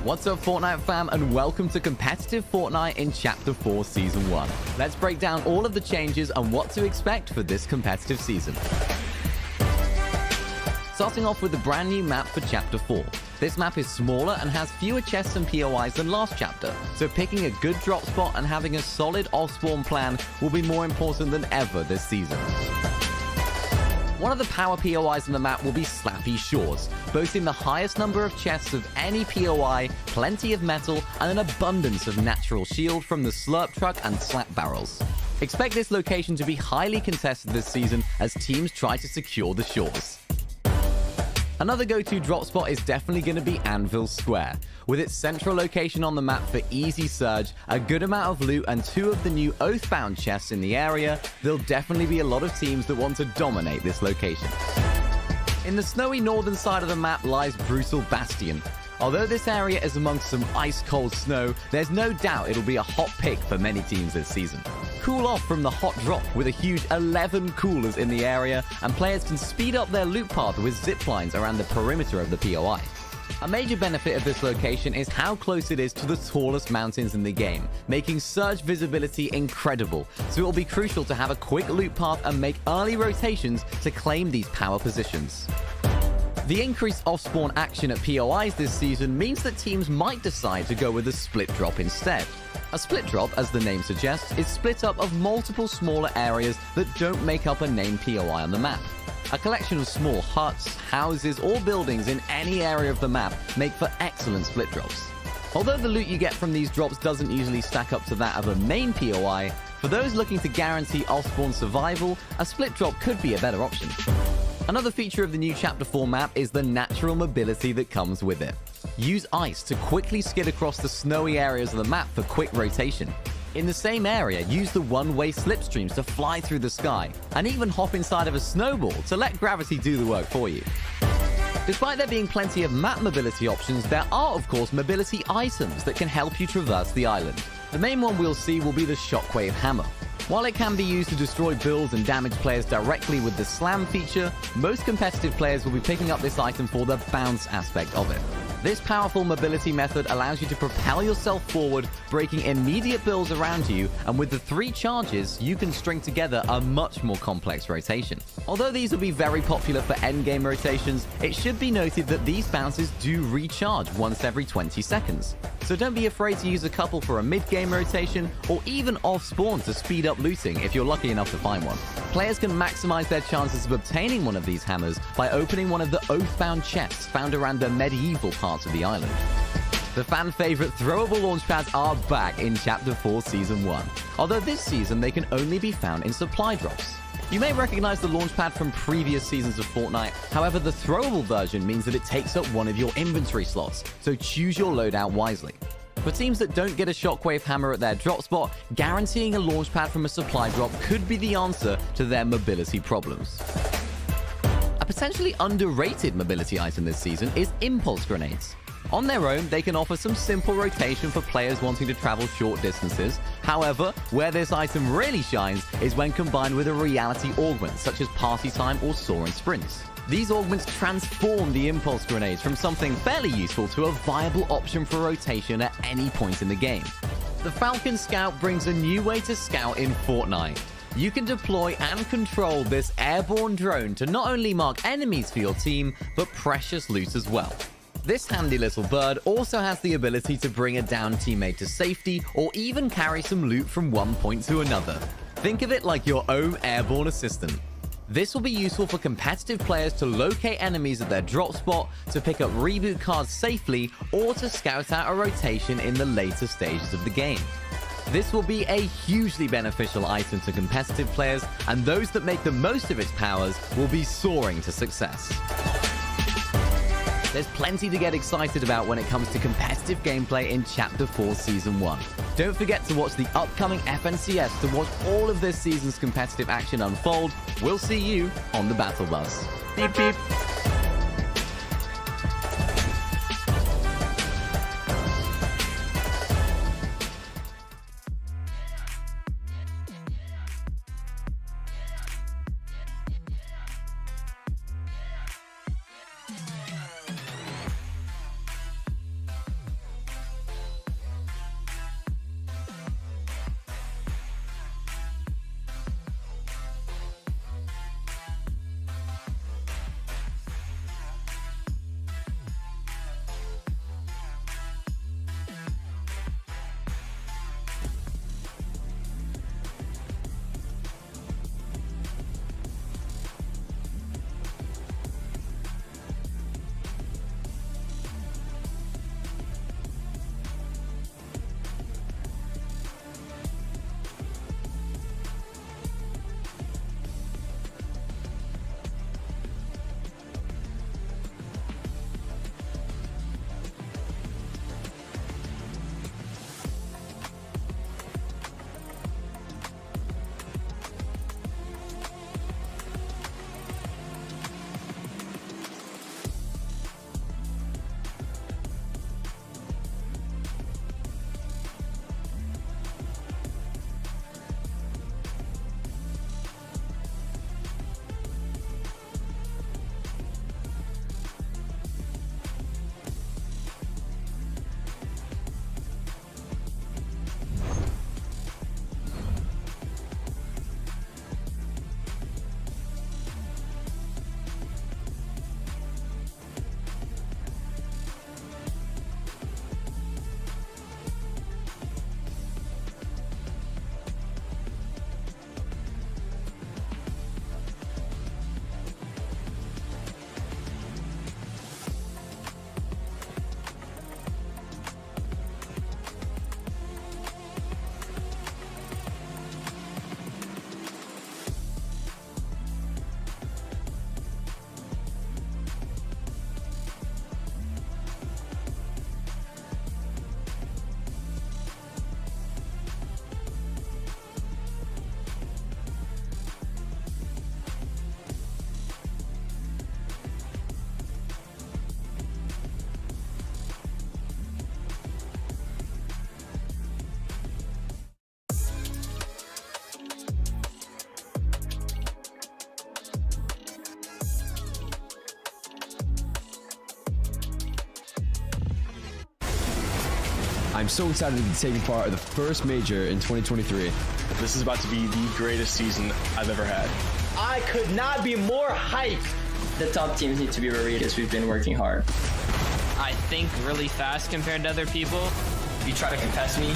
What's up, Fortnite fam, and welcome to competitive Fortnite in Chapter 4 Season 1. Let's break down all of the changes and what to expect for this competitive season. Starting off with the brand new map for Chapter 4. This map is smaller and has fewer chests and POIs than last chapter, so picking a good drop spot and having a solid off-spawn plan will be more important than ever this season. One of the power POIs on the map will be Slappy Shores, boasting the highest number of chests of any POI, plenty of metal, and an abundance of natural shield from the Slurp Truck and Slap Barrels. Expect this location to be highly contested this season as teams try to secure the shores. Another go-to drop spot is definitely going to be Anvil Square. With its central location on the map for easy surge, a good amount of loot, and 2 of the new Oathbound chests in the area, there'll definitely be a lot of teams that want to dominate this location. In the snowy northern side of the map lies Brutal Bastion. Although this area is amongst some ice-cold snow, there's no doubt it'll be a hot pick for many teams this season. Cool off from the hot drop with a huge 11 coolers in the area, and players can speed up their loot path with ziplines around the perimeter of the POI. A major benefit of this location is how close it is to the tallest mountains in the game, making surge visibility incredible, so it will be crucial to have a quick loot path and make early rotations to claim these power positions. The increased off-spawn action at POIs this season means that teams might decide to go with a split drop instead. A split drop, as the name suggests, is split up of multiple smaller areas that don't make up a named POI on the map. A collection of small huts, houses, or buildings in any area of the map make for excellent split drops. Although the loot you get from these drops doesn't usually stack up to that of a main POI, for those looking to guarantee off-spawn survival, a split drop could be a better option. Another feature of the new Chapter 4 map is the natural mobility that comes with it. Use ice to quickly skid across the snowy areas of the map for quick rotation. In the same area, use the one-way slipstreams to fly through the sky, and even hop inside of a snowball to let gravity do the work for you. Despite there being plenty of map mobility options, there are of course mobility items that can help you traverse the island. The main one we'll see will be the Shockwave Hammer. While it can be used to destroy builds and damage players directly with the slam feature, most competitive players will be picking up this item for the bounce aspect of it. This powerful mobility method allows you to propel yourself forward, breaking immediate builds around you, and with the 3 charges, you can string together a much more complex rotation. Although these will be very popular for endgame rotations, it should be noted that these bounces do recharge once every 20 seconds. So don't be afraid to use a couple for a mid-game rotation, or even off-spawn to speed up looting if you're lucky enough to find one. Players can maximize their chances of obtaining one of these hammers by opening one of the Oathbound chests found around the medieval parts of the island. The fan-favorite throwable launchpads are back in Chapter 4 Season 1, although this season they can only be found in supply drops. You may recognize the launchpad from previous seasons of Fortnite, however the throwable version means that it takes up one of your inventory slots, so choose your loadout wisely. For teams that don't get a Shockwave Hammer at their drop spot, guaranteeing a launchpad from a supply drop could be the answer to their mobility problems. A potentially underrated mobility item this season is Impulse Grenades. On their own, they can offer some simple rotation for players wanting to travel short distances. However, where this item really shines is when combined with a reality augment, such as Party Time or Soaring Sprints. These augments transform the Impulse Grenades from something fairly useful to a viable option for rotation at any point in the game. The Falcon Scout brings a new way to scout in Fortnite. You can deploy and control this airborne drone to not only mark enemies for your team, but precious loot as well. This handy little bird also has the ability to bring a down teammate to safety or even carry some loot from one point to another. Think of it like your own airborne assistant. This will be useful for competitive players to locate enemies at their drop spot, to pick up reboot cards safely, or to scout out a rotation in the later stages of the game. This will be a hugely beneficial item to competitive players, and those that make the most of its powers will be soaring to success. There's plenty to get excited about when it comes to competitive gameplay in Chapter 4 Season 1. Don't forget to watch the upcoming FNCS to watch all of this season's competitive action unfold. We'll see you on the Battle Bus. Beep beep. I'm so excited to be taking part of the first major in 2023. This is about to be the greatest season I've ever had. I could not be more hyped. The top teams need to be worried as we've been working hard. I think really fast compared to other people. If you try to contest me,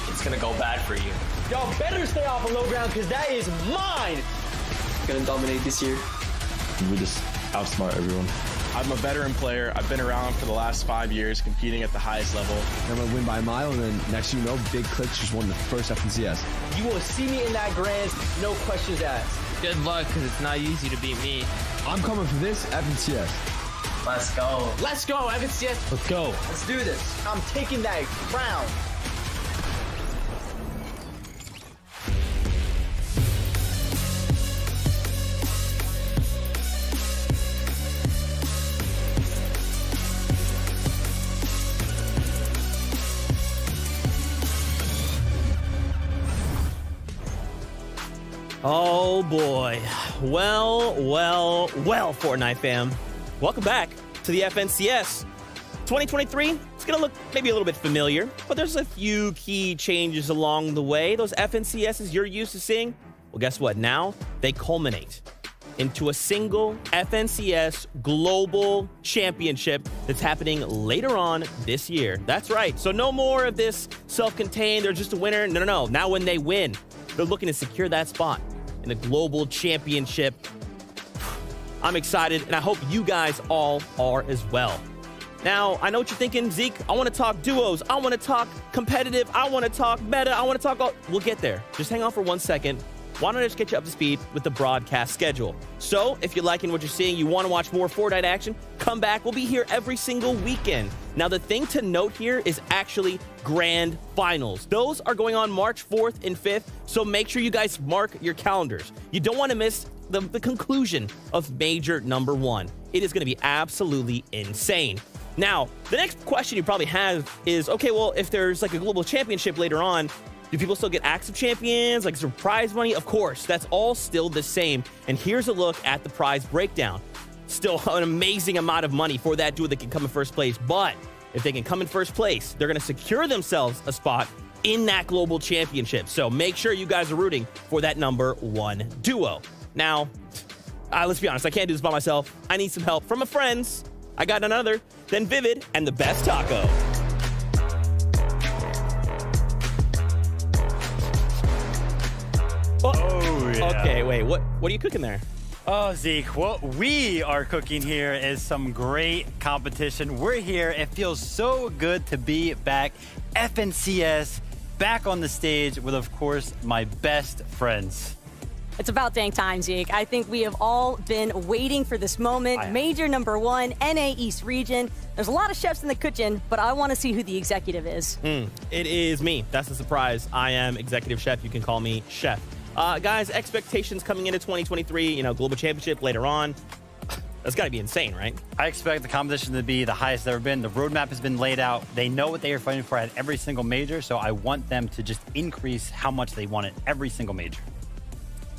it's gonna go bad for you. Y'all better stay off of low ground because that is mine. Gonna dominate this year. We just outsmart everyone. I'm a veteran player. I've been around for the last 5 years competing at the highest level. I'm gonna win by a mile, and then next thing you know, Big Clicks just won the first FNCS. You will see me in that grand, no questions asked. Good luck, because it's not easy to beat me. I'm coming for this FNCS. Let's go. Let's go, FNCS. Let's go. Let's do this. I'm taking that crown. Oh boy. Well, Fortnite fam. Welcome back to the FNCS. 2023, it's gonna look maybe a little bit familiar, but there's a few key changes along the way. Those FNCSs you're used to seeing, well, guess what? Now they culminate into a single FNCS Global Championship that's happening later on this year. That's right. So no more of this self-contained, they're just a winner. No. Now when they win, they're looking to secure that spot in the Global Championship. I'm excited, and I hope you guys all are as well. Now, I know what you're thinking, Zeke. I want to talk duos. I want to talk competitive. I want to talk meta. I want to talk all... We'll get there. Just hang on for 1 second. Why don't I just get you up to speed with the broadcast schedule? So, if you're liking what you're seeing, you want to watch more Fortnite action, come back. We'll be here every single weekend. Now, the thing to note here is actually grand finals. Those are going on March 4th and 5th, so make sure you guys mark your calendars. You don't want to miss the conclusion of Major number 1. It is going to be absolutely insane. Now, the next question you probably have is, okay, well, if there's like a global championship later on, do people still get active champions, like some prize money? Of course, that's all still the same. And here's a look at the prize breakdown. Still an amazing amount of money for that duo that can come in first place. But if they can come in first place, they're going to secure themselves a spot in that global championship. So make sure you guys are rooting for that number 1 duo. Now, let's be honest, I can't do this by myself. I need some help from my friends. I got none other than Vivid and the Best Taco. Oh, yeah. Okay, wait, what are you cooking there? Oh, Zeke, what we are cooking here is some great competition. We're here. It feels so good to be back. FNCS, back on the stage with, of course, my best friends. It's about dang time, Zeke. I think we have all been waiting for this moment. Major number 1, Naeast region. There's a lot of chefs in the kitchen, but I want to see who the executive is. It is me. That's a surprise. I am executive chef. You can call me chef. Guys, expectations coming into 2023, global championship later on. That's got to be insane, right? I expect the competition to be the highest it's ever been. The roadmap has been laid out. They know what they are fighting for at every single major, so I want them to just increase how much they want at every single major.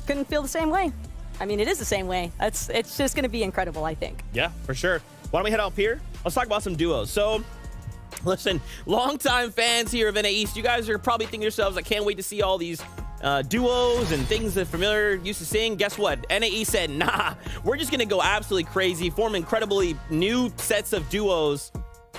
Couldn't feel the same way. I mean, it is the same way. It's just going to be incredible, I think. Yeah, for sure. Why don't we head up here? Let's talk about some duos. So, listen, longtime fans here of Naeast, you guys are probably thinking to yourselves, I can't wait to see all these duos and things that familiar used to seeing. Guess what? Naeast said, nah, we're just going to go absolutely crazy, form incredibly new sets of duos.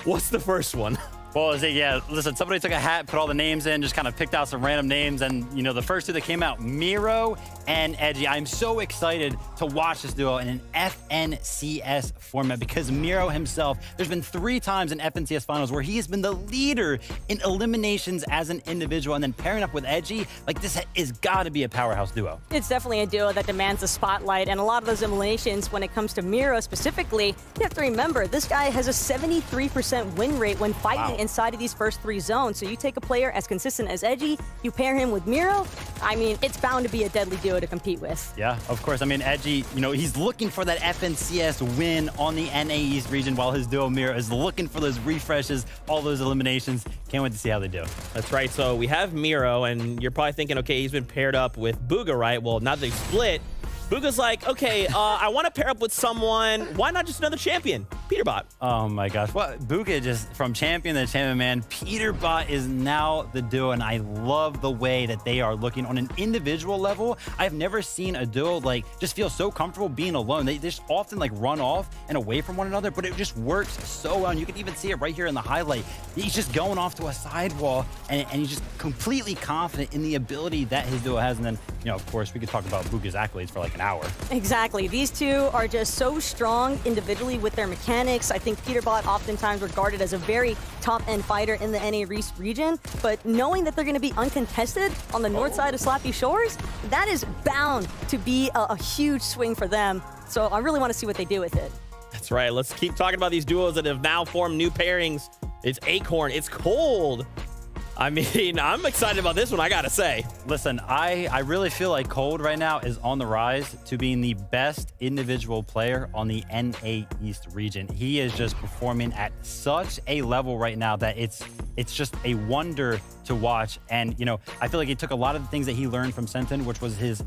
What's the first one? Well, listen, somebody took a hat, put all the names in, just kind of picked out some random names. And, the first two that came out, Miro and Edgy. I'm so excited to watch this duo in an FNCS format because Miro himself, there's been 3 times in FNCS finals where he has been the leader in eliminations as an individual. And then pairing up with Edgy, this is got to be a powerhouse duo. It's definitely a duo that demands the spotlight. And a lot of those eliminations, when it comes to Miro specifically, you have to remember, this guy has a 73% win rate when fighting inside of these first 3 zones. So you take a player as consistent as Edgy, you pair him with Miro, I mean, it's bound to be a deadly duo to compete with. Yeah, of course. I mean, Edgy, he's looking for that FNCS win on the Naeast region while his duo Miro is looking for those refreshes, all those eliminations. Can't wait to see how they do. That's right. So we have Miro, and you're probably thinking, okay, he's been paired up with Booga, right? Well, now they split. Bugha's like, okay, I want to pair up with someone. Why not just another champion? Peterbot. Oh my gosh. Well, Bugha just from champion to champion, man. Peterbot is now the duo, and I love the way that they are looking on an individual level. I've never seen a duo like just feel so comfortable being alone. They just often like run off and away from one another, but it just works so well. And you can even see it right here in the highlight. He's just going off to a sidewall, and he's just completely confident in the ability that his duo has. And then, you know, of course, we could talk about Bugha's accolades for like an hour. Exactly. These two are just so strong individually with their mechanics. I think Peterbot oftentimes regarded as a very top-end fighter in the Naeast region, but knowing that they're going to be uncontested on the north side of Slappy Shores, that is bound to be a huge swing for them. So I really want to see what they do with it. That's right. Let's keep talking about these duos that have now formed new pairings. It's Acorn. It's cold. I mean, I'm excited about this one, I gotta say. Listen, I really feel like Cold right now is on the rise to being the best individual player on the Naeast region. He is just performing at such a level right now that it's just a wonder to watch. And, you know, I feel like he took a lot of the things that he learned from Sentin, which was his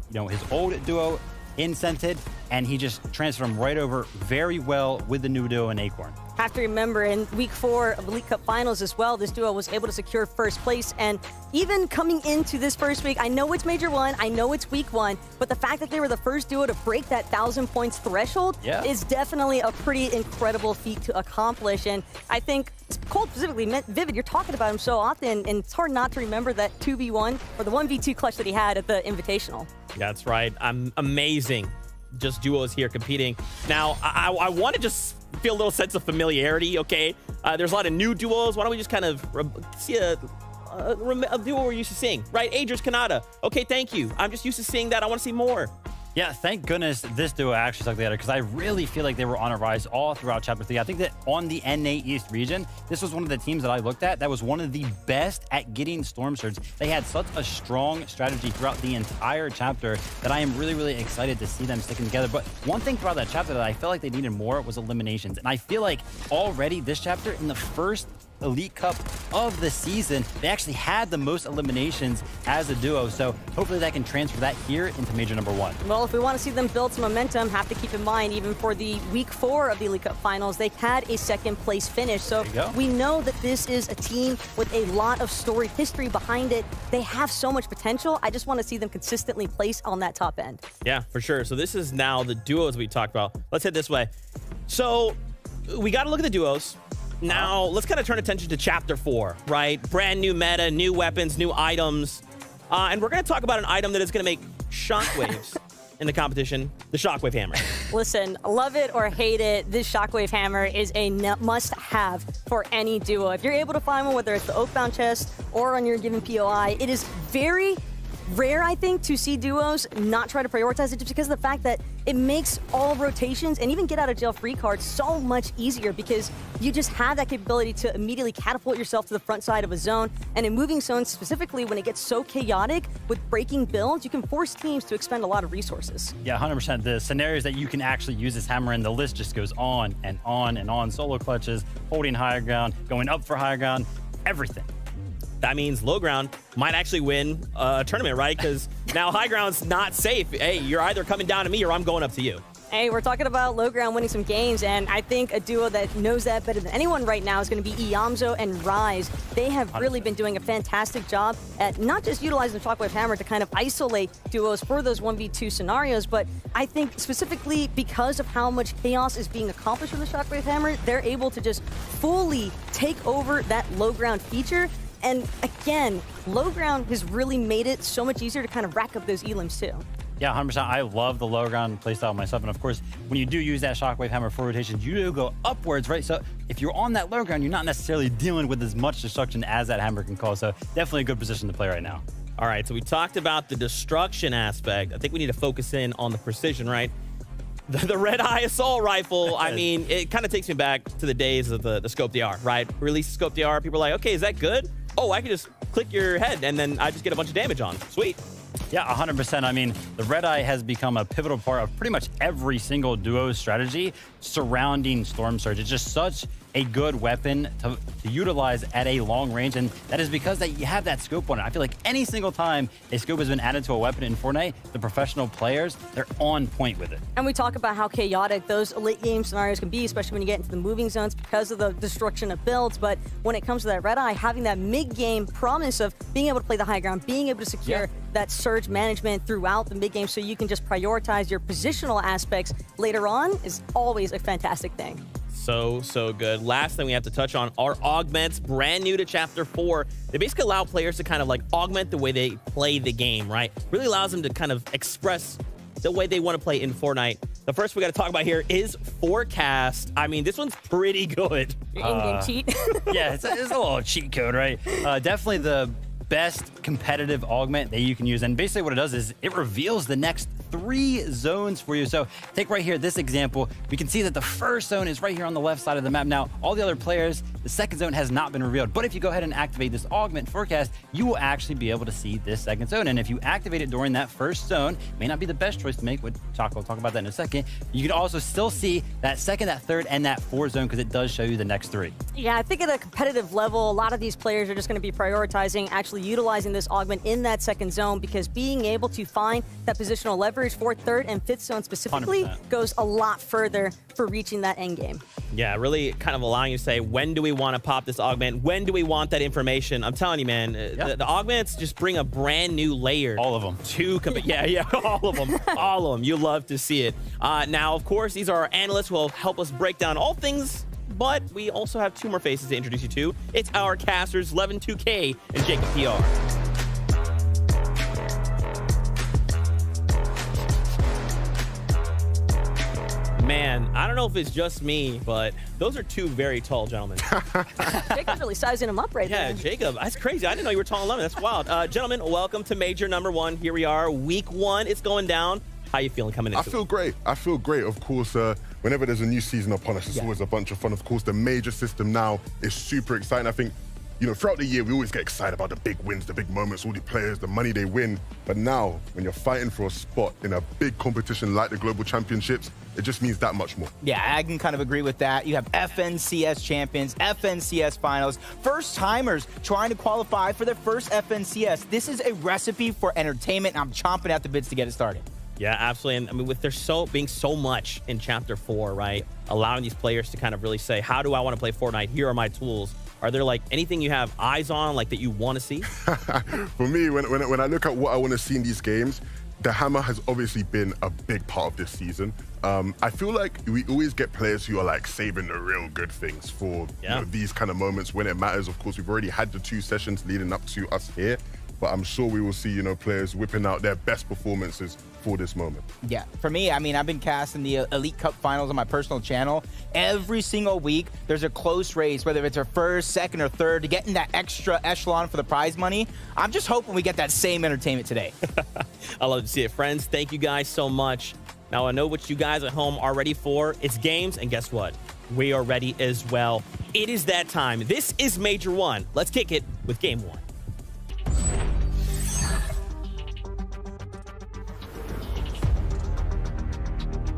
old duo in Sentin, and he just transferred them right over very well with the new duo in Acorn. Have to remember, in week 4 of the League Cup Finals as well, this duo was able to secure first place. And even coming into this first week, I know it's Major 1, I know it's week 1, but the fact that they were the first duo to break that 1,000 points threshold is definitely a pretty incredible feat to accomplish. And I think Cold specifically, Vivid, you're talking about him so often, and it's hard not to remember that 2v1 or the 1v2 clutch that he had at the Invitational. That's right. Amazing. Just duos here competing. Now, I want to just feel a little sense of familiarity, okay? There's a lot of new duos. Why don't we just kind of see a duo we're used to seeing, right? Adris Kanata. Okay, thank you. I'm just used to seeing that. I want to see more. Yeah, thank goodness this duo actually stuck together, because I really feel like they were on a rise all throughout Chapter 3. I think that on the Naeast region, this was one of the teams that I looked at that was one of the best at getting Storm Surge. They had such a strong strategy throughout the entire chapter that I am really, really excited to see them sticking together. But one thing throughout that chapter that I felt like they needed more was eliminations. And I feel like already this chapter, in the first Elite Cup of the season, they actually had the most eliminations as a duo, so hopefully that can transfer that here into Major number 1. Well, if we want to see them build some momentum, have to keep in mind, even for the week 4 of the Elite Cup Finals, they had a second place finish, so we know that this is a team with a lot of storied history behind it. They have so much potential. I just want to see them consistently place on that top end. Yeah, for sure. So this is now the duos we talked about. Let's head this way. So we got to look at the duos. Now, let's kind of turn attention to Chapter 4, right? Brand new meta, new weapons, new items. And we're going to talk about an item that is going to make shockwaves in the competition, the Shockwave Hammer. Listen, love it or hate it, this Shockwave Hammer is a must-have for any duo. If you're able to find one, whether it's the Oakbound chest or on your given POI, it is very rare, I think, to see duos not try to prioritize it, just because of the fact that it makes all rotations and even get out of jail free cards so much easier, because you just have that capability to immediately catapult yourself to the front side of a zone. And in moving zones specifically, when it gets so chaotic with breaking builds, you can force teams to expend a lot of resources. Yeah, 100%. The scenarios that you can actually use this hammer in, the list just goes on and on and on. Solo clutches, holding higher ground, going up for higher ground, everything. That means low ground might actually win a tournament, right? Because now high ground's not safe. Hey, you're either coming down to me or I'm going up to you. Hey, we're talking about low ground winning some games, and I think a duo that knows that better than anyone right now is going to be Iamzo and Rise. They have really been doing a fantastic job at not just utilizing the Shockwave Hammer to kind of isolate duos for those 1v2 scenarios, but I think specifically because of how much chaos is being accomplished with the Shockwave Hammer, they're able to just fully take over that low ground feature. And again, low ground has really made it so much easier to kind of rack up those elims too. Yeah, 100%. I love the low ground playstyle myself. And of course, when you do use that Shockwave Hammer for rotations, you do go upwards, right? So if you're on that low ground, you're not necessarily dealing with as much destruction as that hammer can cause. So definitely a good position to play right now. All right, so we talked about the destruction aspect. I think we need to focus in on the precision, right? The Red Eye Assault Rifle, I mean, it kind of takes me back to the days of the Scope DR, right? Release Scope DR, people are like, okay, is that good? Oh, I can just click your head and then I just get a bunch of damage on. Sweet. Yeah, 100%. I mean, the Red Eye has become a pivotal part of pretty much every single duo strategy surrounding Storm Surge. It's just such a good weapon to utilize at a long range, and that is because that you have that scope on it. I feel like any single time a scope has been added to a weapon in Fortnite, the professional players, they're on point with it. And we talk about how chaotic those late game scenarios can be, especially when you get into the moving zones because of the destruction of builds. But when it comes to that red eye, having that mid-game promise of being able to play the high ground, being able to secure that surge management throughout the mid-game so you can just prioritize your positional aspects later on is always a fantastic thing. So good. Last thing we have to touch on are augments, brand new to Chapter 4. They basically allow players to kind of like augment the way they play the game, right? Really allows them to kind of express the way they want to play in Fortnite. The first we got to talk about here is Forecast. I mean, this one's pretty good. In-game cheat. Yeah, it's a little cheat code, right? Definitely the best competitive augment that you can use. And basically what it does is it reveals the next 3 zones for you. So take right here, this example, we can see that the first zone is right here on the left side of the map. Now, all the other players, the second zone has not been revealed. But if you go ahead and activate this augment Forecast, you will actually be able to see this second zone. And if you activate it during that first zone, may not be the best choice to make, we'll talk about that in a second. You can also still see that second, that third, and that fourth zone because it does show you the next 3. Yeah, I think at a competitive level, a lot of these players are just going to be prioritizing actually utilizing this augment in that second zone, because being able to find that positional leverage for third and fifth zone specifically 100%. goes a lot further for reaching that end game. Yeah, really kind of allowing you to say, when do we want to pop this augment? When do we want that information? I'm telling you, man, the augments just bring a brand new layer. All of them. Yeah, all of them. All of them. You love to see it. Now, of course, these are our analysts who will help us break down all things, but we also have 2 more faces to introduce you to. It's our casters, Levin2K and Jacob PR. Man, I don't know if it's just me, but those are 2 very tall gentlemen. Jacob's really sizing him up right there. Yeah, Jacob, that's crazy. I didn't know you were tall and 11. That's wild. Gentlemen, welcome to Major Number 1. Here we are, week 1. It's going down. How you feeling coming into it? I feel great. I feel great. Of course, whenever there's a new season upon us, it's always a bunch of fun. Of course, the major system now is super exciting. I think, you know, throughout the year, we always get excited about the big wins, the big moments, all the players, the money they win. But now, when you're fighting for a spot in a big competition like the Global Championships, it just means that much more. Yeah, I can kind of agree with that. You have FNCS champions, FNCS finals, first-timers trying to qualify for their first FNCS. This is a recipe for entertainment, and I'm chomping at the bits to get it started. Yeah, absolutely. And I mean, with there being so much in Chapter 4, right? Allowing these players to kind of really say, how do I want to play Fortnite? Here are my tools. Are there like anything you have eyes on, like that you want to see? For me, when I look at what I want to see in these games, the hammer has obviously been a big part of this season. I feel like we always get players who are like saving the real good things for you know, these kind of moments when it matters. Of course, we've already had the 2 sessions leading up to us here, but I'm sure we will see, you know, players whipping out their best performances for this moment. Yeah, for me, I mean, I've been casting the Elite Cup finals on my personal channel. Every single week, there's a close race, whether it's our first, second, or third, to get in that extra echelon for the prize money. I'm just hoping we get that same entertainment today. I love to see it, friends. Thank you guys so much. Now, I know what you guys at home are ready for. It's games, and guess what? We are ready as well. It is that time. This is Major 1. Let's kick it with Game 1.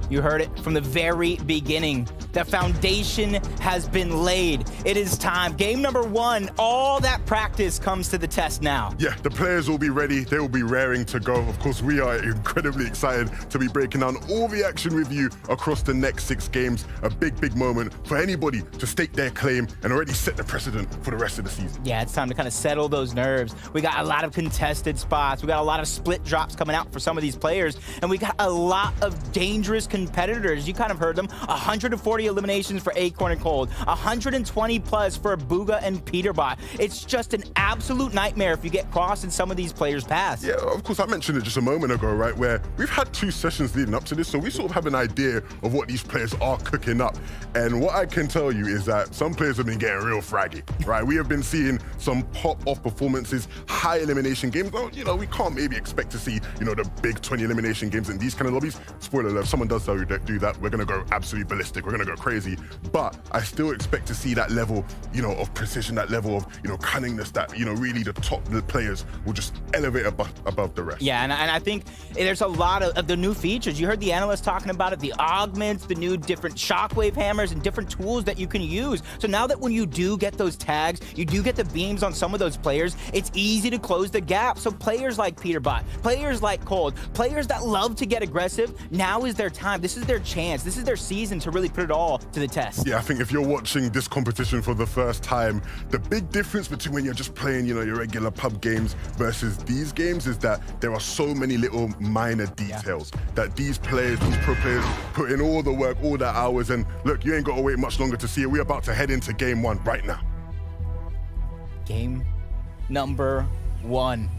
You heard it from the very beginning. The foundation has been laid. It is time. Game number 1, all that practice comes to the test now. Yeah, the players will be ready. They will be raring to go. Of course, we are incredibly excited to be breaking down all the action with you across the next 6 games. A big, big moment for anybody to stake their claim and already set the precedent for the rest of the season. Yeah, it's time to kind of settle those nerves. We got a lot of contested spots. We got a lot of split drops coming out for some of these players. And we got a lot of dangerous competitors. You kind of heard them. 140 eliminations for Acorn and Cold, 120 plus for Booga and Peterbot. It's just an absolute nightmare if you get crossed in some of these players' paths. Yeah, of course, I mentioned it just a moment ago, right, where we've had 2 sessions leading up to this, so we sort of have an idea of what these players are cooking up. And what I can tell you is that some players have been getting real fraggy, right? We have been seeing some pop-off performances, high elimination games. Well, you know, we can't maybe expect to see, you know, the big 20 elimination games in these kind of lobbies. Spoiler alert, if someone does do that, we're going to go absolutely ballistic. We're going to go crazy. But I still expect to see that level, you know, of precision, that level of, you know, cunningness that, you know, really the top players will just elevate above the rest. Yeah, and I think there's a lot of the new features. You heard the analysts talking about it, the augments, the new different shockwave hammers and different tools that you can use. So now that when you do get those tags, you do get the beams on some of those players, it's easy to close the gap. So players like Peterbot, players like Cold, players that love to get aggressive, now is their time. This is their chance. This is their season to really put it all to the test. Yeah, I think if you're watching this competition for the first time, the big difference between when you're just playing, you know, your regular pub games versus these games is that there are so many little minor details that these players, these pro players, put in all the work, all the hours, and look, you ain't got to wait much longer to see it. We're about to head into game one right now. Game number one.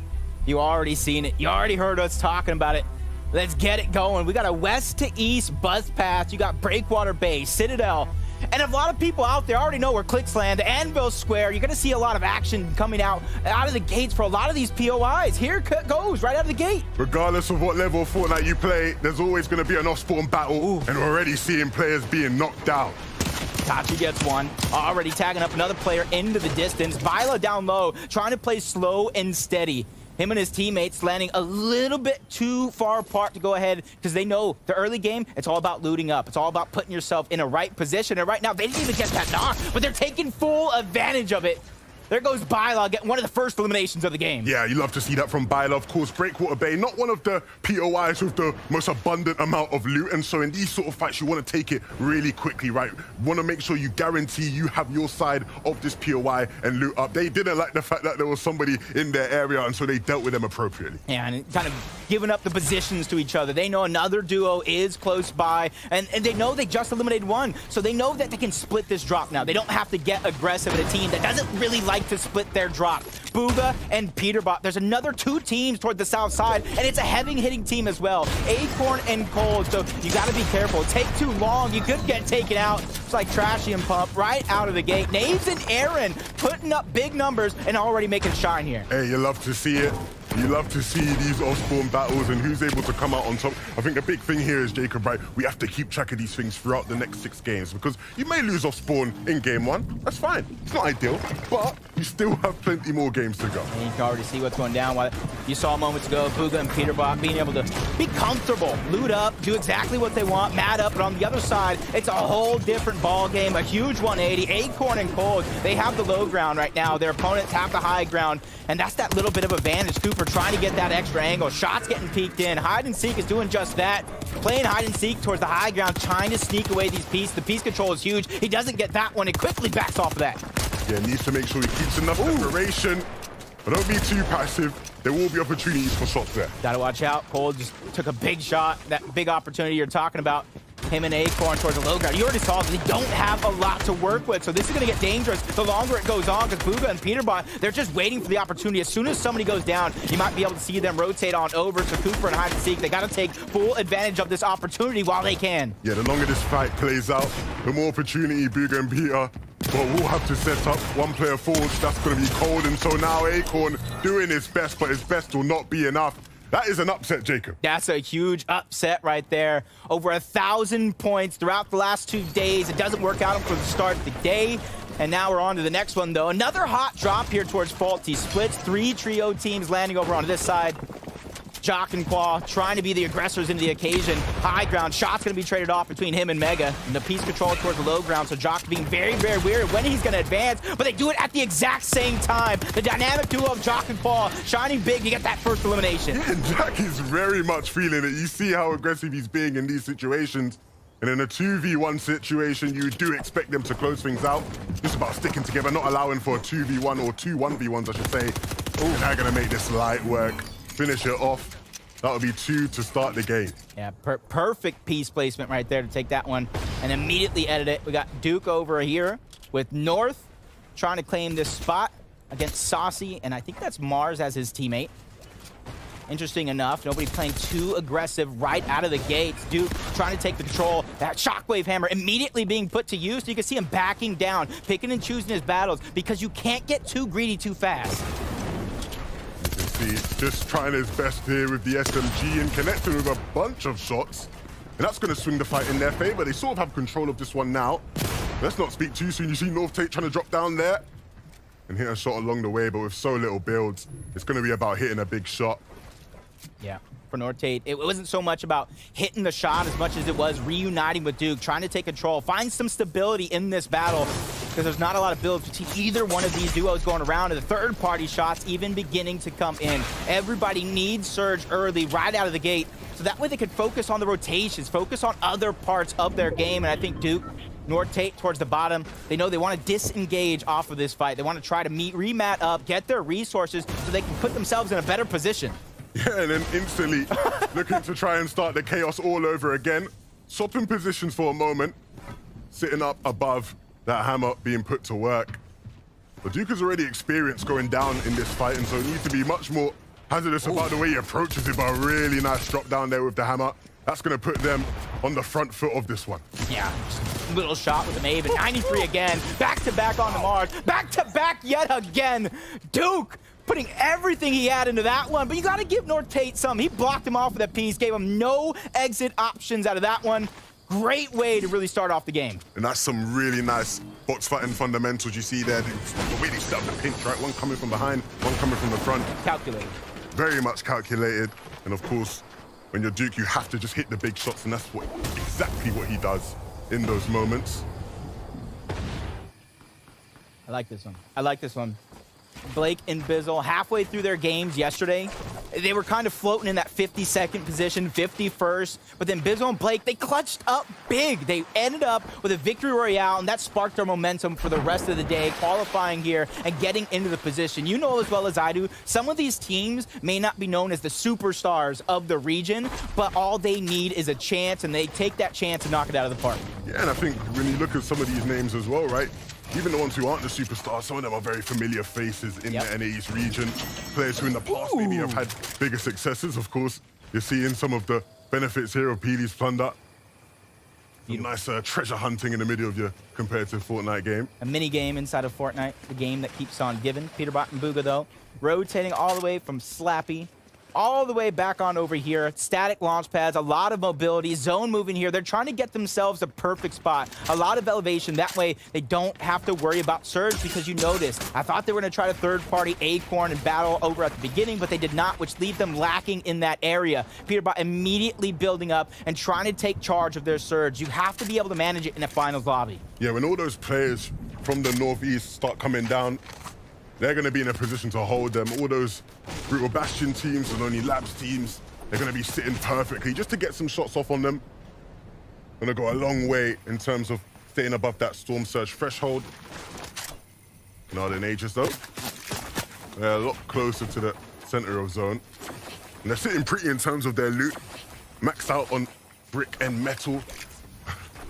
You already seen it. You already heard us talking about it. Let's get it going. We got a west to east bus path. You got Breakwater Bay, Citadel. And a lot of people out there already know where clicks land, Anvil Square. You're going to see a lot of action coming out of the gates for a lot of these POIs. Here it goes, right out of the gate. Regardless of what level of Fortnite you play, there's always going to be an off-spawn battle, and we're already seeing players being knocked out. Tachi gets one, already tagging up another player into the distance. Vila down low, trying to play slow and steady. Him and his teammates landing a little bit too far apart to go ahead because they know the early game, it's all about looting up. It's all about putting yourself in a right position. And right now, they didn't even get that knock, but they're taking full advantage of it. There goes Byla, getting one of the first eliminations of the game. Yeah, you love to see that from Byla. Of course, Breakwater Bay, not one of the POIs with the most abundant amount of loot. And so in these sort of fights, you want to take it really quickly, right? Want to make sure you guarantee you have your side of this POI and loot up. They didn't like the fact that there was somebody in their area, and so they dealt with them appropriately. Yeah, and kind of giving up the positions to each other. They know another duo is close by, and they know they just eliminated one. So they know that they can split this drop now. They don't have to get aggressive at a team that doesn't really like to split their drop. Booga and Peterbot. There's another two teams toward the south side, and it's a heavy hitting team as well. Acorn and Cold, so you got to be careful. Take too long, you could get taken out. It's like Trashy and Pump right out of the gate. Naeast and Aaron putting up big numbers and already making shine here. Hey, you love to see it. You love to see these off-spawn battles and who's able to come out on top. I think the big thing here is, Jacob, right? We have to keep track of these things throughout the next 6 games because you may lose off-spawn in game 1. That's fine. It's not ideal, but you still have plenty more games to go. And you can already see what's going down. While you saw moments ago, Booga and Peterbot being able to be comfortable, loot up, do exactly what they want, mat up. But on the other side, it's a whole different ball game. A huge 180. Acorn and Cold, they have the low ground right now. Their opponents have the high ground, and that's that little bit of advantage. Cooper trying to get that extra angle. Shots getting peeked in. Hide and seek is doing just that. Playing hide and seek towards the high ground, trying to sneak away these pieces. The piece control is huge. He doesn't get that one. It quickly backs off of that. Yeah, needs to make sure he keeps enough separation, but don't be too passive. There will be opportunities for shots there. Gotta watch out. Cole just took a big shot. That big opportunity you're talking about. Him and Acorn towards the low ground. You already saw that they don't have a lot to work with, so this is going to get dangerous the longer it goes on because Booga and Peterbot, they're just waiting for the opportunity. As soon as somebody goes down, you might be able to see them rotate on over to Cooper and hide and seek. They got to take full advantage of this opportunity while they can. Yeah, the longer this fight plays out, the more opportunity Booga and Peter. But we'll have to set up one player forward. That's going to be Cold, and so now Acorn doing his best, but his best will not be enough. That is an upset, Jacob. That's a huge upset right there. Over 1,000 points throughout the last 2 days. It doesn't work out for the start of the day. And now we're on to the next one, though. Another hot drop here towards Faulty. Splits, 3 trio teams landing over on this side. Jock and Claw trying to be the aggressors in the occasion. High ground. Shot's going to be traded off between him and Mega. And the piece control towards the low ground. So Jock being very, very weird when he's going to advance. But they do it at the exact same time. The dynamic duo of Jock and Claw shining big to get that first elimination. Yeah, Jack is very much feeling it. You see how aggressive he's being in these situations. And in a 2v1 situation, you do expect them to close things out. Just about sticking together, not allowing for a 2v1 or 2 1v1s, I should say. And they're going to make this light work. Finish it off. That'll be 2 to start the game. Yeah, perfect piece placement right there to take that one and immediately edit it. We got Duke over here with North trying to claim this spot against Saucy, and I think that's Mars as his teammate. Interesting enough, nobody playing too aggressive right out of the gates. Duke trying to take the control. That shockwave hammer immediately being put to use. You can see him backing down, picking and choosing his battles because you can't get too greedy too fast. You can see just trying his best here with the SMG and connecting with a bunch of shots. And that's going to swing the fight in their favor. They sort of have control of this one now. Let's not speak too soon. You see North Tate trying to drop down there and hit a shot along the way, but with so little builds, it's going to be about hitting a big shot. Yeah, for North Tate, it wasn't so much about hitting the shot as much as it was reuniting with Duke, trying to take control, find some stability in this battle, because there's not a lot of builds between either one of these duos going around, and the third-party shots even beginning to come in. Everybody needs Surge early, right out of the gate, so that way they could focus on the rotations, focus on other parts of their game, and I think Duke, North Tate towards the bottom, they know they want to disengage off of this fight. They want to try to remat up, get their resources so they can put themselves in a better position. Yeah, and then instantly looking to try and start the chaos all over again. Swapping positions for a moment, sitting up above that hammer being put to work. But Duke has already experienced going down in this fight, and so needs to be much more hazardous about the way he approaches it, but a really nice drop down there with the hammer. That's going to put them on the front foot of this one. Yeah, little shot with the Maven. 93 again. Back-to-back on the Mars. Back-to-back yet again. Duke putting everything he had into that one. But you got to give North Tate some. He blocked him off with that piece, gave him no exit options out of that one. Great way to really start off the game. And that's some really nice box fighting fundamentals you see there. The way they set up the pinch, right? One coming from behind, one coming from the front. Calculated. Very much calculated. And of course, when you're Duke, you have to just hit the big shots, and that's exactly what he does in those moments. I like this one. I like this one. Blake and Bizzle, halfway through their games yesterday, they were kind of floating in that 52nd position, 51st, but then Bizzle and Blake, they clutched up big. They ended up with a victory royale, and that sparked their momentum for the rest of the day, qualifying here and getting into the position. You know as well as I do, some of these teams may not be known as the superstars of the region, but all they need is a chance, and they take that chance and knock it out of the park. Yeah, and I think when you look at some of these names as well, right? Even the ones who aren't the superstars, some of them are very familiar faces in the Naeast region. Players who in the past maybe have had bigger successes, of course. You're seeing some of the benefits here of Peely's plunder. Some nice treasure hunting in the middle of your competitive Fortnite game. A mini game inside of Fortnite, the game that keeps on giving. Peterbot and Booga, though, rotating all the way from Slappy all the way back on over here. Static launch pads, a lot of mobility, zone moving here. They're trying to get themselves a perfect spot. A lot of elevation. That way, they don't have to worry about Surge, because you notice, I thought they were going to try to third-party Acorn and battle over at the beginning, but they did not, which leave them lacking in that area. Peterbot immediately building up and trying to take charge of their Surge. You have to be able to manage it in a finals lobby. Yeah, when all those players from the Northeast start coming down, they're going to be in a position to hold them. All those Brutal Bastion teams and only Labs teams, they're going to be sitting perfectly just to get some shots off on them. Going to go a long way in terms of staying above that Storm Surge threshold. Not in ages though. They're a lot closer to the center of zone. And they're sitting pretty in terms of their loot. Maxed out on brick and metal.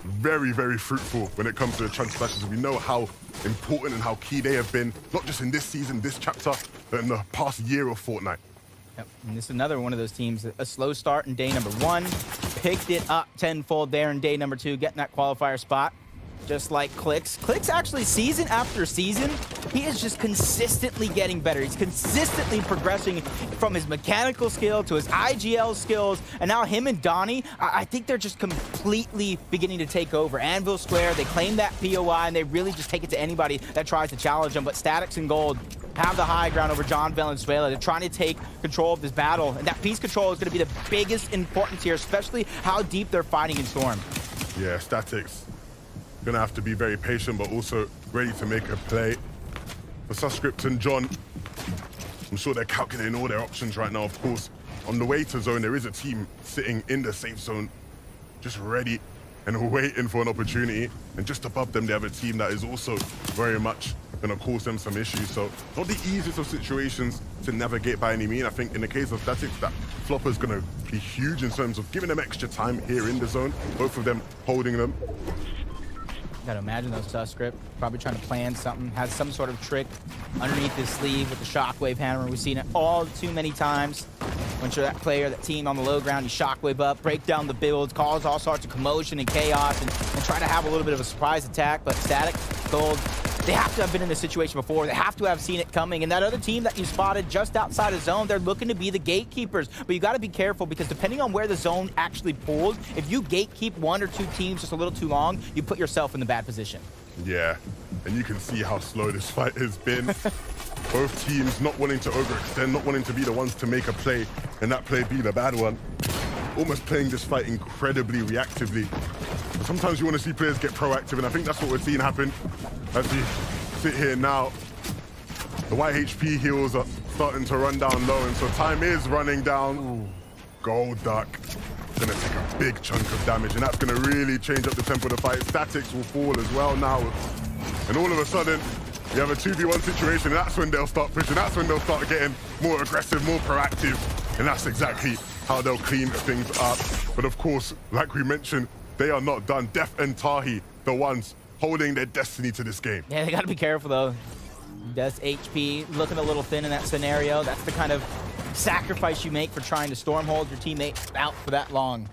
Very, very fruitful when it comes to the chunk splashes. We know how important and how key they have been, not just in this season, this chapter, but in the past year of Fortnite. Yep. And this is another one of those teams, a slow start in day number 1, picked it up tenfold there in day number 2, getting that qualifier spot. Just like Clix. Clix actually, season after season, he is just consistently getting better. He's consistently progressing from his mechanical skill to his IGL skills. And now him and Donnie, I think they're just completely beginning to take over. Anvil Square, they claim that POI, and they really just take it to anybody that tries to challenge them. But Statics and Gold have the high ground over John Valenzuela. They're trying to take control of this battle. And that piece control is going to be the biggest importance here, especially how deep they're fighting in Storm. Yeah, Statics. Gonna have to be very patient, but also ready to make a play. For Subscript and John, I'm sure they're calculating all their options right now. Of course, on the way to zone, there is a team sitting in the safe zone, just ready and waiting for an opportunity. And just above them, they have a team that is also very much gonna cause them some issues. So not the easiest of situations to navigate by any means. I think in the case of Statics, that flopper's gonna be huge in terms of giving them extra time here in the zone, both of them holding them. Gotta imagine those Subscript probably trying to plan something, has some sort of trick underneath his sleeve with the shockwave hammer. We've seen it all too many times. When you're that player, that team on the low ground, you shockwave up, break down the builds, cause all sorts of commotion and chaos, and try to have a little bit of a surprise attack. But Static, Gold, They have to have been in this situation before. They have to have seen it coming. And that other team that you spotted just outside of zone, they're looking to be the gatekeepers. But you got to be careful because depending on where the zone actually pulled, if you gatekeep 1 or 2 teams just a little too long, you put yourself in the bad position. Yeah, and you can see how slow this fight has been. Both teams not wanting to overextend, not wanting to be the ones to make a play, and that play being a bad one. Almost playing this fight incredibly reactively. But sometimes you want to see players get proactive, and I think that's what we're seeing happen as we sit here now. The white HP heals are starting to run down low, and so time is running down. Ooh. Gold Duck gonna take a big chunk of damage, and that's gonna really change up the tempo of the fight. Statics will fall as well now, and all of a sudden you have a 2v1 situation, and that's when they'll start pushing. That's when they'll start getting more aggressive, more proactive, and that's exactly how they'll clean things up. But of course, like we mentioned, they are not done. Def and Tahi, the ones holding their destiny to this game. Yeah, they gotta be careful though. Death's HP looking a little thin in that scenario. That's the kind of sacrifice you make for trying to stormhold your teammate out for that long.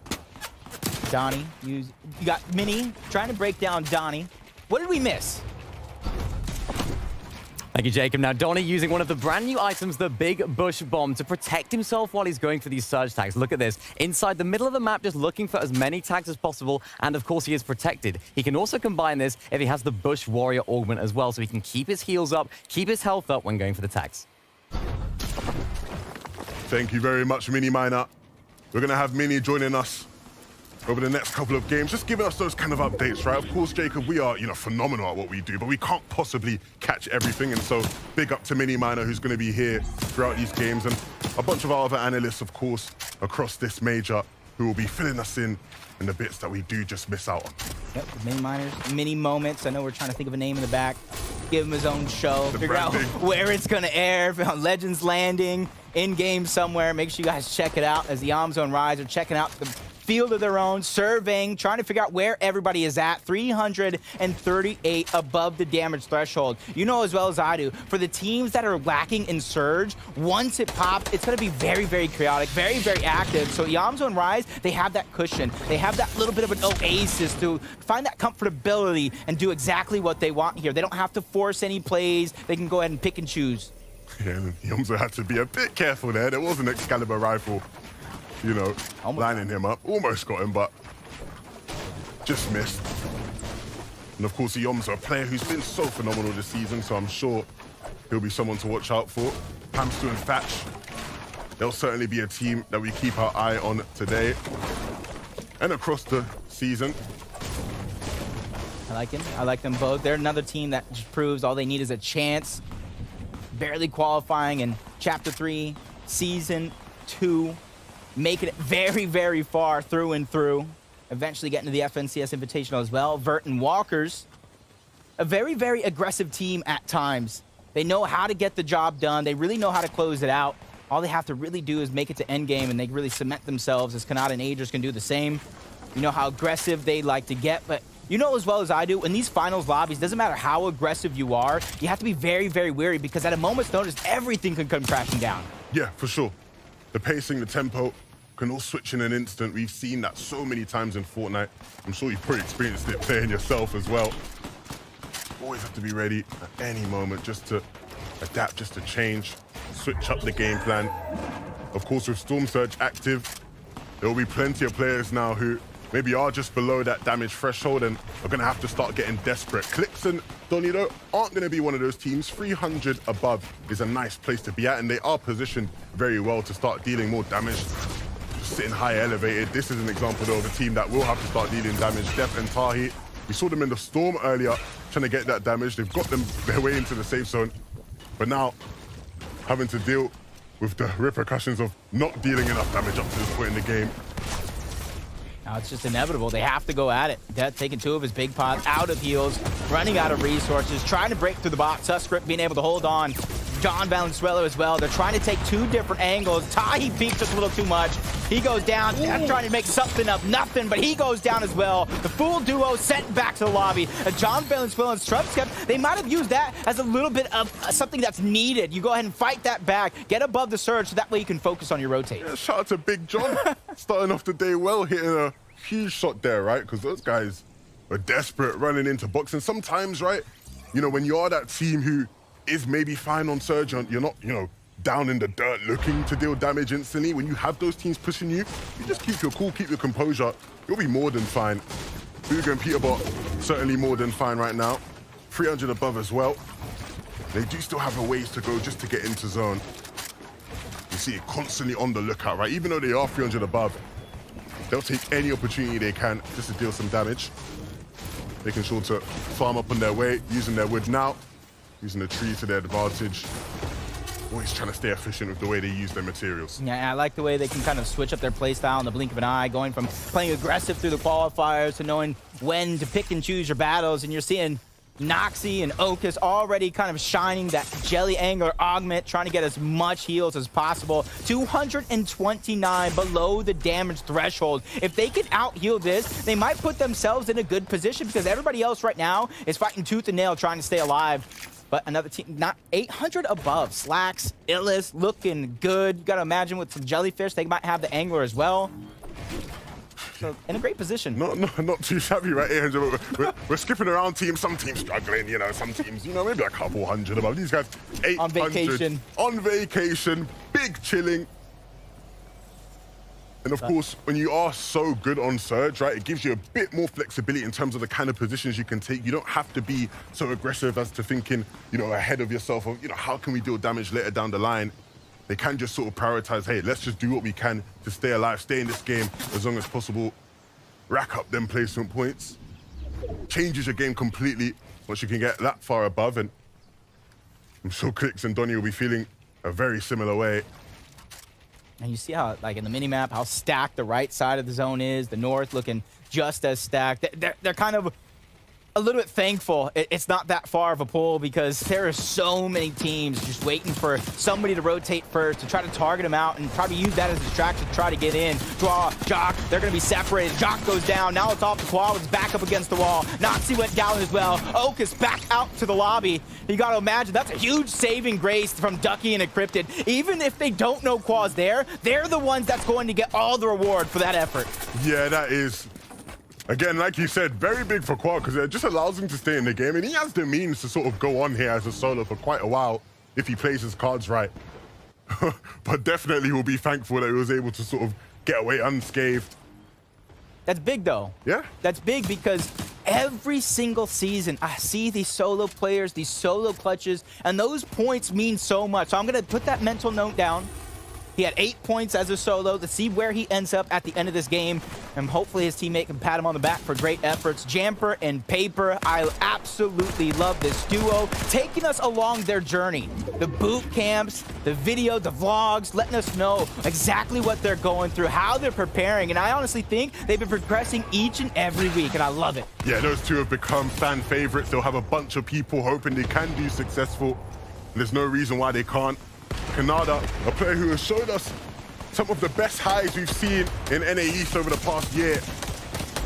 Donnie, you got Mini trying to break down Donnie. What did we miss? Thank you, Jacob. Now, Donnie using one of the brand new items, the Big Bush Bomb, to protect himself while he's going for these surge tags. Look at this. Inside the middle of the map, just looking for as many tags as possible. And of course, he is protected. He can also combine this if he has the Bush Warrior Augment as well, so he can keep his heals up, keep his health up when going for the tags. Thank you very much, Mini Miner. We're going to have Mini joining us over the next couple of games, just giving us those kind of updates, right? Of course, Jacob, we are, phenomenal at what we do, but we can't possibly catch everything. And so big up to Mini Miner, who's going to be here throughout these games, and a bunch of our other analysts, of course, across this major, who will be filling us in the bits that we do just miss out on. Yep, Mini Miners, mini moments. I know we're trying to think of a name in the back. Give him his own show. Figure out where it's going to air, on Legends Landing, in-game somewhere. Make sure you guys check it out as the Zone Rise are checking out the field of their own, surveying, trying to figure out where everybody is at. 338 above the damage threshold. You know as well as I do, for the teams that are lacking in Surge, once it pops, it's going to be very, very chaotic, very, very active. So Zone Rise, they have that cushion. They have that little bit of an oasis to find that comfortability and do exactly what they want here. They don't have to force any plays. They can go ahead and pick and choose. Yeah, and Yomzo had to be a bit careful there. There was an Excalibur rifle, lining him up. Almost got him, but just missed. And of course, Yomzo, a player who's been so phenomenal this season, so I'm sure he'll be someone to watch out for. Hamster and Thatch, they'll certainly be a team that we keep our eye on today and across the season. I like him. I like them both. They're another team that just proves all they need is a chance. Barely qualifying in Chapter 3, Season 2. Making it very, very far through and through. Eventually getting to the FNCS Invitational as well. Vert and Walkers, a very, very aggressive team at times. They know how to get the job done. They really know how to close it out. All they have to really do is make it to endgame, and they really cement themselves, as Kanata and Agers can do the same. You know how aggressive they like to get, but you know as well as I do, in these finals lobbies, doesn't matter how aggressive you are, you have to be very, very wary, because at a moment's notice, everything can come crashing down. Yeah, for sure. The pacing, the tempo can all switch in an instant. We've seen that so many times in Fortnite. I'm sure you've probably experienced it playing yourself as well. Always have to be ready at any moment just to adapt, just to change, switch up the game plan. Of course, with Storm Surge active, there will be plenty of players now who maybe are just below that damage threshold and are going to have to start getting desperate. Clix and Donido aren't going to be one of those teams. 300 above is a nice place to be at, and they are positioned very well to start dealing more damage. Just sitting high elevated. This is an example, though, of a team that will have to start dealing damage. Def and Tahi, we saw them in the Storm earlier, trying to get that damage. They've got them their way into the safe zone, but now having to deal with the repercussions of not dealing enough damage up to this point in the game. Now it's just inevitable. They have to go at it. Death taking 2 of his big pots, out of heals, running out of resources, trying to break through the bot. Subscribe being able to hold on. John Valenzuela as well. They're trying to take 2 different angles. Tahi peaked just a little too much. He goes down. Death trying to make something of nothing, but he goes down as well. The full duo sent back to the lobby. John Valenzuela and Subscribe, they might have used that as a little bit of something that's needed. You go ahead and fight that back. Get above the surge so that way you can focus on your rotate. Yeah, shout out to Big John. Starting off the day well, hitting a huge shot there, right? Because those guys are desperate running into boxing. Sometimes, right, You know, when you are that team who is maybe fine on Surge, you're not, you know, down in the dirt looking to deal damage instantly. When you have those teams pushing you, you just keep your cool, keep your composure. You'll be more than fine. Booga and Peterbot certainly more than fine right now. 300 above as well. They do still have a ways to go just to get into zone. You see it constantly on the lookout, right? Even though they are 300 above, they'll take any opportunity they can just to deal some damage. Making sure to farm up on their way, using their wood now, using the tree to their advantage. Always trying to stay efficient with the way they use their materials. Yeah, I like the way they can kind of switch up their play style in the blink of an eye, going from playing aggressive through the qualifiers to knowing when to pick and choose your battles. And you're seeing Noxy and Okus already kind of shining that Jelly Angler augment, trying to get as much heals as possible. 229 below the damage threshold. If they can out-heal this, they might put themselves in a good position because everybody else right now is fighting tooth and nail trying to stay alive. But another team, not 800 above. Slacks, Illis, looking good. You got to imagine with some Jellyfish, they might have the Angler as well. So in a great position. Not too shabby, right? 800. We're skipping around teams. Some teams struggling, you know. Some teams, you know, maybe a couple hundred above. These guys, 800. On vacation. On vacation. Big chilling. And of course, when you are so good on Surge, right, it gives you a bit more flexibility in terms of the kind of positions you can take. You don't have to be so aggressive as to thinking, you know, ahead of yourself of, you know, how can we deal damage later down the line? They can just sort of prioritize, hey, let's just do what we can to stay alive, stay in this game as long as possible, rack up them placement points. Changes your game completely once you can get that far above, and I'm sure Clix and Donny will be feeling a very similar way. And you see how, like in the mini-map, how stacked the right side of the zone is, the north looking just as stacked. They're kind of a little bit thankful it's not that far of a pull because there are so many teams just waiting for somebody to rotate first to try to target them out and probably use that as a distraction to try to get in. Draw, Jock, they're going to be separated. Jock goes down. Now it's off the quad. It's back up against the wall. Noxy went down as well. Okus back out to the lobby. You got to imagine that's a huge saving grace from Ducky and Encrypted. Even if they don't know Qua's there, they're the ones that's going to get all the reward for that effort. Yeah, that is... Again, like you said, very big for Qua because it just allows him to stay in the game, and he has the means to sort of go on here as a solo for quite a while if he plays his cards right. But definitely will be thankful that he was able to sort of get away unscathed. That's big, though. Yeah. That's big because every single season, I see these solo players, these solo clutches, and those points mean so much. So I'm going to put that mental note down. He had 8 points as a solo to see where he ends up at the end of this game. And hopefully his teammate can pat him on the back for great efforts. Jamper and Paper, I absolutely love this duo, taking us along their journey. The boot camps, the video, the vlogs, letting us know exactly what they're going through, how they're preparing. And I honestly think they've been progressing each and every week, and I love it. Yeah, those two have become fan favorites. They'll have a bunch of people hoping they can do successful. There's no reason why they can't. Kanada, a player who has showed us some of the best highs we've seen in Naeast over the past year,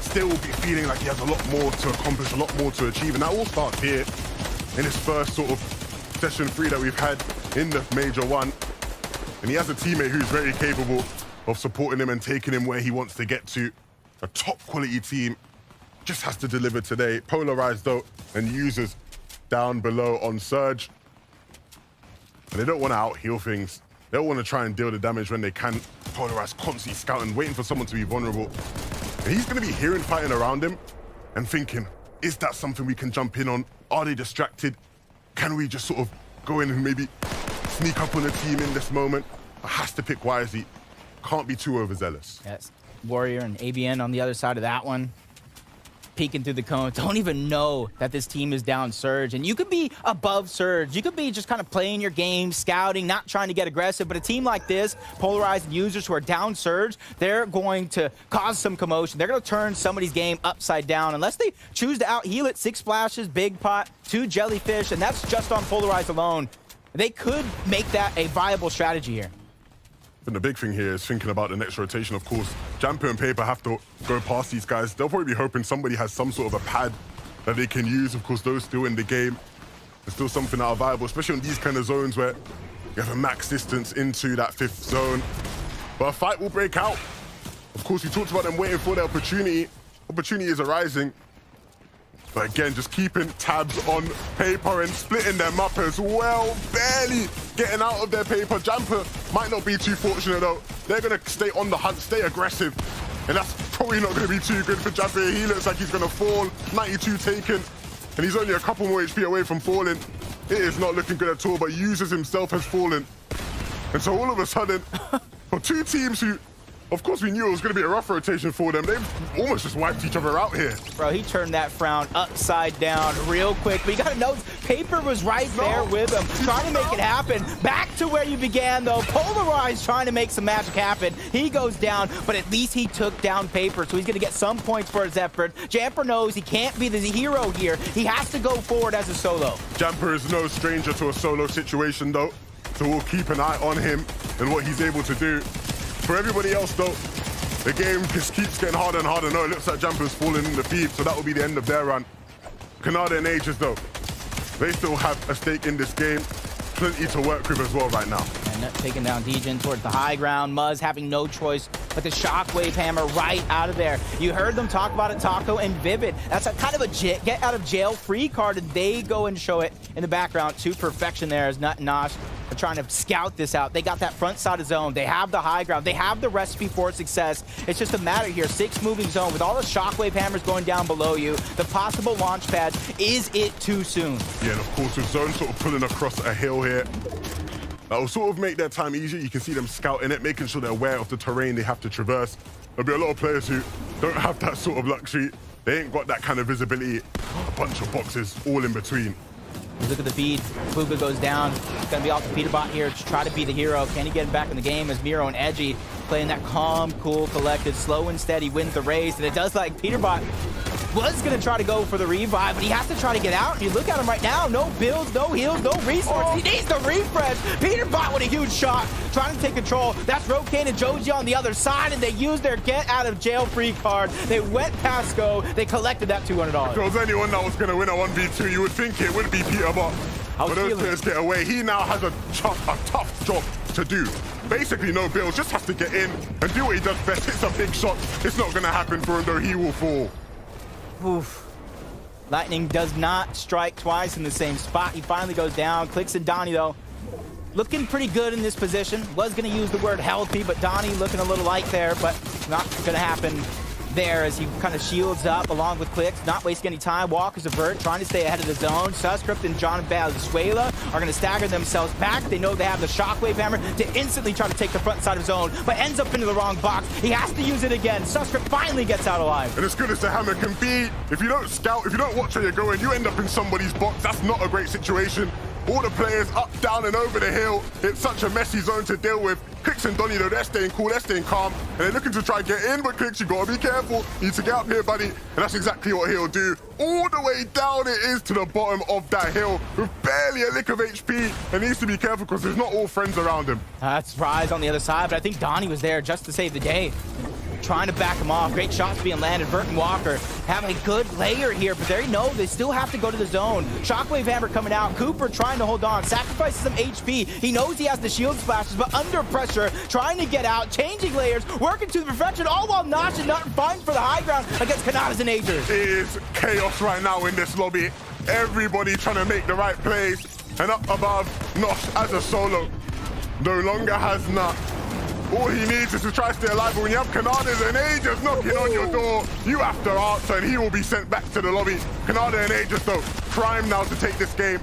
still will be feeling like he has a lot more to accomplish, a lot more to achieve, and that all starts here in his first sort of session 3 that we've had in the Major 1. And he has a teammate who's very capable of supporting him and taking him where he wants to get to. A top quality team just has to deliver today. Polarized though, and users down below on Surge. And they don't want to out-heal things. They don't want to try and deal the damage when they can. Polarized constantly scouting, waiting for someone to be vulnerable. And he's going to be hearing fighting around him and thinking, is that something we can jump in on? Are they distracted? Can we just sort of go in and maybe sneak up on the team in this moment? But has to pick wisely. Can't be too overzealous. Yes. Warrior and ABN on the other side of that one. Peeking through the cone, don't even know that this team is down Surge. And you could be above Surge. You could be just kind of playing your game, scouting, not trying to get aggressive. But a team like this, Polarized users who are down Surge, they're going to cause some commotion. They're going to turn somebody's game upside down unless they choose to out-heal it. 6 splashes, big pot, 2 jellyfish, and that's just on Polarized alone. They could make that a viable strategy here. And the big thing here is thinking about the next rotation, of course. Jamper and Paper have to go past these guys. They'll probably be hoping somebody has some sort of a pad that they can use. Of course, those still in the game. There's still something that are viable, especially in these kind of zones where you have a max distance into that 5th zone. But a fight will break out. Of course, we talked about them waiting for their opportunity. Opportunity is arising. But again, just keeping tabs on Paper and splitting them up as well. Barely getting out of their Paper. Jamper might not be too fortunate though. They're going to stay on the hunt, stay aggressive. And that's probably not going to be too good for Jamper. He looks like he's going to fall. 92 taken. And he's only a couple more HP away from falling. It is not looking good at all, but Users himself has fallen. And so all of a sudden, for two teams who, of course, we knew it was going to be a rough rotation for them. They've almost just wiped each other out here. Bro, he turned that frown upside down real quick. But you got to know, Paper was right there with him, trying to make it happen. Back to where you began, though. Polarized trying to make some magic happen. He goes down, but at least he took down Paper, so he's going to get some points for his effort. Jamper knows he can't be the hero here. He has to go forward as a solo. Jamper is no stranger to a solo situation, though. So we'll keep an eye on him and what he's able to do. For everybody else, though, the game just keeps getting harder and harder. No, it looks like Jamper's falling in the feed, so that will be the end of their run. Canada and Aegis, though, they still have a stake in this game. Plenty to work with as well right now. And taking down Degen towards the high ground. Muzz having no choice but the Shockwave Hammer right out of there. You heard them talk about it, Taco and Vivid. That's a kind of a get out of jail free card, and they go and show it in the background to perfection there as Nut and Nosh are trying to scout this out. They got that front side of zone. They have the high ground. They have the recipe for success. It's just a matter here. 6 moving zone with all the Shockwave Hammers going down below you. The possible launch pad. Is it too soon? Yeah, and of course with zone sort of pulling across a hill here, that will sort of make their time easier. You can see them scouting it, making sure they're aware of the terrain they have to traverse. There'll be a lot of players who don't have that sort of luxury. They ain't got that kind of visibility. A bunch of boxes all in between. Look at the feed. Fuga goes down. It's going to be off the Peterbot here to try to be the hero. Can he get him back in the game as Miro and Edgy playing that calm, cool, collected, slow and steady wins the race. And it does like Peterbot was going to try to go for the revive, but he has to try to get out. And you look at him right now, no builds, no heals, no resources. He needs the refresh. Peterbot with a huge shot, trying to take control. That's Rokane and Joji on the other side, and they used their get out of jail free card. They went past go. They collected that $200. If there was anyone that was going to win a 1v2, you would think it would be Peterbot. But those players get away. He now has a tough job to do. Basically no builds, just has to get in and do what he does best. It's a big shot. It's not going to happen for him, though. He will fall. Oof. Lightning does not strike twice in the same spot. He finally goes down. Clicks and Donnie, though, looking pretty good in this position. Was going to use the word healthy, but Donnie looking a little light there, but not going to happen there as he kind of shields up along with Clicks, not wasting any time. Walker's avert, trying to stay ahead of the zone. Subscribe and John Valenzuela are going to stagger themselves back. They know they have the Shockwave Hammer to instantly try to take the front side of zone, but ends up into the wrong box. He has to use it again. Subscribe finally gets out alive. And as good as the hammer can be, if you don't scout, if you don't watch where you're going, you end up in somebody's box. That's not a great situation. All the players up, down, and over the hill. It's such a messy zone to deal with. Clicks and Donnie, though, they're staying cool, they're staying calm, and they're looking to try and get in, but Clicks, you gotta be careful. You need to get up here, buddy, and that's exactly what he'll do. All the way down it is to the bottom of that hill with barely a lick of HP, and needs to be careful because there's not all friends around him. That's Rise on the other side, but I think Donnie was there just to save the day. Trying to back him off. Great shots being landed. Vert and Walker having a good layer here, but they know they still have to go to the zone. Shockwave Hammer coming out. Cooper trying to hold on. Sacrifices some HP. He knows he has the shield splashes, but under pressure, trying to get out, changing layers, working to the perfection, all while Nosh and Nut finds for the high ground against Kanadas and Agers. It is chaos right now in this lobby. Everybody trying to make the right plays. And up above, Nosh as a solo no longer has Nut. All he needs is to try to stay alive, but when you have Kanadas and Aegis knocking on your door, you have to answer, and he will be sent back to the lobby. Kanada and Aegis, though, prime now to take this game.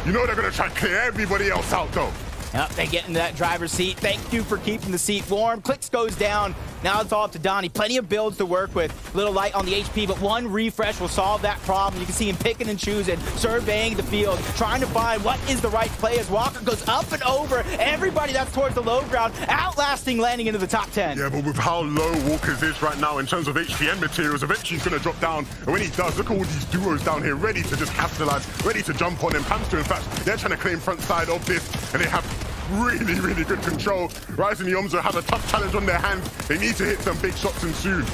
You know they're going to try to clear everybody else out, though. Yep, they get into that driver's seat. Thank you for keeping the seat warm. Clicks goes down. Now it's all up to Donnie. Plenty of builds to work with. A little light on the HP, but one refresh will solve that problem. You can see him picking and choosing, surveying the field, trying to find what is the right play as Walker goes up and over everybody that's towards the low ground, outlasting, landing into the top 10. Yeah, but with how low Walker's is right now in terms of HP and materials, eventually he's going to drop down. And when he does, look at all these duos down here ready to just capitalize, ready to jump on him. Pamster, in fact, they're trying to claim front side of this, and they have really, really good control. Rise and Yomzo have a tough challenge on their hands. They need to hit some big shots and soon.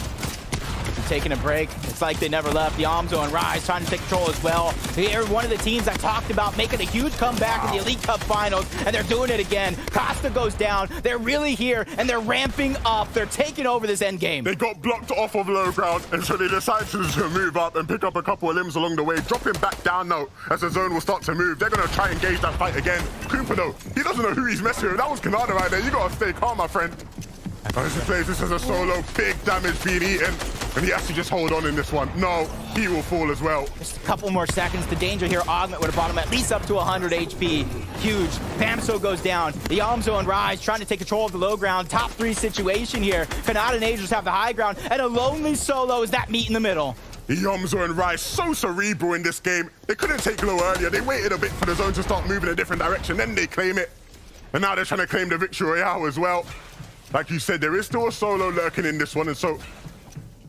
taking a break. It's like they never left. Yamzo and Rise trying to take control as well. They're one of the teams that talked about making a huge comeback in the Elite Cup Finals, and they're doing it again. Costa goes down. They're really here, and they're ramping up. They're taking over this end game. They got blocked off of low ground, and so they decided to move up and pick up a couple of limbs along the way, dropping back down now as the zone will start to move. They're going to try and engage that fight again. Cooper, though, he doesn't know who he's messing with. That was Kanada right there. You got to stay calm, my friend. As he plays this as a solo, big damage being eaten, and he has to just hold on in this one. No, he will fall as well. Just a couple more seconds. The danger here, Augment would have brought him at least up to 100 HP. Huge. Pamso goes down. The Yamzo and Rise trying to take control of the low ground. Top 3 situation here. Kanada and Aegis have the high ground, and a lonely solo is that meet in the middle. Yamzo and Rise so cerebral in this game. They couldn't take low earlier. They waited a bit for the zone to start moving a different direction, then they claim it. And now they're trying to claim the victory royale as well. Like you said, there is still a solo lurking in this one, and so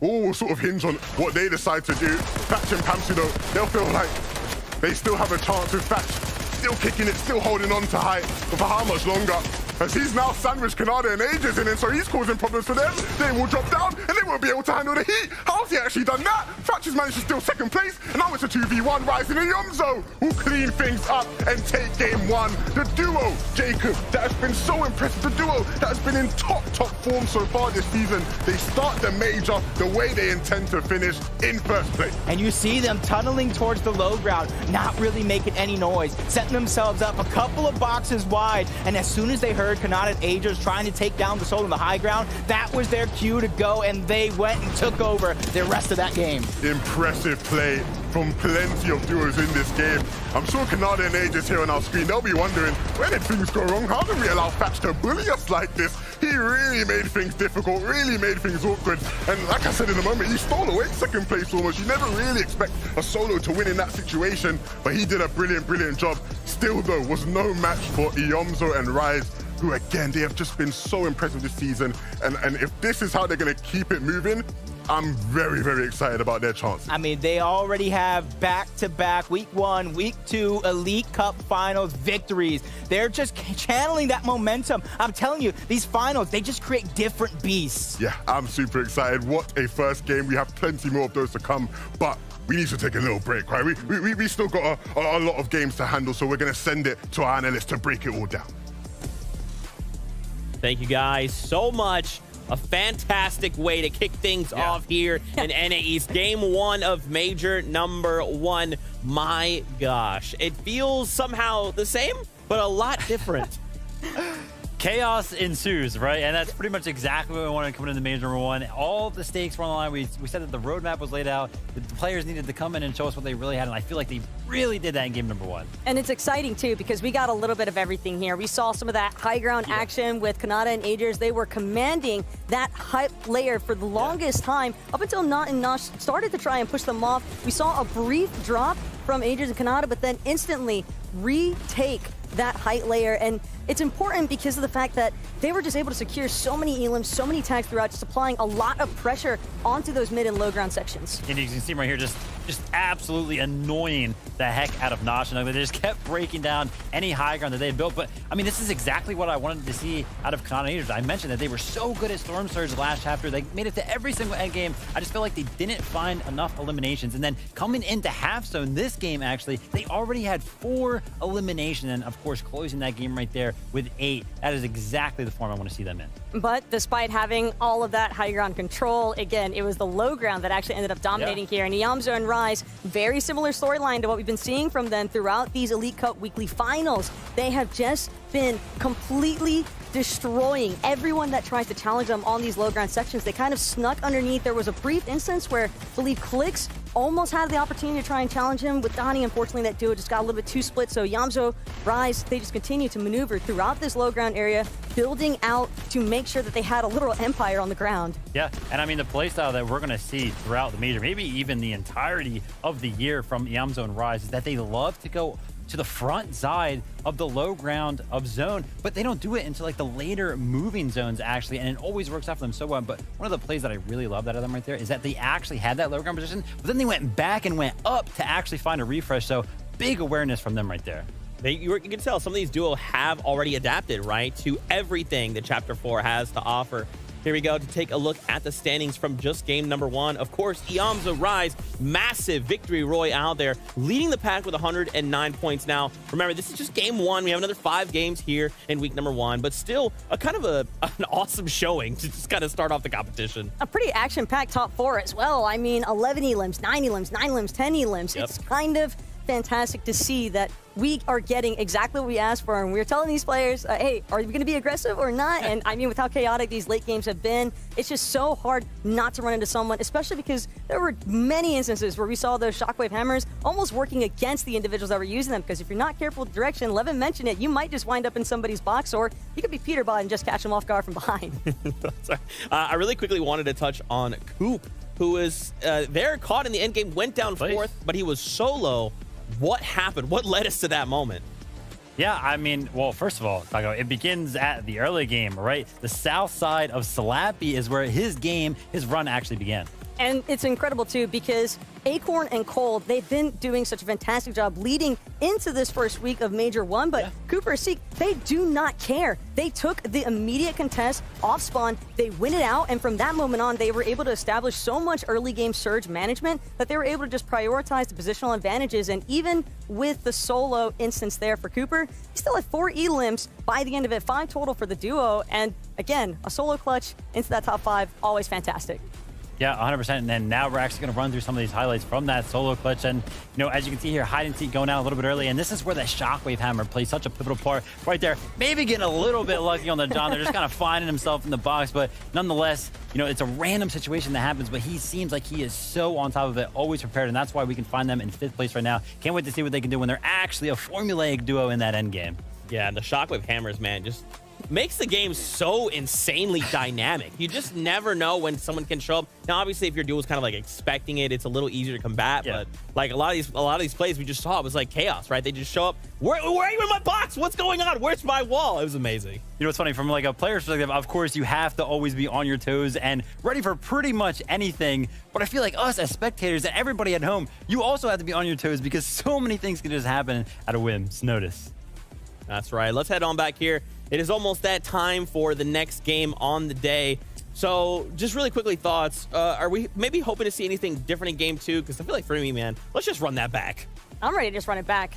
all will sort of hinge on what they decide to do. Thatch and Pamsu, though, they'll feel like they still have a chance with Thatch. Still kicking it, still holding on to height, but for how much longer? As he's now sandwiched Kanada and Aegis in, and so he's causing problems for them. They will drop down, and they won't be able to handle the heat. How's he actually done that? Thatch has managed to steal second place, and now it's a 2v1. Rising and Yamzo will clean things up and take game 1. The duo, Jacob, that has been so impressive. The duo that has been in top form so far this season. They start the major the way they intend to finish, in first place. And you see them tunneling towards the low ground, not really making any noise, setting themselves up a couple of boxes wide, and as soon as they heard Kanada and Aegis trying to take down the solo on the high ground, that was their cue to go, and they went and took over the rest of that game. Impressive play from plenty of duos in this game. I'm sure Kanada and Aegis here on our screen, they'll be wondering, where did things go wrong? How did we allow Thatch to bully us like this? He really made things difficult, really made things awkward. And like I said in a moment, he stole away second place almost. You never really expect a solo to win in that situation, but he did a brilliant job. Still though, was no match for Yamzo and Rise, who again, they have just been so impressive this season. And if this is how they're gonna keep it moving, I'm very excited about their chances. I mean, they already have back-to-back Week 1, Week 2 Elite Cup Finals victories. They're just channeling that momentum. I'm telling you, these finals, they just create different beasts. Yeah, I'm super excited. What a first game. We have plenty more of those to come, but we need to take a little break, right? We still got a lot of games to handle, so we're gonna send it to our analysts to break it all down. Thank you guys so much. A fantastic way to kick things off here in Naeast. Game 1 of Major number 1. My gosh. It feels somehow the same, but a lot different. Chaos ensues, right? And that's pretty much exactly what we wanted coming into Major number 1. All the stakes were on the line. We said that the roadmap was laid out. The players needed to come in and show us what they really had, and I feel like they really did that in game number 1. And it's exciting, too, because we got a little bit of everything here. We saw some of that high ground action with Kanada and Aegis. They were commanding that hype layer for the longest time, up until Not and Nosh started to try and push them off. We saw a brief drop from Aegis and Kanada, but then instantly retake that height layer. And it's important because of the fact that they were just able to secure so many elims, so many tags throughout, just applying a lot of pressure onto those mid and low ground sections. And you can see right here, just absolutely annoying the heck out of Nosh. And they just kept breaking down any high ground that they had built. But I mean, this is exactly what I wanted to see out of Kanada. I mentioned that they were so good at Storm Surge last chapter. They made it to every single end game. I just feel like they didn't find enough eliminations. And then coming into half zone this game, actually, they already had 4 eliminations. And of course, closing that game right there with 8. That is exactly the form I want to see them in. But despite having all of that high ground control, again, it was the low ground that actually ended up dominating here. And Yamzo and Rise, very similar storyline to what we've been seeing from them throughout these Elite Cup weekly finals. They have just been completely destroying everyone that tries to challenge them on these low ground sections. They kind of snuck underneath. There was a brief instance where I believe Clicks almost had the opportunity to try and challenge him with Donnie. Unfortunately, that duo just got a little bit too split. So Yamzo, Rise, they just continue to maneuver throughout this low ground area, building out to make sure that they had a literal empire on the ground. Yeah, and I mean, the playstyle that we're going to see throughout the major, maybe even the entirety of the year from Yamzo and Rise, is that they love to go to the front side of the low ground of zone, but they don't do it into like the later moving zones actually, and it always works out for them so well. But one of the plays that I really loved out of them right there is that they actually had that low ground position, but then they went back and went up to actually find a refresh. So big awareness from them right there. You can tell some of these duos have already adapted, right, to everything that Chapter 4 has to offer. Here we go to take a look at the standings from just game number 1. Of course, Iamzo Rise, massive victory royale there, leading the pack with 109 points now. Remember, this is just game 1. We have another 5 games here in week number 1, but still a kind of an awesome showing to just kind of start off the competition. A pretty action-packed top 4 as well. I mean, 11 elims, 9 elims, 9 elims, 10 elims. Yep. It's kind of fantastic to see that we are getting exactly what we asked for, and we're telling these players, hey, are we going to be aggressive or not? And I mean, with how chaotic these late games have been, it's just so hard not to run into someone, especially because there were many instances where we saw those shockwave hammers almost working against the individuals that were using them, because if you're not careful with direction, Levin mentioned it, you might just wind up in somebody's box, or you could be Peterbot and just catch them off guard from behind. I really quickly wanted to touch on Coop, who is there, caught in the end game, went down 4th, but he was solo. What happened? What led us to that moment? Yeah, I mean, well, first of all, Taco, it begins at the early game, right? The south side of Slappy is where his run actually began. And it's incredible, too, because Acorn and Cole, they've been doing such a fantastic job leading into this first week of Major 1, but Cooper and Seek, they do not care. They took the immediate contest off spawn, they win it out, and from that moment on, they were able to establish so much early game surge management that they were able to just prioritize the positional advantages, and even with the solo instance there for Cooper, he still had 4 elims by the end of it, 5 total for the duo, and again, a solo clutch into that top 5, always fantastic. Yeah, 100%. And then now we're actually going to run through some of these highlights from that solo clutch. And, you know, as you can see here, hide and seek going out a little bit early. And this is where the shockwave hammer plays such a pivotal part right there. Maybe getting a little bit lucky on the John. They're just kind of finding himself in the box. But nonetheless, you know, it's a random situation that happens. But he seems like he is so on top of it, always prepared. And that's why we can find them in 5th place right now. Can't wait to see what they can do when they're actually a formulaic duo in that end game. Yeah, the shockwave hammers, man, just makes the game so insanely dynamic. You just never know when someone can show up. Now, obviously, if your duel is kind of like expecting it, it's a little easier to combat. Yeah. But like a lot of these plays we just saw, it was like chaos, right? They just show up. Where are you in my box? What's going on? Where's my wall? It was amazing. You know, it's funny from like a player's perspective. Of course, you have to always be on your toes and ready for pretty much anything. But I feel like us as spectators and everybody at home, you also have to be on your toes because so many things can just happen at a whim's notice. That's right. Let's head on back here. It is almost that time for the next game on the day. So just really quickly, thoughts. Are we maybe hoping to see anything different in game 2? Because I feel like for me, man, let's just run that back. I'm ready to just run it back.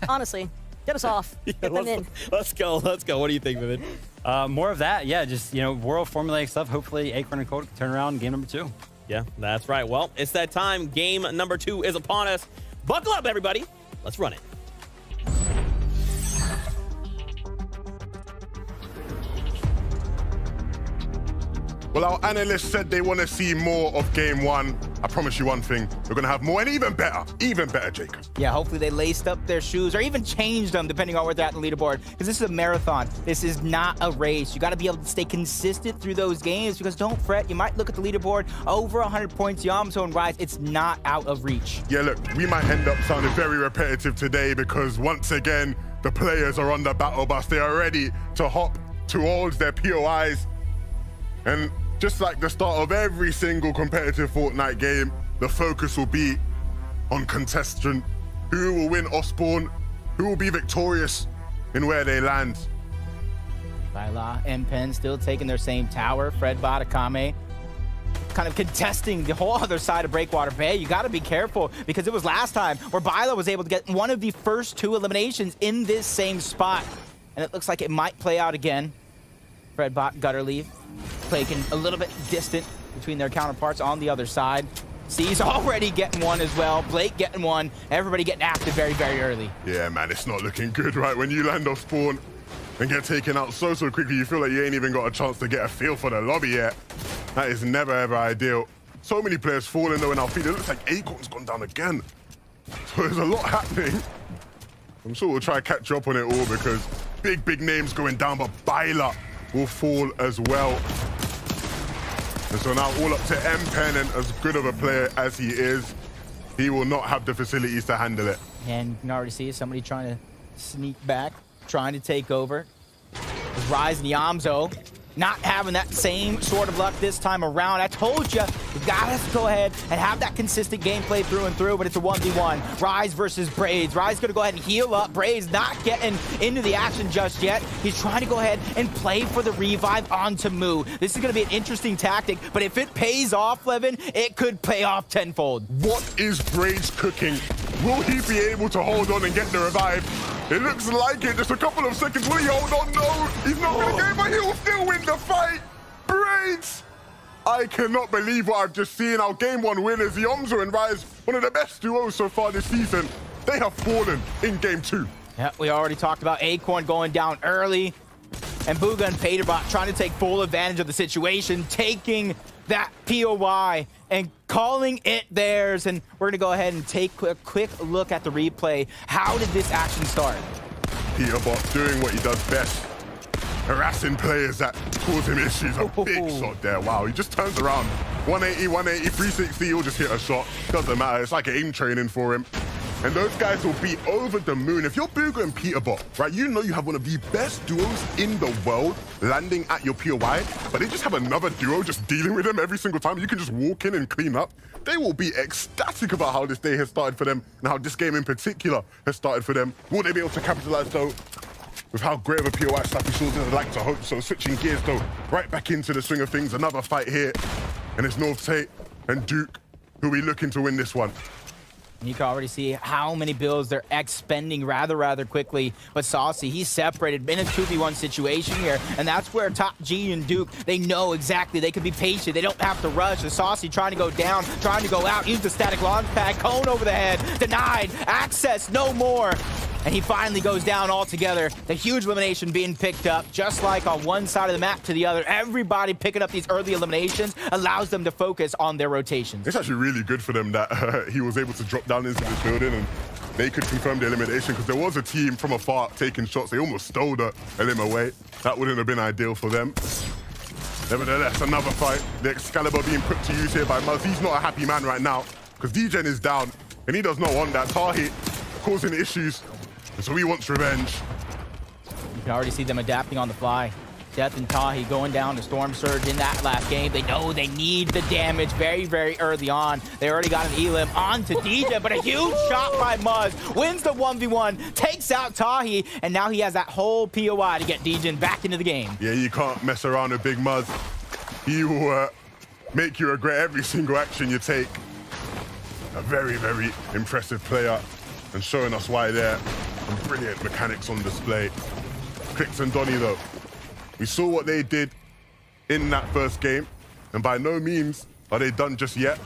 Honestly, get us off. Get them in. Let's go. Let's go. What do you think, Vivid? More of that. Yeah, just, you know, world formulaic stuff. Hopefully Acorn and Code can turn around in game number 2. Yeah, that's right. Well, it's that time. Game number 2 is upon us. Buckle up, everybody. Let's run it. Well, our analysts said they want to see more of game 1. I promise you one thing, we're going to have more and even better, Jacob. Yeah, hopefully they laced up their shoes or even changed them depending on where they're at in the leaderboard, because this is a marathon. This is not a race. You got to be able to stay consistent through those games, because don't fret, you might look at the leaderboard, over 100 points, Iamzo and Rise, it's not out of reach. Yeah, look, we might end up sounding very repetitive today because once again, the players are on the battle bus. They are ready to hop towards their POIs. And just like the start of every single competitive Fortnite game, the focus will be on contestant. Who will win Osborne? Who will be victorious in where they land? Lila and Penn still taking their same tower. Fredbot, Akame, kind of contesting the whole other side of Breakwater Bay. You got to be careful, because it was last time where Bila was able to get one of the first 2 eliminations in this same spot. And it looks like it might play out again. Fredbot, Gutter Leaf, taking a little bit distant between their counterparts on the other side. C's already getting one as well. Blake getting one. Everybody getting active very, very early. Yeah, man, it's not looking good, right? When you land off spawn and get taken out so quickly, you feel like you ain't even got a chance to get a feel for the lobby yet. That is never, ever ideal. So many players falling though in our feed. It looks like Acorn's gone down again. So there's a lot happening. I'm sure we'll try to catch up on it all because big names going down, but Bila will fall as well. And so now all up to M-Pen, and as good of a player as he is, he will not have the facilities to handle it. And you can already see somebody trying to sneak back, trying to take over. Rise and Iamzo not having that same sort of luck this time around. I told you, you gotta go ahead and have that consistent gameplay through and through, but it's a 1v1. Rise versus Braids. Rise gonna go ahead and heal up. Braids not getting into the action just yet. He's trying to go ahead and play for the revive onto Moo. This is gonna be an interesting tactic, but if it pays off, Levin, it could pay off tenfold. What is Braids cooking? Will he be able to hold on and get the revive? It looks like it. Just a couple of seconds. Will he hold on? No, he's not going to get it, but he'll still win the fight. Braids! I cannot believe what I've just seen. Our game one winners, Yomzo and Rise, one of the best duos so far this season. They have fallen in game 2. Yeah, we already talked about Acorn going down early. And Booga and Paterbot trying to take full advantage of the situation, taking that POI and calling it theirs. And we're going to go ahead and take a quick look at the replay. How did this action start? Peterbot doing what he does best. Harassing players that cause him issues. A big shot there. Wow, he just turns around. 180, 180, 360, he'll just hit a shot. Doesn't matter. It's like aim training for him. And those guys will be over the moon. If you're Booga and Peterbot, right, you know you have one of the best duos in the world landing at your POI, but they just have another duo just dealing with them every single time. You can just walk in and clean up. They will be ecstatic about how this day has started for them and how this game in particular has started for them. Will they be able to capitalize, though, with how great of a POI Slappy Shores is? I'd like to hope so. Switching gears, though, right back into the swing of things. Another fight here. And it's North Tate and Duke who'll be looking to win this one. You can already see how many builds they're expending rather quickly. But Saucy, he's separated in a 2v1 situation here. And that's where Top G and Duke, they know exactly. They can be patient. They don't have to rush. The Saucy trying to go down, trying to go out. Use the static launch pad. Cone over the head. Denied. Access no more. And he finally goes down altogether. The huge elimination being picked up, just like on one side of the map to the other. Everybody picking up these early eliminations allows them to focus on their rotations. It's actually really good for them that he was able to drop down into this building and they could confirm the elimination, because there was a team from afar taking shots. They almost stole the elim away. That wouldn't have been ideal for them. Nevertheless, another fight. The Excalibur being put to use here by Muzz. He's not a happy man right now because DGen is down and he does not want that. Tahi causing issues. And so he wants revenge. You can already see them adapting on the fly. Death and Tahi going down to Storm Surge in that last game. They know they need the damage very early on. They already got an elim onto DJ, but a huge shot by Muzz. Wins the 1v1, takes out Tahi, and now he has that whole POI to get DJ back into the game. Yeah, you can't mess around with Big Muzz. He will make you regret every single action you take. A very impressive player and showing us why there. Some brilliant mechanics on display. Clix and Donnie, though, we saw what they did in that first game, and by no means are they done just yet.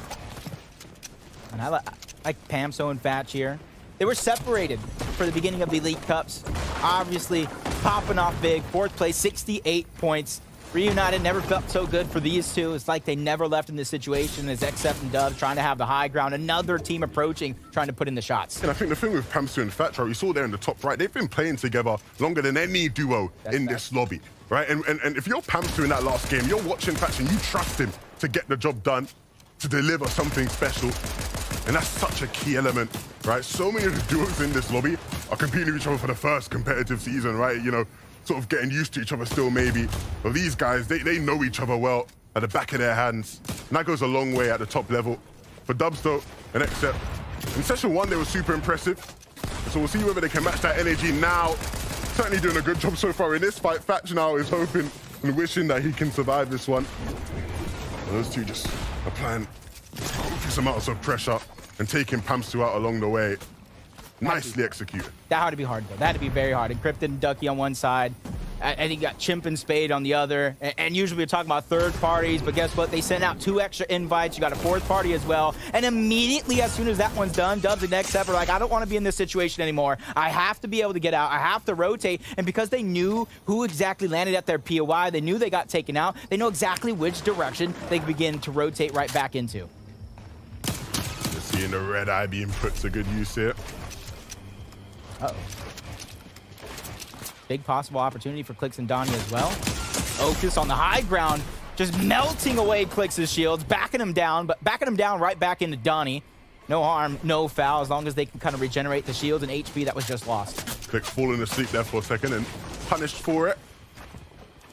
And I like Pamso and Fatch here. They were separated for the beginning of the Elite Cups. Obviously, popping off big. 4th place, 68 points. Reunited never felt so good for these two. It's like they never left in this situation as XF and Dubs trying to have the high ground. Another team approaching, trying to put in the shots. And I think the thing with Pamsu and Fatch, right, we saw there in the top right, they've been playing together longer than any duo in this lobby, right? And if you're Pamsu in that last game, you're watching Fatch and you trust him to get the job done, to deliver something special. And that's such a key element, right? So many of the duos in this lobby are competing with each other for the first competitive season, right? You know, sort of getting used to each other still, maybe. But these guys, they know each other well at the back of their hands. And that goes a long way at the top level. For Dubs, though, and Except, in session 1, they were super impressive. So we'll see whether they can match that energy now. Certainly doing a good job so far in this fight. Fatch now is hoping and wishing that he can survive this one. And those two just applying copious amounts of pressure and taking Pamsu out along the way. Nicely executed. That had to be hard, though. That had to be very hard. Encrypted and Ducky on one side. I think you got Chimp and Spade on the other. And usually we're talking about third parties, but guess what? They sent out 2 extra invites. You got a 4th party as well. And immediately, as soon as that one's done, Dubs and XF are like, I don't want to be in this situation anymore. I have to be able to get out. I have to rotate. And because they knew who exactly landed at their POI, they knew they got taken out, they know exactly which direction they can begin to rotate right back into. Just seeing the red eye being put to good use here. Uh-oh. Big possible opportunity for Clix and Donnie as well. Ocus on the high ground, just melting away Clix's shields, backing him down, but backing him down right back into Donnie. No harm, no foul, as long as they can kind of regenerate the shields and HP that was just lost. Clix falling asleep there for a second and punished for it.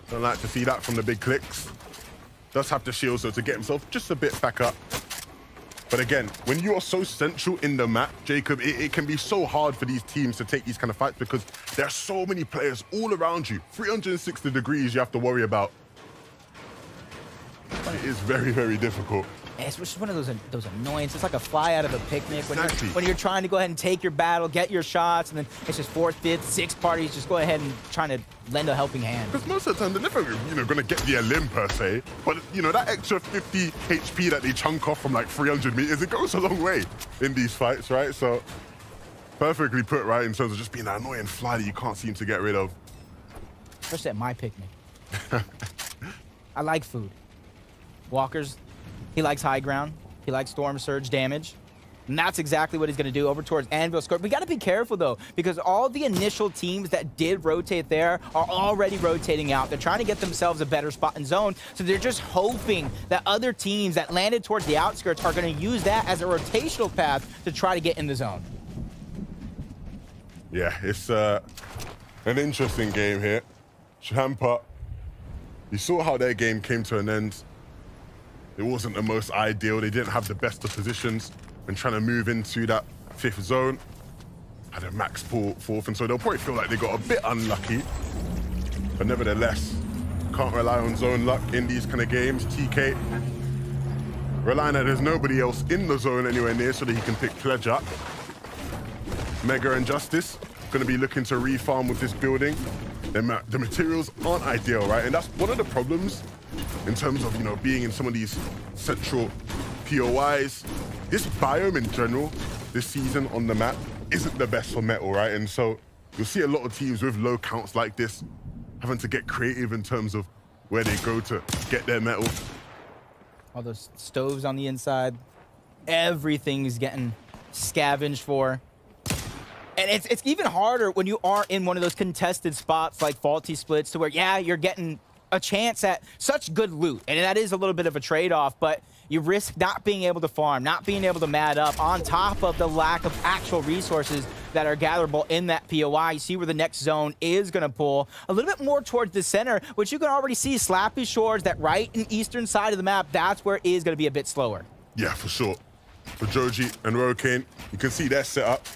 Don't like to see that from the big clicks. Does have the shield, so to get himself just a bit back up. But again, when you are so central in the map, Jacob, it can be so hard for these teams to take these kind of fights because there are so many players all around you. 360 degrees you have to worry about. It is very, very difficult. It's just one of those annoyances. It's like a fly out of a picnic when you're trying to go ahead and take your battle, get your shots, and then it's just 4th, 5th, 6th parties just go ahead and trying to lend a helping hand. Because most of the time they're never, going to get the elim per se, but that extra 50 HP that they chunk off from like 300 meters, it goes a long way in these fights, right? So perfectly put, right, in terms of just being that annoying fly that you can't seem to get rid of. Especially at my picnic. I like food. Walker's. He likes high ground. He likes storm surge damage. And that's exactly what he's going to do over towards Anvil Square. We got to be careful, though, because all the initial teams that did rotate there are already rotating out. They're trying to get themselves a better spot in zone, so they're just hoping that other teams that landed towards the outskirts are going to use that as a rotational path to try to get in the zone. Yeah, it's an interesting game here. Champa, you saw how their game came to an end. It wasn't the most ideal. They didn't have the best of positions when trying to move into that 5th zone. Had a max pull 4th, and so they'll probably feel like they got a bit unlucky. But nevertheless, can't rely on zone luck in these kind of games. TK relying that there's nobody else in the zone anywhere near so that he can pick Pledge up. Mega and Justice going to be looking to refarm with this building. The materials aren't ideal, right? And that's one of the problems in terms of, being in some of these central POIs. This biome in general, this season on the map, isn't the best for metal, right? And so you'll see a lot of teams with low counts like this having to get creative in terms of where they go to get their metal. All those stoves on the inside, everything is getting scavenged for. And it's even harder when you are in one of those contested spots like Faulty Splits to where, yeah, you're getting a chance at such good loot. And that is a little bit of a trade-off, but you risk not being able to farm, not being able to mat up on top of the lack of actual resources that are gatherable in that POI. You see where the next zone is going to pull a little bit more towards the center, which you can already see Slappy Shores, that right and eastern side of the map, that's where it is going to be a bit slower. Yeah, for sure. For Joji and Rokane, you can see their setup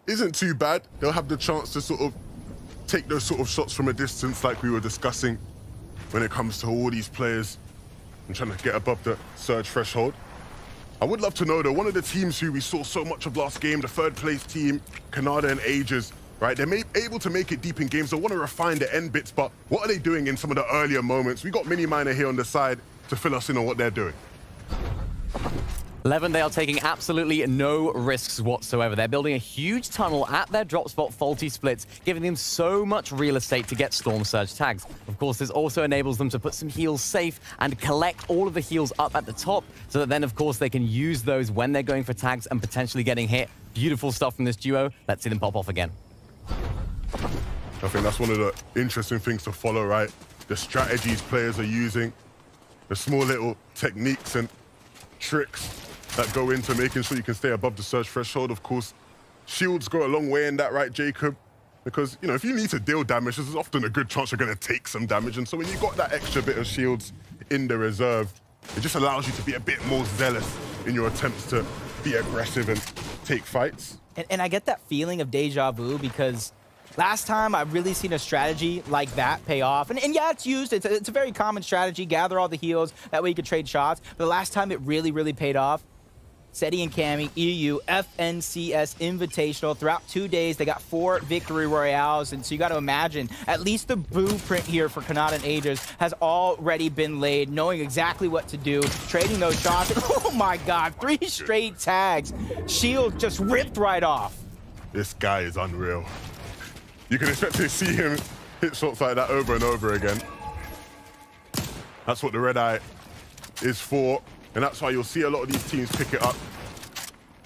isn't too bad. They'll have the chance to sort of take those sort of shots from a distance like we were discussing when it comes to all these players and trying to get above the surge threshold. I would love to know, though, one of the teams who we saw so much of last game, the 3rd place team, Canada and Ages, right? They're able to make it deep in games. They want to refine the end bits, but what are they doing in some of the earlier moments? We got Mini Miner here on the side to fill us in on what they're doing. 11, they are taking absolutely no risks whatsoever. They're building a huge tunnel at their drop spot, Faulty Splits, giving them so much real estate to get Storm Surge tags. Of course, this also enables them to put some heals safe and collect all of the heals up at the top, so that then, of course, they can use those when they're going for tags and potentially getting hit. Beautiful stuff from this duo. Let's see them pop off again. I think that's one of the interesting things to follow, right? The strategies players are using, the small little techniques and tricks that go into making sure you can stay above the surge threshold. Of course, shields go a long way in that, right, Jacob? Because, if you need to deal damage, there's often a good chance you're going to take some damage. And so when you've got that extra bit of shields in the reserve, it just allows you to be a bit more zealous in your attempts to be aggressive and take fights. And I get that feeling of deja vu because last time I've really seen a strategy like that pay off. And yeah, it's used. It's a very common strategy. Gather all the heals. That way you can trade shots. But the last time it really paid off, Seti and Cammy, EU, FNCS Invitational. Throughout 2 days, they got 4 victory royales. And so you got to imagine, at least the blueprint here for Canada and Ages has already been laid, knowing exactly what to do, trading those shots. Oh my God, 3 straight tags. Shield just ripped right off. This guy is unreal. You can expect to see him hit shots like that over and over again. That's what the red eye is for. And that's why you'll see a lot of these teams pick it up,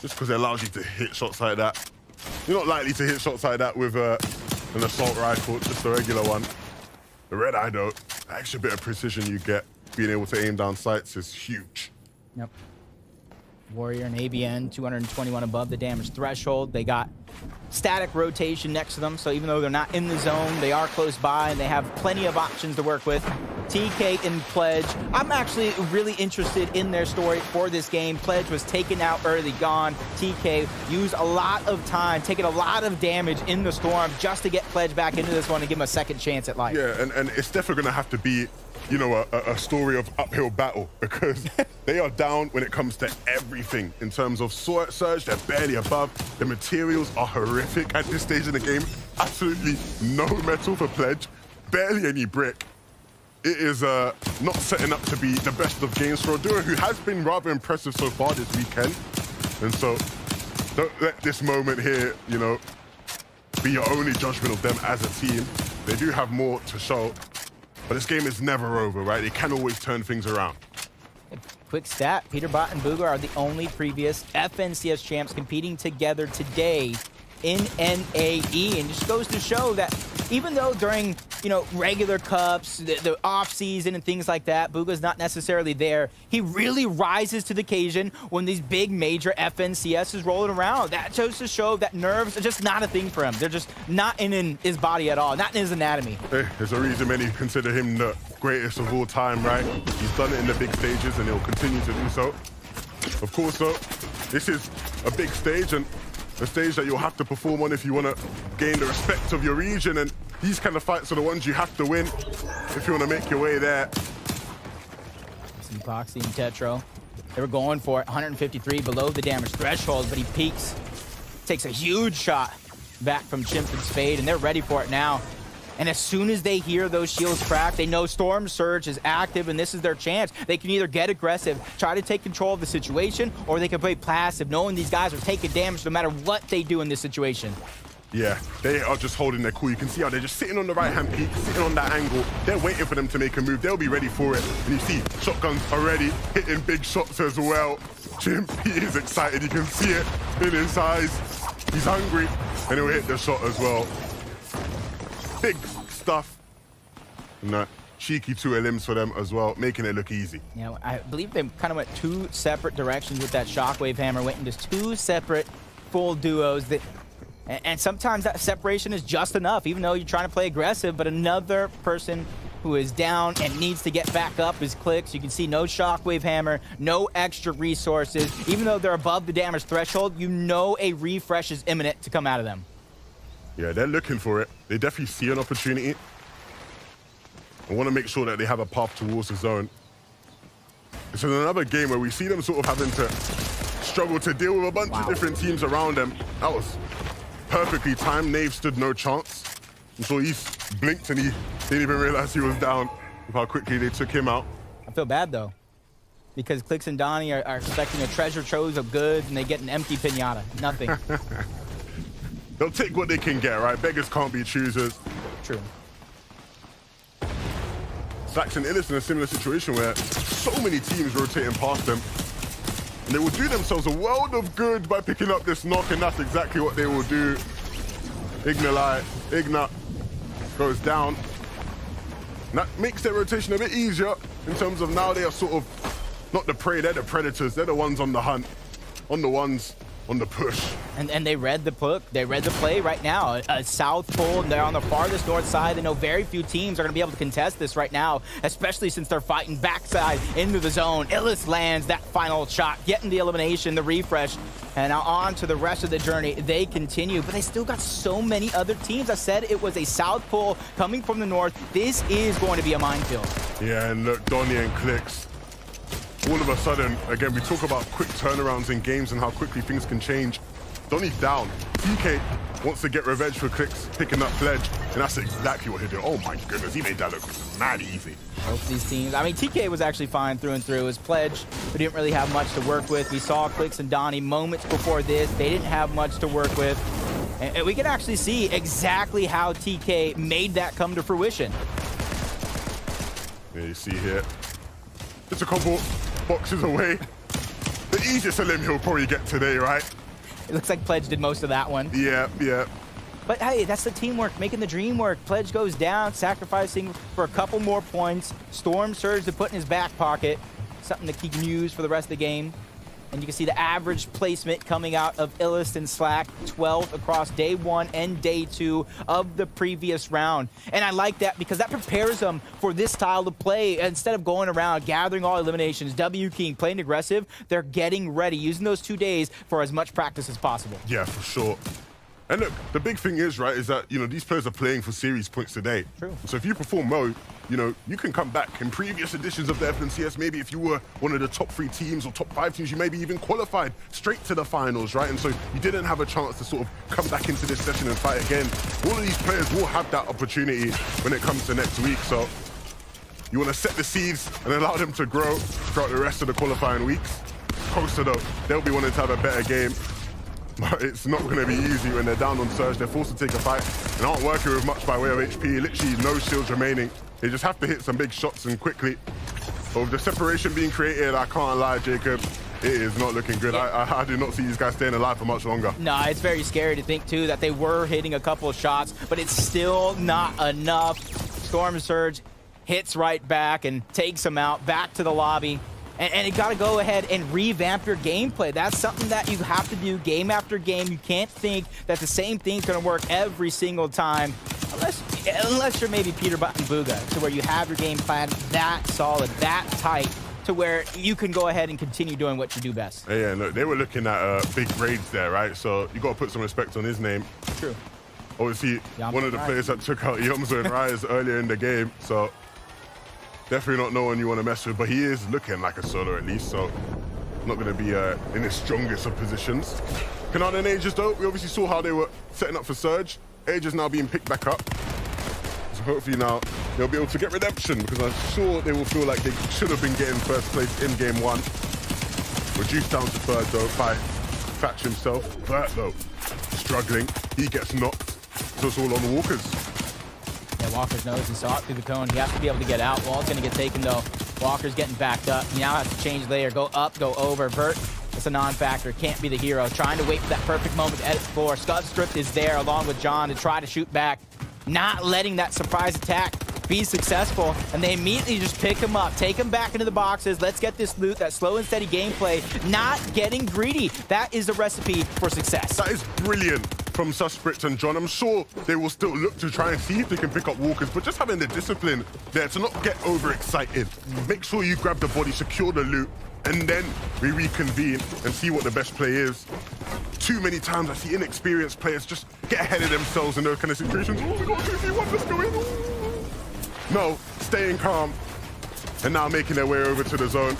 just because it allows you to hit shots like that. You're not likely to hit shots like that with an assault rifle, just a regular one. The red eye, though, the extra bit of precision you get being able to aim down sights is huge. Yep. Warrior and ABN, 221 above the damage threshold. They got static rotation next to them, so even though they're not in the zone, they are close by, and they have plenty of options to work with. TK and Pledge, I'm actually really interested in their story for this game. Pledge was taken out early, gone. TK used a lot of time, taking a lot of damage in the storm just to get Pledge back into this one and give him a second chance at life. Yeah, and it's definitely going to have to be, you know, a story of uphill battle, because they are down when it comes to everything. In terms of Surge, they're barely above. The materials are horrific at this stage in the game. Absolutely no metal for Pledge, barely any brick. It is not setting up to be the best of games for a duo who has been rather impressive so far this weekend. And so don't let this moment here, you know, be your only judgment of them as a team. They do have more to show, but this game is never over, right? They can always turn things around. Quick stat, Peterbot and Booga are the only previous FNCS champs competing together today in NAE, and just goes to show that even though during, you know, regular cups, the off season and things like that, Booga's not necessarily there, he really rises to the occasion when these big major FNCS is rolling around. That goes to show that nerves are just not a thing for him. They're just not in his body at all, not in his anatomy. Hey, there's a reason many consider him the greatest of all time, right? He's done it in the big stages and he'll continue to do so. Of course, though, this is a big stage and a stage that you'll have to perform on if you want to gain the respect of your region, and these kind of fights are the ones you have to win if you want to make your way there. See Epoxy and Tetro. They were going for it, 153 below the damage threshold, but he peeks. Takes a huge shot back from Chimp and Spade, and they're ready for it now. And as soon as they hear those shields crack, they know Storm Surge is active, and this is their chance. They can either get aggressive, try to take control of the situation, or they can play passive, knowing these guys are taking damage no matter what they do in this situation. Yeah, they are just holding their cool. You can see how they're just sitting on the right-hand peak, sitting on that angle. They're waiting for them to make a move. They'll be ready for it. And you see Shotgun's already hitting big shots as well. Chimp, he is excited. You can see it in his eyes. He's hungry, and he'll hit the shot as well. Big stuff. And cheeky 2 limbs for them as well, making it look easy. Yeah, I believe they kind of went 2 separate directions with that Shockwave Hammer, went into 2 separate full duos. And sometimes that separation is just enough, even though you're trying to play aggressive, but another person who is down and needs to get back up is Clicks. You can see no Shockwave Hammer, no extra resources. Even though they're above the damage threshold, you know a refresh is imminent to come out of them. Yeah, they're looking for it. They definitely see an opportunity. I want to make sure that they have a path towards the zone. This is another game where we see them sort of having to struggle to deal with a bunch of different teams around them. That was perfectly timed. Naeast stood no chance. I'm sure he blinked and he didn't even realize he was down with how quickly they took him out. I feel bad, though, because Clicks and Donnie are expecting a treasure trove of goods, and they get an empty pinata. Nothing. They'll take what they can get, right? Beggars can't be choosers. True. Slacks and Illis in a similar situation where so many teams rotating past them. And they will do themselves a world of good by picking up this knock, and that's exactly what they will do. Ignat goes down. And that makes their rotation a bit easier in terms of now they are sort of not the prey, they're the predators. They're the ones on the hunt, on the ones on the push. And they read the play right now. A south pole, and they're on the farthest north side. They know very few teams are going to be able to contest this right now, especially since they're fighting backside into the zone. Illis lands that final shot, getting the elimination, the refresh, and now on to the rest of the journey. They continue, but they still got so many other teams. I said it was a south pole coming from the north. This is going to be a minefield. Yeah, and look, Donnie and Clicks. All of a sudden, again, we talk about quick turnarounds in games and how quickly things can change. Donnie's down. TK wants to get revenge for Clicks picking up Pledge, and that's exactly what he did. Oh my goodness, he made that look mad easy. Both these teams, I mean, TK was actually fine through and through. It was Pledge, who didn't really have much to work with. We saw Clicks and Donnie moments before this. They didn't have much to work with. And we can actually see exactly how TK made that come to fruition. Yeah, you see here, just a couple boxes away. The easiest limb he'll probably get today, right? It looks like Pledge did most of that one. Yeah, yeah. But hey, that's the teamwork, making the dream work. Pledge goes down, sacrificing for a couple more points. Storm Surge to put in his back pocket, something that he can use for the rest of the game. And you can see the average placement coming out of Illest and Slack, 12th across day 1 and day 2 of the previous round. And I like that because that prepares them for this style of play. Instead of going around gathering all eliminations, W King, playing aggressive, they're getting ready, using those 2 days for as much practice as possible. Yeah, for sure. And look, the big thing is, right, is that, you know, these players are playing for series points today. True. So if you perform well, you know, you can come back. In previous editions of the FNCS, maybe if you were one of the top 3 teams or top 5 teams, you maybe even qualified straight to the finals, right? And so you didn't have a chance to sort of come back into this session and fight again. All of these players will have that opportunity when it comes to next week. So you want to set the seeds and allow them to grow throughout the rest of the qualifying weeks. Costa, though, they'll be wanting to have a better game. But it's not going to be easy when they're down on Surge. They're forced to take a fight and aren't working with much by way of HP. Literally no shields remaining. They just have to hit some big shots and quickly. But with the separation being created, I can't lie, Jacob, it is not looking good. I do not see these guys staying alive for much longer. No, it's very scary to think, too, that they were hitting a couple of shots, but it's still not enough. Storm Surge hits right back and takes them out, back to the lobby. And you got to go ahead and revamp your gameplay. That's something that you have to do game after game. You can't think that the same thing's going to work every single time, unless you're maybe Peter Butt and Booga, to where you have your game plan that solid, that tight, to where you can go ahead and continue doing what you do best. Yeah, look, they were looking at big raids there, right? So you got to put some respect on his name. True. Obviously, one of the players that took out Yomzo and Rise earlier in the game, so definitely not no one you want to mess with, but he is looking like a solo at least, so not going to be in his strongest of positions. Kanada and Aegis, though, we obviously saw how they were setting up for Surge. Aegis now being picked back up. So hopefully now they'll be able to get redemption, because I'm sure they will feel like they should have been getting first place in game 1. Reduced down to third, though, by Thatch himself. Bert, though, struggling. He gets knocked. So it's all on the Walkers. Yeah, Walker's knows he saw it through the cone. He has to be able to get out. Wall's going to get taken, though. Walker's getting backed up. He now has to change layer. Go up, go over. Vert, it's a non-factor. Can't be the hero. Trying to wait for that perfect moment to edit the floor. Subcribe is there along with John to try to shoot back. Not letting that surprise attack be successful. And they immediately just pick him up. Take him back into the boxes. Let's get this loot. That slow and steady gameplay. Not getting greedy. That is the recipe for success. That is brilliant from Subcribe and John. I'm sure they will still look to try and see if they can pick up Walkers, but just having the discipline there to not get overexcited. Make sure you grab the body, secure the loot, and then we reconvene and see what the best play is. Too many times I see inexperienced players just get ahead of themselves in those kind of situations. Oh, we got 2v1, let's go in. Ooh. No, staying calm, and now making their way over to the zone.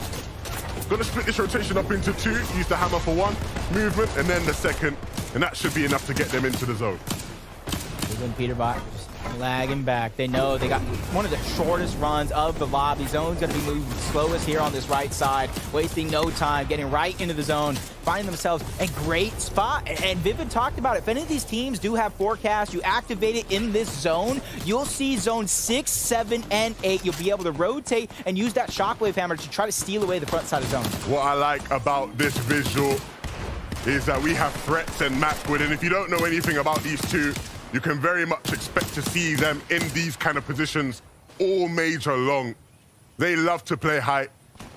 Gonna split this rotation up into 2, use the hammer for 1 movement, and then the second, and that should be enough to get them into the zone. Peterbot just lagging back. They know they got one of the shortest runs of the lobby. Zone's going to be moving slowest here on this right side, wasting no time, getting right into the zone, finding themselves a great spot. And Vivid talked about it. If any of these teams do have forecast, you activate it in this zone, you'll see zone 6, 7, and 8. You'll be able to rotate and use that shockwave hammer to try to steal away the front side of zone. What I like about this visual is that we have Threats and Macwood, and if you don't know anything about these two, you can very much expect to see them in these kind of positions all major long. They love to play high,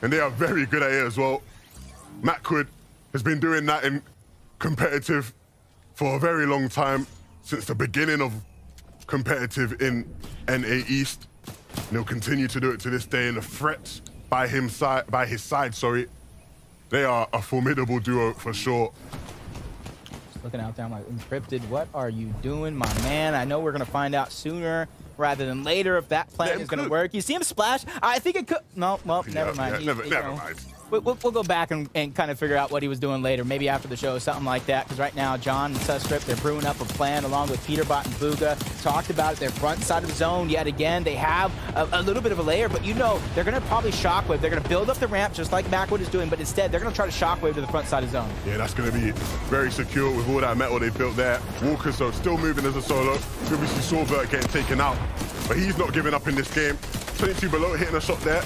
and they are very good at it as well. Macwood has been doing that in competitive for a very long time, since the beginning of competitive in Naeast. And he'll continue to do it to this day, and the Threats by his side, they are a formidable duo for sure. Looking out there, I'm like, Encrypted, what are you doing, my man? I know we're going to find out sooner rather than later if that plan is going to work. You see him splash? I think it could. No, well, never mind. Never mind. We'll go back and kind of figure out what he was doing later, maybe after the show, something like that. Because right now, John and Subcribe, they're brewing up a plan along with Peterbot and Booga. Talked about it, their front side of the zone yet again. They have a little bit of a layer, but you know, they're going to probably shockwave. They're going to build up the ramp just like Macwood is doing, but instead, they're going to try to shockwave to the front side of the zone. Yeah, that's going to be very secure with all that metal they built there. Walker, so still moving as a solo. Obviously saw Vert getting taken out, but he's not giving up in this game. 22 below, hitting a shot there.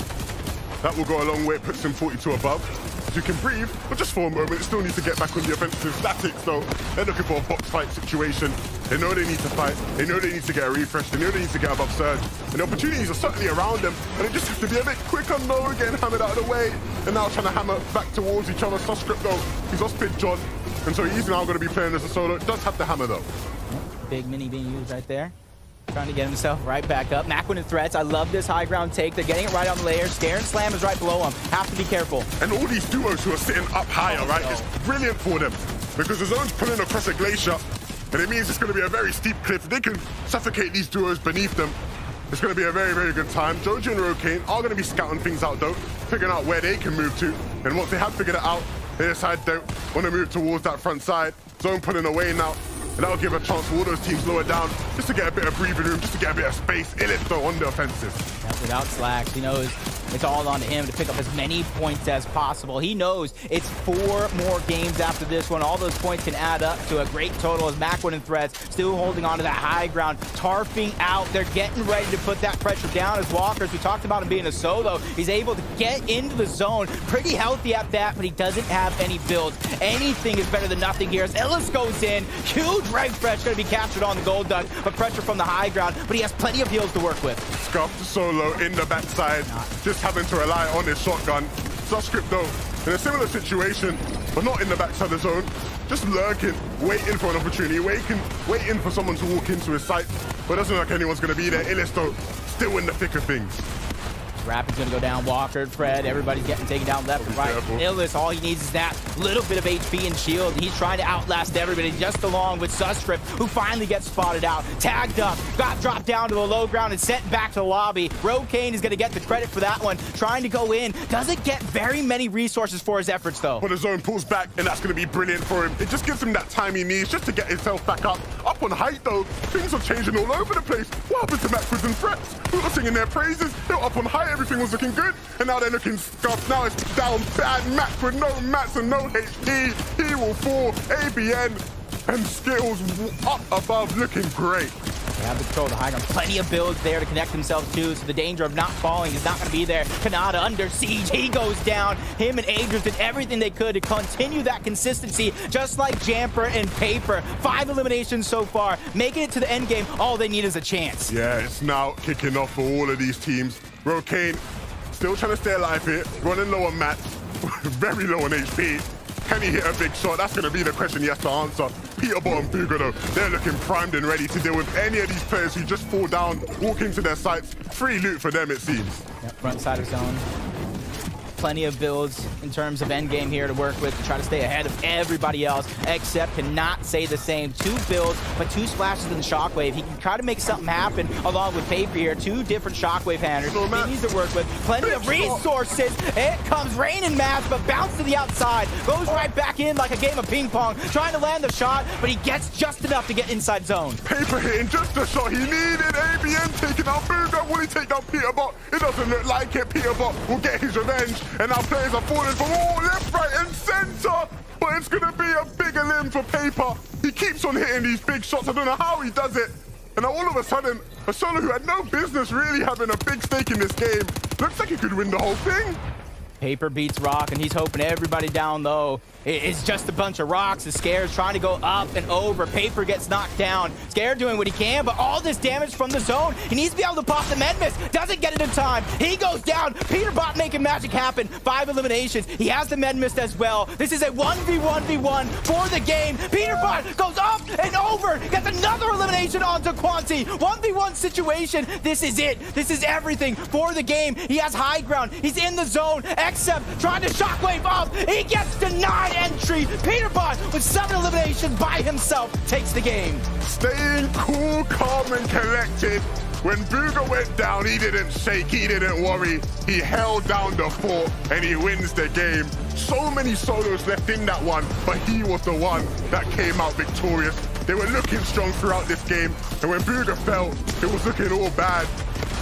That will go a long way, it puts him 42 above. You can breathe, but just for a moment, still need to get back on the offensive statics, so they're looking for a box fight situation. They know they need to fight, they know they need to get a refresh, they know they need to get above Surge, and the opportunities are certainly around them, and they just have to be a bit quicker. No, getting hammered out of the way. and now trying to hammer back towards each other. Subscribe though, he's lost Big John, and so he's now going to be playing as a solo. Does have the hammer though. Big mini being used right there. Trying to get himself right back up. Macwin and Threats, I love this high ground take. They're getting it right on the layer. Scare and Slam is right below him. Have to be careful. And all these duos who are sitting up higher, right, it's brilliant for them because the zone's pulling across a glacier, and it means it's going to be a very steep cliff. They can suffocate these duos beneath them. It's going to be a very, very good time. Joji and Rokane are going to be scouting things out, though, figuring out where they can move to. And once they have figured it out, they decide they want to move towards that front side. Zone pulling away now. And that'll give a chance for all those teams lower down just to get a bit of breathing room, just to get a bit of space. Illich, though, on the offensive. Yeah, without slacks, he knows it's all on him to pick up as many points as possible. He knows it's 4 more games after this one. All those points can add up to a great total as Macwin and Threats still holding on to that high ground, tarping out. They're getting ready to put that pressure down as Walkers. We talked about him being a solo. He's able to get into the zone. Pretty healthy at that, but he doesn't have any builds. Anything is better than nothing here as Illich goes in. Huge refresh going to be captured on the gold duck, but pressure from the high ground, but he has plenty of heals to work with. Scuffed solo in the backside, just having to rely on his shotgun. Subscribe though, in a similar situation, but not in the backside of the zone, just lurking, waiting for an opportunity, waiting for someone to walk into his sight, but doesn't look like anyone's going to be there. Illich though, still in the thick of things. Rapid's gonna go down. Walker, Fred, everybody's getting taken down left and right. Illich, all he needs is that little bit of HP and shield. He's trying to outlast everybody just along with Subscribe, who finally gets spotted out. Tagged up, got dropped down to the low ground and sent back to the lobby. Rokane is gonna get the credit for that one. Trying to go in. Doesn't get very many resources for his efforts though. But the zone pulls back and that's gonna be brilliant for him. It just gives him that time he needs just to get himself back up. Up on height though, things are changing all over the place. What happened to Macwin and Threats? We were singing their praises. They were up on height, everything was looking good. And now they're looking scuffed. Now it's down bad. Max with no mats and no HP. He will fall. ABN and Skills up above looking great. They have the control of the high ground. Plenty of builds there to connect themselves to, so the danger of not falling is not going to be there. Kanata under siege. He goes down. Him and Adrian did everything they could to continue that consistency, just like Jamper and Paper. 5 eliminations so far. Making it to the end game, all they need is a chance. Yeah, it's now kicking off for all of these teams. Rokane still trying to stay alive here, running low on mats, very low on HP. Can he hit a big shot? That's going to be the question he has to answer. Peterbot and Bugha, though, they're looking primed and ready to deal with any of these players who just fall down, walk into their sights. Free loot for them, it seems. Yep, front side of zone. Plenty of builds in terms of endgame here to work with to try to stay ahead of everybody else, except cannot say the same. 2 builds, but 2 splashes in the Shockwave. He can try to make something happen along with Paper here. 2 different Shockwave handers he needs to work with. Plenty of resources. It comes raining mass, but bounce to the outside. Goes right back in like a game of ping pong, trying to land the shot, but he gets just enough to get inside zone. Paper hitting just the shot he needed. ABN taking out Bugha. Will he take out Peterbot? It doesn't look like it. Peterbot will get his revenge. And now players are falling from all left, right, and center. But it's going to be a bigger limb for Paper. He keeps on hitting these big shots. I don't know how he does it. And now all of a sudden, a solo who had no business really having a big stake in this game looks like he could win the whole thing. Paper beats Rock, and he's hoping everybody down low. It's just a bunch of rocks. The Scare's trying to go up and over. Paper gets knocked down. Scare doing what he can, but all this damage from the zone. He needs to be able to pop the Medmist. Doesn't get it in time. He goes down. Peterbot making magic happen. 5 eliminations. He has the Medmist as well. This is a 1v1v1 for the game. Peterbot goes up and over. Gets another elimination onto Quanti. 1v1 situation. This is it. This is everything for the game. He has high ground. He's in the zone. Except trying to Shockwave up. He gets denied entry. Peterbot with 7 eliminations by himself takes the game. Staying cool, calm, and collected. When Bugha went down, he didn't shake, he didn't worry. He held down the fort and he wins the game. So many solos left in that one, but he was the one that came out victorious. They were looking strong throughout this game, and when Bugha fell, it was looking all bad.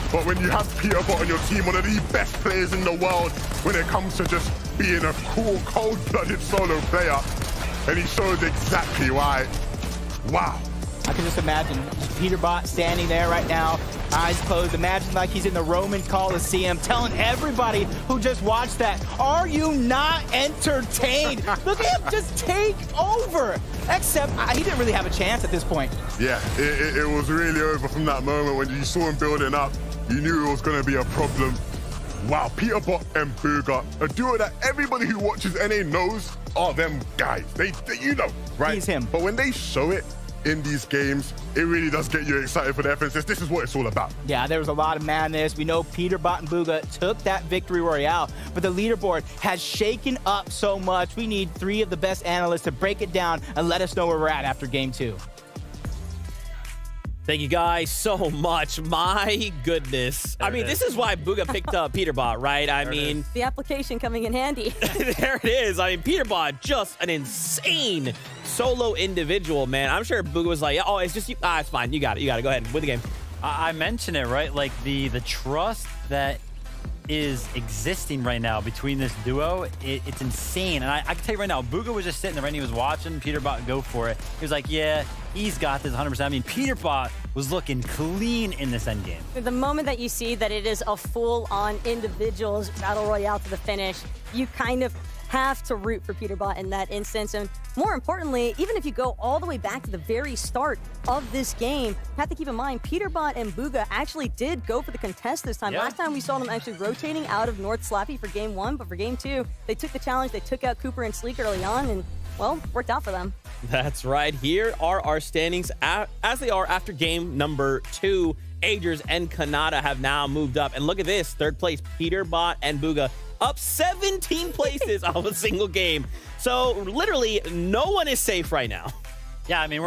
But when you have Peterbot on your team, one of the best players in the world, when it comes to just being a cool, cold-blooded solo player, and he shows exactly why. Wow. I can just imagine Peterbot standing there right now, eyes closed. Imagine like he's in the Roman Coliseum telling everybody who just watched that, are you not entertained? Look at him just take over. Except he didn't really have a chance at this point. Yeah, it was really over from that moment when you saw him building up. You knew it was going to be a problem. wow, Peterbot and Booga, a duo that everybody who watches NA knows are them guys. They you know, right? He's him. But when they show it in these games, it really does get you excited for the FNCS. This is what it's all about. Yeah, there was a lot of madness. We know Peterbot and Booga took that victory royale, but the leaderboard has shaken up so much. We need 3 of the best analysts to break it down and let us know where we're at after game 2. Thank you guys so much. My goodness. I mean, this is why Booga picked up Peterbot, right? I mean, the application coming in handy. there it is. I mean, Peterbot, just an insane solo individual, man. I'm sure Booga was like, oh, it's just you. Ah, it's fine. You got it. You got it. Go ahead. Win the game. I mentioned it, right? Like the trust that is existing right now between this duo, it's insane. And I can tell you right now, Booga was just sitting there and he was watching Peterbot go for it. He was like, yeah, he's got this 100%. I mean, Peterbot was looking clean in this endgame. The moment that you see that it is a full-on individuals battle royale to the finish, you kind of have to root for Peterbot in that instance. And more importantly, even if you go all the way back to the very start of this game, you have to keep in mind, Peterbot and Booga actually did go for the contest this time. Yeah. Last time we saw them actually rotating out of North Slappy for game 1, but for game 2, they took the challenge, they took out Cooper and Sleek early on, and well, worked out for them. That's right. Here are our standings as they are after game number 2. Agers and Kanata have now moved up. And look at this, 3rd place, Peterbot and Booga up 17 places off a single game. So literally no one is safe right now. Yeah, I mean,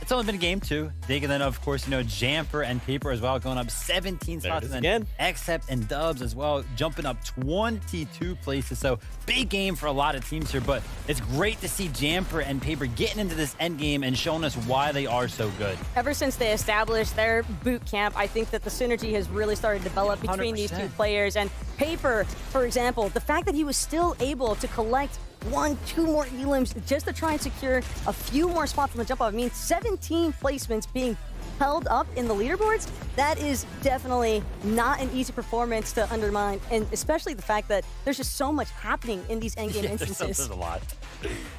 it's only been game 2. And then, of course, you know, Jamper and Paper as well, going up 17 spots. And then again. Except and Dubs as well, jumping up 22 places. So big game for a lot of teams here, but it's great to see Jamper and Paper getting into this end game and showing us why they are so good. Ever since they established their boot camp, I think that the synergy has really started to develop between these 2 players. And Paper, for example, the fact that he was still able to collect 1-2 more elims just to try and secure a few more spots on the jump off. I mean, 17 placements being held up in the leaderboards, that is definitely not an easy performance to undermine, and especially the fact that there's just so much happening in these endgame instances. There's a lot.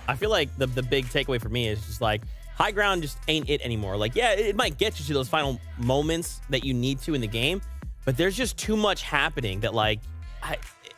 I feel like the big takeaway for me is just like, high ground just ain't it anymore. Like, yeah, it might get you to those final moments that you need to in the game, but there's just too much happening that, like,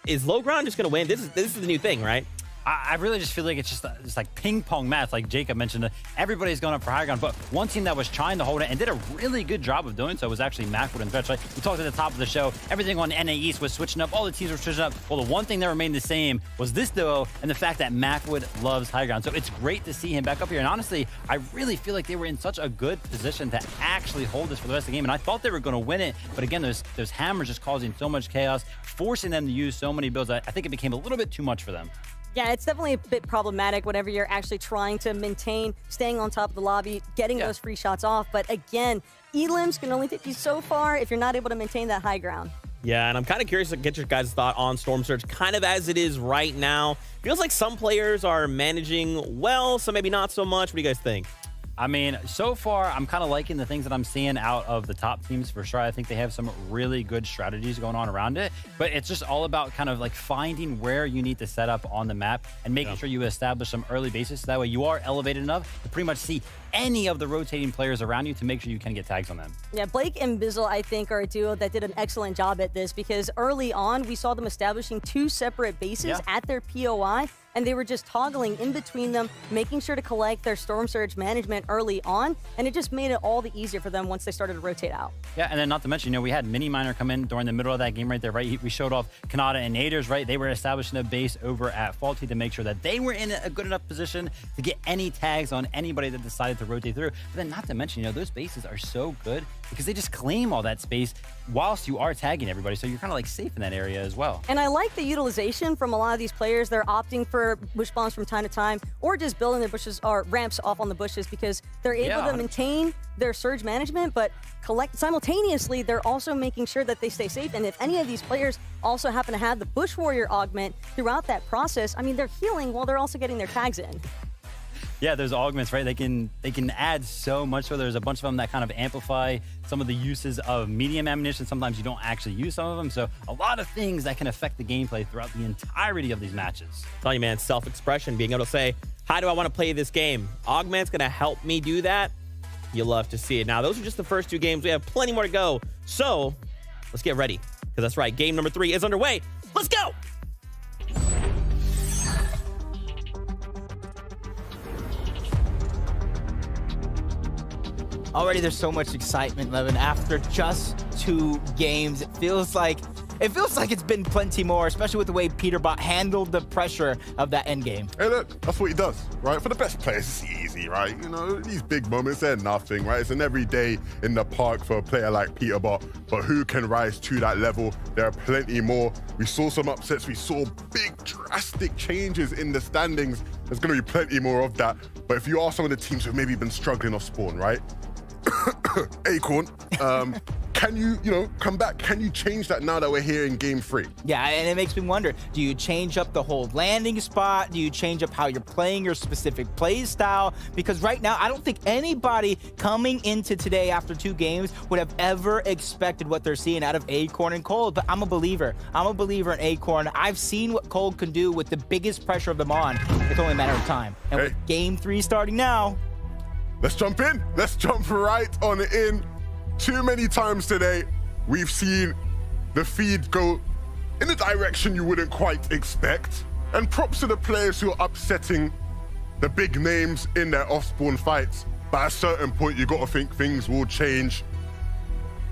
is low ground just going to win? This is the new thing, right? I really just feel like it's just like ping pong match, like Jacob mentioned. Everybody's going up for high ground, but one team that was trying to hold it and did a really good job of doing so was actually Macwood and Thresh. Like we talked at the top of the show, everything on Naeast was switching up. All the teams were switching up. Well, the one thing that remained the same was this duo and the fact that Macwood loves high ground. So it's great to see him back up here. And honestly, I really feel like they were in such a good position to actually hold this for the rest of the game. And I thought they were going to win it, but again, those hammers just causing so much chaos, forcing them to use so many builds. I think it became a little bit too much for them. Yeah, it's definitely a bit problematic whenever you're actually trying to maintain staying on top of the lobby, getting those free shots off. But again, elims can only take you so far if you're not able to maintain that high ground. Yeah, and I'm kind of curious to get your guys' thought on Storm Surge kind of as it is right now. Feels like some players are managing well, some maybe not so much. What do you guys think? I mean, so far, I'm kind of liking the things that I'm seeing out of the top teams for sure. I think they have some really good strategies going on around it, but it's just all about kind of like finding where you need to set up on the map and making sure you establish some early bases so that way you are elevated enough to pretty much see any of the rotating players around you to make sure you can get tags on them. Yeah, Blake and Bizzle, I think, are a duo that did an excellent job at this because early on, we saw them establishing 2 separate bases at their POI, and they were just toggling in between them, making sure to collect their Storm Surge management early on, and it just made it all the easier for them once they started to rotate out. Yeah, and then not to mention, you know, we had Mini Miner come in during the middle of that game right there, right? We showed off Kanata and Naders, right? They were establishing a base over at Faulty to make sure that they were in a good enough position to get any tags on anybody that decided to rotate through. But then not to mention, you know, those bases are so good because they just claim all that space whilst you are tagging everybody. So you're kind of like safe in that area as well. And I like the utilization from a lot of these players. They're opting for bush bombs from time to time or just building their bushes or ramps off on the bushes because they're able to maintain their surge management, but simultaneously, they're also making sure that they stay safe. And if any of these players also happen to have the Bush Warrior augment throughout that process, I mean, they're healing while they're also getting their tags in. Yeah, those augments, right? They can add so much. So there's a bunch of them that kind of amplify some of the uses of medium ammunition. Sometimes you don't actually use some of them. So a lot of things that can affect the gameplay throughout the entirety of these matches. I'm telling you, man, self-expression, being able to say, how do I want to play this game? Augment's going to help me do that. You love to see it. Now, those are just the first 2 games. We have plenty more to go. So let's get ready Because that's right, game number 3 is underway. Let's go! Already there's so much excitement, Levin. After just 2 games, it feels like it's been plenty more, especially with the way Peterbot handled the pressure of that end game. Hey, look, that's what he does, right? For the best players, it's easy, right? You know, these big moments, they're nothing, right? It's an everyday in the park for a player like Peterbot, but who can rise to that level? There are plenty more. We saw some upsets. We saw big, drastic changes in the standings. There's going to be plenty more of that. But if you are some of the teams who've maybe been struggling off spawn, right? Acorn, can you come back? Can you change that now that we're here in game 3? Yeah, and it makes me wonder, do you change up the whole landing spot? Do you change up how you're playing your specific play style? Because right now, I don't think anybody coming into today after 2 games would have ever expected what they're seeing out of Acorn and Cold, but I'm a believer. I'm a believer in Acorn. I've seen what Cold can do with the biggest pressure of them on. It's only a matter of time. And with game 3 starting now, let's jump in. Let's jump right on in. Too many times today, we've seen the feed go in a direction you wouldn't quite expect. And props to the players who are upsetting the big names in their off-spawn fights. But at a certain point, you got to think things will change.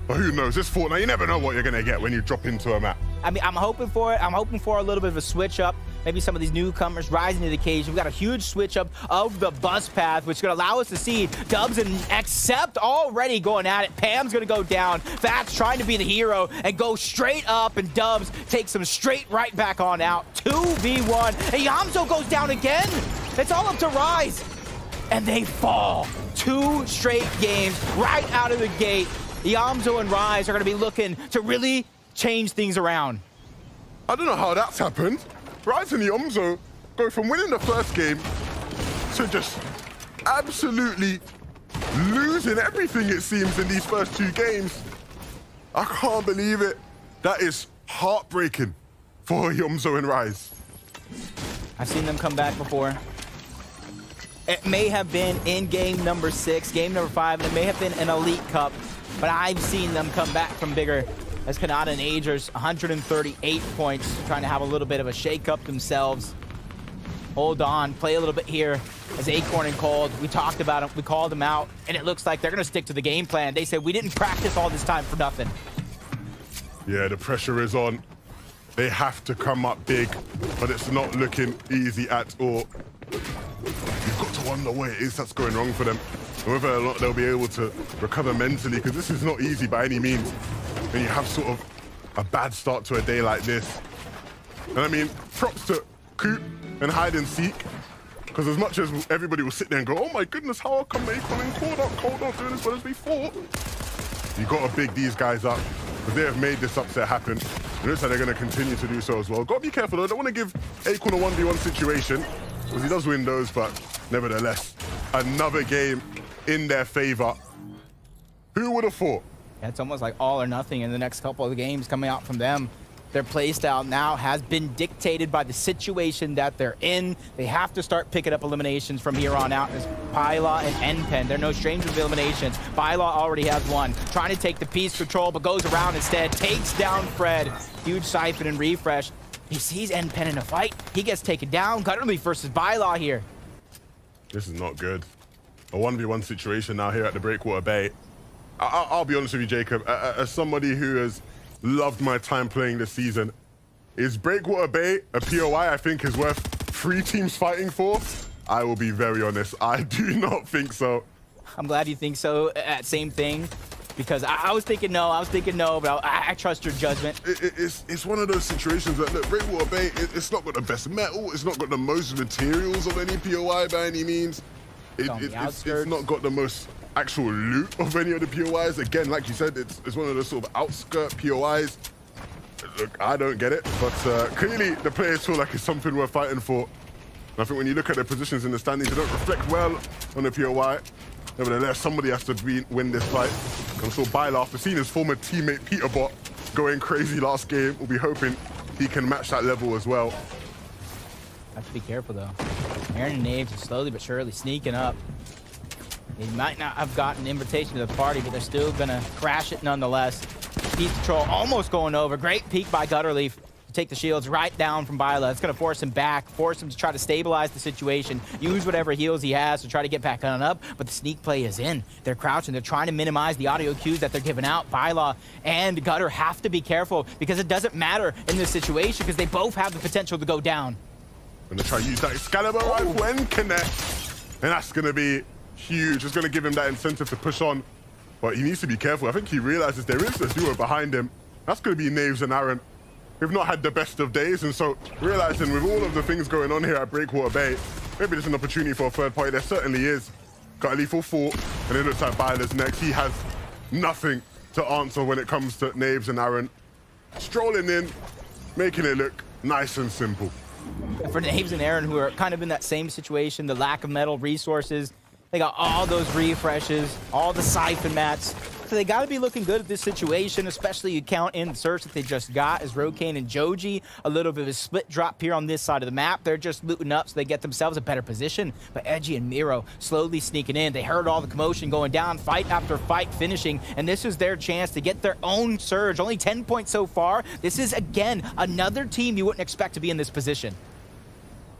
But who knows? This Fortnite, you never know what you're going to get when you drop into a map. I mean, I'm hoping for it. I'm hoping for a little bit of a switch up. Maybe some of these newcomers rising to the occasion. We've got a huge switch up of the bus path, which is going to allow us to see Dubs and Accept already going at it. Pam's going to go down. Fats trying to be the hero and go straight up, and Dubs takes him straight right back on out. 2v1. And Yamzo goes down again. It's all up to Rise. And they fall. 2 straight games right out of the gate. Yamzo and Rise are going to be looking to really change things around. I don't know how that's happened. Rise and Yamzo go from winning the first game to just absolutely losing everything, it seems, in these first 2 games. I can't believe it. That is heartbreaking for Yamzo and Rise. I've seen them come back before. It may have been in game number 6, game number 5, and it may have been an Elite Cup, but I've seen them come back from bigger. As Kanata and Agers, 138 points, trying to have a little bit of a shake-up themselves. Hold on, play a little bit here as Acorn and Cold. We talked about them, we called them out, and it looks like they're going to stick to the game plan. They said, we didn't practice all this time for nothing. Yeah, the pressure is on. They have to come up big, but it's not looking easy at all. You've got to wonder what it is that's going wrong for them, and whether or not they'll be able to recover mentally, because this is not easy by any means. When you have sort of a bad start to a day like this. And I mean, props to Coop and Hide and Seek, because as much as everybody will sit there and go, oh my goodness, how come Acorn and Cold aren't doing as well as we thought? You got to big these guys up, because they have made this upset happen. It looks like they're going to continue to do so as well. Got to be careful though, don't want to give Acorn a 1v1 situation, because he does win those, but nevertheless, another game in their favor. Who would have thought? It's almost like all or nothing in the next couple of games coming out from them. Their playstyle now has been dictated by the situation that they're in. They have to start picking up eliminations from here on out. As Pyla and Npen, they're no strangers to eliminations. Pyla already has one. Trying to take the piece control, but goes around instead. Takes down Fred. Huge siphon and refresh. He sees Npen in a fight. He gets taken down. Gutterleaf versus Bylaw here. This is not good. A 1v1 situation now here at the Breakwater Bay. I'll be honest with you, Jacob. As somebody who has loved my time playing this season, is Breakwater Bay a POI I think is worth 3 teams fighting for? I will be very honest. I do not think so. I'm glad you think so. Same thing. Because I was thinking no, but I trust your judgment. It's one of those situations that, look, Breakwater Bay, it's not got the best metal, it's not got the most materials of any POI by any means. It's not got the most actual loot of any of the POIs. Again, like you said, it's one of those sort of outskirt POIs. Look, I don't get it, but clearly the players feel like it's something worth fighting for. And I think when you look at their positions in the standings, they don't reflect well on the POI. Nevertheless, somebody has to win this fight. I'm sure Byla, after seeing his former teammate Peterbot going crazy last game, will be hoping he can match that level as well. Have to be careful though. Aaron and Naeast are slowly but surely sneaking up. They might not have gotten an invitation to the party, but they're still gonna crash it nonetheless. Beast Patrol almost going over. Great peek by Gutterleaf to take the shields right down from Byla. It's going to force him back, force him to try to stabilize the situation, use whatever heals he has to try to get back on up, but the sneak play is in. They're crouching. They're trying to minimize the audio cues that they're giving out. Byla and Gutter have to be careful because it doesn't matter in this situation because they both have the potential to go down. Gonna try to use that Excalibur rifle and connect. And that's gonna be huge. It's gonna give him that incentive to push on. But he needs to be careful. I think he realizes there is a duo behind him. That's gonna be Naeast and Aaron. We've not had the best of days, and so realizing with all of the things going on here at Breakwater Bay, maybe there's an opportunity for a third party. There certainly is. Got a lethal fort, and it looks like Byla's next. He has nothing to answer when it comes to Naeast and Aaron. Strolling in, making it look nice and simple. For Naeast and Aaron, who are kind of in that same situation, the lack of metal resources, they got all those refreshes, all the siphon mats. So they got to be looking good at this situation, especially you count in the search that they just got as Rokane and Joji. A little bit of a split drop here on this side of the map. They're just looting up so they get themselves a better position. But Edgy and Miro slowly sneaking in. They heard all the commotion going down, fight after fight finishing, and this is their chance to get their own surge. Only 10 points so far. This is, again, another team you wouldn't expect to be in this position.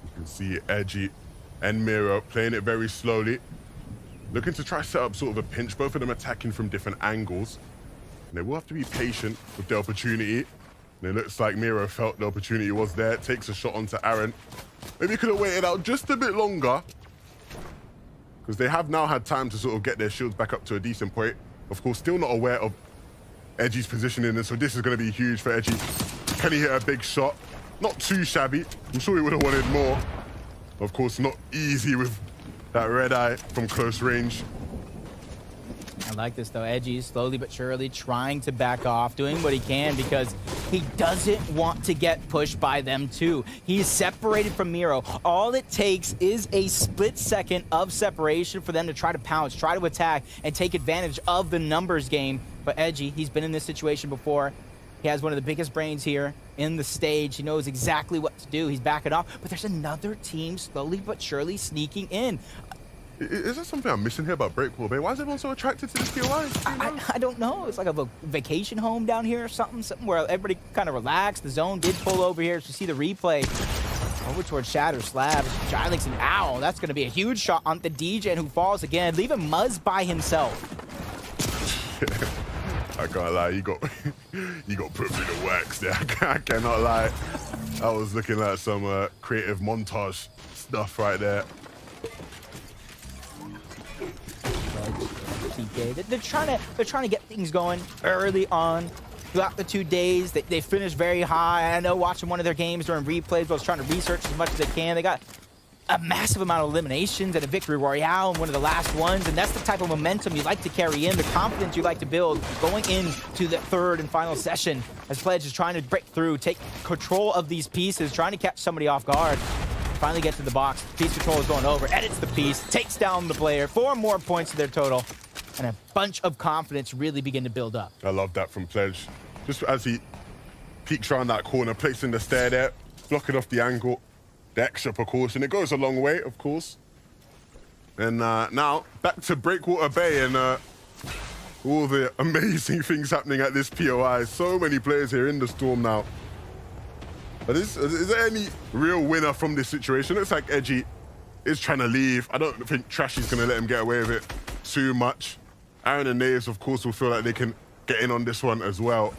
You can see Edgy and Miro playing it very slowly. Looking to try set up sort of a pinch, both of them attacking from different angles. And they will have to be patient with the opportunity. And it looks like Miro felt the opportunity was there. Takes a shot onto Aaron. Maybe he could have waited out just a bit longer, because they have now had time to sort of get their shields back up to a decent point. Of course, still not aware of Edgy's positioning, and so this is going to be huge for Edgy. Can he hit a big shot? Not too shabby. I'm sure he would have wanted more. Of course, not easy with that red eye from close range. I like this though. Edgy slowly but surely trying to back off, doing what he can because he doesn't want to get pushed by them too. He's separated from Miro. All it takes is a split second of separation for them to try to pounce, try to attack, and take advantage of the numbers game. But Edgy, he's been in this situation before. He has one of the biggest brains here in the stage. He knows exactly what to do. He's backing off. But there's another team slowly but surely sneaking in. Is there something I'm missing here about Breakwater Bay? Why is everyone so attracted to this POI? I don't know. It's like a vacation home down here or something where everybody kind of relaxed. The zone did pull over here. As you see the replay over towards Shatter Slab. Gilix and Owl. That's going to be a huge shot on the DJ who falls again, leaving Muzz by himself. I can't lie, you got put through the wax there. I cannot lie. I was looking at some creative montage stuff right there. They're trying to get things going early on. Throughout the 2 days, they finished very high. I know watching one of their games during replays, I was trying to research as much as they can. They got a massive amount of eliminations and a victory royale in one of the last ones, and that's the type of momentum you like to carry in, the confidence you like to build going into the third and final session as Pledge is trying to break through, take control of these pieces, trying to catch somebody off guard. Finally get to the box. Piece Patrol is going over, edits the piece, takes down the player, 4 more points to their total, and a bunch of confidence really begin to build up. I love that from Pledge. Just as he peeks around that corner, placing the stair there, blocking off the angle. The extra precaution. It goes a long way, of course. And now, back to Breakwater Bay and all the amazing things happening at this POI. So many players here in the Storm now. But is there any real winner from this situation? It looks like Edgy is trying to leave. I don't think Trashy's going to let him get away with it too much. Aaron and Naeast, of course, will feel like they can get in on this one as well.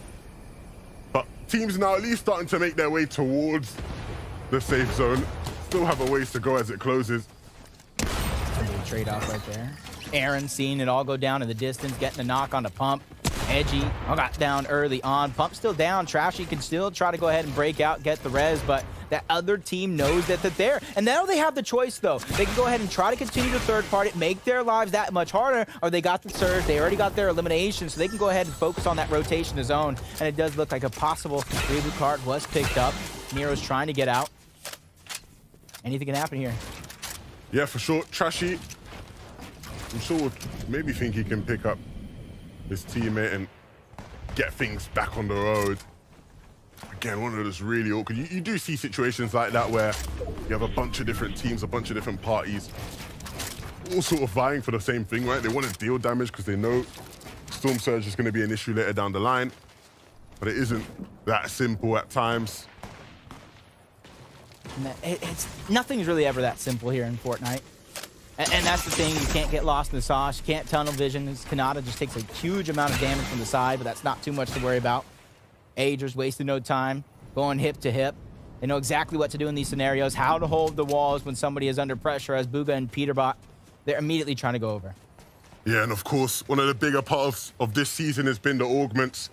But teams now at least starting to make their way towards the safe zone. Still have a ways to go as it closes. Trade-off right there. Aaron seeing it all go down in the distance, getting a knock on the Pump. Edgy got down early on. Pump still down. Trashy can still try to go ahead and break out, get the res, but that other team knows that they're there. And now they have the choice, though. They can go ahead and try to continue the third party, make their lives that much harder, or they got the surge. They already got their elimination, so they can go ahead and focus on that rotation to zone. And it does look like a possible reboot card was picked up. Nero's trying to get out. Anything can happen here. Yeah, for sure. Trashy, I'm sure would maybe think he can pick up his teammate and get things back on the road. Again, one of those really awkward. You do see situations like that where you have a bunch of different teams, a bunch of different parties, all sort of vying for the same thing, right? They want to deal damage because they know Storm Surge is going to be an issue later down the line. but it isn't that simple at times. Nothing's really ever that simple here in Fortnite. And that's the thing, you can't get lost in the sauce, you can't tunnel vision. Kanata just takes a huge amount of damage from the side, but that's not too much to worry about. Agers wasting no time, going hip to hip. They know exactly what to do in these scenarios, how to hold the walls when somebody is under pressure, as Bugha and Peterbot, they're immediately trying to go over. Yeah, and of course, one of the bigger parts of this season has been the augments.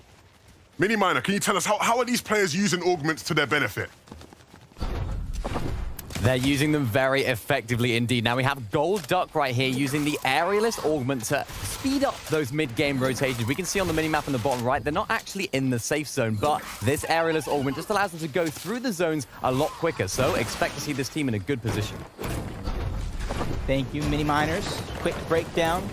Mini Miner, can you tell us how are these players using augments to their benefit? They're using them very effectively indeed. Now we have Gold Duck right here using the aerialist augment to speed up those mid-game rotations. We can see on the minimap on the bottom right, they're not actually in the safe zone, but this aerialist augment just allows them to go through the zones a lot quicker. So expect to see this team in a good position. Thank you, Mini Miners. Quick breakdown.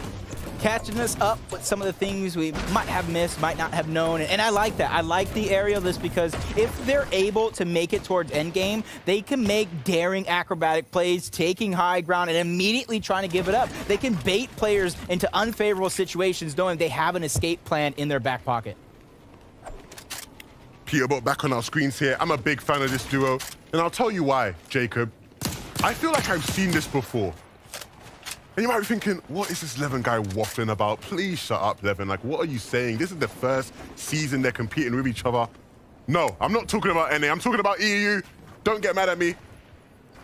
Catching us up with some of the things we might have missed, might not have known. And I like that. I like the aerialist because if they're able to make it towards endgame, they can make daring acrobatic plays, taking high ground and immediately trying to give it up. They can bait players into unfavorable situations knowing they have an escape plan in their back pocket. Peterbot back on our screens here. I'm a big fan of this duo, and I'll tell you why, Jacob. I feel like I've seen this before. And you might be thinking, what is this Levin guy waffling about? Please shut up, Levin. Like, what are you saying? This is the first season they're competing with each other. No, I'm not talking about NA. I'm talking about EU. Don't get mad at me.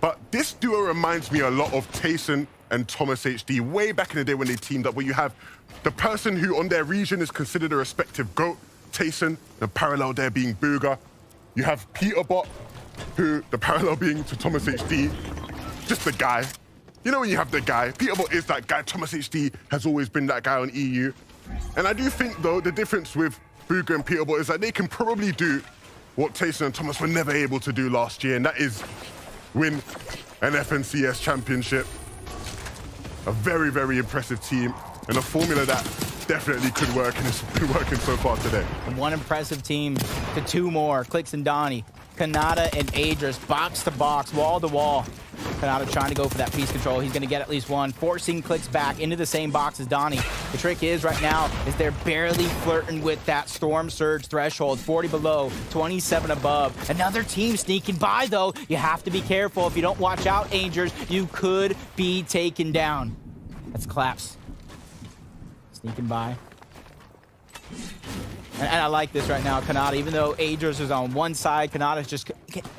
But this duo reminds me a lot of Tayson and Thomas HD way back in the day when they teamed up, where you have the person who on their region is considered a respective GOAT, Tayson, the parallel there being Bugha. You have Peterbot, who the parallel being to Thomas HD, just the guy. You know when you have the guy, Peterbot is that guy, Thomas HD has always been that guy on EU. And I do think, though, the difference with Bugha and Peterbot is that they can probably do what Tayson and Thomas were never able to do last year, and that is win an FNCS championship. A very, very impressive team, and a formula that definitely could work, and it's been working so far today. From one impressive team to two more, Clix and Donnie. Kanata and Adris, box to box, wall to wall. Kanata trying to go for that piece control. He's going to get at least one, forcing Clix back into the same box as Donnie. The trick is right now is they're barely flirting with that Storm Surge threshold. 40 below, 27 above. Another team sneaking by, though. You have to be careful. If you don't watch out, Angers, you could be taken down. That's Collapse. Sneaking by. And I like this right now, Kanata. Even though Adris is on one side, Kanata's just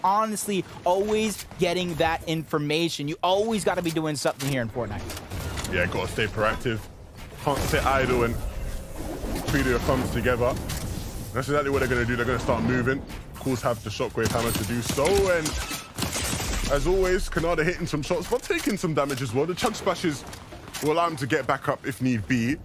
honestly always getting that information. You always got to be doing something here in Fortnite. Yeah, got to stay proactive. Can't sit idle when two of your thumbs together. That's exactly what they're going to do. They're going to start moving. Of course, have the shockwave hammer to do so. And as always, Kanata hitting some shots, but taking some damage as well. The chug splashes will allow him to get back up if need be.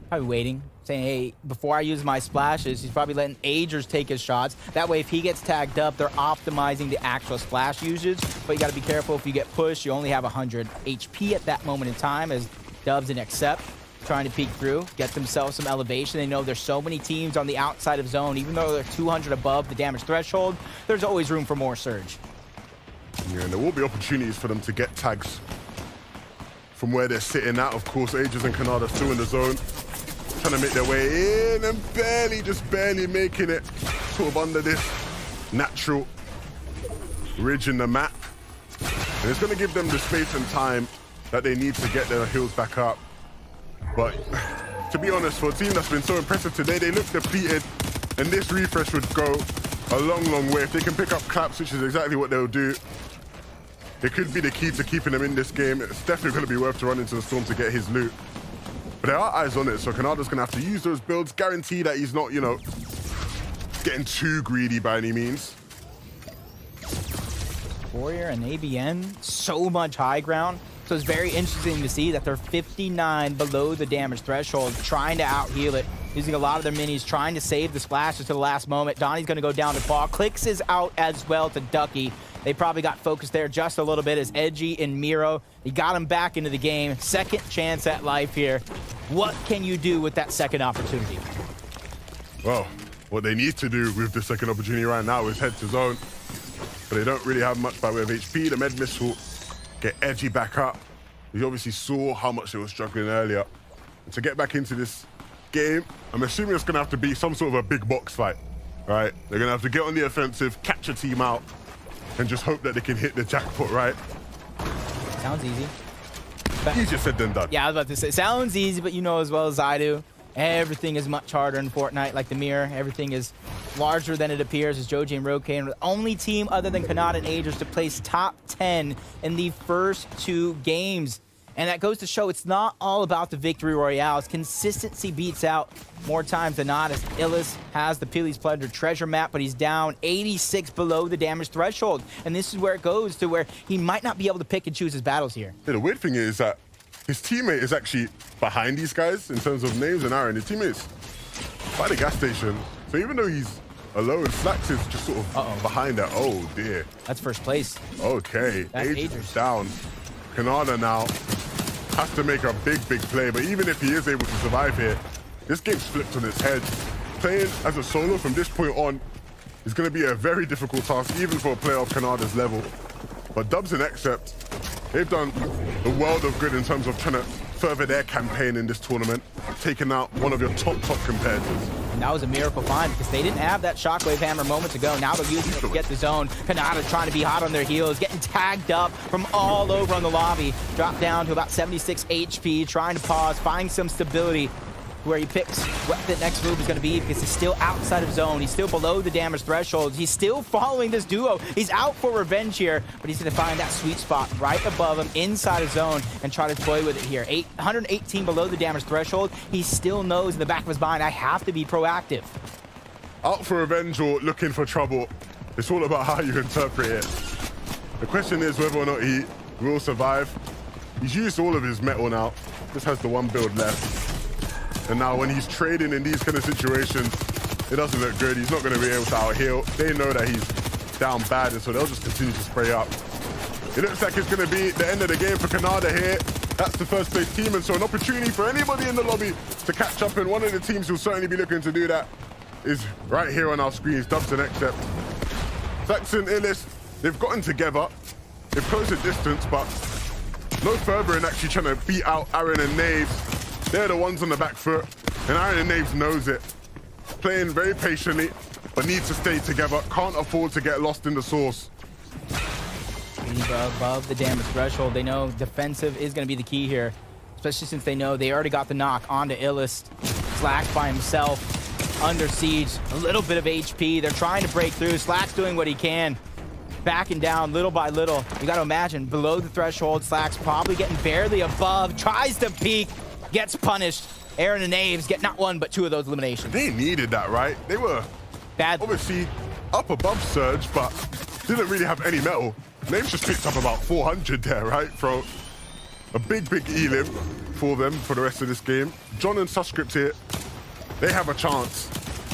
Probably waiting, saying, hey, before I use my splashes, he's probably letting Agers take his shots. That way, if he gets tagged up, they're optimizing the actual splash usage. But you got to be careful. If you get pushed, you only have 100 HP at that moment in time, as Dubs and Accept trying to peek through, get themselves some elevation. They know there's so many teams on the outside of zone. Even though they're 200 above the damage threshold, there's always room for more Surge. Yeah, and there will be opportunities for them to get tags from where they're sitting at. Of course, Agers and Kanata still in the zone, trying to make their way in and just barely making it sort of under this natural ridge in the map. And it's going to give them the space and time that they need to get their heals back up. But to be honest, for a team that's been so impressive today, they look depleted, and this refresh would go a long, long way. If they can pick up claps, which is exactly what they'll do, it could be the key to keeping them in this game. It's definitely going to be worth to run into the storm to get his loot. But there are eyes on it, so Kanata's going to have to use those builds, guarantee that he's not, you know, getting too greedy by any means. Warrior and ABN, so much high ground. So it's very interesting to see that they're 59 below the damage threshold, trying to out-heal it, using a lot of their minis, trying to save the splashes to the last moment. Donnie's going to go down to Paul. Clix is out as well to Ducky. They probably got focused there just a little bit as Edgy and Miro. He got him back into the game. Second chance at life here. What can you do with that second opportunity? Well, what they need to do with the second opportunity right now is head to zone. But they don't really have much by way of HP. The med missile get Edgy back up. He obviously saw how much they were struggling earlier. And to get back into this game, I'm assuming it's going to have to be some sort of a big box fight, right? They're going to have to get on the offensive, catch a team out, and just hope that they can hit the jackpot, right? Sounds easy. Easier said than done. Yeah, I was about to say, sounds easy, but you know as well as I do, everything is much harder in Fortnite, like the mirror. Everything is larger than it appears, as Joji and Rokane are the only team other than Kanata and Agers to place top 10 in the first 2 games. And that goes to show it's not all about the victory royales. Consistency beats out more times than not, as Illis has the Peely's Plunder treasure map, but he's down 86 below the damage threshold. And this is where it goes to where he might not be able to pick and choose his battles here. Yeah, the weird thing is that his teammate is actually behind these guys in terms of names and Aaron. His teammate's by the gas station. So even though he's alone, Slacks is just sort of behind that. Oh, dear. That's first place. Okay. That's Agers down. Kanada now has to make a big play, but even if he is able to survive here, this game's flipped on its head. Playing as a solo from this point on is going to be a very difficult task, even for a player of Kanada's level. But Dubs and Accept, they've done the world of good in terms of trying to further their campaign in this tournament, taking out one of your top competitors. And that was a miracle find because they didn't have that shockwave hammer moments ago. Now they're using it to get the zone. Kanata trying to be hot on their heels, getting tagged up from all over on the lobby. Dropped down to about 76 HP, trying to pause, find some stability where he picks what the next move is going to be because he's still outside of zone. He's still below the damage threshold. He's still following this duo. He's out for revenge here, but he's going to find that sweet spot right above him inside of zone and try to toy with it here. 118 below the damage threshold. He still knows in the back of his mind, I have to be proactive. Out for revenge or looking for trouble, it's all about how you interpret it. The question is whether or not he will survive. He's used all of his metal now. Just has the one build left. And now when he's trading in these kind of situations, it doesn't look good. He's not going to be able to out-heal. They know that he's down bad, and so they'll just continue to spray up. It looks like it's going to be the end of the game for Kanada here. That's the first place team, and so an opportunity for anybody in the lobby to catch up, and one of the teams who'll certainly be looking to do that is right here on our screens, Dubs and Accept. Saxon, Illis, they've gotten together. They've closed the distance, but no further in actually trying to beat out Aaron and Naeast. They're the ones on the back foot, and Aaron and Naeast knows it. Playing very patiently, but needs to stay together. Can't afford to get lost in the sauce. Above the damage threshold, they know defensive is going to be the key here, especially since they know they already got the knock onto Illis. Slack by himself, under siege, a little bit of HP. They're trying to break through. Slack's doing what he can, backing down little by little. You got to imagine, below the threshold, Slack's probably getting barely above, tries to peek, gets punished. Aaron and Naeast get not one, but 2 of those eliminations. They needed that, right? They were obviously up above Surge, but didn't really have any metal. Naeast just picked up about 400 there, right? For a big elim for them for the rest of this game. John and Subscribe here, they have a chance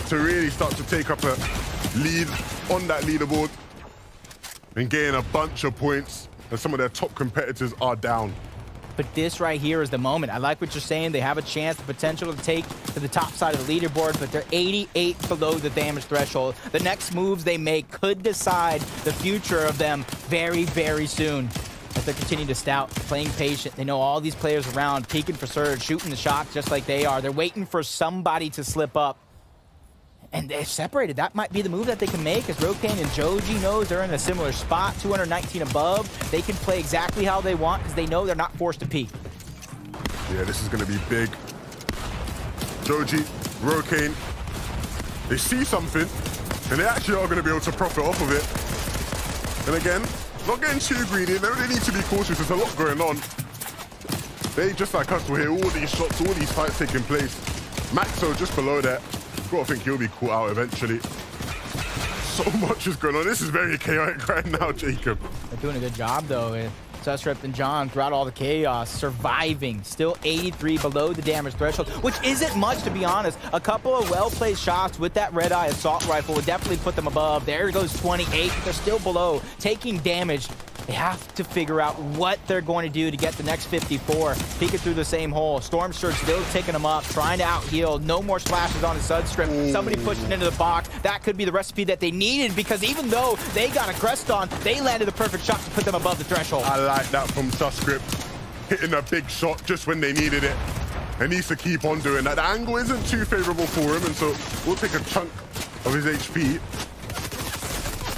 to really start to take up a lead on that leaderboard and gain a bunch of points, and some of their top competitors are down. But this right here is the moment. I like what you're saying. They have a chance, the potential to take to the top side of the leaderboard, but they're 88 below the damage threshold. The next moves they make could decide the future of them very soon. As they continue to stout, playing patient. They know all these players around, peeking for Surge, shooting the shots just like they are. They're waiting for somebody to slip up. And they've separated. That might be the move that they can make, as Rokane and Joji knows they're in a similar spot, 219 above. They can play exactly how they want because they know they're not forced to peek. Yeah, this is going to be big. Joji, Rokane, they see something, and they actually are going to be able to profit off of it. And again, not getting too greedy. They really need to be cautious. There's a lot going on. They, just like us, will hear all these shots, all these fights taking place. Maxo just below that. I think he'll be caught out eventually. So much is going on. This is very chaotic right now, Jacob. They're doing a good job, though. Susrep and John, throughout all the chaos, surviving. Still 83 below the damage threshold, which isn't much, to be honest. A couple of well-placed shots with that red-eye assault rifle would definitely put them above. There goes 28. They're still below, taking damage. They have to figure out what they're going to do to get the next 54. Peeking through the same hole. Storm Surge still taking them up, trying to out-heal. No more splashes on the Subscribe. Somebody pushed it into the box. That could be the recipe that they needed, because even though they got aggressed on, they landed the perfect shot to put them above the threshold. I like that from Subscribe. Hitting a big shot just when they needed it. and needs to keep on doing that. The angle isn't too favorable for him, and so we'll take a chunk of his HP.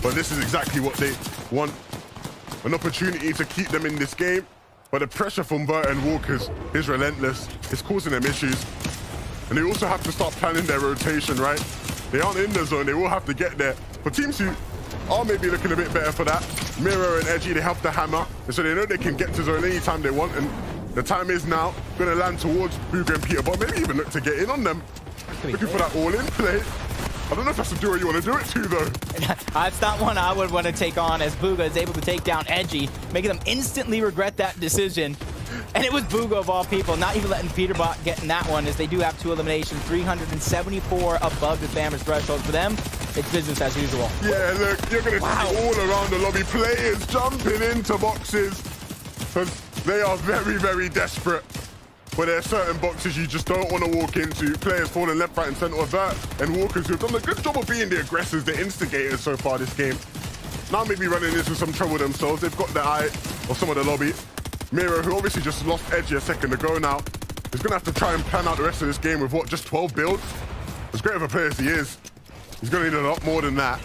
But this is exactly what they want. An opportunity to keep them in this game. But the pressure from Vert and Walkers is relentless. It's causing them issues. And they also have to start planning their rotation, right? They aren't in the zone. They will have to get there. For teams who are maybe looking a bit better for that, Miro and Edgy, they have the hammer. And so they know they can get to zone anytime they want. And the time is now. Going to land towards Booga and Peter, but maybe even look to get in on them. Looking for that all-in play. I don't know if that's a duo you want to do it to, though. That's not one I would want to take on, as Booga is able to take down Edgy, making them instantly regret that decision. And it was Booga of all people, not even letting Peterbot get in that one, as they do have 2 eliminations, 374 above the Thamer's threshold. For them, it's business as usual. Yeah, look, you're going to see all around the lobby players jumping into boxes, because they are very, very desperate. But there are certain boxes you just don't want to walk into. Players falling left, right, and center of that. And Walkers who have done a good job of being the aggressors, the instigators so far this game. Now maybe running into some trouble themselves. They've got the eye of some of the lobby. Miro, who obviously just lost Edgy a second ago now, is going to have to try and plan out the rest of this game with, what, just 12 builds? As great of a player as he is, he's going to need a lot more than that.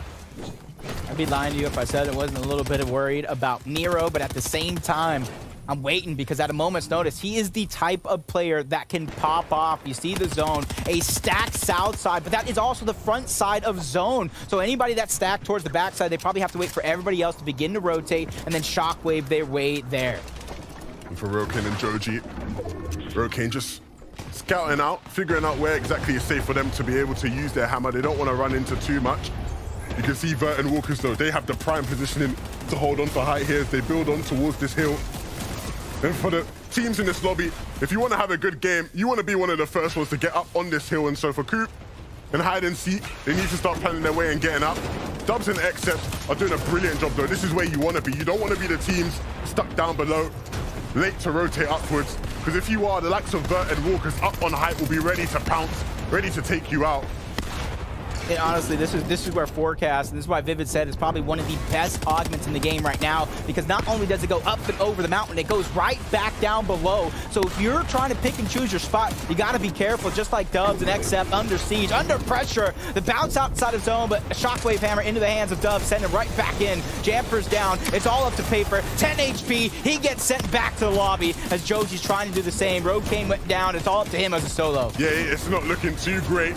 I'd be lying to you if I said I wasn't a little bit worried about Nero, but at the same time, I'm waiting, because at a moment's notice, he is the type of player that can pop off. You see the zone, a stacked south side, but that is also the front side of zone. So anybody that's stacked towards the back side, they probably have to wait for everybody else to begin to rotate and then shockwave their way there. And for Roken and Joji, Roken just scouting out, figuring out where exactly is safe for them to be able to use their hammer. They don't want to run into too much. You can see Vert and Walkers, though, they have the prime positioning to hold on for height here as they build on towards this hill. And for the teams in this lobby, if you want to have a good game, you want to be one of the first ones to get up on this hill. And so for Coop and Hide and Seek, they need to start planning their way and getting up. Dubs and Xcept are doing a brilliant job, though. This is where you want to be. You don't want to be the teams stuck down below, late to rotate upwards. Because if you are, the likes of Vert and Walkers up on height will be ready to pounce, ready to take you out. And honestly, this is where Forecast, and this is why Vivid said it's probably one of the best augments in the game right now, because not only does it go up and over the mountain, it goes right back down below. So if you're trying to pick and choose your spot, you got to be careful, just like Dubs and Xcept under siege, under pressure. The bounce outside of zone, but a shockwave hammer into the hands of Dubs, sending it right back in. Jamper's down. It's all up to paper. 10 HP. He gets sent back to the lobby as Joji's trying to do the same. Rokaine went down. It's all up to him as a solo. Yeah, it's not looking too great.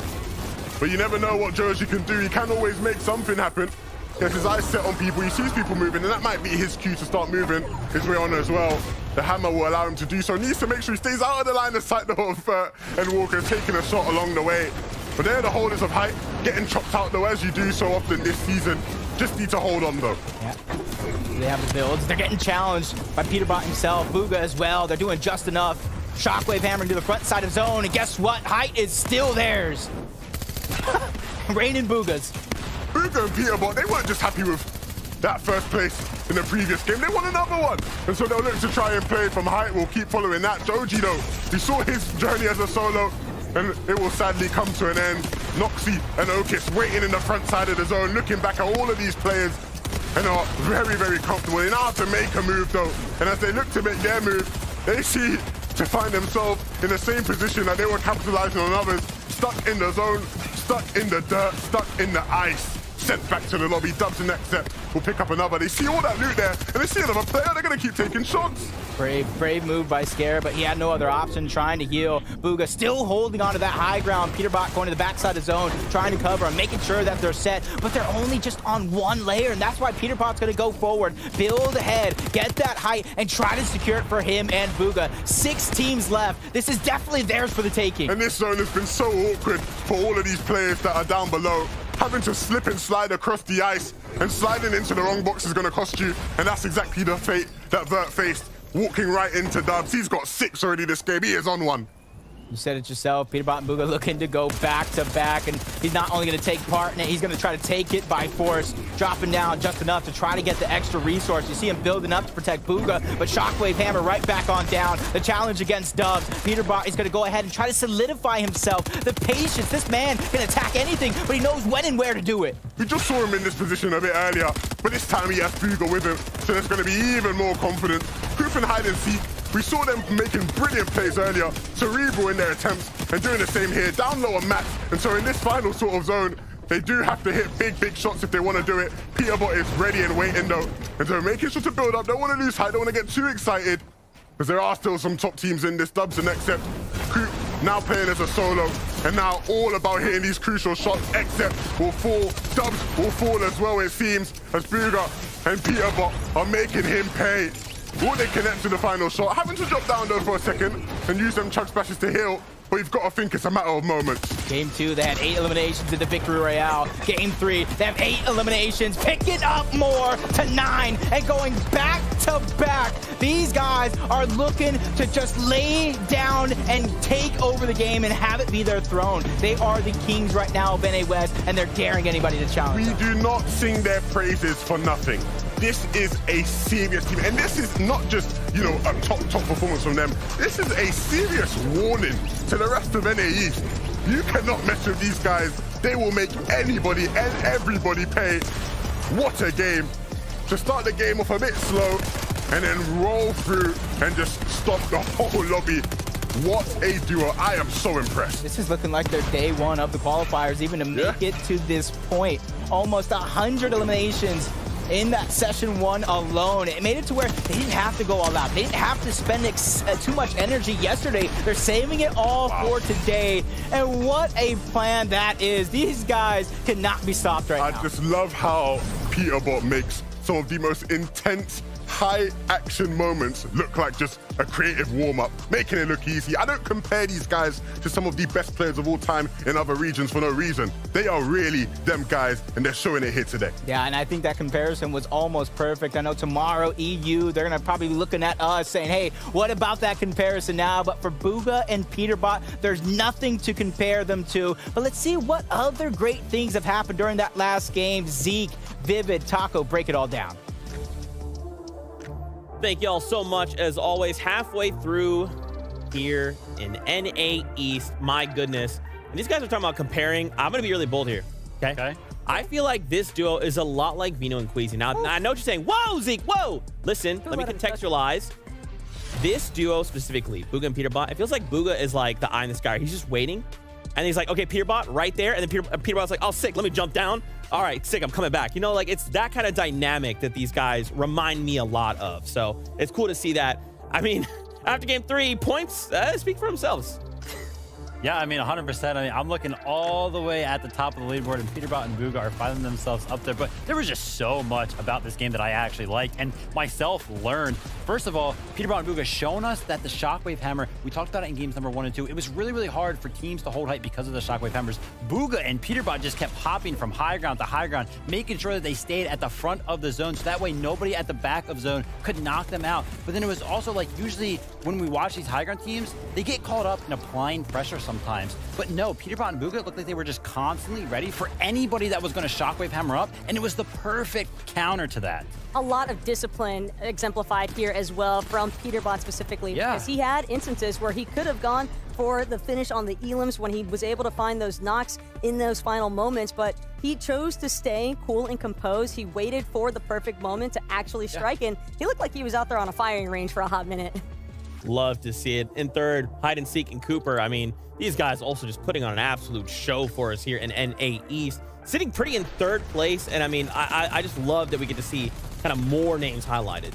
But you never know what Joji can do. He can always make something happen. He has his eyes set on people. He sees people moving, and that might be his cue to start moving his way on as well. The hammer will allow him to do so. He needs to make sure he stays out of the line of sight of and Walker taking a shot along the way. But they're the holders of height, getting chopped out though, as you do so often this season. Just need to hold on though. Yeah. They have the builds. They're getting challenged by Peterbot himself, Booga as well. They're doing just enough. Shockwave hammering to the front side of zone, and guess what? Height is still theirs. Rain and Boogas. Booga and Peterbot, they weren't just happy with that first place in the previous game. They want another one. And so they'll look to try and play from height. We'll keep following that. Joji, though, we saw his journey as a solo, and it will sadly come to an end. Noxy and Okis waiting in the front side of the zone, looking back at all of these players, and are very, very comfortable. They now have to make a move, though. And as they look to make their move, they see to find themselves in the same position that they were capitalizing on others, stuck in the zone, stuck in the dirt, stuck in the ice, sent back to the lobby. Dubs and Xcept will pick up another. They see all that loot there, and they see another player. They're going to keep taking shots. Brave move by Scare, but he had no other option, trying to heal. Booga still holding on to that high ground. Peterbot going to the backside of zone, trying to cover and making sure that they're set, but they're only just on one layer, and that's why Peterbot's going to go forward, build ahead, get that height, and try to secure it for him and Booga. 6 teams left. This is definitely theirs for the taking. And this zone has been so awkward for all of these players that are down below. Having to slip and slide across the ice, and sliding into the wrong box is going to cost you, and that's exactly the fate that Vert faced. Walking right into Dubs. He's got 6 already this game. He is on one. You said it yourself. Peterbot and Booga looking to go back to back, and he's not only going to take part in it, he's going to try to take it by force, dropping down just enough to try to get the extra resource. You see him building up to protect Booga, but Shockwave Hammer right back on down. The challenge against Dubs. Peterbot is going to go ahead and try to solidify himself. The patience. This man can attack anything, but he knows when and where to do it. We just saw him in this position a bit earlier, but this time he has Booga with him, so there's going to be even more confidence. Proof and Hide and Seek We saw them making brilliant plays earlier, cerebral in their attempts, and doing the same here, down low on Max. And so in this final sort of zone, they do have to hit big shots if they want to do it. Peterbot is ready and waiting though. And so making sure to build up, don't want to lose height, don't want to get too excited, because there are still some top teams in this. Dubs and Except. Coop now playing as a solo, and now all about hitting these crucial shots. Except will fall, Dubs will fall as well, it seems, as Booga and Peterbot are making him pay. Will they connect to the final shot? Having to drop down though for a second and use them chug splashes to heal, but you've got to think it's a matter of moments. Game 2, they had 8 eliminations in the Victory Royale. Game 3, they have 8 eliminations, picking up more to 9 and going back to back. These guys are looking to just lay down and take over the game and have it be their throne. They are the kings right now of NA West, and they're daring anybody to challenge them. We do not sing their praises for nothing. This is a serious team, and this is not just, you know, a top performance from them. This is a serious warning to the rest of NA East. You cannot mess with these guys. They will make anybody and everybody pay. What a game. To start the game off a bit slow and then roll through and just stop the whole lobby. What a duo. I am so impressed. This is looking like their day one of the qualifiers, even to make it to this point. Almost 100 eliminations in that session 1 alone. It made it to where they didn't have to go all out. They didn't have to spend too much energy yesterday. They're saving it all for today. And what a plan that is. These guys cannot be stopped right now. I just love how Peterbot makes some of the most intense high action moments look like just a creative warm-up, making it look easy. I don't compare these guys to some of the best players of all time in other regions for no reason. They are really them guys, and they're showing it here today. Yeah, and I think that comparison was almost perfect. I know tomorrow, EU, they're going to probably be looking at us saying, hey, what about that comparison now? But for Booga and Peterbot, there's nothing to compare them to. But let's see what other great things have happened during that last game. Zeke, Vivid, Taco, break it all down. Thank y'all so much, as always. Halfway through here in NA East, my goodness. And these guys are talking about comparing. I'm going to be really bold here, okay? I feel like this duo is a lot like Vino and Queasy. Now, I know what you're saying. Whoa, Zeke, whoa! Listen, let me contextualize. This duo specifically, Booga and Peterbot, it feels like Booga is like the eye in the sky. He's just waiting. And he's like, okay, Peterbot, right there. And then Peterbot's like, oh, sick, let me jump down. All right, sick, I'm coming back. You know, like, it's that kind of dynamic that these guys remind me a lot of. So it's cool to see that. I mean, after game 3, points speak for themselves. Yeah, I mean, 100%. I mean, I'm looking all the way at the top of the leaderboard, and Peterbot and Booga are finding themselves up there. But there was just so much about this game that I actually liked and myself learned. First of all, Peterbot and Booga shown us that the Shockwave Hammer, we talked about it in games number 1 and 2, it was really, really hard for teams to hold height because of the Shockwave Hammers. Booga and Peterbot just kept hopping from high ground to high ground, making sure that they stayed at the front of the zone, so that way nobody at the back of zone could knock them out. But then it was also like, usually when we watch these high ground teams, they get caught up in applying pressure sometimes. But no, Peterbot and Booga looked like they were just constantly ready for anybody that was going to Shockwave Hammer up, and it was the perfect counter to that. A lot of discipline exemplified here as well from Peterbot specifically, because he had instances where he could have gone for the finish on the elims when he was able to find those knocks in those final moments, but he chose to stay cool and composed. He waited for the perfect moment to actually strike, and he looked like he was out there on a firing range for a hot minute. Love to see it. In third, Hide and Seek and Cooper. I mean, these guys also just putting on an absolute show for us here in NA East. Sitting pretty in third place, and I mean, I just love that we get to see kind of more names highlighted.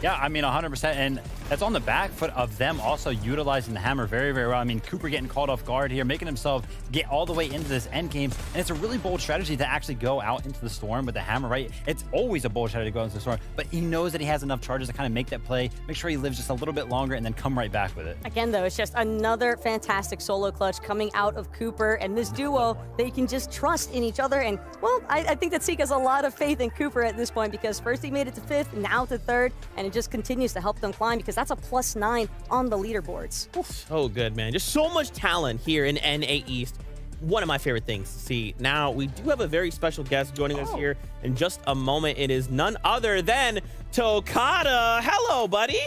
Yeah, I mean, 100%. And that's on the back foot of them also utilizing the hammer very, very well. I mean, Cooper getting caught off guard here, making himself get all the way into this end game. And it's a really bold strategy to actually go out into the storm with the hammer, right? It's always a bold strategy to go into the storm, but he knows that he has enough charges to kind of make that play, make sure he lives just a little bit longer, and then come right back with it. Again, though, it's just another fantastic solo clutch coming out of Cooper and this duo. They can just trust in each other. And, well, I think that Seek has a lot of faith in Cooper at this point, because first he made it to 5th, now to 3rd, and it just continues to help them climb, because that's a +9 on the leaderboards. So good, man. Just so much talent here in NA East. One of my favorite things to see. Now, we do have a very special guest joining us here in just a moment. It is none other than Tokata. Hello, buddy.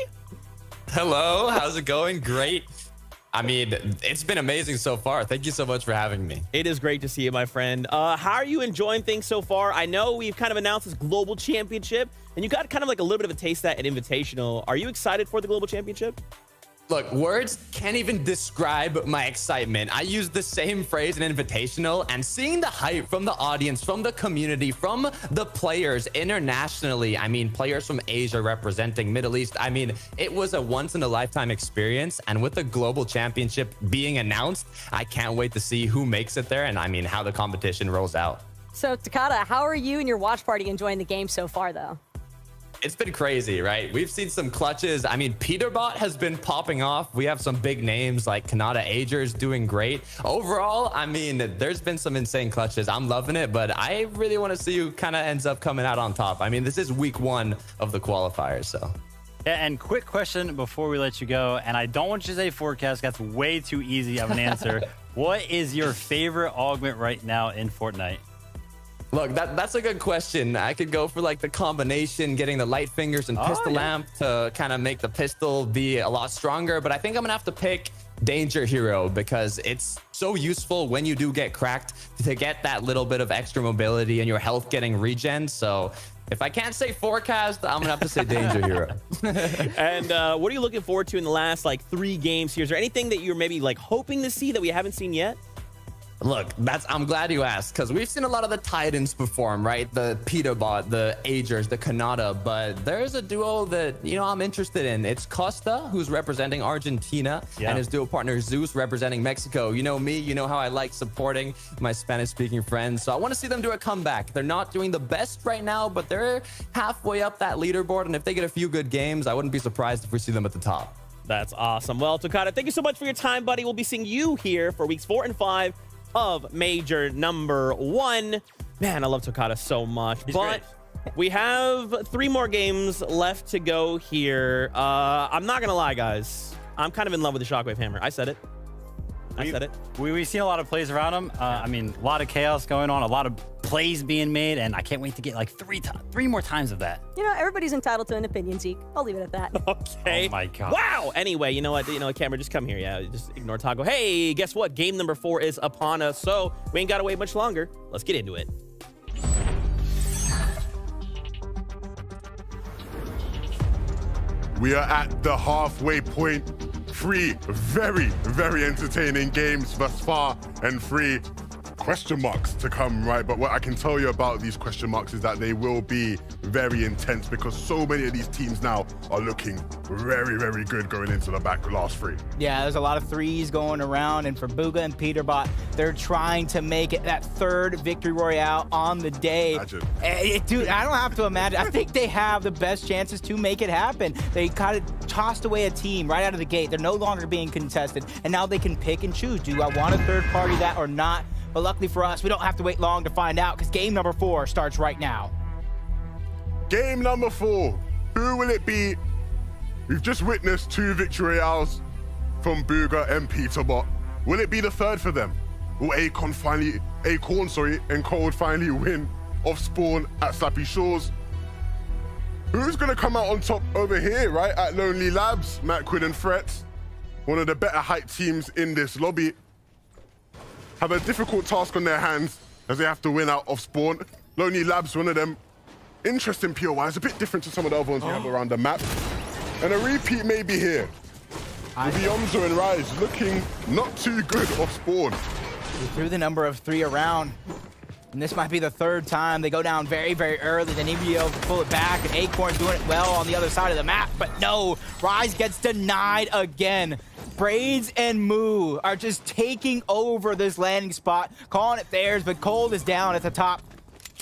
Hello, how's it going? Great. I mean, it's been amazing so far. Thank you so much for having me. It is great to see you, my friend. How are you enjoying things so far? I know we've kind of announced this global championship, and you got kind of like a little bit of a taste of that at Invitational. Are you excited for the global championship? Look, words can't even describe my excitement. I use the same phrase in Invitational, and seeing the hype from the audience, from the community, from the players internationally, I mean, players from Asia representing Middle East, I mean, it was a once-in-a-lifetime experience, and with the global championship being announced, I can't wait to see who makes it there and, I mean, how the competition rolls out. So, Takada, how are you and your watch party enjoying the game so far, though? It's been crazy, right? We've seen some clutches. I mean, Peterbot has been popping off. We have some big names like Kanata Agers doing great. Overall, I mean, there's been some insane clutches. I'm loving it, but I really want to see who kind of ends up coming out on top. I mean, this is week 1 of the qualifiers, so. Yeah, and quick question before we let you go, and I don't want you to say forecast. That's way too easy of an answer. What is your favorite augment right now in Fortnite? Look, that's a good question. I could go for like the combination, getting the light fingers and pistol lamp to kind of make the pistol be a lot stronger. But I think I'm gonna have to pick Danger Hero because it's so useful when you do get cracked to get that little bit of extra mobility and your health getting regen. So if I can't say forecast, I'm gonna have to say Danger Hero. And what are you looking forward to in the last like 3 games here? Is there anything that you're maybe like hoping to see that we haven't seen yet? Look, I'm glad you asked because we've seen a lot of the Titans perform, right? The Peterbot, the Agers, the Kanata, but there's a duo that, you know, I'm interested in. It's Costa, who's representing Argentina, and his duo partner Zeus representing Mexico. You know me, you know how I like supporting my Spanish-speaking friends, so I want to see them do a comeback. They're not doing the best right now, but they're halfway up that leaderboard, and if they get a few good games, I wouldn't be surprised if we see them at the top. That's awesome. Well, Takada, thank you so much for your time, buddy. We'll be seeing you here for weeks 4 and 5 of Major number 1. Man, I love Takada so much. But we have 3 more games left to go here. I'm not gonna lie, guys. I'm kind of in love with the Shockwave Hammer. I said it. We've seen a lot of plays around him. I mean, a lot of chaos going on, a lot of plays being made, and I can't wait to get like 3 more times of that. You know, everybody's entitled to an opinion, Zeke. I'll leave it at that. Okay. Oh my God. Wow. Anyway, you know what, camera, just come here. Yeah, just ignore Taco. Hey, guess what? Game number 4 is upon us, so we ain't gotta wait much longer. Let's get into it. We are at the halfway point. 3 very, very entertaining games thus far, and 3 question marks to come, right? But what I can tell you about these question marks is that they will be very intense because so many of these teams now are looking very, very good going into the last 3. Yeah, there's a lot of 3s going around, and for Booga and Peterbot, they're trying to make it that 3rd victory royale on the day. Imagine. Dude, I don't have to imagine. I think they have the best chances to make it happen. They kind of tossed away a team right out of the gate. They're no longer being contested, and now they can pick and choose. Do I want a third party that or not? But luckily for us, we don't have to wait long to find out because game number 4 starts right now. Game number 4. Who will it be? We've just witnessed 2 victory royales from Booga and Peterbot. Will it be the 3rd for them? Will Acorn and Cold finally win off spawn at Slappy Shores? Who's gonna come out on top over here, right? At Lonely Labs, Macquid and Threats, one of the better hype teams in this lobby, have a difficult task on their hands as they have to win out off spawn. Lonely Labs, one of them interesting POI. It's a bit different to some of the other ones we have around the map. And a repeat may be here. With Yomzo and Rise looking not too good off spawn. We threw the number of 3 around. And this might be the 3rd time. They go down very, very early. They need to be able to pull it back. And Acorn doing it well on the other side of the map. But no, Rise gets denied again. Braids and Moo are just taking over this landing spot, calling it theirs, but Cold is down at the top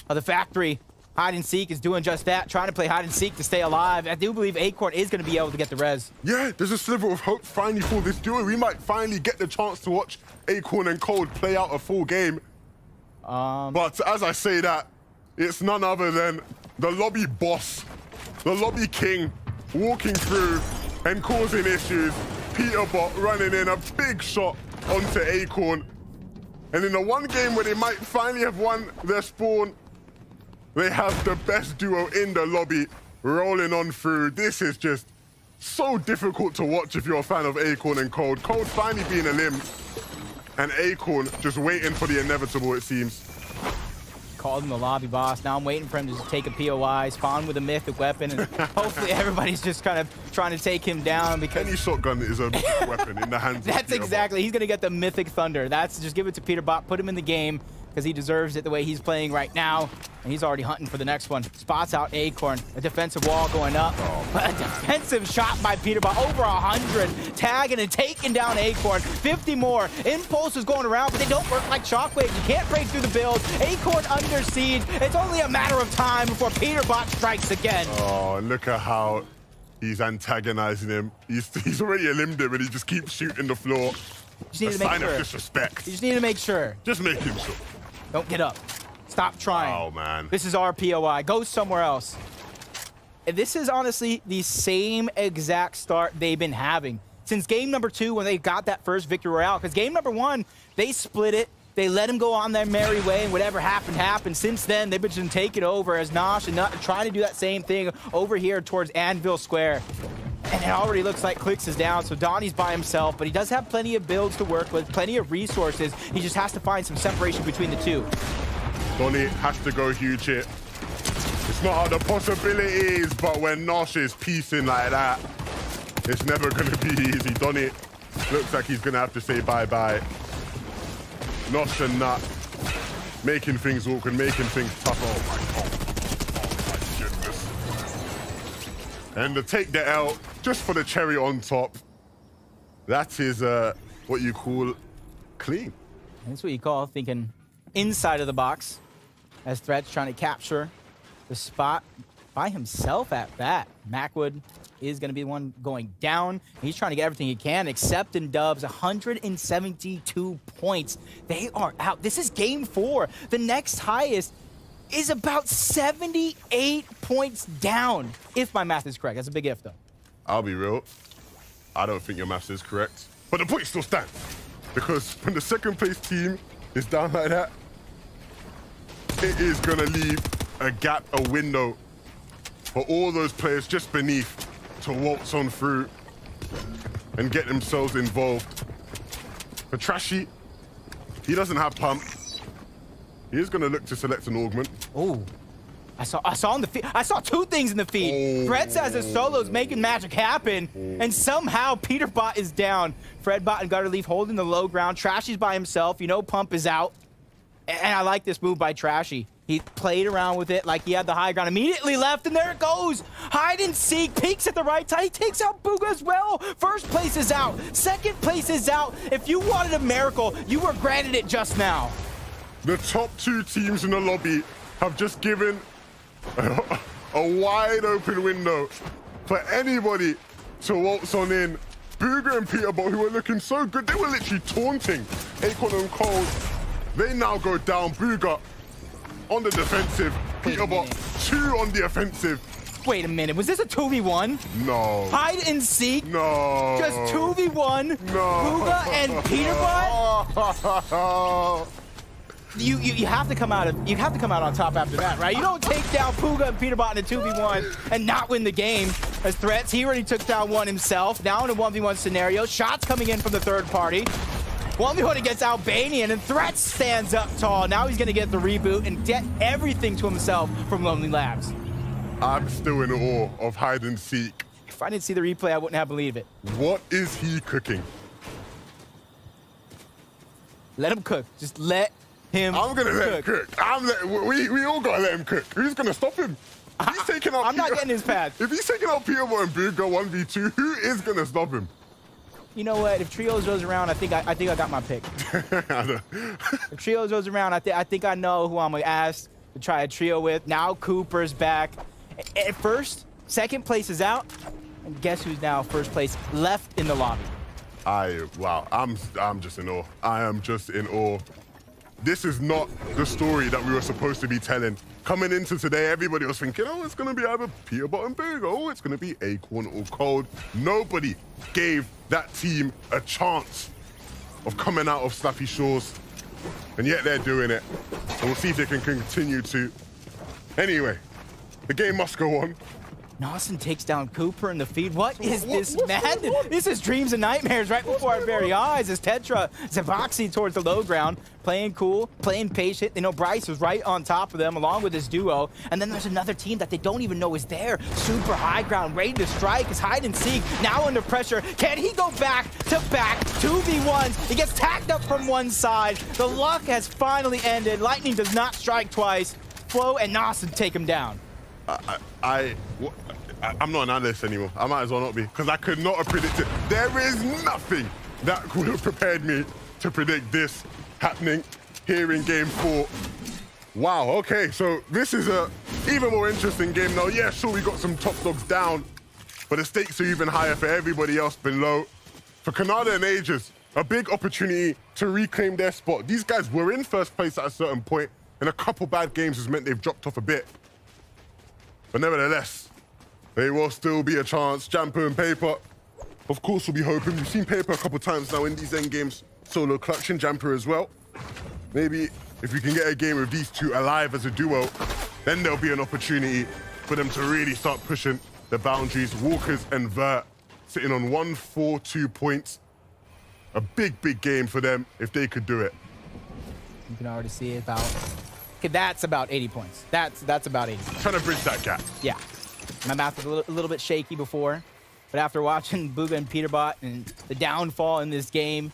of the factory. Hide and Seek is doing just that, trying to play hide and seek to stay alive. I do believe Acorn is going to be able to get the res. Yeah, there's a sliver of hope finally for this duo. We might finally get the chance to watch Acorn and Cold play out a full game. But as I say that, it's none other than the lobby boss, the lobby king, walking through and causing issues. Peterbot running in a big shot onto Acorn. And in the one game where they might finally have won their spawn, they have the best duo in the lobby rolling on through. This is just so difficult to watch if you're a fan of Acorn and Cold. Cold finally being a limb, and Acorn just waiting for the inevitable, it seems. Called him the lobby boss. Now I'm waiting for him to just take a POI, spawn with a mythic weapon, and hopefully everybody's just kind of trying to take him down because any shotgun is a weapon in the hands of that's Peterbot. exactly. He's gonna get the mythic thunder. That's just give it to Peterbot, put him in the game because he deserves it the way he's playing right now, and he's already hunting for the next one. Spots out Acorn. A defensive wall going up. A defensive shot by Peterbot. Over 100. Tagging and taking down Acorn. 50 more. Impulse is going around, but they don't work like Shockwave. You can't break through the build. Acorn under siege. It's only a matter of time before Peterbot strikes again. Oh, look at how he's antagonizing him. He's already eliminated him, and he just keeps shooting the floor. Just need a to make sign sure. of disrespect. You just need to make sure. Just make him sure. Don't get up. Stop trying. Oh, man. This is our POI. Go somewhere else. And this is honestly the same exact start they've been having since game number 2 when they got that first victory royale. Because game number 1, they split it. They let him go on their merry way, and whatever happened, happened. Since then, they've been taking over as Nosh and Nut trying to do that same thing over here towards Anvil Square. And it already looks like Clicks is down, so Donnie's by himself, but he does have plenty of builds to work with, plenty of resources. He just has to find some separation between the two. Donnie has to go huge here. It's not out of the possibilities, but when Nosh is piecing like that, it's never going to be easy. Donnie looks like he's going to have to say bye-bye. Nosh and Nut making things awkward, making things tough. Oh, my God. And to take the L just for the cherry on top, that is what you call clean. That's what you call thinking inside of the box as Threats trying to capture the spot by himself at that. Macwood is going to be the one going down. He's trying to get everything he can, except in dubs. 172 points. They are out. This is game 4. The next highest is about 78 points down, if my math is correct. That's a big if, though. I'll be real. I don't think your maths is correct. But the point still stands. Because when the second place team is down like that, it is going to leave a gap, a window for all those players just beneath to waltz on through and get themselves involved. For Trashy, he doesn't have pump. He is going to look to select an augment. Oh, I saw in the feed. I saw 2 things in the feed. Threats as a solo is making magic happen, and somehow Peterbot is down. Fredbot and Gutterleaf holding the low ground. Trashy's by himself. You know Pump is out. And I like this move by Trashy. He played around with it like he had the high ground. Immediately left, and there it goes. Hide and seek. Peeks at the right time. He takes out Booga as well. First place is out. Second place is out. If you wanted a miracle, you were granted it just now. The top 2 teams in the lobby have just given a wide open window for anybody to waltz on in. Booga and Peterbot, who were looking so good, they were literally taunting Acorn and Cold. They now go down. Booga on the defensive. Peterbot 2 on the offensive. Wait a minute, was this a 2v1? No. Hide and seek? No. Just 2v1? No. Booga and Peterbot? You have to come out on top after that, right? You don't take down Pooga and Peterbot in a 2v1 and not win the game. As Threats, he already took down one himself. Now in a 1v1 scenario, shots coming in from the third party. 1v1 against Albanian, and Threats stands up tall. Now he's gonna get the reboot and get everything to himself from Lonely Labs. I'm still in awe of Hide and Seek. If I didn't see the replay, I wouldn't have believed it. What is he cooking? Let him cook. Just let him I'm gonna let him cook. We all gotta let him cook. Who's gonna stop him? If he's taking out I'm not getting his path. If he's taking out Peterbot and Booga 1v2, who is gonna stop him? You know what? If Trios goes around, I think I got my pick. If Trios goes around, I think I know who I'm gonna ask to try a trio with. Now Cooper's back. At first, second place is out, and guess who's now first place left in the lobby? Wow, I'm just in awe. I am just in awe. This is not the story that we were supposed to be telling. Coming into today, everybody was thinking, oh, it's gonna be either Peterbot and Booga, oh, it's gonna be Acorn or Cold. Nobody gave that team a chance of coming out of Slappy Shores, and yet they're doing it. So we'll see if they can continue to. Anyway, the game must go on. Nawson takes down Cooper in the feed. What is this, man? This is dreams and nightmares right before our very eyes as Tetra Zavoxy towards the low ground, playing cool, playing patient. They know Bryce was right on top of them along with his duo. And then there's another team that they don't even know is there. Super high ground, ready to strike. Is hide and seek, now under pressure. Can he go back to back 2v1s? He gets tagged up from one side. The luck has finally ended. Lightning does not strike twice. Flo and Nawson take him down. I'm not an analyst anymore. I might as well not be, because I could not have predicted. There is nothing that could have prepared me to predict this happening here in game 4. Wow, okay, so this is a even more interesting game now. Yeah, sure, we got some top dogs down, but the stakes are even higher for everybody else below. For Canada and Aegis, a big opportunity to reclaim their spot. These guys were in first place at a certain point, and a couple bad games has meant they've dropped off a bit. But nevertheless, there will still be a chance. Jamper and Paper, of course, we'll be hoping. We've seen Paper a couple times now in these end games, solo clutching Jamper as well. Maybe if we can get a game with these two alive as a duo, then there'll be an opportunity for them to really start pushing the boundaries. Walkers and Vert sitting on 142 points. A big, big game for them if they could do it. You can already see it about... Okay, that's about 80 points. That's about 80 points. Trying to bridge that gap. Yeah. My math was a little bit shaky before, but after watching Booga and Peterbot and the downfall in this game,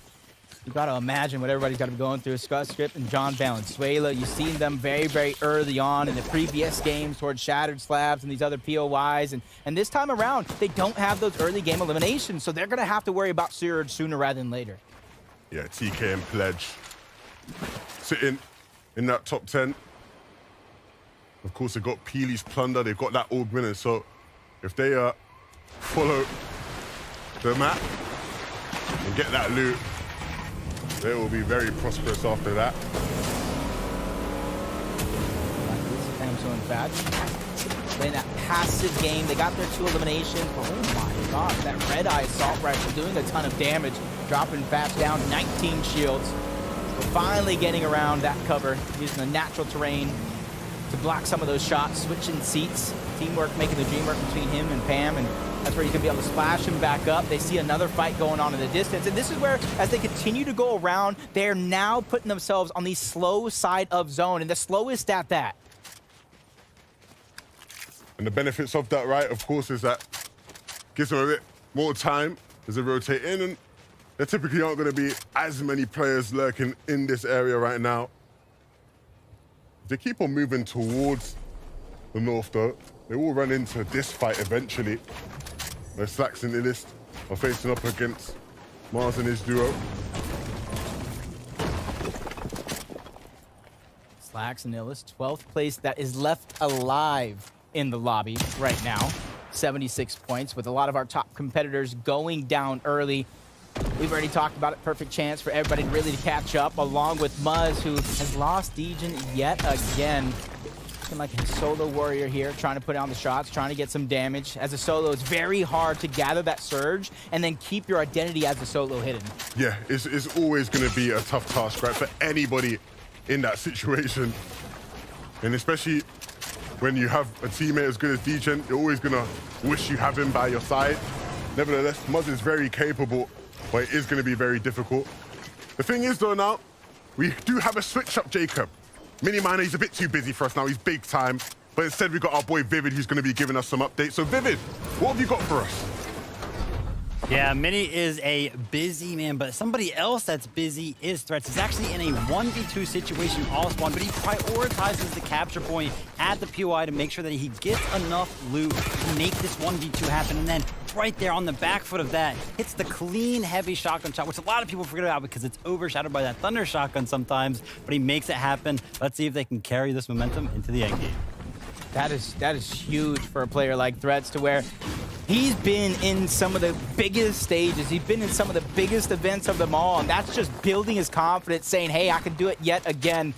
you got to imagine what everybody's got to be going through. Scott Script and John Valenzuela, you've seen them very, very early on in the previous games towards Shattered Slabs and these other POIs, and this time around, they don't have those early game eliminations, so they're going to have to worry about Surge sooner rather than later. Yeah, TK and Pledge sitting in that top 10. Of course, they've got Peely's Plunder. They've got that org winner. So if they follow the map and get that loot, they will be very prosperous after that. Amazon Badge. Playing that passive game. They got their 2 eliminations. But oh my god, that Red Eye Assault Rifle doing a ton of damage. Dropping Fats down 19 shields. We're finally getting around that cover, using the natural terrain to block some of those shots, switching seats. Teamwork making the dream work between him and Pam, and that's where you can be able to splash him back up. They see another fight going on in the distance, and this is where, as they continue to go around, they're now putting themselves on the slow side of zone, and the slowest at that. And the benefits of that, right, of course, is that gives them a bit more time as they rotate in, and there typically aren't going to be as many players lurking in this area right now. If they keep on moving towards the north, though, they will run into this fight eventually, where Slacks and Illist are facing up against Mars and his duo. Slacks and Illist, 12th place that is left alive in the lobby right now. 76 points, with a lot of our top competitors going down early. We've already talked about it. Perfect chance for everybody to really catch up, along with Muzz, who has lost Degen yet again. Looking like a solo warrior here, trying to put down the shots, trying to get some damage. As a solo, it's very hard to gather that surge and then keep your identity as a solo hidden. Yeah, it's always going to be a tough task, right, for anybody in that situation. And especially when you have a teammate as good as Degen, you're always going to wish you have him by your side. Nevertheless, Muzz is very capable, but it is going to be very difficult. The thing is, though, now, we do have a switch-up Jacob. Miniminer, he's a bit too busy for us now. He's big time. But instead, we've got our boy Vivid, who's going to be giving us some updates. So, Vivid, what have you got for us? Yeah, Mini is a busy man, but somebody else that's busy is Threats. He's actually in a 1v2 situation all spawn, but he prioritizes the capture point at the POI to make sure that he gets enough loot to make this 1v2 happen. And then right there on the back foot of that, hits the clean, heavy shotgun shot, which a lot of people forget about because it's overshadowed by that Thunder shotgun sometimes, but he makes it happen. Let's see if they can carry this momentum into the end game. That is huge for a player like Threats, to where he's been in some of the biggest stages. He's been in some of the biggest events of them all, and that's just building his confidence, saying, hey, I can do it yet again.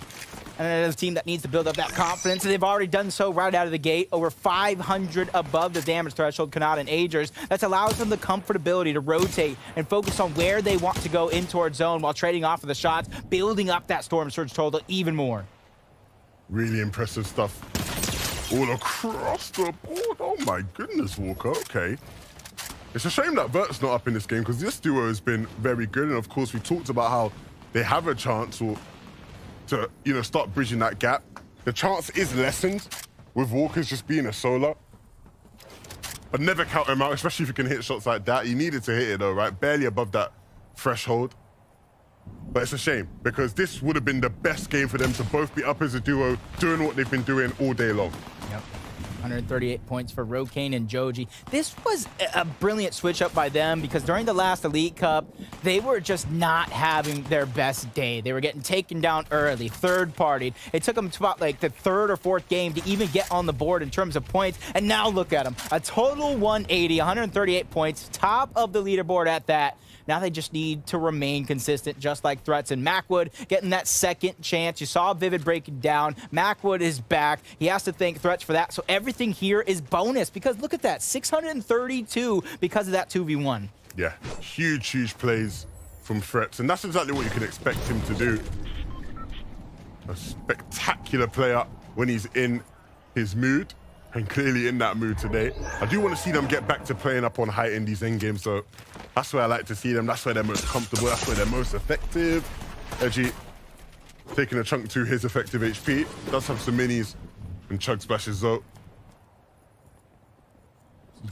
And there's a team that needs to build up that confidence, and they've already done so right out of the gate. Over 500 above the damage threshold, Canada and Agers. That allows them the comfortability to rotate and focus on where they want to go in towards zone while trading off of the shots, building up that Storm Surge total even more. Really impressive stuff all across the board. Oh my goodness, Walker. Okay. It's a shame that Vert's not up in this game because this duo has been very good. And of course, we talked about how they have a chance to, you know, start bridging that gap. The chance is lessened with Walker's just being a solo. But never count him out, especially if you can hit shots like that. He needed to hit it though, right? Barely above that threshold. But it's a shame because this would have been the best game for them to both be up as a duo, doing what they've been doing all day long. Yep. 138 points for Rokane and Joji. This was a brilliant switch up by them because during the last Elite Cup, they were just not having their best day. They were getting taken down early, third-partied. It took them to about like the third or fourth game to even get on the board in terms of points. And now look at them. A total 180, 138 points, top of the leaderboard at that. Now they just need to remain consistent, just like Threats and Macwood, getting that second chance. You saw Vivid breaking down. Macwood is back. He has to thank Threats for that. So everything here is bonus because look at that, 632 because of that 2v1. Yeah, huge plays from Threats. And that's exactly what you can expect him to do. A spectacular player when he's in his mood. And clearly in that mood today. I do want to see them get back to playing up on height in these end games. So that's where I like to see them. That's where they're most comfortable. That's where they're most effective. Edgy taking a chunk to his effective HP. Does have some minis and chug splashes though.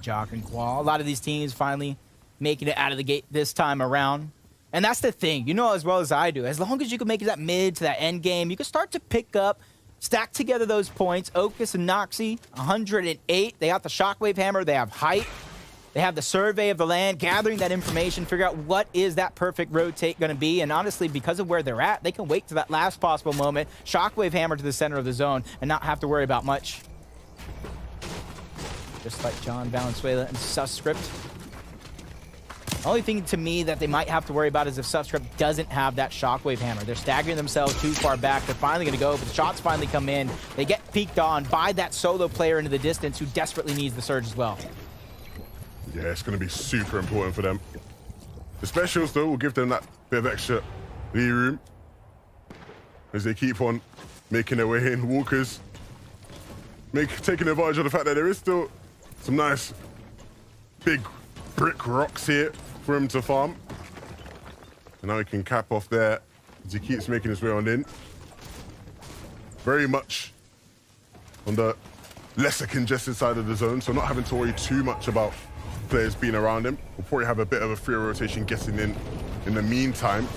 Jock and Qual. A lot of these teams finally making it out of the gate this time around. And that's the thing. You know as well as I do. As long as you can make it that mid to that end game, you can start to pick up, stack together those points. Okus and Noxy, 108. They got the Shockwave Hammer. They have height. They have the survey of the land, gathering that information, figure out what is that perfect rotate going to be. And honestly, because of where they're at, they can wait to that last possible moment, Shockwave Hammer to the center of the zone, and not have to worry about much. Just like John Valenzuela and Subscript. The only thing to me that they might have to worry about is if Subscript doesn't have that Shockwave Hammer. They're staggering themselves too far back. They're finally going to go, but the shots finally come in. They get peeked on by that solo player into the distance who desperately needs the surge as well. Yeah, it's going to be super important for them. The specials, though, will give them that bit of extra lead room as they keep on making their way in. Walkers taking advantage of the fact that there is still some nice big brick rocks here for him to farm. And now he can cap off there as he keeps making his way on in. Very much on the lesser congested side of the zone, so not having to worry too much about players being around him. We'll probably have a bit of a freer rotation getting in the meantime.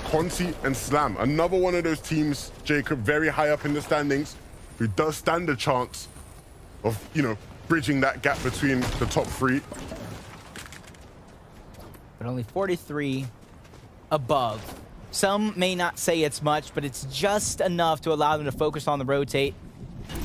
Conti and Slam, another one of those teams, Jacob, very high up in the standings, who does stand a chance of, you know, bridging that gap between the top three. But only 43 above. Some may not say it's much, but it's just enough to allow them to focus on the rotate,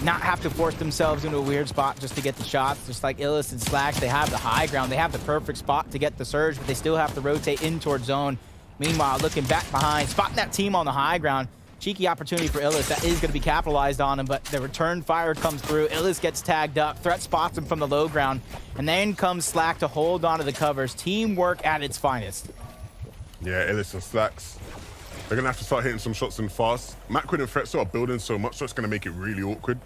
not have to force themselves into a weird spot just to get the shots. Just like Illis and Slacks, they have the high ground. They have the perfect spot to get the surge, but they still have to rotate in towards zone. Meanwhile, looking back behind, spotting that team on the high ground. Cheeky opportunity for Illis. That is going to be capitalized on him, but the return fire comes through. Illis gets tagged up. Threat spots him from the low ground. And then comes Slack to hold onto the covers. Teamwork at its finest. Yeah, Illis and Slacks. They're going to have to start hitting some shots in fast. Macwood and Threats are building so much, so it's going to make it really awkward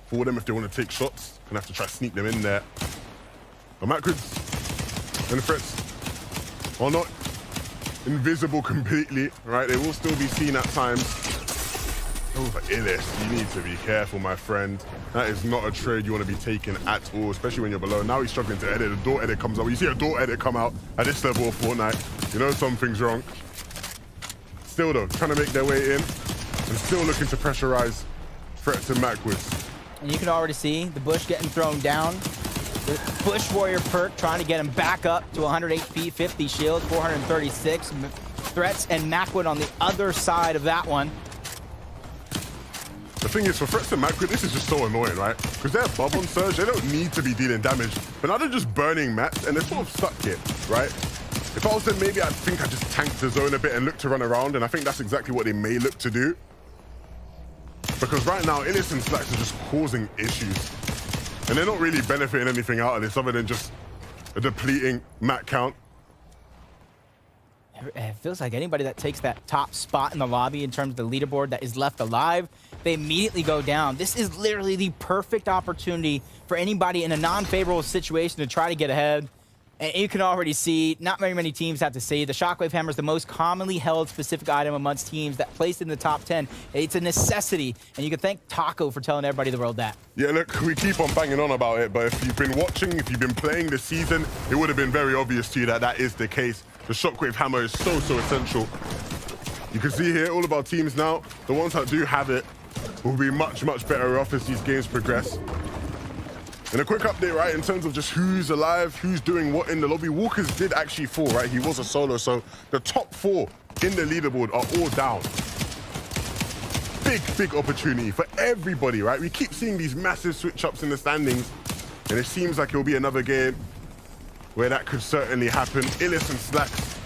for them if they want to take shots. Going to have to try to sneak them in there. But Macwood and the Threats are not invisible completely, right? They will still be seen at times. Oh, but Illis, you need to be careful, my friend. That is not a trade you want to be taking at all, especially when you're below. Now he's struggling to edit. The door edit comes out. When you see a door edit come out at this level of Fortnite, you know something's wrong. Still, though, trying to make their way in and still looking to pressurize Threats and Macwoods. And you can already see the Bush getting thrown down. The Bush Warrior perk trying to get him back up to 100 HP, 50 shield, 436. Threats and Macwood on the other side of that one. The thing is, for Threats and Macwood, this is just so annoying, right? Because they're above on Surge, they don't need to be dealing damage. But now they're just burning mats, and they're sort of stuck here, right? If I was them, maybe I'd think I just tanked the zone a bit and look to run around, and I think that's exactly what they may look to do. Because right now, Illis and Slacks are just causing issues. And they're not really benefiting anything out of this other than just a depleting mat count. it feels like anybody that takes that top spot in the lobby in terms of the leaderboard that is left alive, they immediately go down. This is literally the perfect opportunity for anybody in a non-favorable situation to try to get ahead. And you can already see, not very many teams have to say, the Shockwave Hammer is the most commonly held specific item amongst teams that placed in the top 10. It's a necessity, and you can thank Taco for telling everybody in the world that. Yeah, look, we keep on banging on about it, but if you've been watching, if you've been playing this season, it would have been very obvious to you that that is the case. The Shockwave Hammer is so essential. You can see here, all of our teams now, the ones that do have it, will be much better off as these games progress. And a quick update, right, in terms of just who's alive, who's doing what in the lobby. Walkers did actually fall, right? He was a solo, so the top 4 in the leaderboard are all down. Big opportunity for everybody, right? We keep seeing these massive switch-ups in the standings, and it seems like it'll be another game where that could certainly happen. Illis and Slacks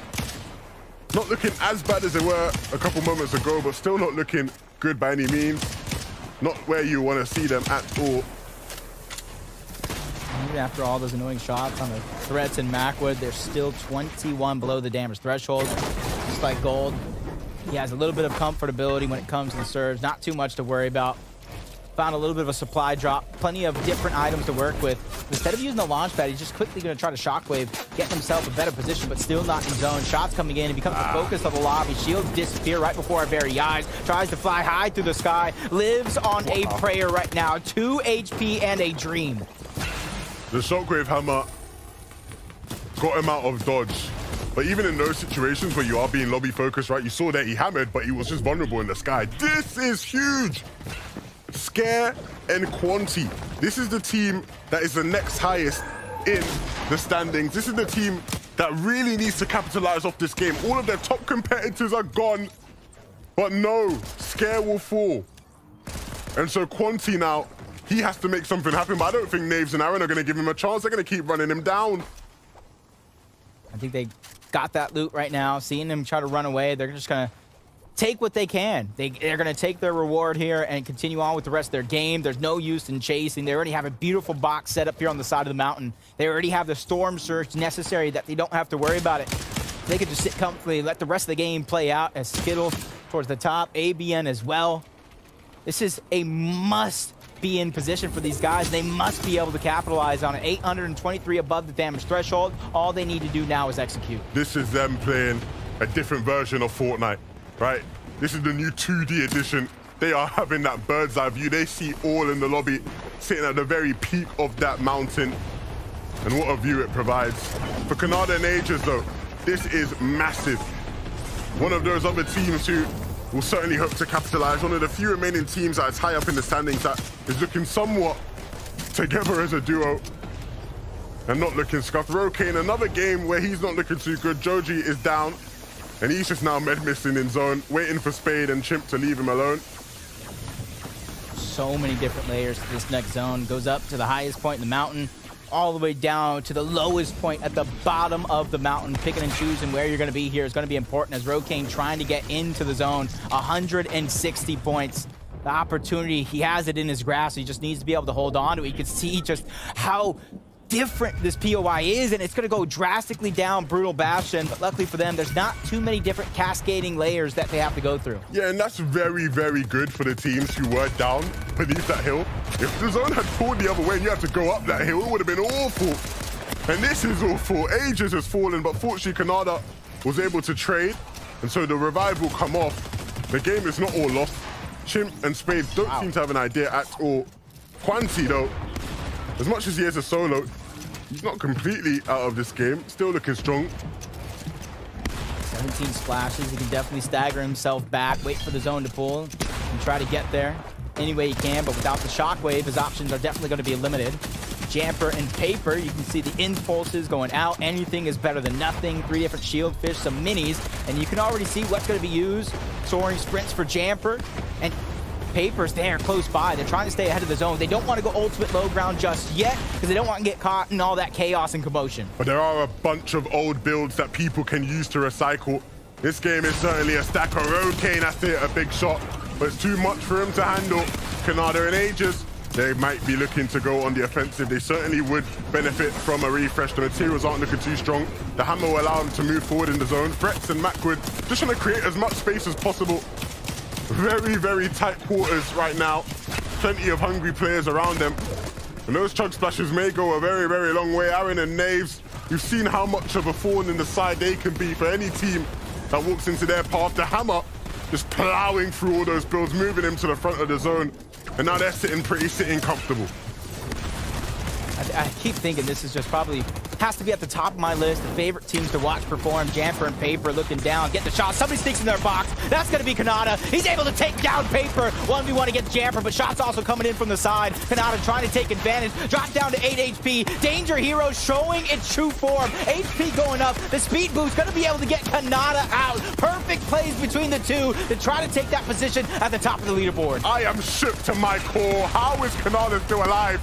not looking as bad as they were a couple moments ago, but still not looking good by any means. Not where you want to see them at all. Even after all those annoying shots on the threats in Macwood, they're still 21 below the damage threshold. Just like Gold, he has a little bit of comfortability when it comes to the surge. Not too much to worry about. Found a little bit of a supply drop. Plenty of different items to work with. Instead of using the launch pad, he's just quickly going to try to Shockwave, get himself a better position, but still not in zone. Shots coming in. It becomes the focus of the lobby. Shields disappear right before our very eyes. Tries to fly high through the sky. Lives on a prayer right now. 2 HP and a dream. The Shockwave Hammer got him out of dodge. But even in those situations where you are being lobby focused, right, you saw that he hammered, but he was just vulnerable in the sky. This is huge. Scare and Quanti. This is the team that is the next highest in the standings. This is the team that really needs to capitalize off this game. All of their top competitors are gone. But no, Scare will fall. And so Quanti now, he has to make something happen, but I don't think Naeast and Aaron are going to give him a chance. They're going to keep running him down. I think they got that loot right now. Seeing him try to run away, they're just going to take what they can. They're going to take their reward here and continue on with the rest of their game. There's no use in chasing. They already have a beautiful box set up here on the side of the mountain. They already have the storm surge necessary that they don't have to worry about it. They could just sit comfortably, let the rest of the game play out as Skittle towards the top, ABN as well. This is a must be in position for these guys. They must be able to capitalize on it. 823 above the damage threshold. All they need to do now is execute. This is them playing a different version of Fortnite, right? This is the new 2D edition. They are having that bird's eye view. They see all in the lobby, sitting at the very peak of that mountain. And what a view it provides. For Canada and Aegis, though, this is massive. One of those other teams who will certainly hope to capitalize. One of the few remaining teams that is high up in the standings that is looking somewhat together as a duo and not looking scuffed. Rokane, another game where he's not looking too good. Joji is down, and he's just now med missing in zone, waiting for Spade and Chimp to leave him alone. So many different layers to this next zone. Goes up to the highest point in the mountain, all the way down to the lowest point at the bottom of the mountain. Picking and choosing where you're going to be here is going to be important as Rokane trying to get into the zone. 160 points. The opportunity, he has it in his grasp. He just needs to be able to hold on to it. You can see just how different this POI is, and it's going to go drastically down Brutal Bastion, but luckily for them, there's not too many different cascading layers that they have to go through. Yeah, and that's very good for the teams who were down beneath that hill. If the zone had pulled the other way and you had to go up that hill, it would have been awful. And this is awful. Aegis has fallen, but fortunately Canada was able to trade, and so the revive will come off. The game is not all lost. Chimp and Spade don't seem to have an idea at all. Quanti, though, as much as he is a solo, he's not completely out of this game. Still looking strong. 17 splashes. He can definitely stagger himself back, wait for the zone to pull, and try to get there any way he can. But without the shockwave, his options are definitely going to be limited. Jamper and Paper, you can see the impulses going out. Anything is better than nothing. 3 different shield fish, some minis, and you can already see what's going to be used. Soaring sprints for Jamper, and Paper's there close by. They're trying to stay ahead of the zone. They don't want to go ultimate low ground just yet because they don't want to get caught in all that chaos and commotion. But there are a bunch of old builds that people can use to recycle. This game is certainly a stack of Rokane has to hit a big shot, but it's too much for him to handle. Canada and Aegis they might be looking to go on the offensive. They certainly would benefit from a refresh. The materials aren't looking too strong. The hammer will allow them to move forward in the zone. Fretz and Macwood just trying to create as much space as possible. Very, very tight quarters right now. Plenty of hungry players around them. And those chug splashes may go a very, very long way. Aaron and Naeast, you've seen how much of a thorn in the side they can be for any team that walks into their path. The hammer just plowing through all those builds, moving them to the front of the zone. And now they're sitting comfortable. I keep thinking this is just probably has to be at the top of my list. The favorite teams to watch perform. Jamper and Paper looking down, get the shot. Somebody sneaks in their box. That's going to be Kanata. He's able to take down Paper. 1v1 against Jamper, but shots also coming in from the side. Kanata trying to take advantage. Drops down to 8 HP. Danger Hero showing its true form. HP going up. The speed boost going to be able to get Kanata out. Perfect plays between the two to try to take that position at the top of the leaderboard. I am shook to my core. How is Kanata still alive?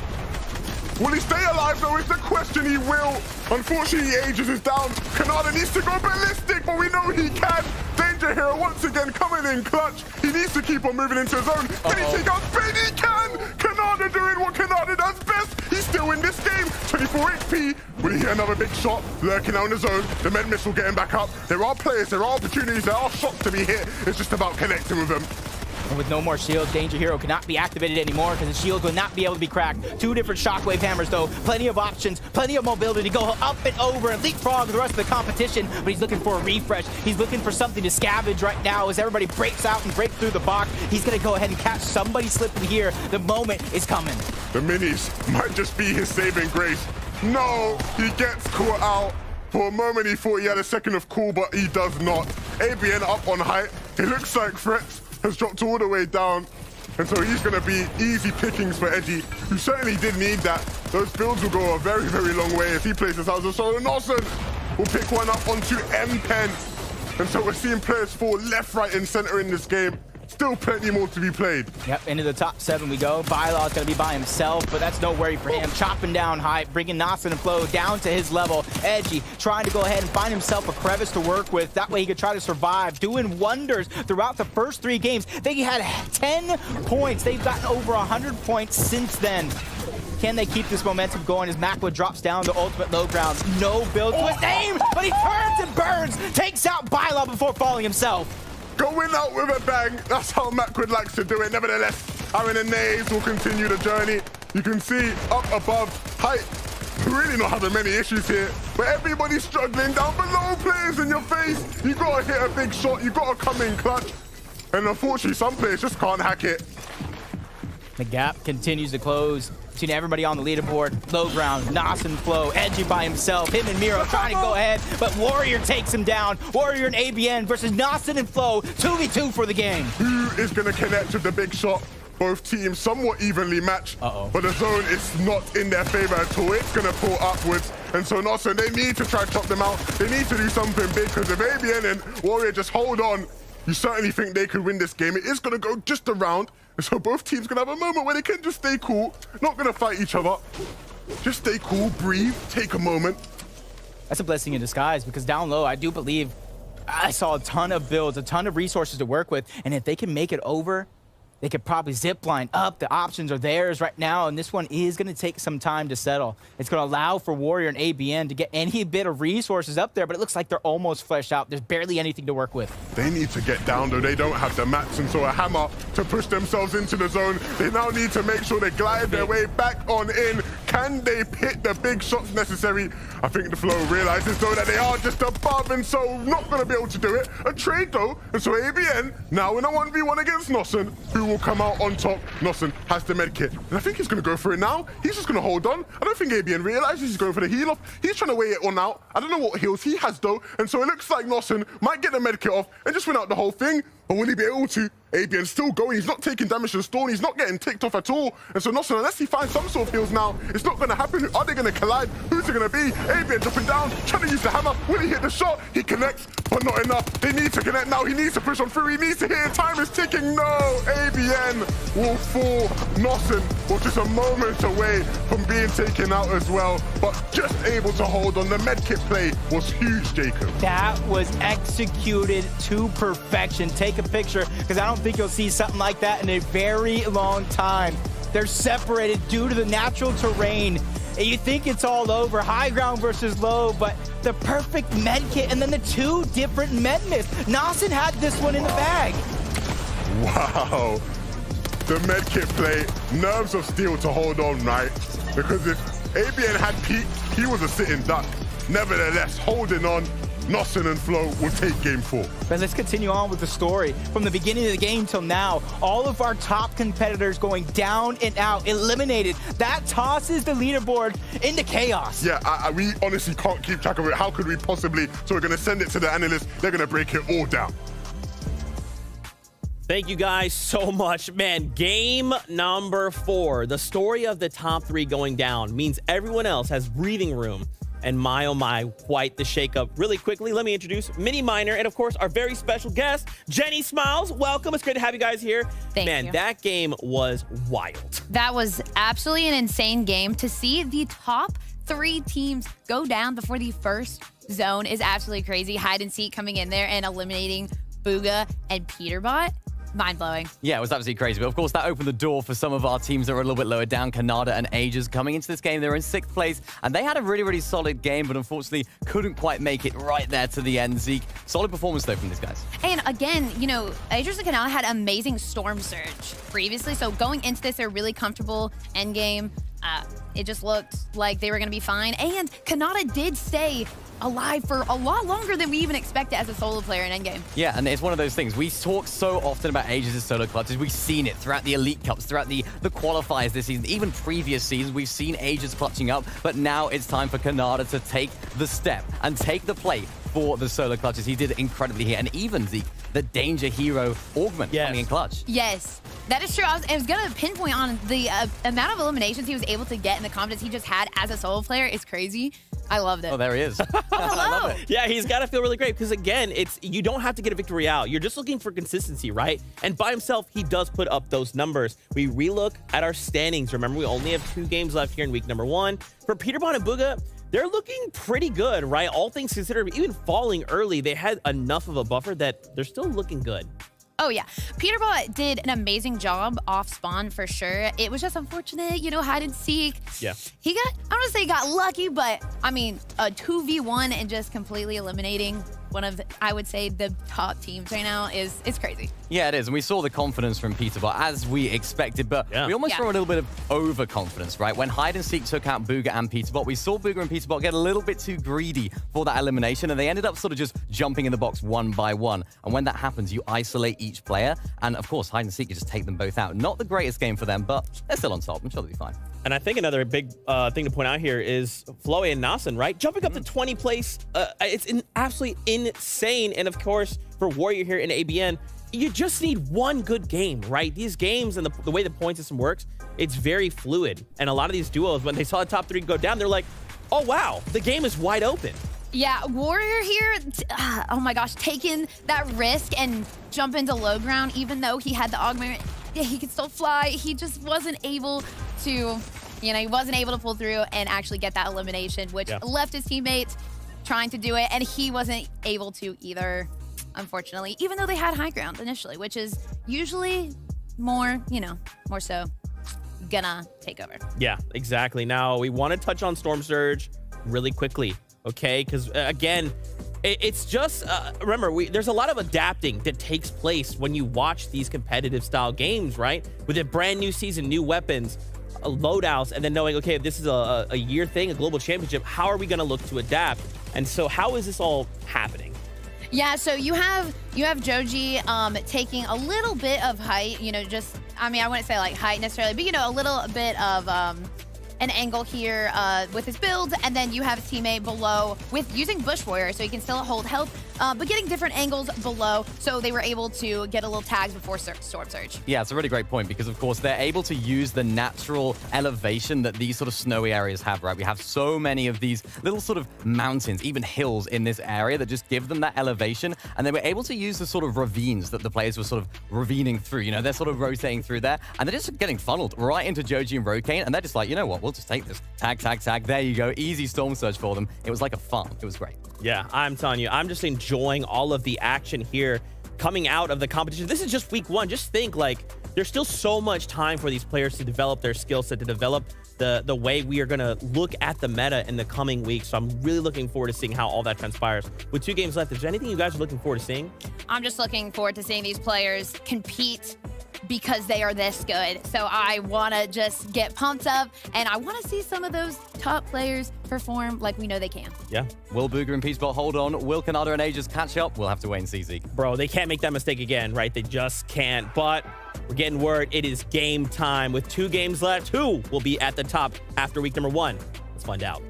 Will he stay alive though is the question. He will. Unfortunately, Ages is down. Kanata needs to go ballistic, but we know he can. Danger Hero once again coming in clutch. He needs to keep on moving into his zone. Can he take out Fade? He can! Kanata doing what Kanata does best. He's still in this game. 24 HP. Will he hit another big shot? Lurking out in the zone. The med missile getting back up. There are players, there are opportunities, there are shots to be hit. It's just about connecting with them. And with no more shields, Danger Hero cannot be activated anymore because the shield will not be able to be cracked. 2 different shockwave hammers though, plenty of options, plenty of mobility to go up and over and leapfrog the rest of the competition, but he's looking for a refresh. He's looking for something to scavenge right now as everybody breaks out and breaks through the box. He's gonna go ahead and catch somebody slipping here. The moment is coming. The minis might just be his saving grace. No, he gets caught out. For a moment he thought he had a second of cool, but he does not. ABN up on height. It looks like Fretz has dropped all the way down. And so he's going to be easy pickings for Edgy, who certainly did need that. Those builds will go a very, very long way as he places out. So Nelson will pick one up onto M-Pen. And so we're seeing players fall left, right, and center in this game. Still plenty more to be played. Yep, into the top 7 we go. Bylaw's going to be by himself, but that's no worry for him. Chopping down high, bringing Naeast and Flow down to his level. Edgy trying to go ahead and find himself a crevice to work with. That way he could try to survive. Doing wonders throughout the first 3 games. They had 10 points. They've gotten over 100 points since then. Can they keep this momentum going as Macwood drops down to ultimate low ground? No build to his name, but he turns and burns. Takes out Bylaw before falling himself. Going out with a bang. That's how Macwood likes to do it. Nevertheless, Aaron and Naeast will continue the journey. You can see up above, height, really not having many issues here, but everybody's struggling. Down below, players in your face. You gotta hit a big shot. You gotta come in clutch. And unfortunately, some players just can't hack it. The gap continues to close between everybody on the leaderboard. Low ground, Naeast and Flow, Edgy by himself. Him and Miro trying to go ahead, but Warrior takes him down. Warrior and ABN versus Naeast and Flow. 2v2 for the game. Who is going to connect with the big shot? Both teams somewhat evenly matched, but the zone is not in their favor at all. It's going to pull upwards. And so Nelson, they need to try to chop them out. They need to do something big because if ABN and Warrior just hold on, you certainly think they could win this game. It is going to go just around. And so both teams can have a moment where they can just stay cool, not going to fight each other. Just stay cool, breathe, take a moment. That's a blessing in disguise because down low, I do believe I saw a ton of builds, a ton of resources to work with. And if they can make it over, they could probably zip line up. The options are theirs right now, and this one is going to take some time to settle. It's going to allow for Warrior and ABN to get any bit of resources up there, but it looks like they're almost fleshed out. There's barely anything to work with. They need to get down, though. They don't have the mats, and so a hammer to push themselves into the zone. They now need to make sure they glide their way back on in. Can they hit the big shots necessary? I think the Flow realizes, though, that they are just above, and so not going to be able to do it. A trade, though, and so ABN now in a 1v1 against Nossen, who will come out on top. Nossen has the med kit, and I think he's going to go for it now. He's just going to hold on. I don't think ABN realizes he's going for the heal off. He's trying to weigh it on out. I don't know what heals he has, though, and so it looks like Nossen might get the med kit off and just win out the whole thing. But will he be able to? ABN's still going. He's not taking damage to the storm. He's not getting ticked off at all. And so Nossen, unless he finds some sort of heals now, it's not going to happen. Are they going to collide? Who's it going to be? ABN dropping down, trying to use the hammer. Will he hit the shot? He connects, but not enough. They need to connect now. He needs to push on through. He needs to hit it. Time is ticking. No! ABN will fall. Nossen was just a moment away from being taken out as well, but just able to hold on. The medkit play was huge, Jacob. That was executed to perfection. Take a picture, because I don't think you'll see something like that in a very long time. They're separated due to the natural terrain. And you think it's all over, high ground versus low, but the perfect med kit and then the 2 different med myths. Naeast had this one in the bag. Wow. The medkit play, nerves of steel to hold on, right? Because if ABN had peaked, he was a sitting duck. Nevertheless, holding on, Nossen and Flo will take game 4. But let's continue on with the story. From the beginning of the game till now, all of our top competitors going down and out, eliminated. That tosses the leaderboard into chaos. Yeah, we honestly can't keep track of it. How could we possibly? So we're going to send it to the analysts. They're going to break it all down. Thank you guys so much. Man, game number 4, the story of the top 3 going down means everyone else has breathing room. And my, oh my, quite the shakeup. Really quickly, let me introduce Mini Miner and, of course, our very special guest, Jenny Smiles. Welcome. It's great to have you guys here. Thank Man, you. that game was wild. That was absolutely an insane game. To see the top 3 teams go down before the first zone is absolutely crazy. Hide and seek coming in there and eliminating Booga and Peterbot. Mind-blowing. Yeah, it was absolutely crazy. But of course, that opened the door for some of our teams that were a little bit lower down. Canada and Aegis coming into this game. They were in 6th place, and they had a really, really solid game, but unfortunately couldn't quite make it right there to the end. Zeke, solid performance, though, from these guys. And again, you know, Aegis and Canada had amazing Storm Surge previously, so going into this, they're really comfortable endgame. It just looked like they were going to be fine. And Canada did stay alive for a lot longer than we even expected as a solo player in endgame. Yeah, and it's one of those things. We talk so often about Aegis' solo clutches. We've seen it throughout the Elite Cups, throughout the qualifiers this season, even previous seasons. We've seen Aegis clutching up, but now it's time for Canada to take the step and take the play for the solo clutches. He did it incredibly here. And even, Zeke, the danger hero Augment coming in clutch. Yes, that is true. I was going to pinpoint on the amount of eliminations he was able to get in the confidence he just had as a solo player is crazy. I loved it. Oh, there he is. I love it. Yeah, he's got to feel really great because, again, you don't have to get a victory out. You're just looking for consistency, right? And by himself, he does put up those numbers. We relook at our standings. Remember, we only have 2 games left here in week number 1. For Peterbot and Booga, they're looking pretty good, right? All things considered, even falling early, they had enough of a buffer that they're still looking good. Oh, yeah. Peterbot did an amazing job off spawn for sure. It was just unfortunate, you know, hide and seek. Yeah. I don't want to say he got lucky, but I mean, a 2v1 and just completely eliminating one of, I would say, the top teams right now it's crazy. Yeah, it is. And we saw the confidence from Peterbot as we expected, but we almost saw a little bit of overconfidence, right? When Hide and Seek took out Booga and Peterbot, we saw Booga and Peterbot get a little bit too greedy for that elimination, and they ended up sort of just jumping in the box one by one. And when that happens, you isolate each player, and of course, Hide and Seek, you just take them both out. Not the greatest game for them, but they're still on top. I'm sure they'll be fine. And I think another big thing to point out here is Floe and Nasen, right? Jumping up to 20 place, it's absolutely insane. And of course, for Warrior here in ABN, you just need one good game, right? These games and the way the point system works, it's very fluid. And a lot of these duos, when they saw the top 3 go down, they're like, oh, wow, the game is wide open. Yeah, Warrior here, oh my gosh, taking that risk and jump into low ground, even though he had the augment, he could still fly. He just wasn't able to, you know, he wasn't able to pull through and actually get that elimination, which left his teammates trying to do it, and he wasn't able to either, unfortunately, even though they had high ground initially, which is usually more, you know, more so gonna take over. Yeah, exactly. Now, we want to touch on Storm Surge really quickly, okay? Because, again, it's just, remember, there's a lot of adapting that takes place when you watch these competitive style games, right? With a brand new season, new weapons, loadouts, and then knowing, okay, if this is a year thing, a global championship, how are we going to look to adapt? And so how is this all happening? Yeah, so you have Joji taking a little bit of height, you know, just, I mean, I wouldn't say like height necessarily, but, you know, a little bit of an angle here with his build, and then you have his teammate below with using Bush Warrior, so he can still hold health, but getting different angles below, so they were able to get a little tags before Storm Surge. Yeah, it's a really great point because, of course, they're able to use the natural elevation that these sort of snowy areas have, right? We have so many of these little sort of mountains, even hills in this area that just give them that elevation, and they were able to use the sort of ravines that the players were sort of ravining through. You know, they're sort of rotating through there, and they're just getting funneled right into Joji and Rokane, and they're just like, you know what, we'll just take this. Tag, tag, tag. There you go. Easy Storm Surge for them. It was like a farm. It was great. Yeah, I'm telling you, I'm just enjoying all of the action here coming out of the competition. This is just week 1. Just think, like, there's still so much time for these players to develop their skill set, to develop the way we are going to look at the meta in the coming weeks. So I'm really looking forward to seeing how all that transpires. With 2 games left, is there anything you guys are looking forward to seeing? I'm just looking forward to seeing these players compete because they are this good. So I want to just get pumped up, and I want to see some of those top players perform like we know they can. Yeah. Will Booger and Peaceball hold on? Will Canada and Aegis catch up? We'll have to wait and see, Zeke. Bro, they can't make that mistake again, right? They just can't. But we're getting word it is game time. With 2 games left, who will be at the top after week number 1? Let's find out.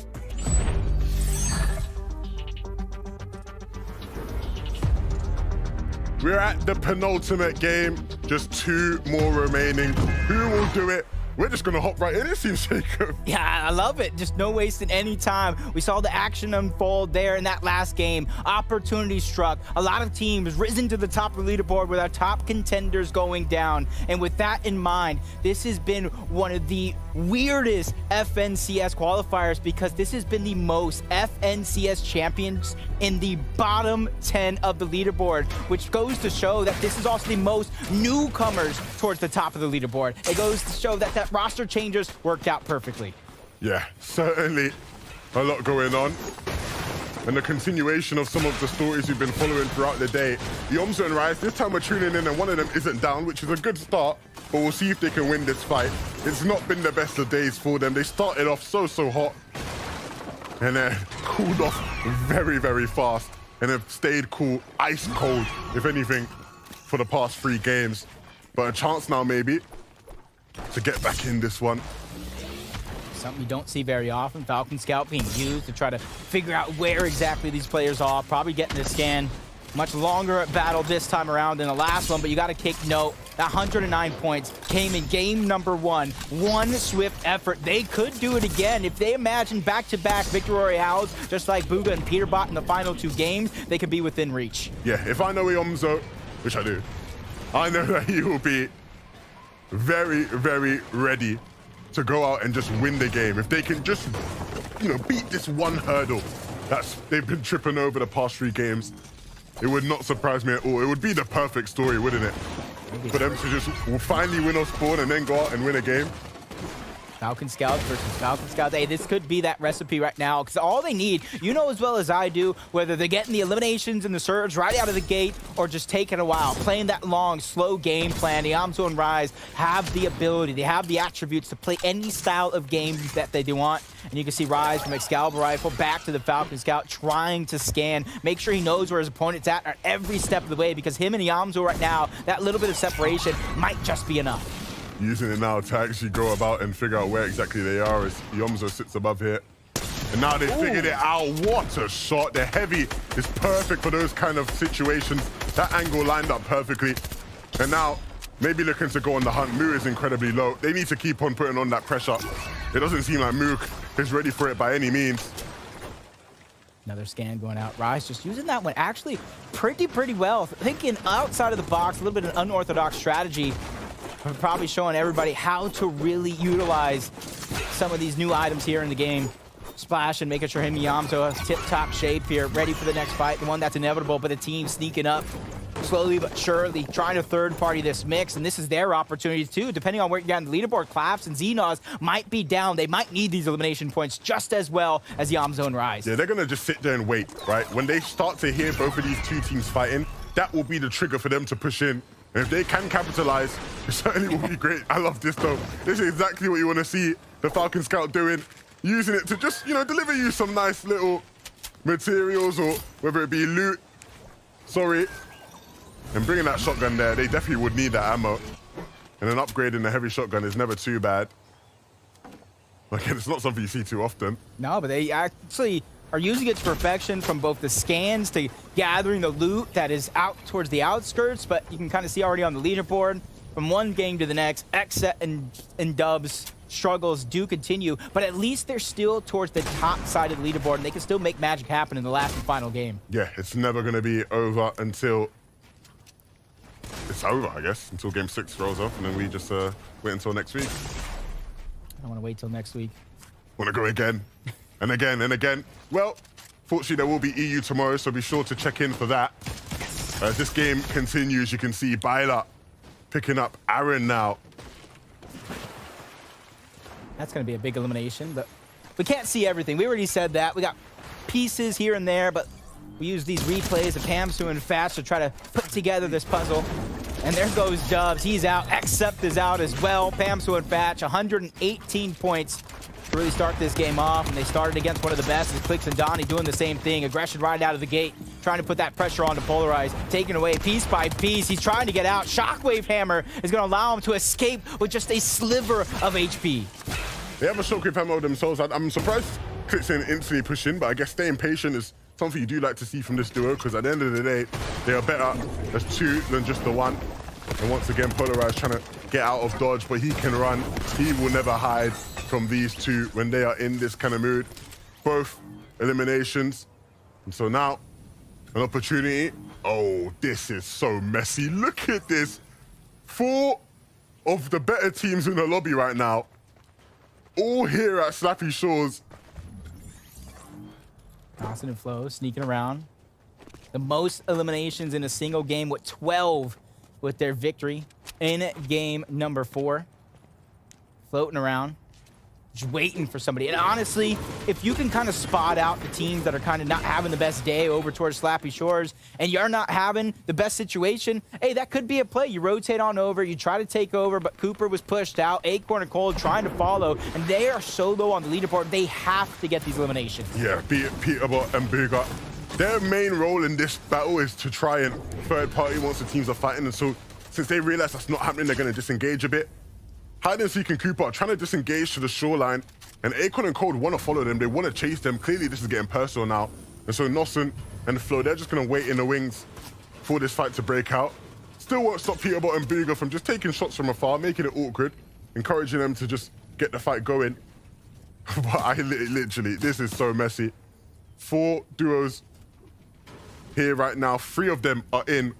We're at the penultimate game. Just 2 more remaining. Who will do it? We're just going to hop right in, it seems, Jacob. Yeah, I love it. Just no wasting any time. We saw the action unfold there in that last game. Opportunity struck. A lot of teams risen to the top of the leaderboard with our top contenders going down. And with that in mind, this has been one of the weirdest FNCS qualifiers because this has been the most FNCS champions in the bottom 10 of the leaderboard, which goes to show that this is also the most newcomers towards the top of the leaderboard. It goes to show that roster changes worked out perfectly. Yeah, certainly a lot going on. And the continuation of some of the stories we've been following throughout the day. Yomzo and Rise, this time we're tuning in and one of them isn't down, which is a good start, but we'll see if they can win this fight. It's not been the best of days for them. They started off so hot and then cooled off very, very fast and have stayed cool, ice cold, if anything, for the past 3 games. But a chance now maybe to get back in this one. Something you don't see very often. Falcon Scout being used to try to figure out where exactly these players are. Probably getting the scan much longer at battle this time around than the last one, but you got to take note. That 109 points came in game number 1. One swift effort. They could do it again. If they imagine back-to-back victory royales, just like Booga and Peterbot in the final 2 games, they could be within reach. Yeah, if I know Yomzo, which I do, I know that he will be very, very ready to go out and just win the game. If they can just, beat this one hurdle they've been tripping over the past 3 games, it would not surprise me at all. It would be the perfect story, wouldn't it? For them to just finally win off spawn and then go out and win a game. Falcon Scouts versus Falcon Scouts. Hey, this could be that recipe right now because all they need, you know as well as I do, whether they're getting the eliminations and the surge right out of the gate or just taking a while, playing that long, slow game plan. The Yomzo and Rise have the ability, they have the attributes to play any style of game that they do want. And you can see Rise from Excalibur Rifle back to the Falcon Scout trying to scan, make sure he knows where his opponent's at every step of the way because him and Yomzo right now, that little bit of separation might just be enough. Using it now to actually go about and figure out where exactly they are as Yomzo sits above here. And now they figured it out. What a shot. The heavy is perfect for those kind of situations. That angle lined up perfectly. And now maybe looking to go on the hunt. Moo is incredibly low. They need to keep on putting on that pressure. It doesn't seem like Moo is ready for it by any means. Another scan going out. Rise just using that one actually pretty well. Thinking outside of the box, a little bit of an unorthodox strategy. Probably showing everybody how to really utilize some of these new items here in the game. Splash and making sure him and Yomzo has tip-top shape here, ready for the next fight, the one that's inevitable, but the team sneaking up slowly but surely, trying to third-party this mix, and this is their opportunity too, depending on where you get on the leaderboard. Claps and Xenos might be down. They might need these elimination points just as well as Yomzo and Rise. Yeah, they're going to just sit there and wait, right? When they start to hear both of these 2 teams fighting, that will be the trigger for them to push in. And if they can capitalize, it certainly will be great. I love this though. This is exactly what you want to see the Falcon Scout doing. Using it to just, deliver you some nice little materials or whether it be loot. Sorry. And bringing that shotgun there, they definitely would need that ammo. And then upgrading the heavy shotgun is never too bad. Again, it's not something you see too often. No, but they actually are using it to perfection from both the scans to gathering the loot that is out towards the outskirts, but you can kind of see already on the leaderboard from one game to the next, Xset and Dubs struggles do continue, but at least they're still towards the top side of the leaderboard and they can still make magic happen in the last and final game. Yeah, it's never going to be over until it's over, I guess, until game 6 rolls off, and then we just wait until next week. I don't want to wait till next week. Want to go again and again and again. Well, fortunately, there will be EU tomorrow, so be sure to check in for that. As this game continues, you can see Baila picking up Aaron now. That's going to be a big elimination, but we can't see everything. We already said that. We got pieces here and there, but we use these replays of Pamsu and Fast to try to put together this puzzle. And there goes Dubs. He's out. Accept is out as well. Pamsu and Fatch, 118 points to really start this game off. And they started against one of the best. It's Clicks and Donnie doing the same thing. Aggression right out of the gate, trying to put that pressure on to Polarize. Taken away piece by piece. He's trying to get out. Shockwave Hammer is going to allow him to escape with just a sliver of HP. They have a Shockwave Hammer themselves. I'm surprised Clicks didn't instantly push in, but I guess staying patient is something you do like to see from this duo, because at the end of the day, they are better as two than just the one. And once again, Polarize trying to get out of dodge, but he can run. He will never hide from these two when they are in this kind of mood. Both eliminations. And so now, an opportunity. Oh, this is so messy. Look at this. 4 of the better teams in the lobby right now, all here at Slappy Shores. Dawson and Flo sneaking around. The most eliminations in a single game with 12 with their victory in game number 4. Floating around, just waiting for somebody. And honestly, if you can kind of spot out the teams that are kind of not having the best day over towards Slappy Shores, and you're not having the best situation, hey, that could be a play. You rotate on over, you try to take over, but Cooper was pushed out. Acorn and Cole trying to follow, and they are so low on the leaderboard, they have to get these eliminations. Yeah, be it Peterbot and Booger. Their main role in this battle is to try and third party once the teams are fighting, and so since they realize that's not happening, they're going to disengage a bit. Hide and Seek and Cooper are trying to disengage to the shoreline, and Acorn and Cold want to follow them. They want to chase them. Clearly, this is getting personal now. And so Nossen and Flo, they're just going to wait in the wings for this fight to break out. Still won't stop Peterbot and Booger from just taking shots from afar, making it awkward, encouraging them to just get the fight going. But I literally, this is so messy. 4 duos here right now. 3 of them are in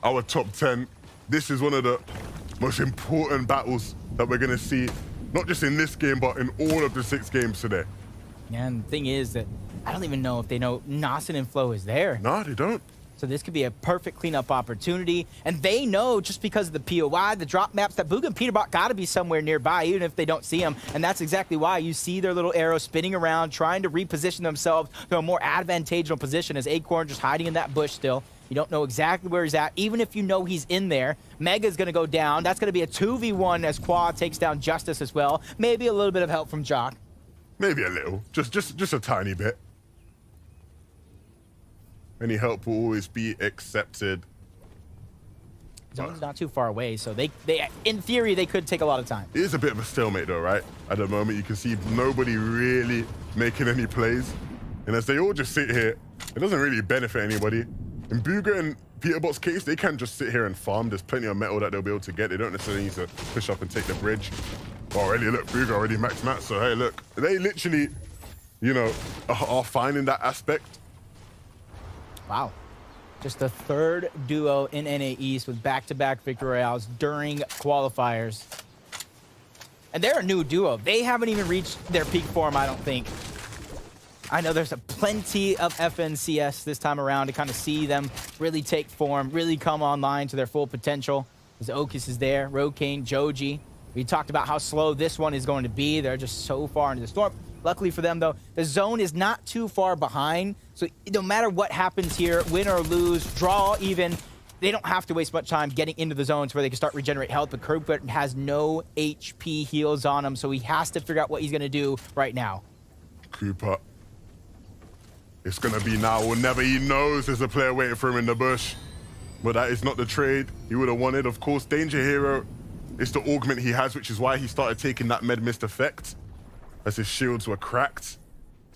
our top 10. This is one of the most important battles that we're going to see, not just in this game, but in all of the 6 games today. And the thing is that I don't even know if they know Nossen and Flo is there. No, they don't. So this could be a perfect cleanup opportunity. And they know, just because of the POI, the drop maps, that Booga and Peterbot got to be somewhere nearby, even if they don't see them. And that's exactly why you see their little arrow spinning around, trying to reposition themselves to a more advantageous position, as Acorn just hiding in that bush still. You don't know exactly where he's at, even if you know he's in there. Mega's going to go down. That's going to be a 2v1 as Quad takes down Justice as well. Maybe a little bit of help from Jock. Maybe a little, just a tiny bit. Any help will always be accepted. Zone's not too far away, so they in theory, they could take a lot of time. It is a bit of a stalemate though, right? At the moment, you can see nobody really making any plays. And as they all just sit here, it doesn't really benefit anybody. In Booger and Peterbot's case, they can just sit here and farm. There's plenty of metal that they'll be able to get. They don't necessarily need to push up and take the bridge. Already, look, Booger already maxed Matt, so hey, look. They literally, you know, are fine in that aspect. Wow. Just the 3rd duo in NA East with back-to-back victory royales during qualifiers. And they're a new duo. They haven't even reached their peak form, I don't think. I know there's plenty of FNCS this time around to kind of see them really take form, really come online to their full potential. As Okus is there, Rokane, Joji. We talked about how slow this one is going to be. They're just so far into the storm. Luckily for them, though, the zone is not too far behind. So no matter what happens here, win or lose, draw even, they don't have to waste much time getting into the zones where they can start regenerate health. But Cooper has no HP heals on him, so he has to figure out what he's going to do right now. Cooper. It's going to be now or never. He knows there's a player waiting for him in the bush. But that is not the trade he would have wanted. Of course, Danger Hero is the augment he has, which is why he started taking that med mist effect as his shields were cracked.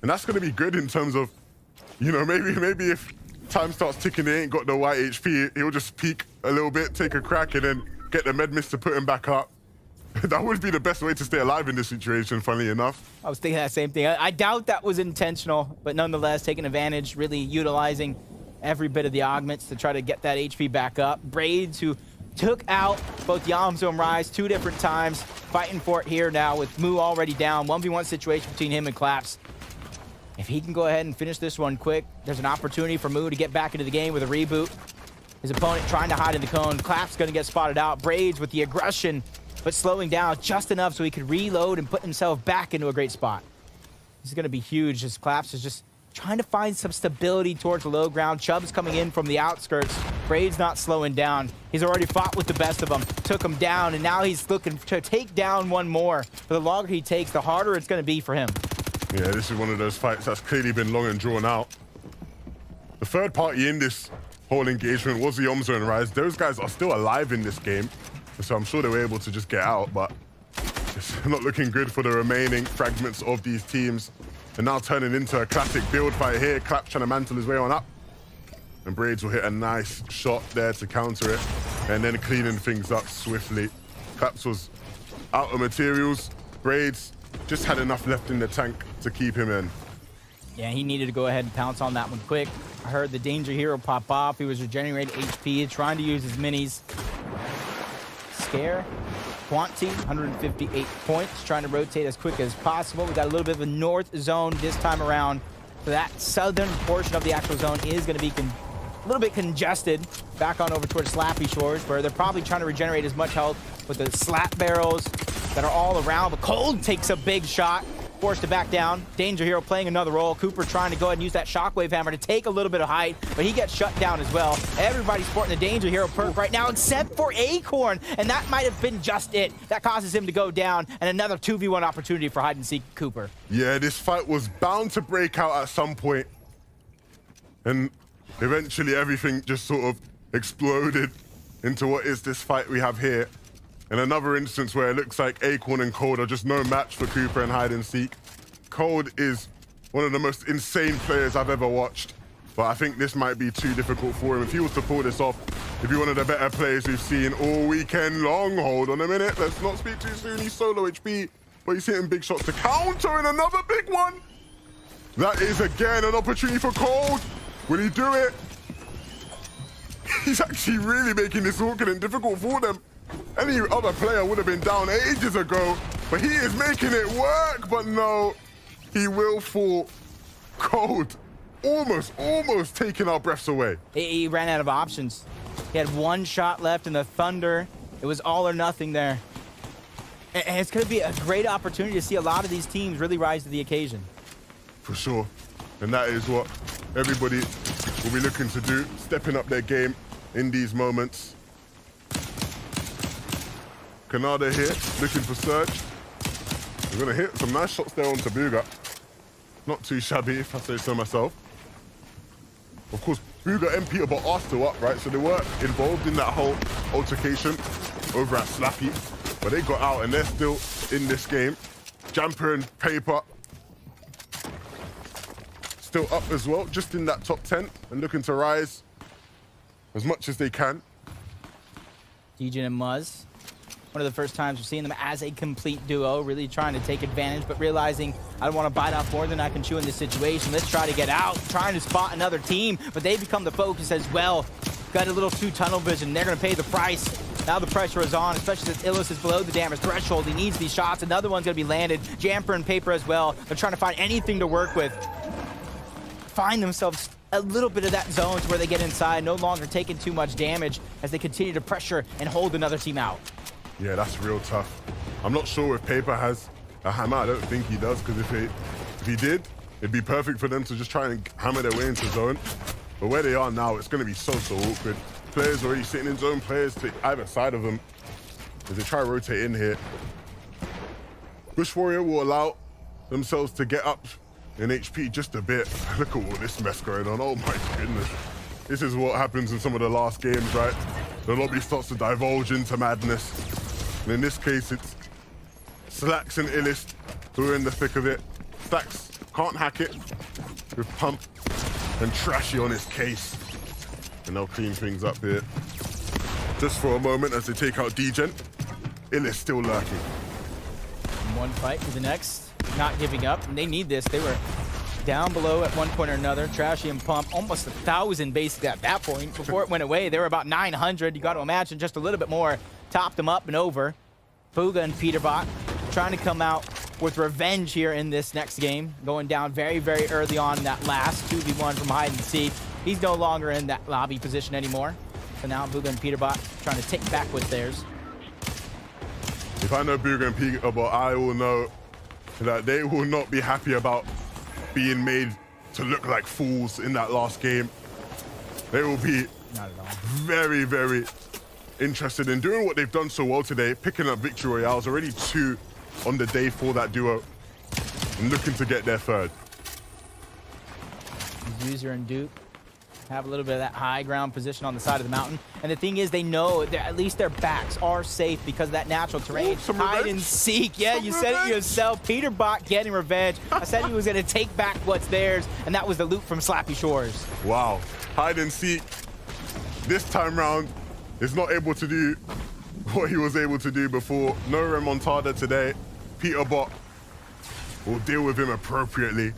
And that's going to be good in terms of, you know, maybe if time starts ticking, he ain't got the white HP, he'll just peek a little bit, take a crack, and then get the med mist to put him back up. That would be the best way to stay alive in this situation, funnily enough. I was thinking that same thing. I doubt that was intentional, but nonetheless, taking advantage, really utilizing every bit of the augments to try to get that HP back up. Braids, who took out both Yamzo and Rise 2 different times, fighting for it here now with Moo already down. 1v1 situation between him and Claps. If he can go ahead and finish this one quick, there's an opportunity for Moo to get back into the game with a reboot. His opponent trying to hide in the cone. Clap's going to get spotted out. Braids with the aggression, but slowing down just enough so he could reload and put himself back into a great spot. This is going to be huge as Claps is just trying to find some stability towards the low ground. Chubb's coming in from the outskirts. Braid's not slowing down. He's already fought with the best of them, took him down, and now he's looking to take down one more. But the longer he takes, the harder it's going to be for him. Yeah, this is one of those fights that's clearly been long and drawn out. The third party in this whole engagement was the Omzo and Rise. Those guys are still alive in this game, so I'm sure they were able to just get out, but it's not looking good for the remaining fragments of these teams. And now turning into a classic build fight here. Claps trying to mantle his way on up. And Braids will hit a nice shot there to counter it. And then cleaning things up swiftly. Claps was out of materials. Braids just had enough left in the tank to keep him in. Yeah, he needed to go ahead and pounce on that one quick. I heard the Danger Hero pop off. He was regenerating HP, trying to use his minis. Scare. Quanti, 158 points, trying to rotate as quick as possible. We got a little bit of a north zone this time around. So that southern portion of the actual zone is going to be a little bit congested. Back on over towards Slappy Shores, where they're probably trying to regenerate as much health with the slap barrels that are all around. But Cold takes a big shot, forced to back down. Danger Hero playing another role. Cooper trying to go ahead and use that Shockwave Hammer to take a little bit of height, but he gets shut down as well. Everybody's sporting the Danger Hero perk right now, except for Acorn, and that might have been just it. That causes him to go down, and another 2v1 opportunity for hide and seek Cooper. Yeah, this fight was bound to break out at some point, and eventually everything just sort of exploded into what is this fight we have here. And another instance where it looks like Acorn and Cold are just no match for Cooper and hide and seek. Cold is one of the most insane players I've ever watched, but I think this might be too difficult for him. If he was to pull this off, he'd be one of the better players we've seen all weekend long. Hold on a minute, let's not speak too soon. He's solo HP, but he's hitting big shots to counter, and another big one. That is again an opportunity for Cold. Will he do it? He's actually really making this awkward and difficult for them. Any other player would have been down ages ago, but he is making it work. But no, he will fall. Cold, almost taking our breaths away. He ran out of options. He had one shot left in the Thunder. It was all or nothing there. And it's going to be a great opportunity to see a lot of these teams really rise to the occasion. For sure. And that is what everybody will be looking to do, stepping up their game in these moments. Canada here, looking for Surge. We're going to hit some nice shots there on Tabuga. Not too shabby, if I say so myself. Of course, Booga and Peterbot are still up, right? So they were involved in that whole altercation over at Slappy, but they got out and they're still in this game. Jamper and Paper still up as well, just in that top 10 and looking to rise as much as they can. DJ and Muzz. One of the first times we're seeing them as a complete duo, really trying to take advantage, but realizing I don't want to bite off more than I can chew in this situation. Let's try to get out, trying to spot another team, but they become the focus as well. Got a little too tunnel vision. They're going to pay the price. Now the pressure is on, especially since Illis is below the damage threshold. He needs these shots. Another one's going to be landed. Jamper and Paper as well. They're trying to find anything to work with. Find themselves a little bit of that zone to where they get inside, no longer taking too much damage as they continue to pressure and hold another team out. Yeah, that's real tough. I'm not sure if Paper has a hammer. I don't think he does, because if he did, it'd be perfect for them to just try and hammer their way into zone. But where they are now, it's going to be so awkward. Players already sitting in zone, players to either side of them as they try to rotate in here. Bush Warrior will allow themselves to get up in HP just a bit. Look at all this mess going on. Oh my goodness. This is what happens in some of the last games, right? The lobby starts to divulge into madness. And in this case, it's Slacks and Illist who are in the thick of it. Slacks can't hack it with Pump and Trashy on his case. And they'll clean things up here. Just for a moment as they take out Degen. Illist still lurking. One fight to the next, not giving up. And they need this. They were down below at one point or another. Trashy and Pump, almost 1,000 basically at that point. Before it went away, they were about 900. You got to imagine just a little bit more. Topped them up and over. Booga and Peterbot trying to come out with revenge here in this next game. Going down very, very early on in that last 2v1 from hide and seek. He's no longer in that lobby position anymore. So now Booga and Peterbot trying to take back what's theirs. If I know Booga and Peterbot, I will know that they will not be happy about being made to look like fools in that last game. They will be very, very interested in doing what they've done so well today, picking up victory royales, already 2 on the day for that duo, and looking to get their 3rd. User and Duke have a little bit of that high ground position on the side of the mountain. And the thing is, they know that at least their backs are safe because of that natural terrain. Hide and seek. Yeah, you said it yourself. Peterbot getting revenge. I said he was going to take back what's theirs, and that was the loot from Slappy Shores. Wow. Hide and seek this time round is not able to do what he was able to do before. No remontada today. Peterbot will deal with him appropriately.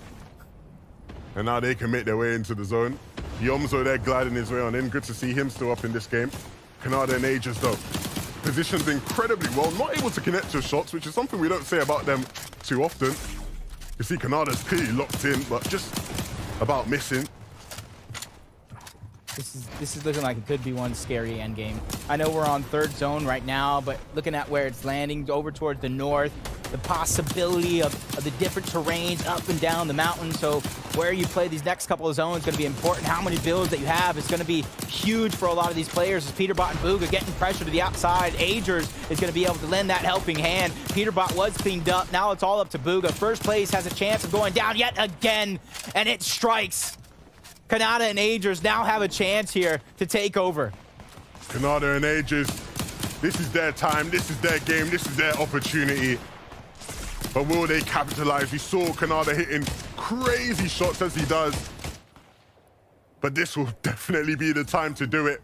And now they can make their way into the zone. Yomzo there gliding his way on in. Good to see him still up in this game. Canada and Aegis though, positioned incredibly well. Not able to connect to shots, which is something we don't say about them too often. You see Canada's clearly locked in, but just about missing. This is looking like it could be one scary endgame. I know we're on 3rd zone right now, but looking at where it's landing over towards the north, the possibility of the different terrains up and down the mountain. So where you play these next couple of zones is going to be important. How many builds that you have is going to be huge for a lot of these players. As Peterbot and Booga getting pressure to the outside, Agers is going to be able to lend that helping hand. Peterbot was cleaned up. Now it's all up to Booga. First place has a chance of going down yet again, and it strikes. Canada and Agers now have a chance here to take over. Canada and Agers, this is their time, this is their game, this is their opportunity. But will they capitalize? We saw Canada hitting crazy shots as he does. But this will definitely be the time to do it.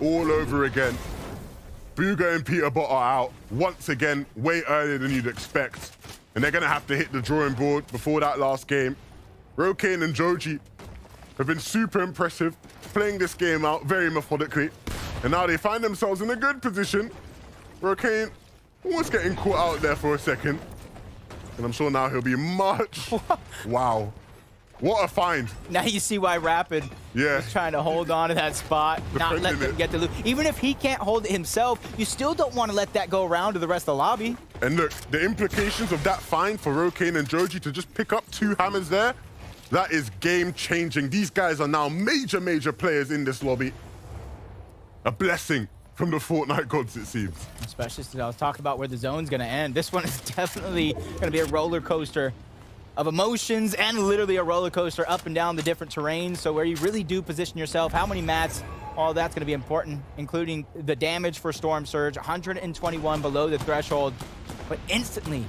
All over again. Booga and Peterbot are out once again, way earlier than you'd expect. And they're gonna have to hit the drawing board before that last game. Rokane and Joji have been super impressive, playing this game out very methodically. And now they find themselves in a good position. Rokane almost getting caught out there for a second. And I'm sure now he'll be much... Wow. What a find. Now you see why Rapid is trying to hold on to that spot, not let them get the loot. Even if he can't hold it himself, you still don't want to let that go around to the rest of the lobby. And look, the implications of that find for Rokane and Joji to just pick up 2 hammers there, that is game-changing. These guys are now major, major players in this lobby. A blessing from the Fortnite gods, it seems. Especially since I was talking about where the zone's going to end. This one is definitely going to be a roller coaster of emotions and literally a roller coaster up and down the different terrains. So where you really do position yourself, how many mats, all that's going to be important, including the damage for Storm Surge, 121 below the threshold, but instantly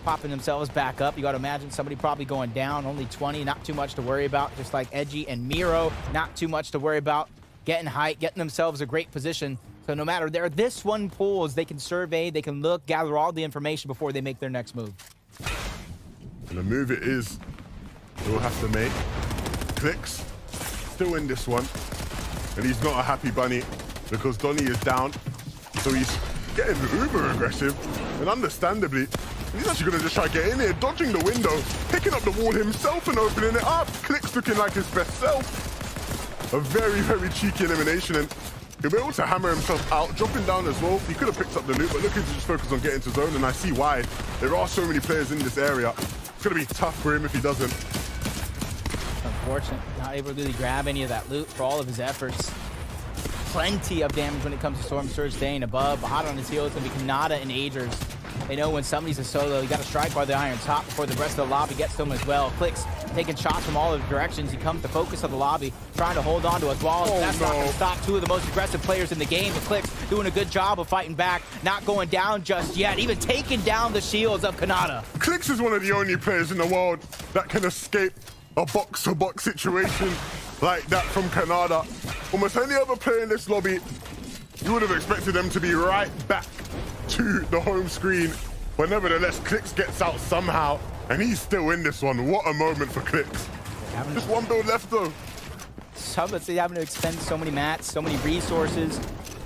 popping themselves back up. You got to imagine somebody probably going down, only 20, not too much to worry about, just like Edgy and Miro, not too much to worry about, getting height, getting themselves a great position. So no matter there, this one pulls, they can survey, they can look, gather all the information before they make their next move. And the move it is, he'll have to make. Clicks, still in this one. And he's not a happy bunny because Donnie is down. So he's getting uber aggressive, and understandably, he's actually going to just try to get in here, dodging the window, picking up the wall himself and opening it up. Clicks looking like his best self. A very, very cheeky elimination, and he'll be able to hammer himself out, dropping down as well. He could have picked up the loot, but looking to just focus on getting to zone, and I see why. There are so many players in this area. It's going to be tough for him if he doesn't. Unfortunate, not able to really grab any of that loot for all of his efforts. Plenty of damage when it comes to Storm Surge staying above. But hot on his heels, it's going to be Kanata and Agers. They know when somebody's a solo, you got to strike while the iron top before the rest of the lobby gets to him as well. Clicks taking shots from all of the directions. He comes to focus of the lobby, trying to hold on to his walls. That's not going to stop 2 of the most aggressive players in the game. But Clicks doing a good job of fighting back, not going down just yet, even taking down the shields of Kanata. Clicks is one of the only players in the world that can escape a box-to-box situation like that from Kanada. Almost any other player in this lobby, you would have expected them to be right back to the home screen. But nevertheless, Clicks gets out somehow, and he's still in this one. What a moment for Clicks. Just one build left, though. So let's say having to expend so many mats, so many resources.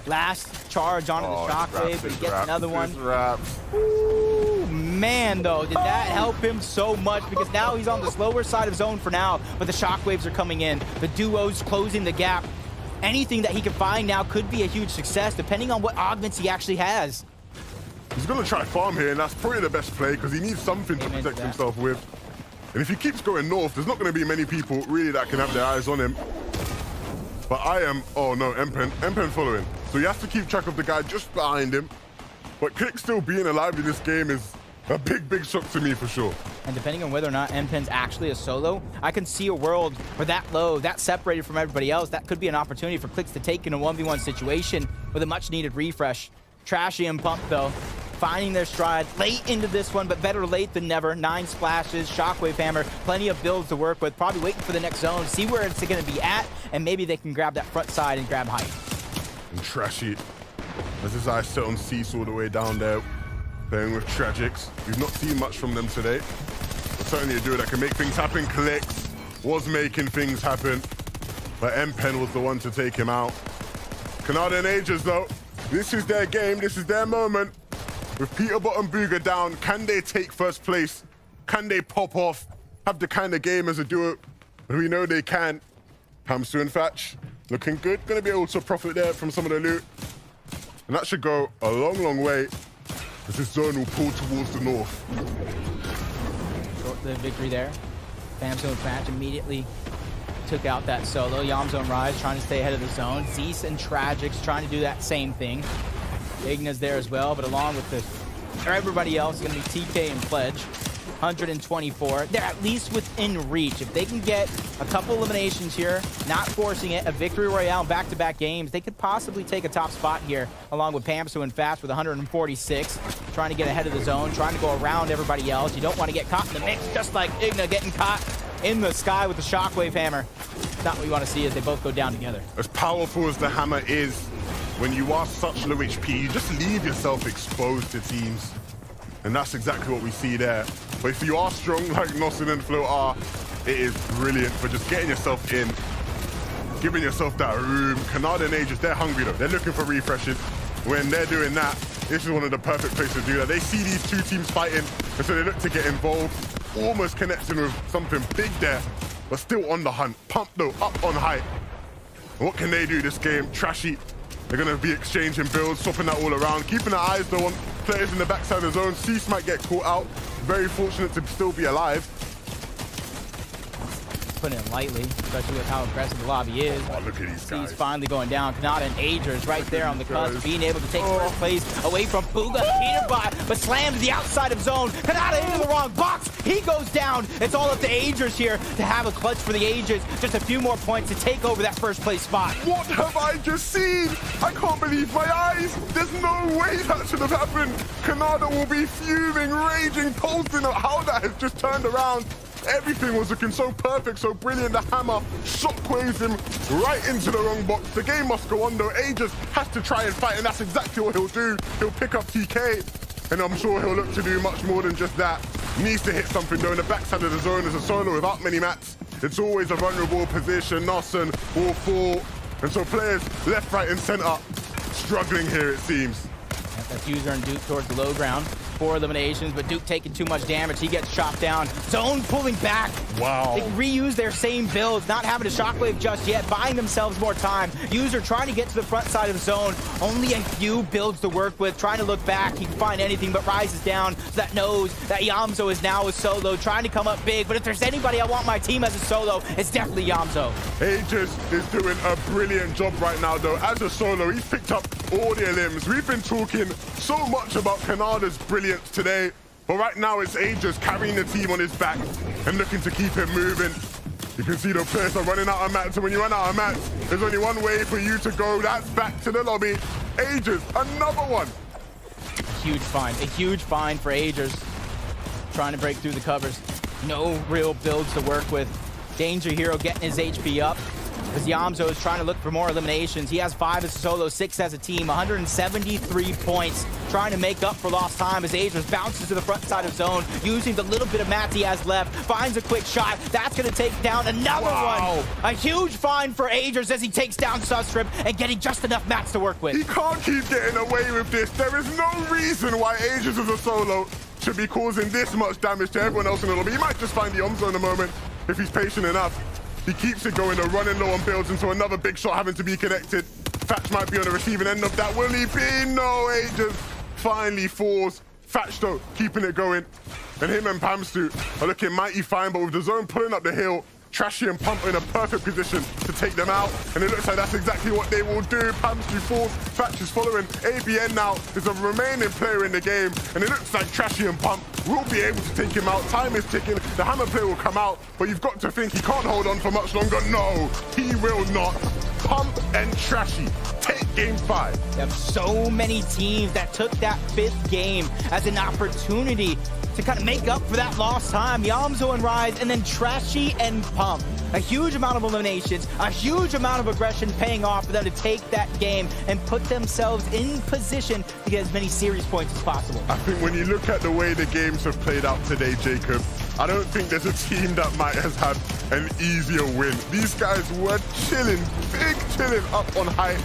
Last charge onto the shockwave, but he gets another one. Ooh, man, though, did that help him so much, because now he's on the slower side of zone for now, but the shockwaves are coming in. The duo's closing the gap. anything that he can find now could be a huge success, depending on what augments he actually has. He's going to try farm here, and that's probably the best play because he needs something to protect himself with. And if he keeps going north, there's not going to be many people really that can have their eyes on him. But I am... Oh, no, Empen following. So he has to keep track of the guy just behind him. But Click still being alive in this game is a big shock to me for sure. And depending on whether or not Empen's actually a solo, I can see a world where that low, that separated from everybody else, that could be an opportunity for Clicks to take in a 1v1 situation with a much-needed refresh. Trashy and Pump, though, finding their stride late into this one, but better late than never. 9 splashes, Shockwave Hammer, plenty of builds to work with, probably waiting for the next zone, see where it's going to be at, and maybe they can grab that front side and grab height. And Trashy, as his eyes set on Cease all the way down there, playing with Tragics. We've not seen much from them today, but certainly a duo that can make things happen. Clicks was making things happen, but Empen was the one to take him out. Canada and Aegis, though, this is their game, this is their moment. With Peterbot and Booga down, can they take first place? Can they pop off? Have the kind of game as a duo? We know they can. Hamster and Thatch looking good. Going to be able to profit there from some of the loot. And that should go a long way as this zone will pull towards the north. Short the victory there. Hamster and Thatch immediately took out that solo. Yamzo and Rise trying to stay ahead of the zone. Zeus and Tragics trying to do that same thing. Igna's there as well, but along with everybody else, going to be TK and Pledge. 124. They're at least within reach. If they can get a couple eliminations here, not forcing it, a victory royale in back-to-back games, they could possibly take a top spot here, along with Pamsu and Fast with 146. Trying to get ahead of the zone, trying to go around everybody else. You don't want to get caught in the mix, just like Igna getting caught in the sky with the Shockwave Hammer. Not what we want to see as they both go down together. As powerful as the hammer is, when you are such low HP, you just leave yourself exposed to teams. And that's exactly what we see there. But if you are strong like Nossen and Flo are, it is brilliant for just getting yourself in, giving yourself that room. Canada and Aegis, they're hungry though. They're looking for refreshes. When they're doing that, this is one of the perfect places to do that. They see these two teams fighting, and so they look to get involved, almost connecting with something big there, but still on the hunt. Pump though, up on height. And what can they do this game? Trashy. They're going to be exchanging builds, swapping that all around, keeping their eyes though on players in the backside of the zone. Cease might get caught out. Very fortunate to still be alive. Putting it lightly, especially with how aggressive the lobby is. Oh, look at these guys. He's finally going down. Kanata and Aegis right there on the cusp, being able to take first place away from Booga. Peterbot, but slammed to the outside of zone. Kanata into the wrong box. He goes down. It's all up to Aegis here to have a clutch for the Aegis. Just a few more points to take over that first place spot. What have I just seen? I can't believe my eyes. There's no way that should have happened. Kanata will be fuming, raging, posting up how that has just turned around. Everything was looking so perfect, so brilliant. The hammer shockwaves him right into the wrong box. The game must go on though. Aegis has to try and fight, and that's exactly what he'll do. He'll pick up TK, and I'm sure he'll look to do much more than just that. Needs to hit something though in the backside of the zone as a solo without many mats. It's always a vulnerable position. Nossen will fall, and so players left, right, and center struggling here it seems. That's User and Duke towards the low ground. 4 eliminations, but Duke taking too much damage. He gets chopped down. Zone pulling back. Wow. They reuse their same builds, not having a shockwave just yet, buying themselves more time. User trying to get to the front side of zone. Only a few builds to work with. Trying to look back. He can find anything but rises down. So that knows that Yamzo is now a solo, trying to come up big. But if there's anybody I want my team as a solo, it's definitely Yamzo. Aegis is doing a brilliant job right now though. As a solo, he's picked up all the limbs. We've been talking so much about Kanada's brilliance today, but right now it's Aegis carrying the team on his back and looking to keep it moving. You can see the players are running out of mats, and when you run out of mats, there's only one way for you to go. That's back to the lobby. Aegis, another one. A huge find for Aegis. Trying to break through the covers. No real builds to work with. Danger Hero getting his HP up. As Yamzo is trying to look for more eliminations. He has 5 as a solo, 6 as a team, 173 points. Trying to make up for lost time as Aegis bounces to the front side of zone, using the little bit of mats he has left, finds a quick shot. That's going to take down another one. A huge find for Aegis as he takes down Substrip and getting just enough mats to work with. He can't keep getting away with this. There is no reason why Aegis as a solo should be causing this much damage to everyone else in the lobby. He might just find the Omzo in a moment if he's patient enough. He keeps it going. They're running low on builds into another big shot having to be connected. Thatch might be on the receiving end of that. Will he be? No, Aegis finally falls. Thatch, though, keeping it going. And him and Pamstu are looking mighty fine, but with the zone pulling up the hill, Trashy and Pump are in a perfect position to take them out. And it looks like that's exactly what they will do. Pamstu falls, Thatch is following. ABN now is a remaining player in the game. And it looks like Trashy and Pump will be able to take him out. Time is ticking. The hammer play will come out. But you've got to think he can't hold on for much longer. No, he will not. Pump and Trashy take game 5. You have so many teams that took that 5th game as an opportunity to kind of make up for that lost time. Yamzo and Rise, and then Trashy and Pump. A huge amount of eliminations, a huge amount of aggression paying off for them to take that game and put themselves in position to get as many series points as possible. I think when you look at the way the games have played out today, Jacob, I don't think there's a team that might have had an easier win. These guys were chilling, big chilling up on height.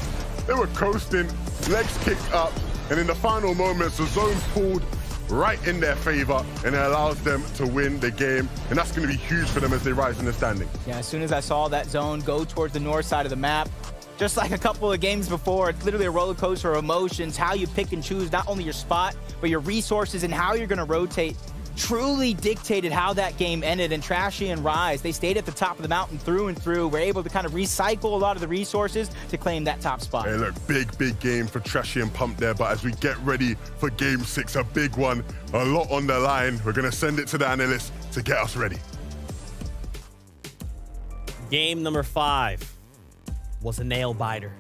They were coasting, legs kicked up, and in the final moments, the zone pulled right in their favor, and it allows them to win the game, and that's going to be huge for them as they rise in the standings. Yeah, as soon as I saw that zone go towards the north side of the map, just like a couple of games before, it's literally a roller coaster of emotions, how you pick and choose not only your spot, but your resources and how you're going to rotate truly dictated how that game ended. And Trashy and Rise, they stayed at the top of the mountain through and through, were able to kind of recycle a lot of the resources to claim that top spot. Hey, look, big game for Trashy and Pump there, but as we get ready for game 6, a big one, a lot on the line, we're going to send it to the analysts to get us ready. Game number 5 was a nail biter.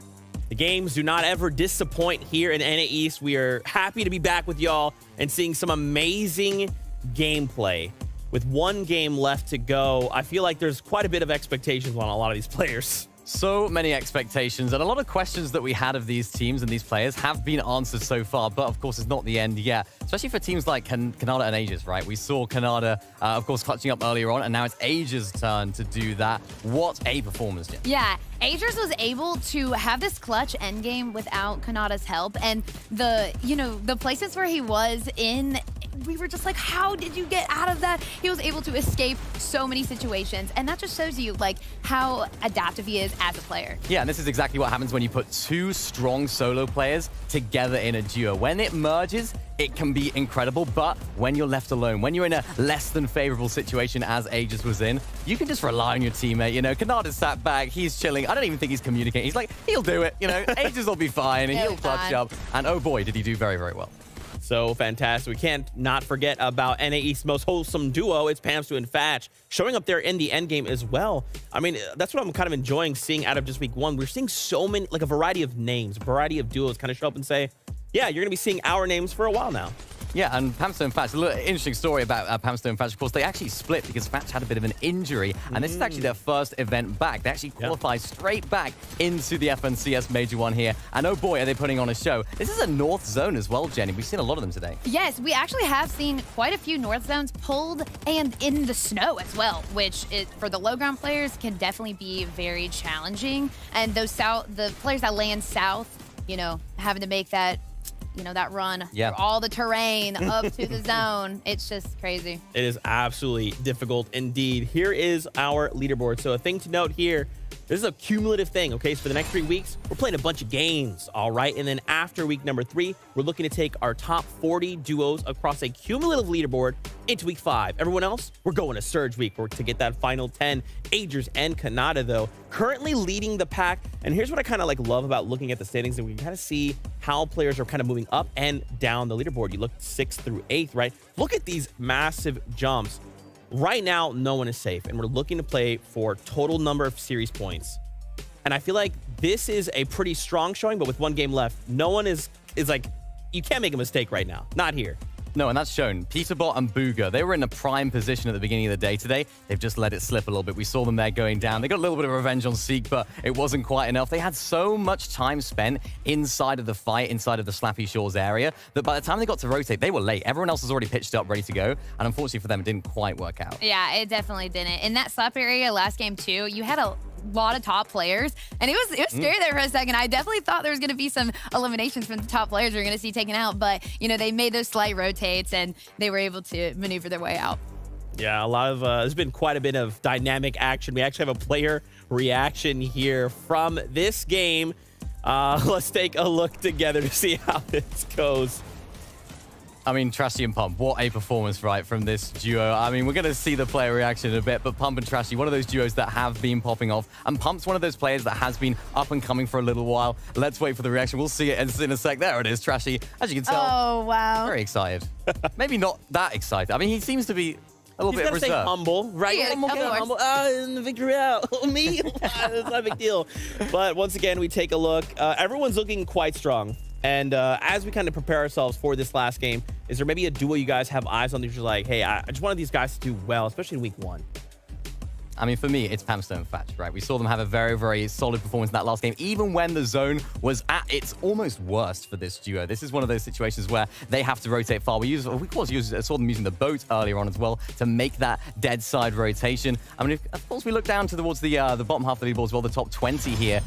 The games do not ever disappoint here in Naeast. We are happy to be back with y'all and seeing some amazing gameplay. With one game left to go, I feel like there's quite a bit of expectations on a lot of these players. So many expectations and a lot of questions that we had of these teams and these players have been answered so far, but of course it's not the end yet, especially for teams like Kanada and Aegis, right? We saw Kanada, of course, clutching up earlier on, and now it's Aegis' turn to do that. What a performance, Jen. Yeah, Aegis was able to have this clutch endgame without Kanada's help, and the places where he was in, we were just like, how did you get out of that? He was able to escape so many situations, and that just shows you like how adaptive he is as a player. Yeah, and this is exactly what happens when you put two strong solo players together in a duo. When it merges, it can be incredible, but when you're left alone, when you're in a less than favorable situation as Aegis was in, you can just rely on your teammate. You know, Kanada's sat back, he's chilling. I don't even think he's communicating. He's like, he'll do it. You know, Aegis will be fine, and he'll clutch up. And oh boy, did he do very, very well. So fantastic. We can't not forget about Naeast's most wholesome duo. It's Pamstu and Thatch showing up there in the end game as well. I mean, that's what I'm kind of enjoying seeing out of just week 1. We're seeing so many, like a variety of names, a variety of duos kind of show up and say, yeah, you're going to be seeing our names for a while now. Yeah, and Pamstu and Thatch, a little interesting story about Pamstu and Thatch. Of course, they actually split because Thatch had a bit of an injury, and this is actually their first event back. They actually qualified straight back into the FNCS Major 1 here, and oh boy, are they putting on a show. This is a North Zone as well, Jenny. We've seen a lot of them today. Yes, we actually have seen quite a few North Zones pulled and in the snow as well, which for the low ground players can definitely be very challenging. And the players that land south, you know, having to make that that run through all the terrain up to the zone. It's just crazy. It is absolutely difficult indeed. Here is our leaderboard. So a thing to note here, this is a cumulative thing, okay? So for the next 3 weeks, we're playing a bunch of games, all right? And then after week number 3, we're looking to take our top 40 duos across a cumulative leaderboard into week 5. Everyone else, we're going to Surge Week to get that final 10. Aegis and Kanada, though, currently leading the pack. And here's what I kind of like love about looking at the standings, and we can kind of see how players are kind of moving up and down the leaderboard. You look 6th through 8th, right? Look at these massive jumps. Right now, no one is safe, and we're looking to play for total number of series points. And I feel like this is a pretty strong showing, but with one game left, no one is like, you can't make a mistake right now. Not here. No, and that's shown. Peterbot and Booger, they were in a prime position at the beginning of the day today. They've just let it slip a little bit. We saw them there going down. They got a little bit of revenge on Seek, but it wasn't quite enough. They had so much time spent inside of the fight, inside of the Slappy Shores area, that by the time they got to rotate, they were late. Everyone else was already pitched up, ready to go. And unfortunately for them, it didn't quite work out. Yeah, it definitely didn't. In that Slap area last game too, you had a lot of top players, and it was scary there for a second. I definitely thought there was going to be some eliminations from the top players we were going to see taken out, but they made those slight rotates and they were able to maneuver their way out. Yeah, a lot of there's been quite a bit of dynamic action. We actually have a player reaction here from this game. Let's take a look together to see how this goes. I mean, Trashy and Pump, what a performance, right, from this duo. I mean, we're going to see the player reaction in a bit, but Pump and Trashy, one of those duos that have been popping off. And Pump's one of those players that has been up and coming for a little while. Let's wait for the reaction. We'll see it in a sec. There it is, Trashy. As you can tell, oh, wow. very excited. Maybe not that excited. I mean, he seems to be a little bit reserved. Stay humble, right? Yeah, Humble. And the victory out. Me? It's not a big deal. But once again, we take a look. Everyone's looking quite strong. And as we kind of prepare ourselves for this last game, is there maybe a duo you guys have eyes on that you're like, hey, I just wanted these guys to do well, especially in week 1? I mean, for me, it's Pamstone and Thatch, right? We saw them have a very, very solid performance in that last game, even when the zone was at its almost worst for this duo. This is one of those situations where they have to rotate far. We saw them using the boat earlier on as well to make that dead side rotation. I mean, of course, we look down towards the bottom half of the leaderboard as well, the top 20 here.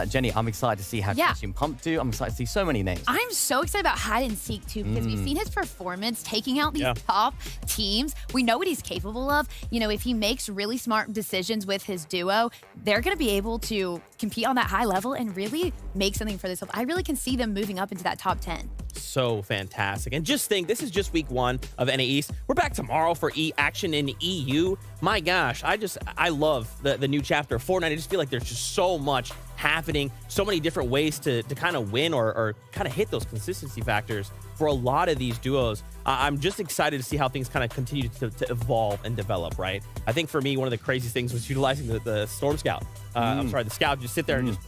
Jenny, I'm excited to see how Trashy and Pump do. I'm excited to see so many names. I'm so excited about Hide and Seek, too, because we've seen his performance taking out these top teams. We know what he's capable of. You know, if he makes really smart decisions with his duo, they're going to be able to compete on that high level and really make something for this. I really can see them moving up into that top 10. So fantastic. And just think, this is just week 1 of Naeast. We're back tomorrow for action in EU. My gosh, I love the new chapter of Fortnite. I just feel like there's just so much happening, so many different ways to kind of win or kind of hit those consistency factors for a lot of these duos. I'm just excited to see how things kind of continue to evolve and develop, right? I think for me, one of the craziest things was utilizing the Storm Scout. I'm sorry, the Scout. Just sit there and just,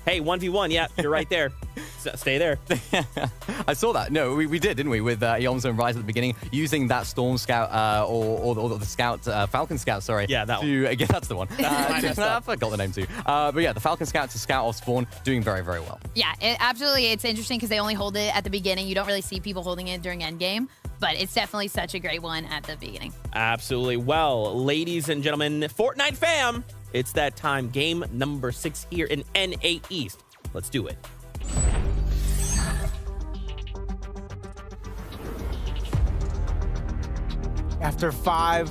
hey, 1v1. Yeah, you're right there. Stay there. I saw that. No, we did, didn't we? With Yomzo and Rise at the beginning, using that Storm Scout or the Scout, Falcon Scout, sorry. Yeah, that one. Again, that's the one. I forgot the name too. But yeah, the Falcon Scout to scout off spawn, doing very, very well. Yeah, absolutely. It's interesting because they only hold it at the beginning. You don't really see people holding it during endgame, but it's definitely such a great one at the beginning. Absolutely. Well, ladies and gentlemen, Fortnite fam, it's that time. Game number 6 here in Naeast. Let's do it. After 5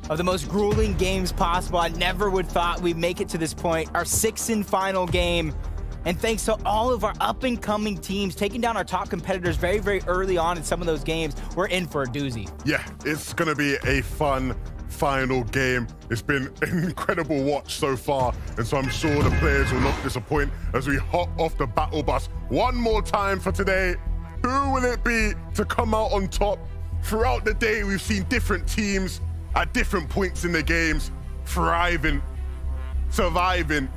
of the most grueling games possible, I never would thought we'd make it to this point. Our 6th and final game. And thanks to all of our up-and-coming teams taking down our top competitors very, very early on in some of those games, we're in for a doozy. Yeah, it's going to be a fun final game. It's been an incredible watch so far, and so I'm sure the players will not disappoint as we hop off the battle bus one more time for today. Who will it be to come out on top? Throughout the day, we've seen different teams at different points in the games thriving, surviving.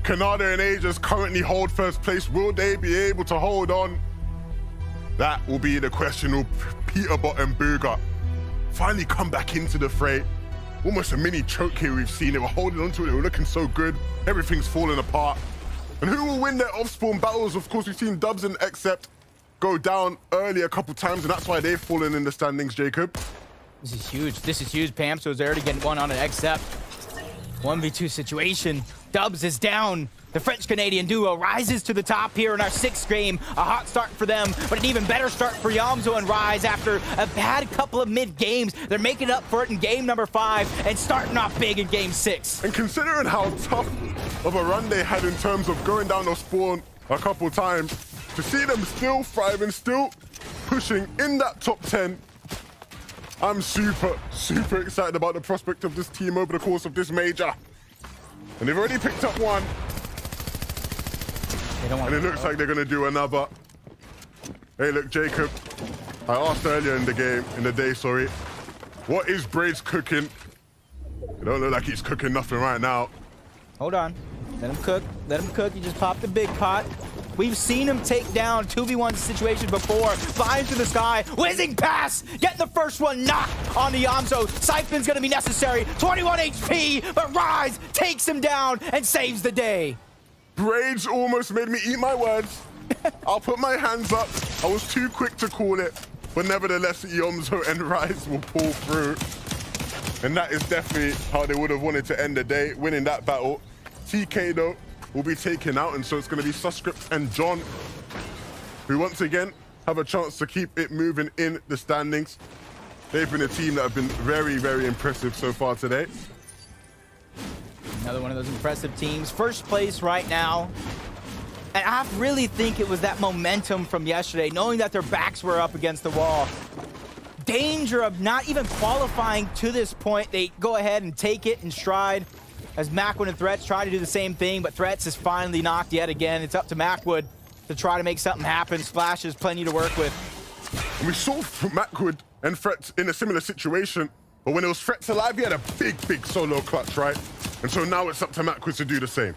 Canada and Aegis currently hold first place. Will they be able to hold on? That will be the question. Will Peterbot and Booga finally come back into the fray? Almost a mini choke here we've seen. They were holding onto it. They were looking so good. Everything's falling apart. And who will win their off-spawn battles? Of course, we've seen Dubs and Accept go down early a couple times, and that's why they've fallen in the standings, Jacob. This is huge. This is huge, Pam. So is already getting one on an Accept. 1v2 situation. Dubs is down. The French-Canadian duo rises to the top here in our 6th game. A hot start for them, but an even better start for Yomzo and Rise after a bad couple of mid-games. They're making up for it in game number 5 and starting off big in game 6. And considering how tough of a run they had in terms of going down off spawn a couple times, to see them still thriving, still pushing in that top 10, I'm super, super excited about the prospect of this team over the course of this major. And they've already picked up one. And it looks like they're going to do another. Hey, look, Jacob. I asked earlier in the day, what is Braids cooking? It don't look like he's cooking nothing right now. Hold on. Let him cook. Let him cook. He just popped the big pot. We've seen him take down 2v1 situation before. Flying through the sky. Whizzing pass. Get the first one knocked on the Yomzo. Siphon's going to be necessary. 21 HP, but Rise takes him down and saves the day. Braids almost made me eat my words. I'll put my hands up. I was too quick to call it. But nevertheless, Yomzo and Rise will pull through. And that is definitely how they would have wanted to end the day, winning that battle. TK, though, will be taken out, and so it's going to be Subcribe and John, who once again have a chance to keep it moving in the standings. They've been a team that have been very, very impressive so far today. Another one of those impressive teams. First place right now. And I really think it was that momentum from yesterday, knowing that their backs were up against the wall. Danger of not even qualifying to this point. They go ahead and take it in stride as Macwood and Threats try to do the same thing, but Threats is finally knocked yet again. It's up to Macwood to try to make something happen. Splash has plenty to work with. And we saw Macwood and Threats in a similar situation, but when it was Threats alive, he had a big solo clutch, right? And so now it's up to Macwood to do the same.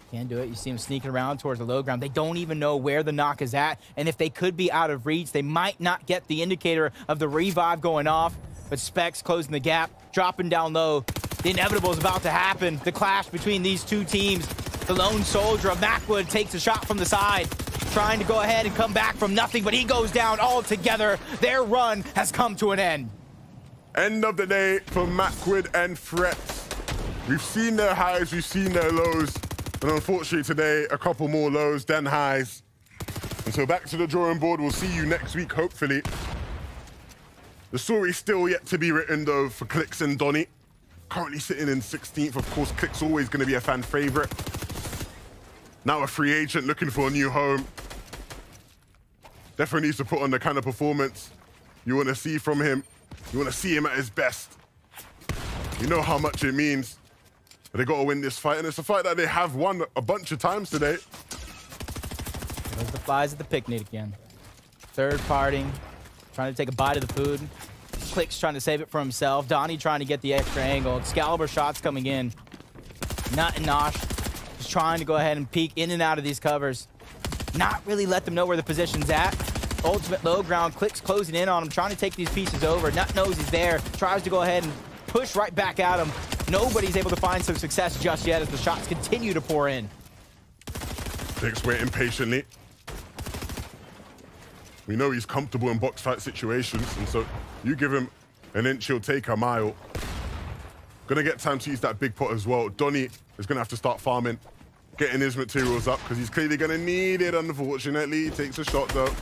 Can't do it. You see him sneaking around towards the low ground. They don't even know where the knock is at. And if they could be out of reach, they might not get the indicator of the revive going off. But Specs closing the gap, dropping down low. The inevitable is about to happen. The clash between these two teams. The lone soldier of Macwood takes a shot from the side, trying to go ahead and come back from nothing, but he goes down altogether. Their run has come to an end. End of the day for Macwood and Threats. We've seen their highs, we've seen their lows. And unfortunately today, a couple more lows than highs. And so back to the drawing board. We'll see you next week, hopefully. The story's still yet to be written, though, for Clix and Donny. Currently sitting in 16th. Of course, Clix always going to be a fan favorite. Now a free agent looking for a new home. Definitely needs to put on the kind of performance you want to see from him. You want to see him at his best. You know how much it means. They got to win this fight, and it's a fight that they have won a bunch of times today. There's the flies at the picnic again. Third parting, trying to take a bite of the food. Clix trying to save it for himself. Donnie trying to get the extra angle. Excalibur shots coming in. Nut and Nosh just trying to go ahead and peek in and out of these covers. Not really let them know where the position's at. Ultimate low ground. Clix closing in on him, trying to take these pieces over. Nut knows he's there. Tries to go ahead and push right back at him. Nobody's able to find some success just yet as the shots continue to pour in. Clix waiting patiently. We know he's comfortable in box fight situations, and so you give him an inch, he'll take a mile. Gonna get time to use that big pot as well. Donny is gonna have to start farming, getting his materials up, because he's clearly gonna need it, unfortunately. He takes a shot though.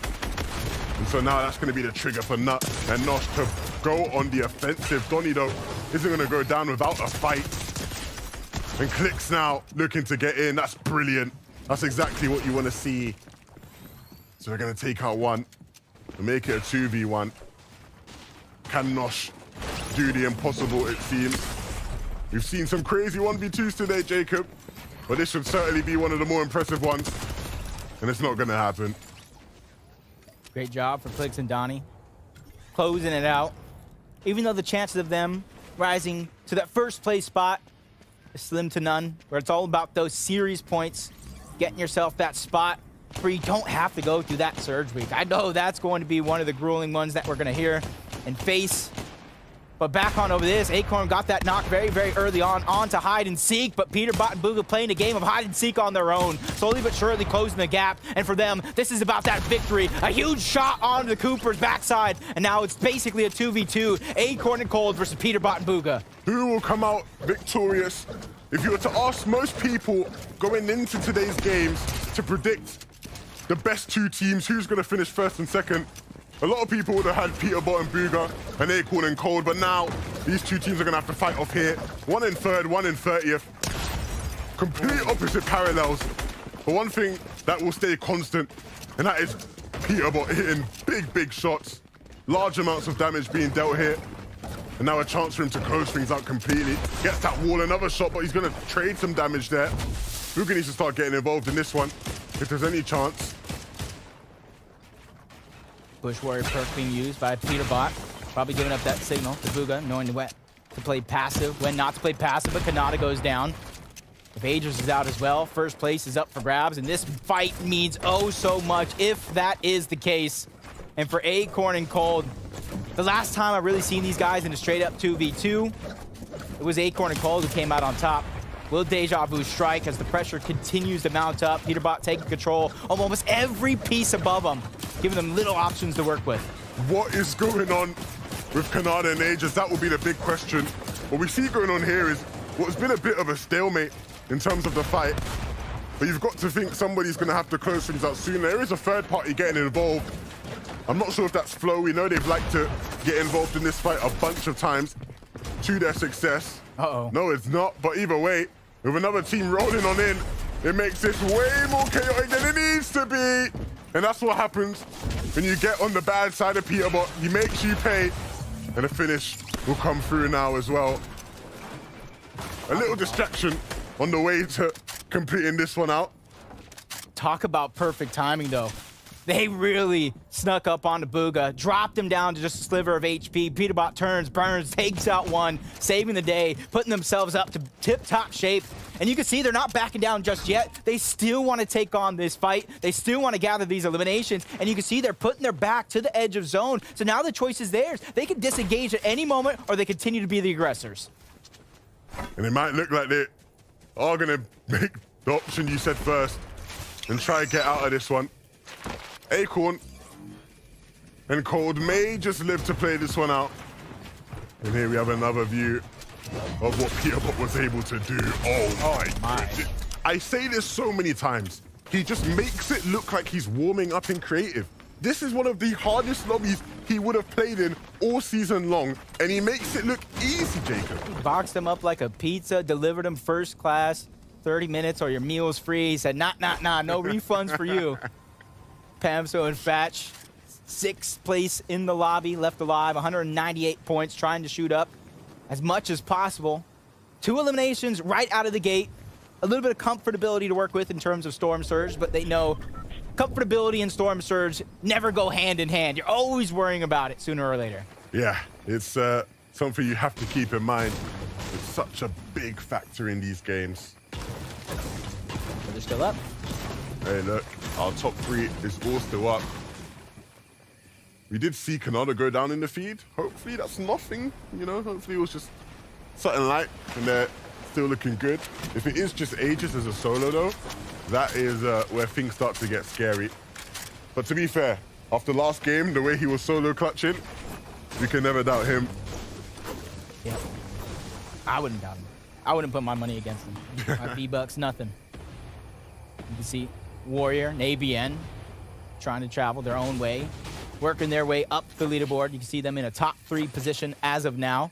And so now that's gonna be the trigger for Nut and Nosh to go on the offensive. Donny though isn't gonna go down without a fight. And Clix now looking to get in. That's brilliant. That's exactly what you wanna see. So they're gonna take out one and make it a 2v1. Can Nosh do the impossible, it seems? We've seen some crazy 1v2s today, Jacob, but this should certainly be one of the more impressive ones. And it's not gonna happen. Great job for Clix and Donnie. Closing it out. Even though the chances of them rising to that first place spot is slim to none, where it's all about those series points, getting yourself that spot where you don't have to go through that surge week. I know that's going to be one of the grueling ones that we're going to hear and face. But back on over this, Acorn got that knock very, very early on to hide and seek, but Peterbot and Booga playing a game of hide and seek on their own, slowly but surely closing the gap. And for them, this is about that victory. A huge shot onto the Cooper's backside, and now it's basically a 2v2, Acorn and Cold versus Peterbot and Booga. Who will come out victorious? If you were to ask most people going into today's games to predict the best two teams, who's going to finish first and second, a lot of people would have had Peterbot and Booga and Acorn and Cold, but now these two teams are going to have to fight off here. One in third, one in 30th. Complete opposite parallels. But one thing that will stay constant, and that is Peterbot hitting big shots. Large amounts of damage being dealt here. And now a chance for him to close things out completely. Gets that wall, another shot, but he's going to trade some damage there. Booga needs to start getting involved in this one, if there's any chance. Bush Warrior perk being used by Peterbot. Probably giving up that signal to Booga, knowing when to play passive, when not to play passive, but Kanata goes down. If Aegis is out as well, first place is up for grabs, and this fight means oh so much if that is the case. And for Acorn and Cold, the last time I've really seen these guys in a straight up 2v2, it was Acorn and Cold who came out on top. Will Deja Vu strike as the pressure continues to mount up? Peterbot taking control of almost every piece above them, giving them little options to work with. What is going on with Kanata and Aegis? That will be the big question. What we see going on here is what's been a bit of a stalemate in terms of the fight. But you've got to think somebody's going to have to close things out soon. There is a third party getting involved. I'm not sure if that's flow. We know they've liked to get involved in this fight a bunch of times to their success. Uh-oh. No, it's not. But either way, with another team rolling on in, it makes this way more chaotic than it needs to be. And that's what happens when you get on the bad side of Peterbot. He makes you pay. And the finish will come through now as well. A little distraction on the way to completing this one out. Talk about perfect timing, though. They really snuck up onto Booga, dropped him down to just a sliver of HP. Peterbot turns, burns, takes out one, saving the day, putting themselves up to tip-top shape. And you can see they're not backing down just yet. They still want to take on this fight. They still want to gather these eliminations. And you can see they're putting their back to the edge of zone. So now the choice is theirs. They can disengage at any moment, or they continue to be the aggressors. And it might look like they are going to make the option you said first and try to get out of this one. Acorn and Cold may just live to play this one out. And here we have another view of what Peterbot was able to do. Oh my. I say this so many times. He just makes it look like he's warming up in creative. This is one of the hardest lobbies he would have played in all season long, and he makes it look easy, Jacob. He boxed them up like a pizza, delivered them first class, 30 minutes or your meal's free. He said, nah, no refunds for you. Pamso and Fatch, 6th place in the lobby, left alive, 198 points, trying to shoot up as much as possible. 2 eliminations right out of the gate. A little bit of comfortability to work with in terms of Storm Surge, but they know comfortability and Storm Surge never go hand in hand. You're always worrying about it sooner or later. Yeah, it's something you have to keep in mind. It's such a big factor in these games. But they're still up. Hey, look, our top 3 is all still up. We did see Canada go down in the feed. Hopefully that's nothing, you know, hopefully it was just something light and they're still looking good. If it is just Aegis as a solo though, that is where things start to get scary. But to be fair, after last game, the way he was solo clutching, you can never doubt him. Yeah, I wouldn't doubt him. I wouldn't put my money against him. My V-Bucks, nothing. You can see Warrior and ABN trying to travel their own way, working their way up the leaderboard. You can see them in a top 3 position as of now.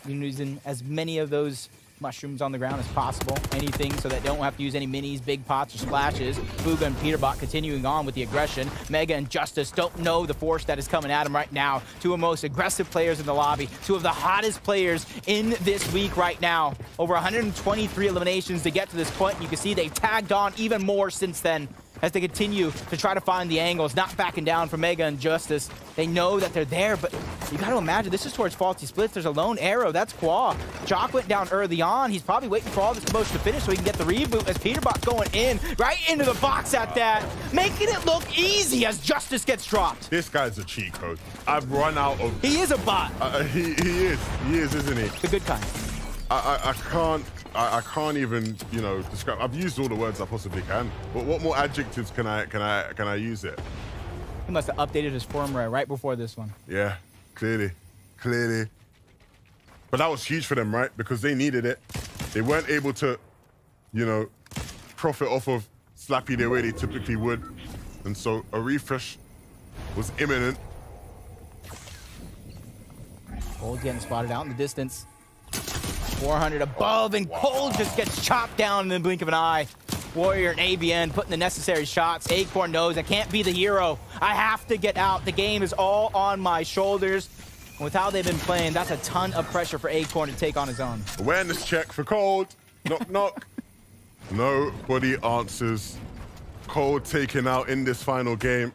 Using as many of those mushrooms on the ground as possible. Anything so that they don't have to use any minis, big pots, or splashes. Booga and Peterbot continuing on with the aggression. Mega and Justice don't know the force that is coming at them right now. 2 of the most aggressive players in the lobby. 2 of the hottest players in this week right now. Over 123 eliminations to get to this point. You can see they've tagged on even more since then as they continue to try to find the angles, not backing down for Mega and Justice. They know that they're there, but you got to imagine this is towards faulty splits. There's a lone arrow. That's Quaw. Jock went down early on. He's probably waiting for all this commotion to finish so he can get the reboot as Peterbot going in, right into the box at that, making it look easy as Justice gets dropped. This guy's a cheat code. I've run out of... He is a bot. He is, isn't he? The good kind. I can't even, you know, describe. I've used all the words I possibly can. But what more adjectives can I use it? He must have updated his firmware right before this one. Yeah, clearly. But that was huge for them, right? Because they needed it. They weren't able to, you know, profit off of Slappy the way they typically would. And so a refresh was imminent. Cold getting spotted out in the distance. 400 above, and Cold just gets chopped down in the blink of an eye. Warrior and ABN putting the necessary shots. Acorn knows I can't be the hero. I have to get out. The game is all on my shoulders. And with how they've been playing, that's a ton of pressure for Acorn to take on his own. Awareness check for Cold. Knock, knock. Nobody answers. Cold taken out in this final game.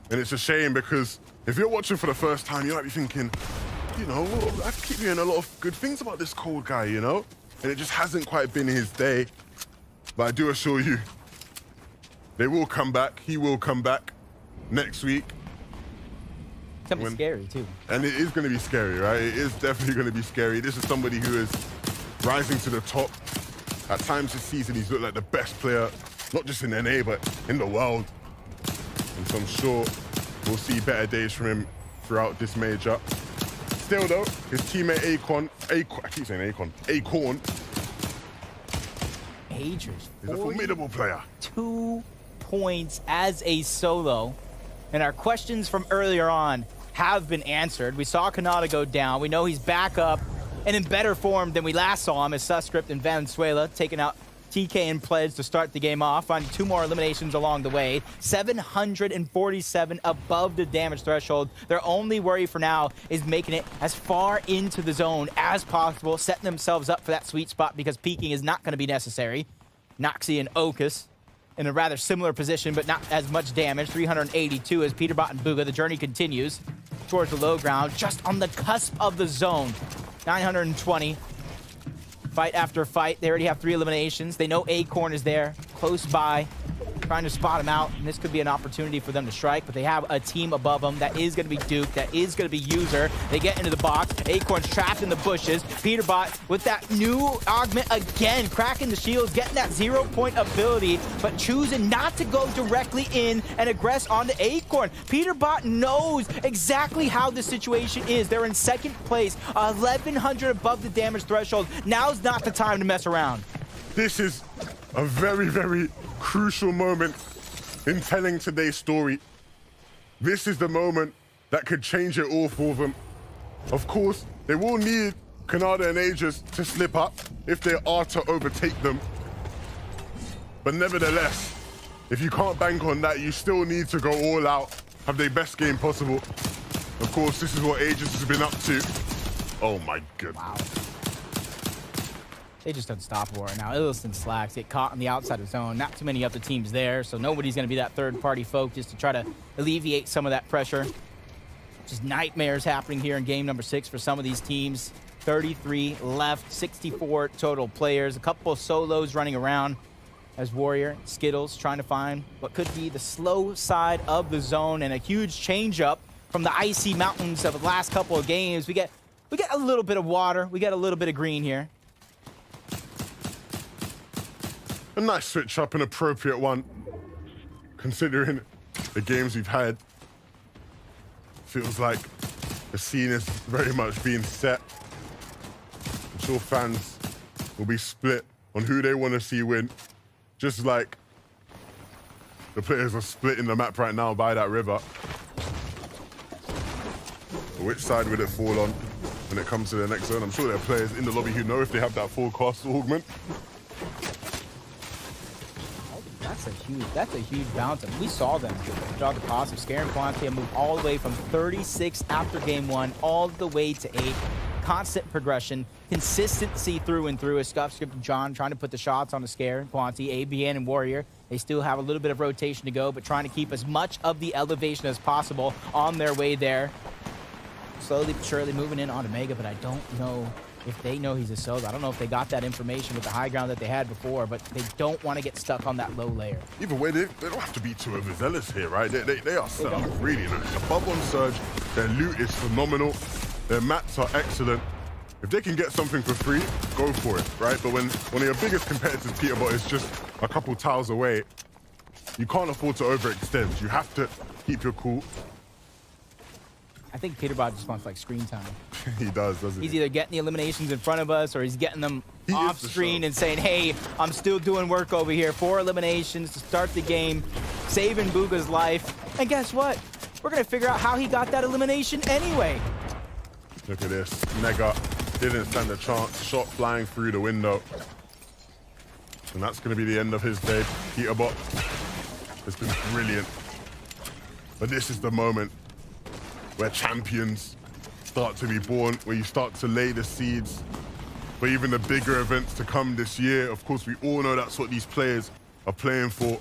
And it's a shame because if you're watching for the first time, you might be thinking, you know, I keep hearing a lot of good things about this Cold guy, you know? And it just hasn't quite been his day. But I do assure you, they will come back. He will come back next week. It's gonna be scary, too. And it is going to be scary, right? It is definitely going to be scary. This is somebody who is rising to the top. At times this season, he's looked like the best player, not just in NA, but in the world. And so I'm sure we'll see better days from him throughout this major. Still though, his teammate Acorn, I keep saying Acorn, Agers. He's a formidable player. 2 points as a solo. And our questions from earlier on have been answered. We saw Kanata go down. We know he's back up and in better form than we last saw him as Subscribe and Venezuela taking out TK and Pledge to start the game off, finding 2 more eliminations along the way. 747 above the damage threshold. Their only worry for now is making it as far into the zone as possible, setting themselves up for that sweet spot because peeking is not going to be necessary. Noxie and Okus in a rather similar position, but not as much damage. 382 as Peterbot and Bugha. The journey continues towards the low ground, just on the cusp of the zone. 920. Fight after fight. They already have 3 eliminations. They know Acorn is there, close by, trying to spot him out. And this could be an opportunity for them to strike, but they have a team above them. That is going to be Duke. That is going to be User. They get into the box. Acorn's trapped in the bushes. Peterbot with that new augment again, cracking the shields, getting that 0-point ability, but choosing not to go directly in and aggress onto Acorn. Peterbot knows exactly how the situation is. They're in second place, 1,100 above the damage threshold. Now's not the time to mess around. This is a very, very crucial moment in telling today's story. This is the moment that could change it all for them. Of course, they will need Kanata and Aegis to slip up if they are to overtake them. But nevertheless, if you can't bank on that, you still need to go all out, have their best game possible. Of course, this is what Aegis has been up to. Oh my goodness. Wow. They just unstoppable right now. Illiston slacks, get caught on the outside of zone. Not too many other teams there, so nobody's going to be that third-party focus to try to alleviate some of that pressure. Just nightmares happening here in game number 6 for some of these teams. 33 left, 64 total players. A couple of solos running around as Warrior, Skittles trying to find what could be the slow side of the zone, and a huge change-up from the icy mountains of the last couple of games. We get a little bit of water. We get a little bit of green here. A nice switch up, an appropriate one, considering the games we've had. Feels like the scene is very much being set. I'm sure fans will be split on who they want to see win, just like the players are splitting the map right now by that river. Which side will it fall on when it comes to the next zone? I'm sure there are players in the lobby who know if they have that forecast augment. That's a huge bounce. And we saw them draw the positive scare and quantity and move all the way from 36 after game 1 all the way to 8. Constant progression, consistency through and through. As Subscribe and John trying to put the shots on the scare, Quanti, ABN, and Warrior. They still have a little bit of rotation to go, but trying to keep as much of the elevation as possible on their way there. Slowly but surely moving in on Omega, but I don't know if they know he's a solo. I don't know if they got that information with the high ground that they had before, but they don't want to get stuck on that low layer. Either way, they don't have to be too overzealous here, right? They are set up really nice. Above on Surge, their loot is phenomenal. Their mats are excellent. If they can get something for free, go for it, right? But when one of your biggest competitors, Peterbot, is just a couple tiles away, you can't afford to overextend. You have to keep your cool. I think Peterbot just wants like screen time. He does, doesn't he? He's either getting the eliminations in front of us or he's getting them off screen and saying, hey, I'm still doing work over here. 4 eliminations to start the game, saving Bugha's life. And guess what? We're going to figure out how he got that elimination anyway. Look at this. Nega didn't stand a chance. Shot flying through the window. And that's going to be the end of his day. Peterbot has been brilliant. But this is the moment where champions start to be born, where you start to lay the seeds for even the bigger events to come this year. Of course, we all know that's what these players are playing for.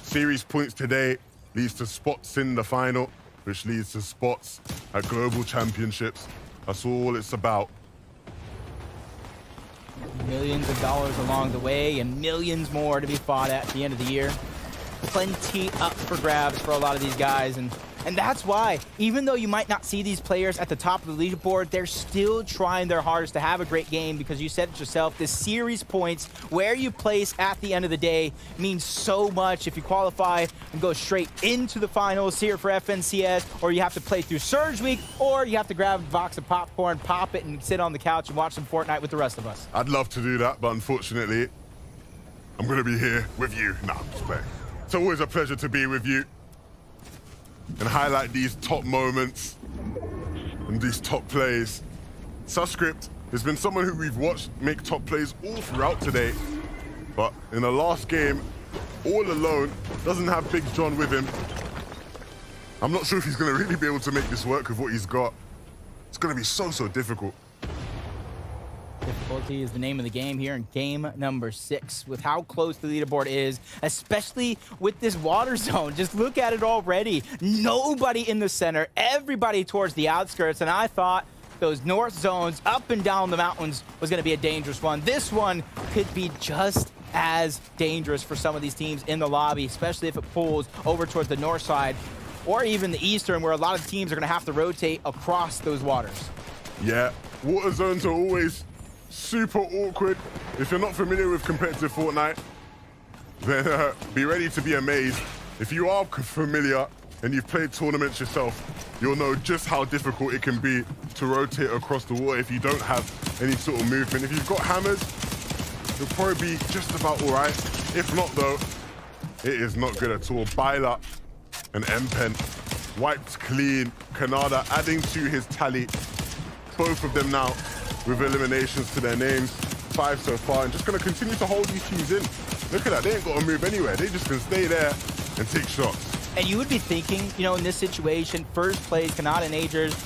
Series points today leads to spots in the final, which leads to spots at global championships. That's all it's about. Millions of dollars along the way and millions more to be fought at the end of the year. Plenty up for grabs for a lot of these guys, and that's why, even though you might not see these players at the top of the leaderboard, they're still trying their hardest to have a great game, because you said it yourself, the series points, where you place at the end of the day, means so much. If you qualify and go straight into the finals here for FNCS, or you have to play through Surge Week, or you have to grab a box of popcorn, pop it, and sit on the couch and watch some Fortnite with the rest of us. I'd love to do that, but unfortunately, I'm going to be here with you. Nah, I'm just playing. It's always a pleasure to be with you. and highlight these top moments and these top plays. Subscribe has been someone who we've watched make top plays all throughout today, but in the last game, all alone, doesn't have Big John with him. I'm not sure if he's going to really be able to make this work with what he's got. It's going to be so difficult. Difficulty is the name of the game here in game number 6. With how close the leaderboard is, especially with this water zone. Just look at it already. Nobody in the center, everybody towards the outskirts, and I thought those north zones up and down the mountains was going to be a dangerous one. This one could be just as dangerous for some of these teams in the lobby, especially if it pulls over towards the north side or even the eastern, where a lot of teams are going to have to rotate across those waters. Yeah, water zones are always super awkward. If you're not familiar with competitive Fortnite, then be ready to be amazed. If you are familiar and you've played tournaments yourself, you'll know just how difficult it can be to rotate across the water if you don't have any sort of movement. If you've got hammers, you'll probably be just about all right. If not, though, it is not good at all. Byla and M-Pen wiped clean. Canada adding to his tally. Both of them now with eliminations to their names. 5 so far, and just going to continue to hold these teams in. Look at that, they ain't got to move anywhere. They just can stay there and take shots. And you would be thinking, you know, in this situation, first place, Canada and Agers,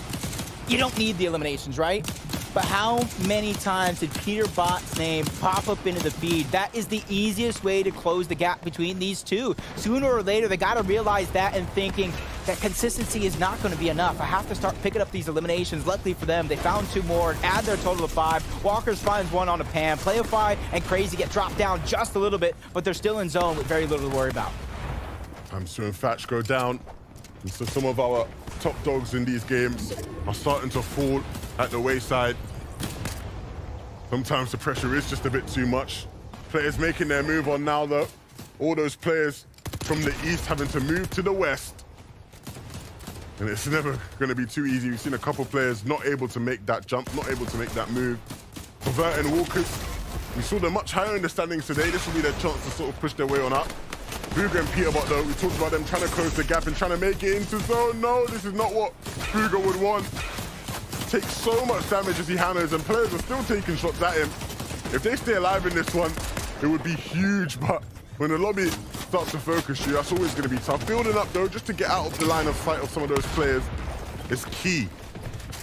you don't need the eliminations, right? But how many times did Peter Bot's name pop up into the feed? That is the easiest way to close the gap between these two. Sooner or later, they got to realize that and thinking that consistency is not going to be enough. I have to start picking up these eliminations. Luckily for them, they found 2 more, add their total of 5. Walkers finds 1 on a Pam. Playify and Crazy get dropped down just a little bit, but they're still in zone with very little to worry about. Hamster and Thatch go down. And so some of our top dogs in these games are starting to fall at the wayside. Sometimes the pressure is just a bit too much. Players making their move on now, though. All those players from the east having to move to the west. And it's never going to be too easy. We've seen a couple players not able to make that jump, not able to make that move. Convert and Walkers, we saw them much higher in the standings today. This will be their chance to sort of push their way on up. Booga and Peterbot, though, we talked about them trying to close the gap and trying to make it into zone. No, this is not what Booga would want. Takes so much damage as he hammers, and players are still taking shots at him. If they stay alive in this one, it would be huge, but when the lobby starts to focus you, that's always going to be tough. Building up, though, just to get out of the line of sight of some of those players is key.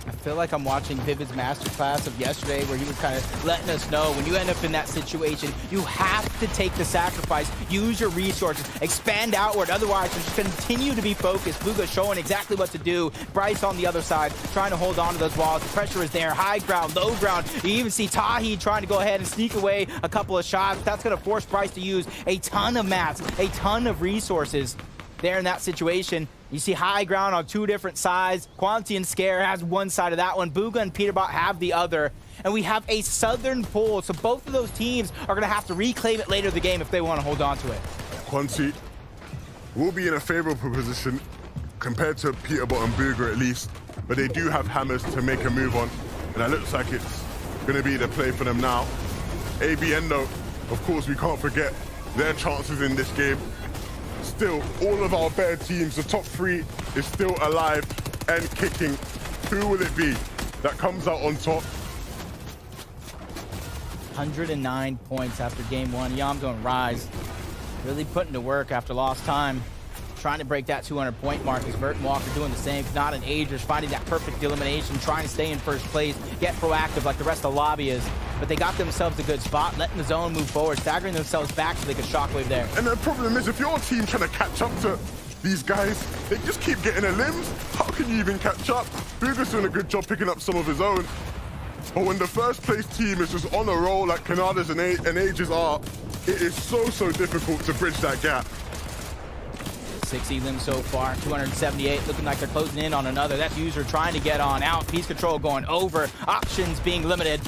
I feel like I'm watching Vivid's masterclass of yesterday, where he was kind of letting us know when you end up in that situation, you have to take the sacrifice, use your resources, expand outward. Otherwise, just continue to be focused. Booga showing exactly what to do. Bryce on the other side, trying to hold on to those walls. The pressure is there. High ground, low ground. You even see Tahi trying to go ahead and sneak away a couple of shots. That's going to force Bryce to use a ton of mats, a ton of resources there in that situation. You see high ground on 2 different sides. Quanti and Scare has one side of that one. Booga and Peterbot have the other. And we have a southern pull, so both of those teams are going to have to reclaim it later in the game if they want to hold on to it. Quanti will be in a favorable position compared to Peterbot and Booga at least, but they do have hammers to make a move on, and that looks like it's going to be the play for them now. ABN, though, of course, we can't forget their chances in this game. Still, all of our better teams, the top 3 is still alive and kicking. Who will it be that comes out on top? 109 points after game 1. Yamgo and Rise really putting to work after lost time. Trying to break that 200-point mark as Vert and Walker doing the same. Not an Agers, finding that perfect elimination, trying to stay in first place, get proactive like the rest of the lobby is. But they got themselves a good spot, letting the zone move forward, staggering themselves back so they could shockwave there. And the problem is, if your team trying to catch up to these guys, they just keep getting their limbs. How can you even catch up? Booga's doing a good job picking up some of his own. But when the first place team is just on a roll like Canada's and Agers are, it is so difficult to bridge that gap. 6 elims so far, 278, looking like they're closing in on another. That's User trying to get on out. Piece control going over. Options being limited.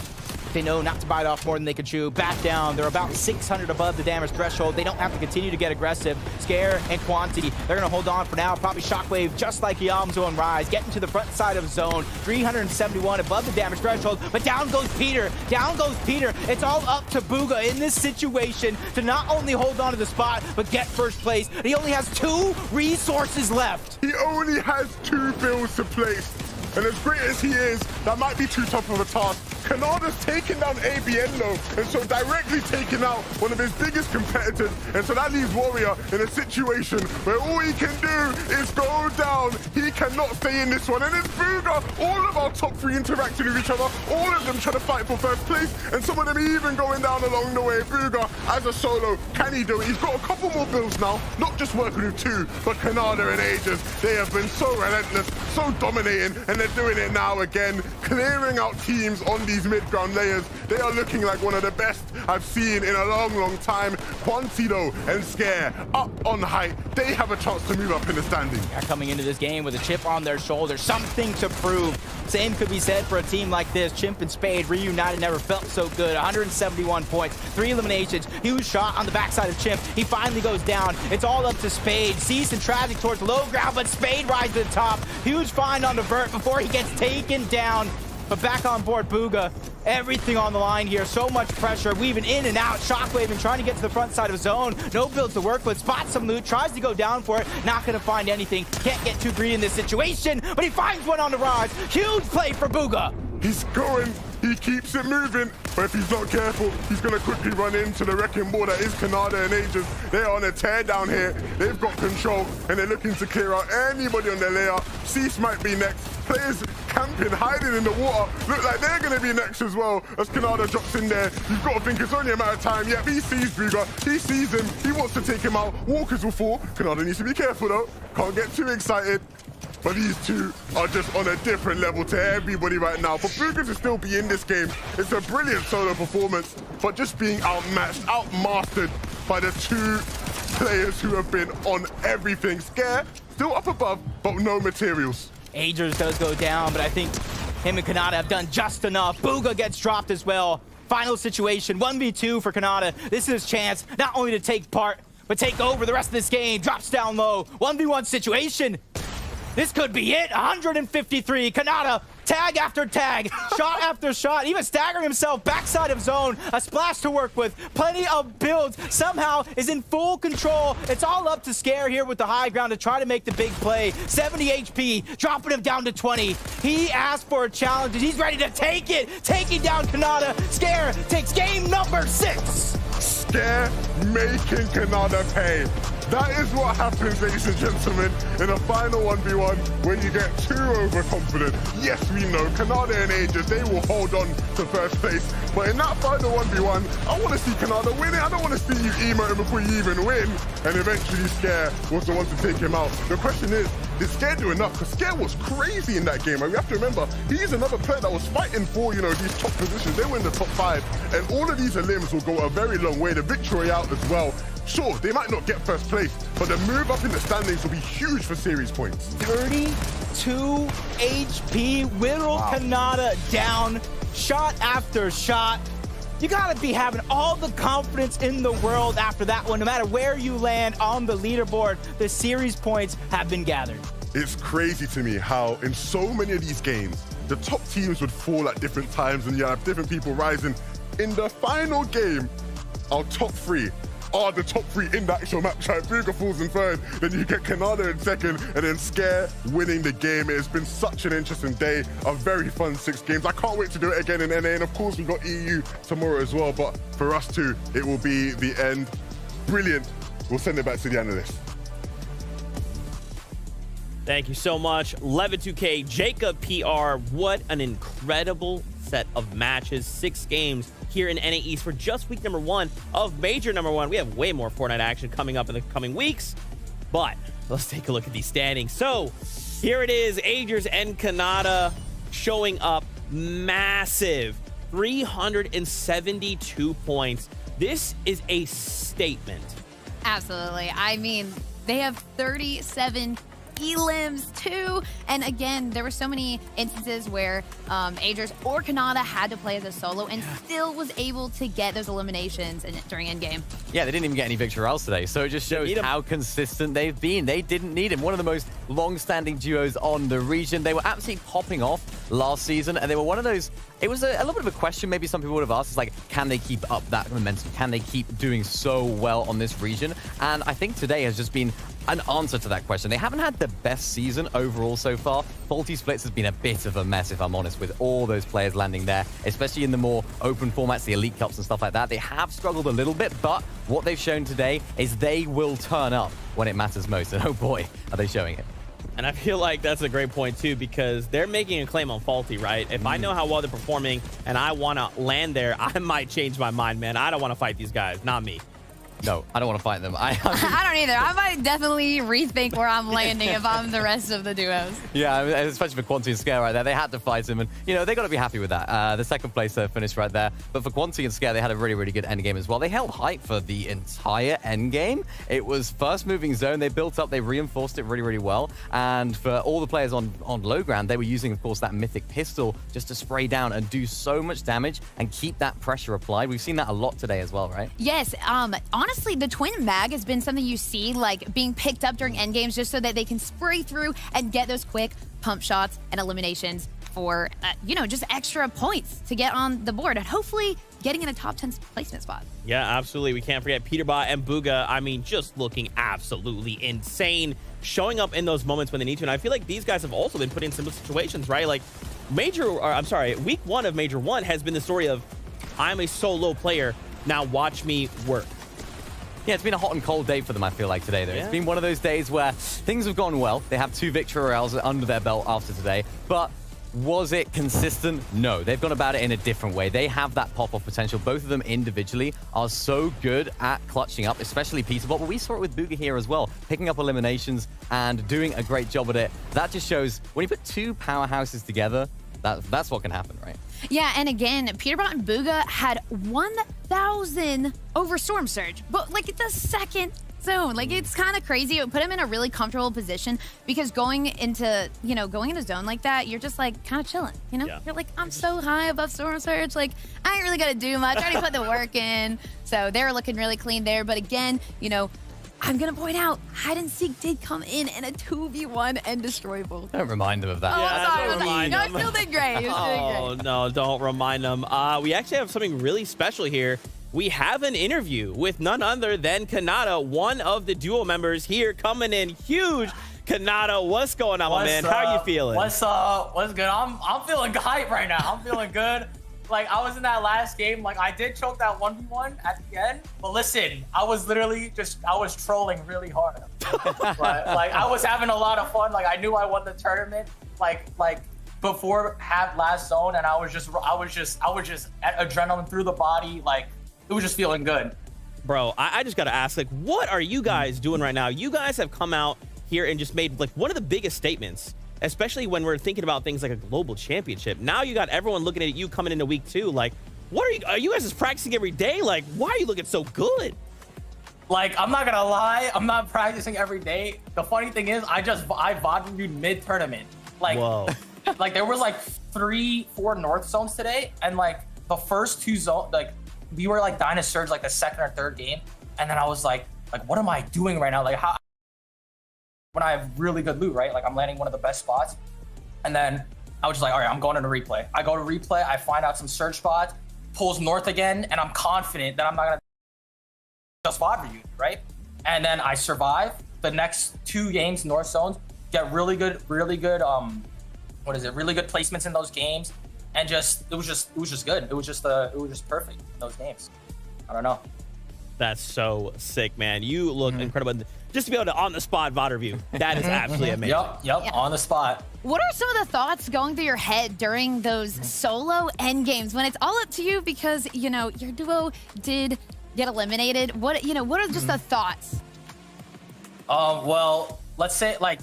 They know not to bite off more than they can chew. Back down. They're about 600 above the damage threshold. They don't have to continue to get aggressive. Scare and Quantity, they're going to hold on for now. Probably Shockwave, just like Yamzo and Rise. Getting to the front side of zone. 371 above the damage threshold. But down goes Peter. Down goes Peter. It's all up to Bugha in this situation to not only hold on to the spot, but get first place. He only has 2 resources left. He only has 2 builds to place. And as great as he is, that might be too tough of a task. Kanada's taking down ABN though, and so directly taking out one of his biggest competitors. And so that leaves Warrior in a situation where all he can do is go down. He cannot stay in this one. And it's Bugha, all of our top 3 interacting with each other, all of them trying to fight for first place, and some of them even going down along the way. Bugha, as a solo, can he do it? He's got a couple more builds now, not just working with 2, but Kanada and Aegis. They have been so relentless, so dominating, and they're doing it now again, clearing out teams on these mid-ground layers. They are looking like one of the best I've seen in a long, long time. Quantido and Scare up on height. They have a chance to move up in the standing. They're coming into this game with a chip on their shoulder, something to prove. Same could be said for a team like this. Chimp and Spade reunited, never felt so good. 171 points, 3 eliminations. Huge shot on the backside of Chimp. He finally goes down. It's all up to Spade. Sees and tragic towards low ground, but Spade rides to the top. Huge find on the vert before he gets taken down. But back on board, Bugha. Everything on the line here. So much pressure. Weaving in and out. Shockwave and trying to get to the front side of zone. No build to work with. Spots some loot. Tries to go down for it. Not going to find anything. Can't get too greedy in this situation. But he finds one on the rise. Huge play for Bugha. He's going. He keeps it moving, but if he's not careful, he's going to quickly run into the wrecking ball that is Kanada and Aegis. They're on a tear down here. They've got control, and they're looking to clear out anybody on their layer. Cease might be next. Players camping, hiding in the water. Look like they're going to be next as well as Kanada drops in there. You've got to think it's only a matter of time. Yep, he sees Bugha. He sees him. He wants to take him out. Walkers will fall. Kanada needs to be careful, though. Can't get too excited. But these 2 are just on a different level to everybody right now. For Bugha to still be in this game, it's a brilliant solo performance, but just being outmatched, outmastered by the 2 players who have been on everything. Scare, still up above, but no materials. Aegis does go down, but I think him and Kanada have done just enough. Bugha gets dropped as well. Final situation, 1v2 for Kanada. This is his chance not only to take part, but take over the rest of this game. Drops down low, 1v1 situation. This could be it. 153. Kanada, tag after tag, shot after shot, even staggering himself backside of zone. A splash to work with, plenty of builds. Somehow is in full control. It's all up to Scare here with the high ground to try to make the big play. 70 HP, dropping him down to 20. He asked for a challenge, and he's ready to take it. Taking down Kanada. Scare takes game number 6. Scare making Kanada pay. That is what happens, ladies and gentlemen, in a final 1v1 when you get too overconfident. Yes, we know, Kanada and Aegis, they will hold on to first place. But in that final 1v1, I want to see Kanada win it. I don't want to see you emote him before you even win. And eventually Scare was the one to take him out. The question is, did Scare do enough? Because Scare was crazy in that game. And we have to remember, he's another player that was fighting for, these top positions. They were in the top 5. And all of these elims will go a very long way. The victory out as well. Sure, they might not get first place, but the move up in the standings will be huge for series points. 32 HP, whittle Kanada down, shot after shot. You gotta be having all the confidence in the world after that one. No matter where you land on the leaderboard, the series points have been gathered. It's crazy to me how in so many of these games, the top teams would fall at different times and you have different people rising. In the final game, our top 3 are the top 3 in the actual match. Right? Bugha falls in 3rd, then you get Kanada in 2nd, and then Scare winning the game. It has been such an interesting day, a very fun 6 games. I can't wait to do it again in NA, and of course we got EU tomorrow as well, but for us too, it will be the end. Brilliant. We'll send it back to the analyst. Thank you so much. 11-2K, Jacob PR. What an incredible set of matches. 6 games here in Naeast for just week number 1 of Major number 1. We have way more Fortnite action coming up in the coming weeks, but let's take a look at these standings. So here it is, Aegis and Kanada showing up massive. 372 points. This is a statement. Absolutely. I mean, they have 37 elims too. And again, there were so many instances where Adris or Kanata had to play as a solo and still was able to get those eliminations during endgame. Yeah, they didn't even get any victory royales today, so it just shows how consistent they've been. They didn't need him. One of the most long-standing duos on the region. They were absolutely popping off last season, and they were one of those. It was a little bit of a question maybe some people would have asked. It's like, can they keep up that momentum? Can they keep doing so well on this region? And I think today has just been an answer to that question. They haven't had the best season overall so far. Faulty Splits has been a bit of a mess, if I'm honest, with all those players landing there, especially in the more open formats, the Elite Cups and stuff like that. They have struggled a little bit, but what they've shown today is they will turn up when it matters most. And oh boy, are they showing it. And I feel like that's a great point, too, because they're making a claim on Faulty, right? If I know how well they're performing and I want to land there, I might change my mind, man. I don't want to fight these guys. Not me. No, I don't want to fight them. I don't either. I might definitely rethink where I'm landing if I'm the rest of the duos. Yeah, especially for Quanti and Scare right there. They had to fight him, and, you know, they got to be happy with that. The second place finished right there. But for Quanti and Scare, they had a really, really good endgame as well. They held height for the entire endgame. It was first moving zone. They built up, they reinforced it really, really well. And for all the players on low ground, they were using, of course, that mythic pistol just to spray down and do so much damage and keep that pressure applied. We've seen that a lot today as well, right? Yes, honestly, the twin mag has been something you see like being picked up during endgames just so that they can spray through and get those quick pump shots and eliminations for, you know, just extra points to get on the board and hopefully getting in a top 10 placement spot. Yeah, absolutely. We can't forget Peterbot and Bugha. I mean, just looking absolutely insane, showing up in those moments when they need to. And I feel like these guys have also been put in similar situations, right? Like week 1 of Major 1 has been the story of, I'm a solo player, now watch me work. Yeah, it's been a hot and cold day for them, I feel like, today, though. Yeah. It's been one of those days where things have gone well. They have 2 victory royales under their belt after today. But was it consistent? No. They've gone about it in a different way. They have that pop-off potential. Both of them individually are so good at clutching up, especially Peterbot. But we saw it with Bugha here as well, picking up eliminations and doing a great job at it. That just shows when you put 2 powerhouses together, that's what can happen, right? Yeah, and again, Peterbot and Bugha had 1,000 over Storm Surge, but like the second zone. Like, it's kind of crazy. It would put him in a really comfortable position because going into zone like that, you're just like kind of chilling, you know? Yeah. You're like, I'm so high above Storm Surge, like I ain't really got to do much. I already put the work in. So they're looking really clean there. But again, you know, I'm going to point out, Hide and Seek did come in a 2v1 and destroy both. Don't remind them of that. Oh, sorry. No, it still did great. Oh, no, don't remind them. We actually have something really special here. We have an interview with none other than Kanata, one of the duo members here, coming in huge. Kanata, what's going on, my man? How are you feeling? What's up? What's good? I'm feeling hype right now. I'm feeling good. Like, I was in that last game. Like, I did choke that 1v1 at the end. But listen, I was literally I was trolling really hard. But, like, I was having a lot of fun. Like, I knew I won the tournament. Like before last zone, and I was just adrenaline through the body. Like, it was just feeling good. Bro, I just got to ask, like, what are you guys doing right now? You guys have come out here and just made, like, one of the biggest statements, especially when we're thinking about things like a global championship. Now you got everyone looking at you coming into week 2. Like, what are you guys just practicing every day? Like, why are you looking so good? Like, I'm not gonna lie, I'm not practicing every day. The funny thing is, I VOD reviewed mid-tournament. Like, whoa. Like, there was like 3-4 North zones today, and like the first 2 zones, like we were like dying to surge like the 2nd or 3rd game, and then I was like what am I doing right now? Like, how when I have really good loot, right? Like, I'm landing one of the best spots, and then I was just like, all right, I'm going into replay. I go to replay, I find out some surge spots, pulls North again, and I'm confident that I'm not gonna just VOD review, right? And then I survive the next 2 games, North zones, get really good really good placements in those games, and it was just good. It was just perfect in those games. I don't know. That's so sick, man. You look incredible. Just to be able to on the spot VOD review, that is absolutely amazing. Yep, on the spot. What are some of the thoughts going through your head during those solo end games when it's all up to you because, you know, your duo did get eliminated? What are just the thoughts? Well, let's say, like,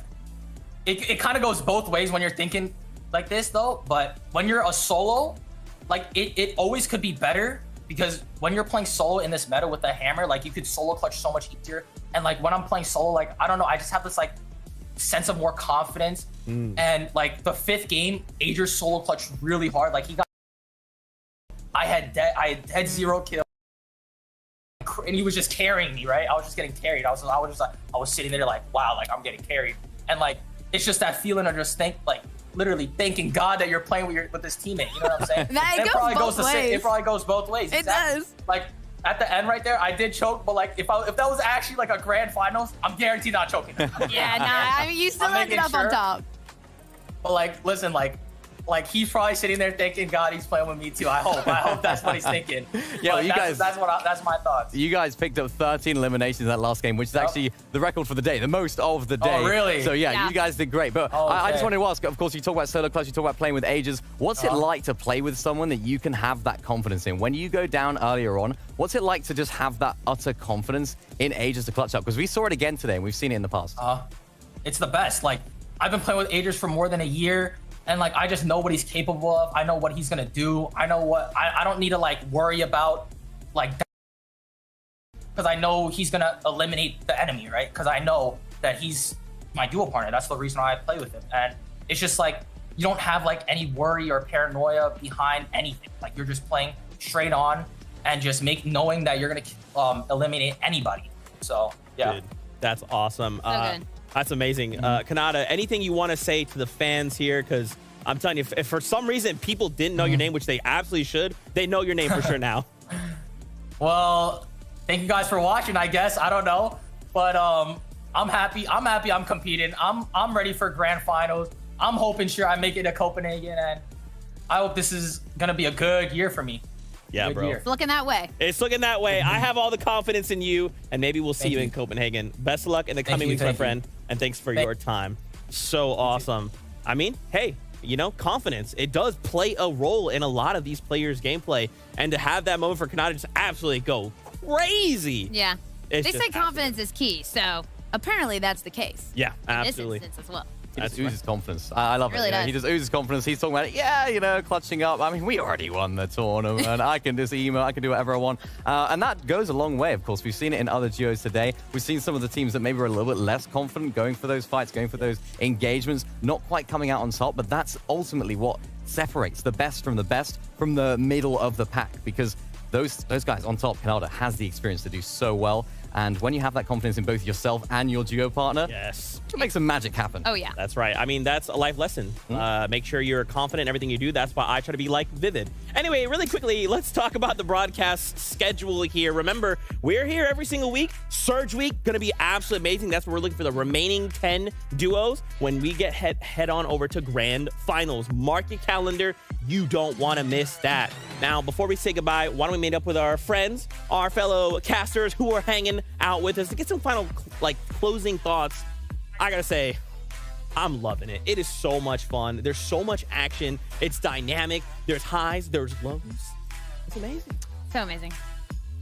it kind of goes both ways when you're thinking like this, though. But when you're a solo, like, it always could be better, because when you're playing solo in this meta with the hammer, like, you could solo clutch so much easier. And like, when I'm playing solo, like, I don't know, I just have this like sense of more confidence. And like the 5th game, Ager's solo clutched really hard. Like I had dead 0 kill, and he was just carrying me, right? I was just getting carried. I was sitting there like, wow, like I'm getting carried, and like it's just that feeling of just literally thanking God that you're playing with this teammate. You know what I'm saying? It probably goes both ways. It does. Like at the end right there, I did choke, but like if that was actually like a grand finals, I'm guaranteed not choking. Yeah, nah. I mean, you still ended up on top. But like, listen, like he's probably sitting there thinking, God, he's playing with me too. I hope that's what he's thinking. Yeah, well, that's my thoughts. You guys picked up 13 eliminations in that last game, which is actually the record for the day, the most of the day. Oh, really? So yeah, you guys did great. But I just wanted to ask, of course, you talk about solo clutch, you talk about playing with Ages. What's it like to play with someone that you can have that confidence in? When you go down earlier on, what's it like to just have that utter confidence in Ages to clutch up? Because we saw it again today, and we've seen it in the past. It's the best. Like, I've been playing with Ages for more than a year. And like, I just know what he's capable of. I know what he's gonna do. I know what I don't need to like worry about like, because I know he's gonna eliminate the enemy, right? Because I know that he's my duo partner. That's the reason why I play with him. And it's just like, you don't have like any worry or paranoia behind anything. Like, you're just playing straight on and just knowing that you're gonna eliminate anybody. So yeah. Dude, that's awesome. So good. That's amazing. Kanata, anything you want to say to the fans here? Because I'm telling you, if for some reason people didn't know your name, which they absolutely should, they know your name for sure now. Well, thank you guys for watching, I guess. I don't know. But I'm happy. I'm competing. I'm ready for grand finals. I'm hoping I make it to Copenhagen, and I hope this is going to be a good year for me. Yeah, bro. It's looking that way. It's looking that way. I have all the confidence in you, and maybe we'll see you in Copenhagen. Best of luck in the coming weeks, my friend, and thanks for your time. So awesome. I mean, hey, you know, confidence. It does play a role in a lot of these players' gameplay, and to have that moment for Kanata just absolutely go crazy. Yeah. They say confidence is key, so apparently that's the case. Yeah, absolutely. In this instance as well. He just oozes confidence. I love it. Really does. He just oozes confidence. He's talking about it. Yeah, you know, clutching up. I mean, we already won the tournament. I can just email. I can do whatever I want. And that goes a long way, of course. We've seen it in other duos today. We've seen some of the teams that maybe were a little bit less confident going for those fights, going for those engagements, not quite coming out on top. But that's ultimately what separates the best from the middle of the pack, because those guys on top, Kanata has the experience to do so well. And when you have that confidence in both yourself and your duo partner, yes, you can make some magic happen. Oh, yeah. That's right. I mean, that's a life lesson. Make sure you're confident in everything you do. That's why I try to be like Vivid. Anyway, really quickly, let's talk about the broadcast schedule here. Remember, we're here every single week. Surge Week, going to be absolutely amazing. That's what we're looking for, the remaining 10 duos when we get head on over to Grand Finals. Mark your calendar. You don't want to miss that. Now, before we say goodbye, why don't we meet up with our friends, our fellow casters who are hanging out with us to get some final, closing thoughts. I gotta say, I'm loving it. It is so much fun. There's so much action. It's dynamic. There's highs, there's lows. It's amazing. So amazing.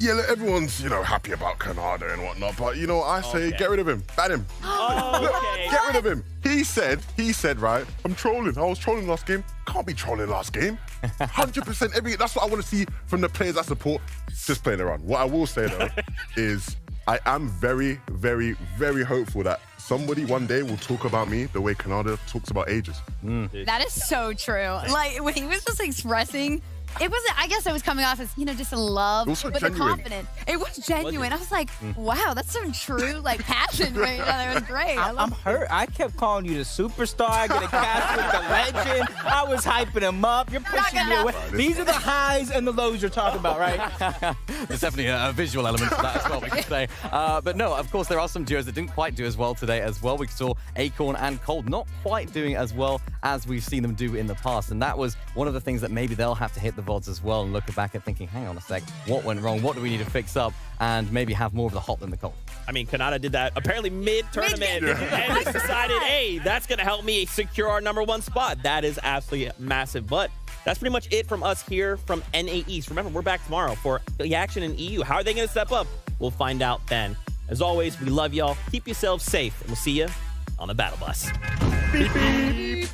Yeah, look, everyone's, happy about Kanata and whatnot, but, I say get rid of him. Ban him. Okay. Get rid of him. He said, right, I'm trolling. I was trolling last game. Can't be trolling last game. 100% that's what I want to see from the players I support. Just playing around. What I will say, though, is I am very, very, very hopeful that somebody one day will talk about me the way Kanata talks about Ages. That is so true. Like, when he was just expressing, it wasn't, I guess it was coming off as, just a love, also but genuine. the confidence. It was genuine. I was like, wow, that's some true, passion right now. It was great. I'm hurt. I kept calling you the superstar, gonna cast with the legend. I was hyping him up. You're pushing me away. These are the highs and the lows you're talking about, right? There's definitely a visual element to that as well, we could say. But no, of course, there are some duos that didn't quite do as well today as well. We saw Acorn and Cold not quite doing as well as we've seen them do in the past. And that was one of the things that maybe they'll have to hit the VODs as well and look back at thinking, hang on a sec, what went wrong? What do we need to fix up? And maybe have more of the hot than the cold. I mean, Kanata did that apparently mid-tournament and just decided, hey, that's going to help me secure our #1 spot. That is absolutely massive. But that's pretty much it from us here from Naeast. Remember, we're back tomorrow for the action in EU. How are they going to step up? We'll find out then. As always, we love y'all. Keep yourselves safe, and we'll see you on the battle bus. Beep, beep.